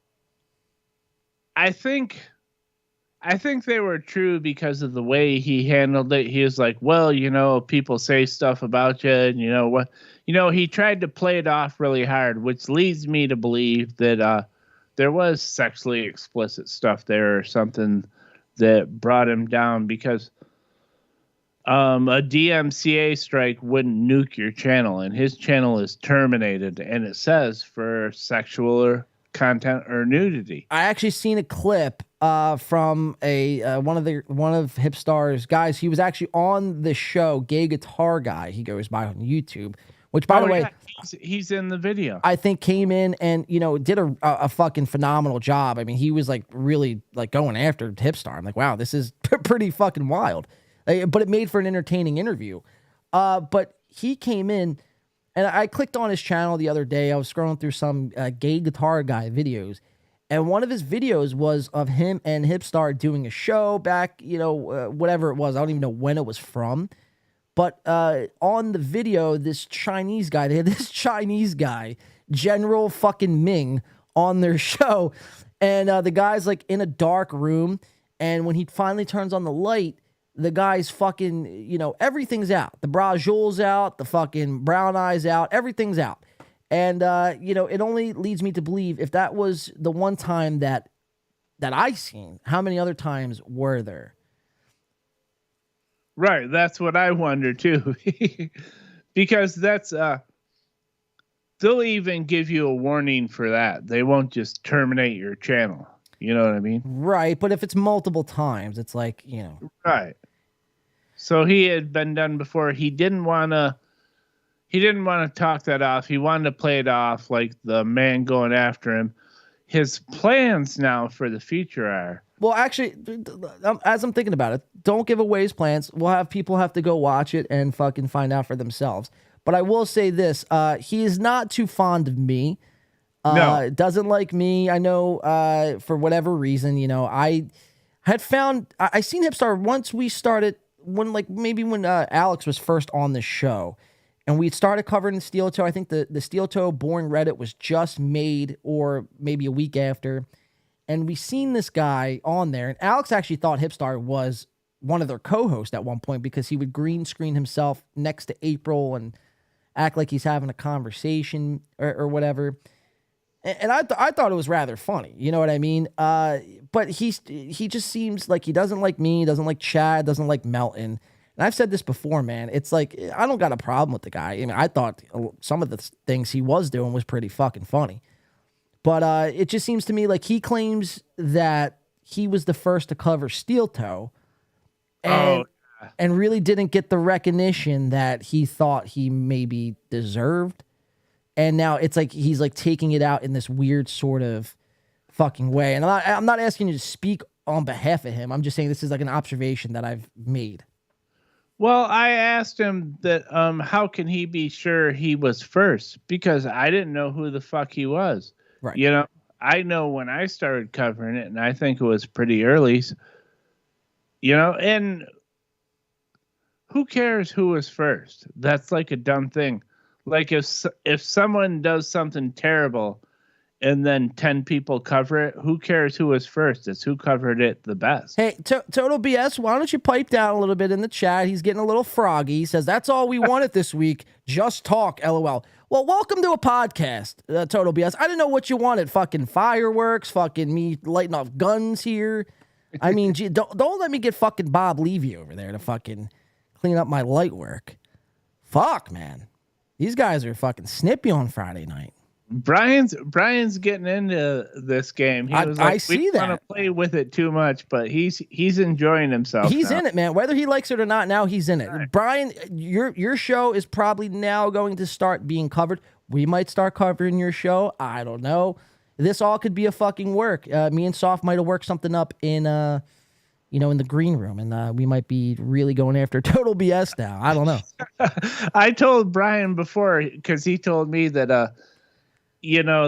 I think they were true because of the way he handled it. He was like, well, people say stuff about you, and what, he tried to play it off really hard, which leads me to believe that there was sexually explicit stuff there or something that brought him down, because a DMCA strike wouldn't nuke your channel, and his channel is terminated, and it says for sexual or content or nudity. I actually seen a clip from one of Hipstar's guys. He was actually on the show, Gay Guitar Guy, he goes by on YouTube, which, by the way, he's in the video. I think came in and did a fucking phenomenal job. I mean, he was like really like going after Hipstar. I'm like, wow, this is pretty fucking wild. But it made for an entertaining interview. But he came in, and I clicked on his channel the other day. I was scrolling through some Gay Guitar Guy videos, and one of his videos was of him and Hipstar doing a show back, whatever it was. I don't even know when it was from. But on the video, this Chinese guy, they had this Chinese guy, General fucking Ming, on their show. And the guy's like in a dark room, and when he finally turns on the light, the guy's fucking, everything's out. The brajule's out, the fucking brown eyes out, everything's out. And, it only leads me to believe if that was the one time that I seen, how many other times were there? Right. That's what I wonder too. Because that's, they'll even give you a warning for that. They won't just terminate your channel. You know what I mean? Right. But if it's multiple times, it's like, Right. So he had been done before. He didn't want to talk that off. He wanted to play it off like the man going after him. His plans now for the future are... Well, actually, as I'm thinking about it, don't give away his plans. We'll have people have to go watch it and fucking find out for themselves. But I will say this. He is not too fond of me. No. Doesn't like me. I know for whatever reason, I had found... I seen Hipstar once we started... when Alex was first on the show and we started covering the Steel Toe. I think the Steel Toe Boring Reddit was just made, or maybe a week after. And we seen this guy on there, and Alex actually thought Hipstar was one of their co-hosts at one point because he would green screen himself next to April and act like he's having a conversation or whatever. And I thought it was rather funny. You know what I mean? But he just seems like he doesn't like me, doesn't like Chad, doesn't like Melton. And I've said this before, man. It's like, I don't got a problem with the guy. I mean, I thought some of the things he was doing was pretty fucking funny. But it just seems to me like he claims that he was the first to cover Steel Toe and really didn't get the recognition that he thought he maybe deserved. And now it's like he's like taking it out in this weird sort of fucking way. And I'm not asking you to speak on behalf of him. I'm just saying this is like an observation that I've made. Well, I asked him that how can he be sure he was first? Because I didn't know who the fuck he was. Right. You know, I know when I started covering it, and I think it was pretty early. You know, and who cares who was first? That's like a dumb thing. Like if someone does something terrible and then 10 people cover it, who cares who was first? It's who covered it the best. Hey, Total BS, why don't you pipe down a little bit in the chat? He's getting a little froggy. He says, that's all we wanted this week. Just talk, LOL. Well, welcome to a podcast, Total BS. I didn't know what you wanted. Fucking fireworks, fucking me lighting off guns here. I mean, gee, don't let me get fucking Bob Levy over there to fucking clean up my light work. Fuck, man. These guys are fucking snippy on Friday night. Brian's getting into this game. He was like, I see we that. want to play with it too much, but he's enjoying himself. He's now. in it, man. Whether he likes it or not, now he's in it. Right. Brian, your show is probably now going to start being covered. We might start covering your show. I don't know. This all could be a fucking work. Me and Soft might have worked something up in in the green room, and we might be really going after Total BS now. I don't know. I told Brian before, because he told me that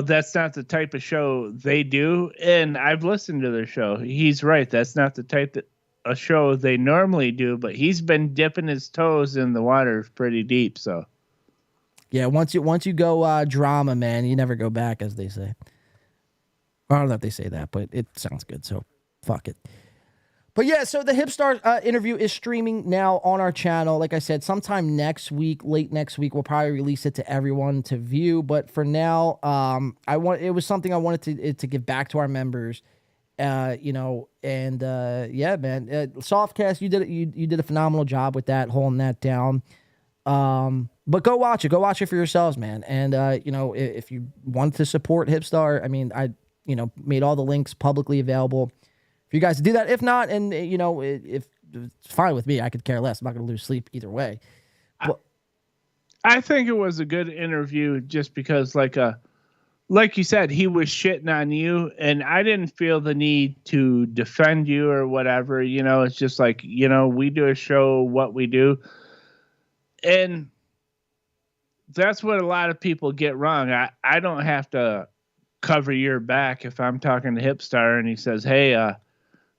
that's not the type of show they do, and I've listened to their show. He's right. That's not the type of show they normally do, but he's been dipping his toes in the water pretty deep. So, yeah, once you go drama, man, you never go back, as they say. I don't know if they say that, but it sounds good. So, fuck it. But yeah, so the Hipstar interview is streaming now on our channel. Like I said, sometime next week, late next week, we'll probably release it to everyone to view. But for now, it was something I wanted to give back to our members. Yeah, man. Softcast, you did a phenomenal job with that, holding that down. But go watch it for yourselves, man. And if you want to support Hipstar, I mean, I made all the links publicly available for you guys to do that. If not, and if it's fine with me, I could care less. I'm not going to lose sleep either way. I think it was a good interview just because, like you said, he was shitting on you, and I didn't feel the need to defend you or whatever. It's just like, we do a show, what we do. And that's what a lot of people get wrong. I don't have to cover your back if I'm talking to Hipstar and he says, hey,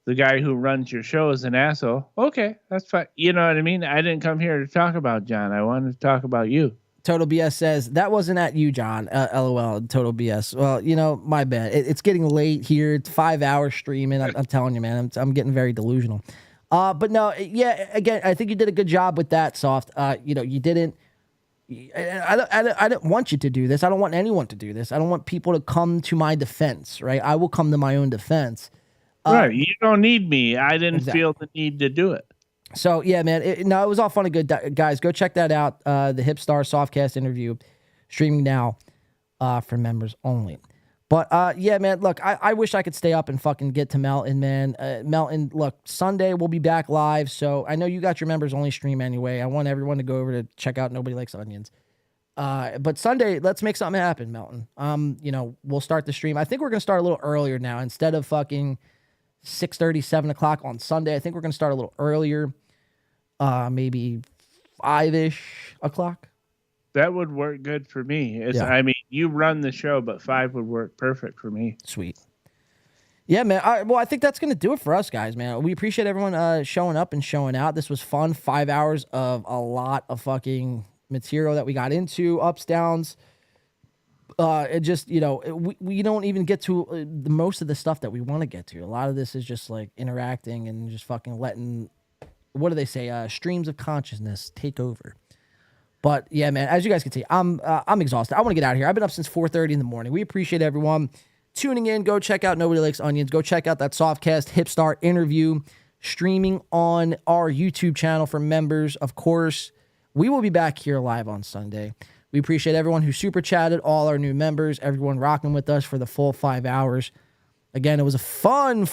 the guy who runs your show is an asshole. Okay, that's fine. You know what I mean? I didn't come here to talk about John. I wanted to talk about you. Total BS says, that wasn't at you, John. LOL, Total BS. Well, my bad. It's getting late here. It's 5 hours streaming. I'm telling you, man. I'm getting very delusional. But no, yeah, again, I think you did a good job with that, Soft. You didn't. I don't want you to do this. I don't want anyone to do this. I don't want people to come to my defense, right? I will come to my own defense. Right. You don't need me. I didn't feel the need to do it. So, yeah, man. It was all fun and good. Guys, go check that out. The Hipstar Softcast interview streaming now for members only. But, yeah, man, look, I wish I could stay up and fucking get to Melton, man. Melton, look, Sunday we'll be back live. So I know you got your members only stream anyway. I want everyone to go over to check out Nobody Likes Onions. But Sunday, let's make something happen, Melton. We'll start the stream. I think we're going to start a little earlier now. Instead of fucking 6:30, 7 o'clock on Sunday, I think we're going to start a little earlier. Maybe 5-ish o'clock. That would work good for me. Yeah. I mean, you run the show, but 5 would work perfect for me. Sweet. Yeah, man. I think that's going to do it for us, guys, man. We appreciate everyone showing up and showing out. This was fun. 5 hours of a lot of fucking material that we got into, ups, downs. It just, we don't even get to the most of the stuff that we want to get to. A lot of this is just like interacting and just fucking letting, what do they say? Streams of consciousness take over. But yeah, man, as you guys can see, I'm exhausted. I want to get out of here. I've been up since 4:30 in the morning. We appreciate everyone tuning in. Go check out Nobody Likes Onions. Go check out that Softcast Hipstar interview streaming on our YouTube channel for members. Of course, we will be back here live on Sunday. We appreciate everyone who super chatted, all our new members, everyone rocking with us for the full 5 hours. Again, it was a fun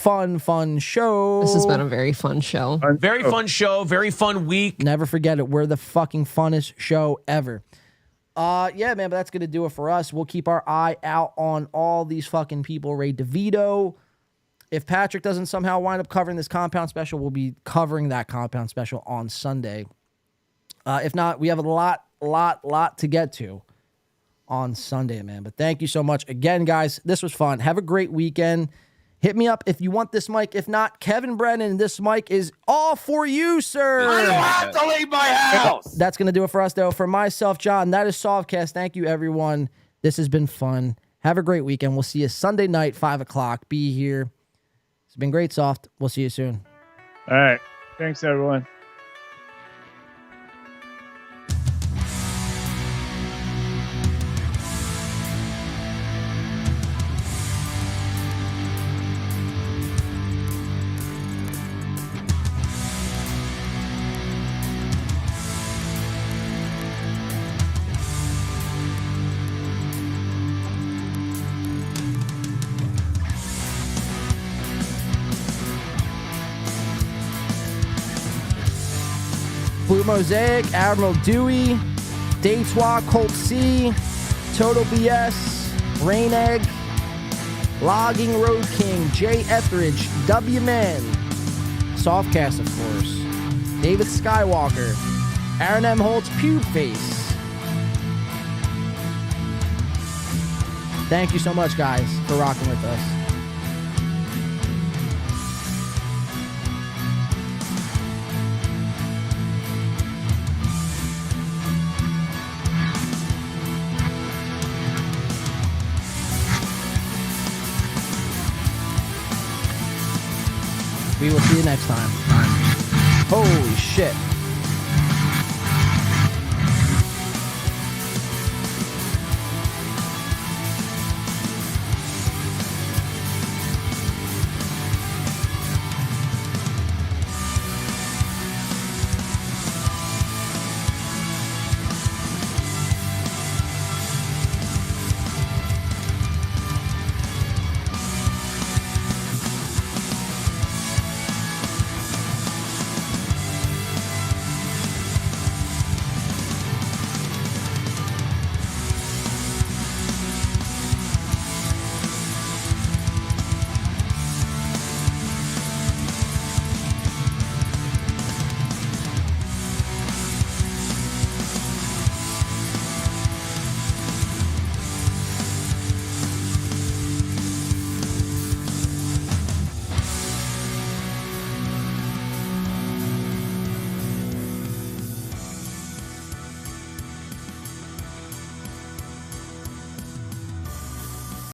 show. This has been a very fun show. Very fun show. Very fun week. Never forget it. We're the fucking funnest show ever. Yeah, man, but that's going to do it for us. We'll keep our eye out on all these fucking people. Ray DeVito. If Patrick doesn't somehow wind up covering this compound special, we'll be covering that compound special on Sunday. If not, we have a lot to get to on Sunday, man. But thank you so much again, guys. This was fun. Have a great weekend. Hit me up if you want this mic. If not, Kevin Brennan, this mic is all for you, sir. I don't have to leave my house. That's going to do it for us, though. For myself, John, that is Softcast. Thank you, everyone. This has been fun. Have a great weekend. We'll see you Sunday night, 5 o'clock. Be here. It's been great, Soft. We'll see you soon. All right. Thanks, everyone. Blue Mosaic, Admiral Dewey, Dateswa, Colt C, Total BS, Rain Egg, Logging Road King, Jay Etheridge, W Man, Softcast, of course, David Skywalker, Aaron M. Holtz, Pube Face. Thank you so much, guys, for rocking with us. We will see you next time. Holy shit.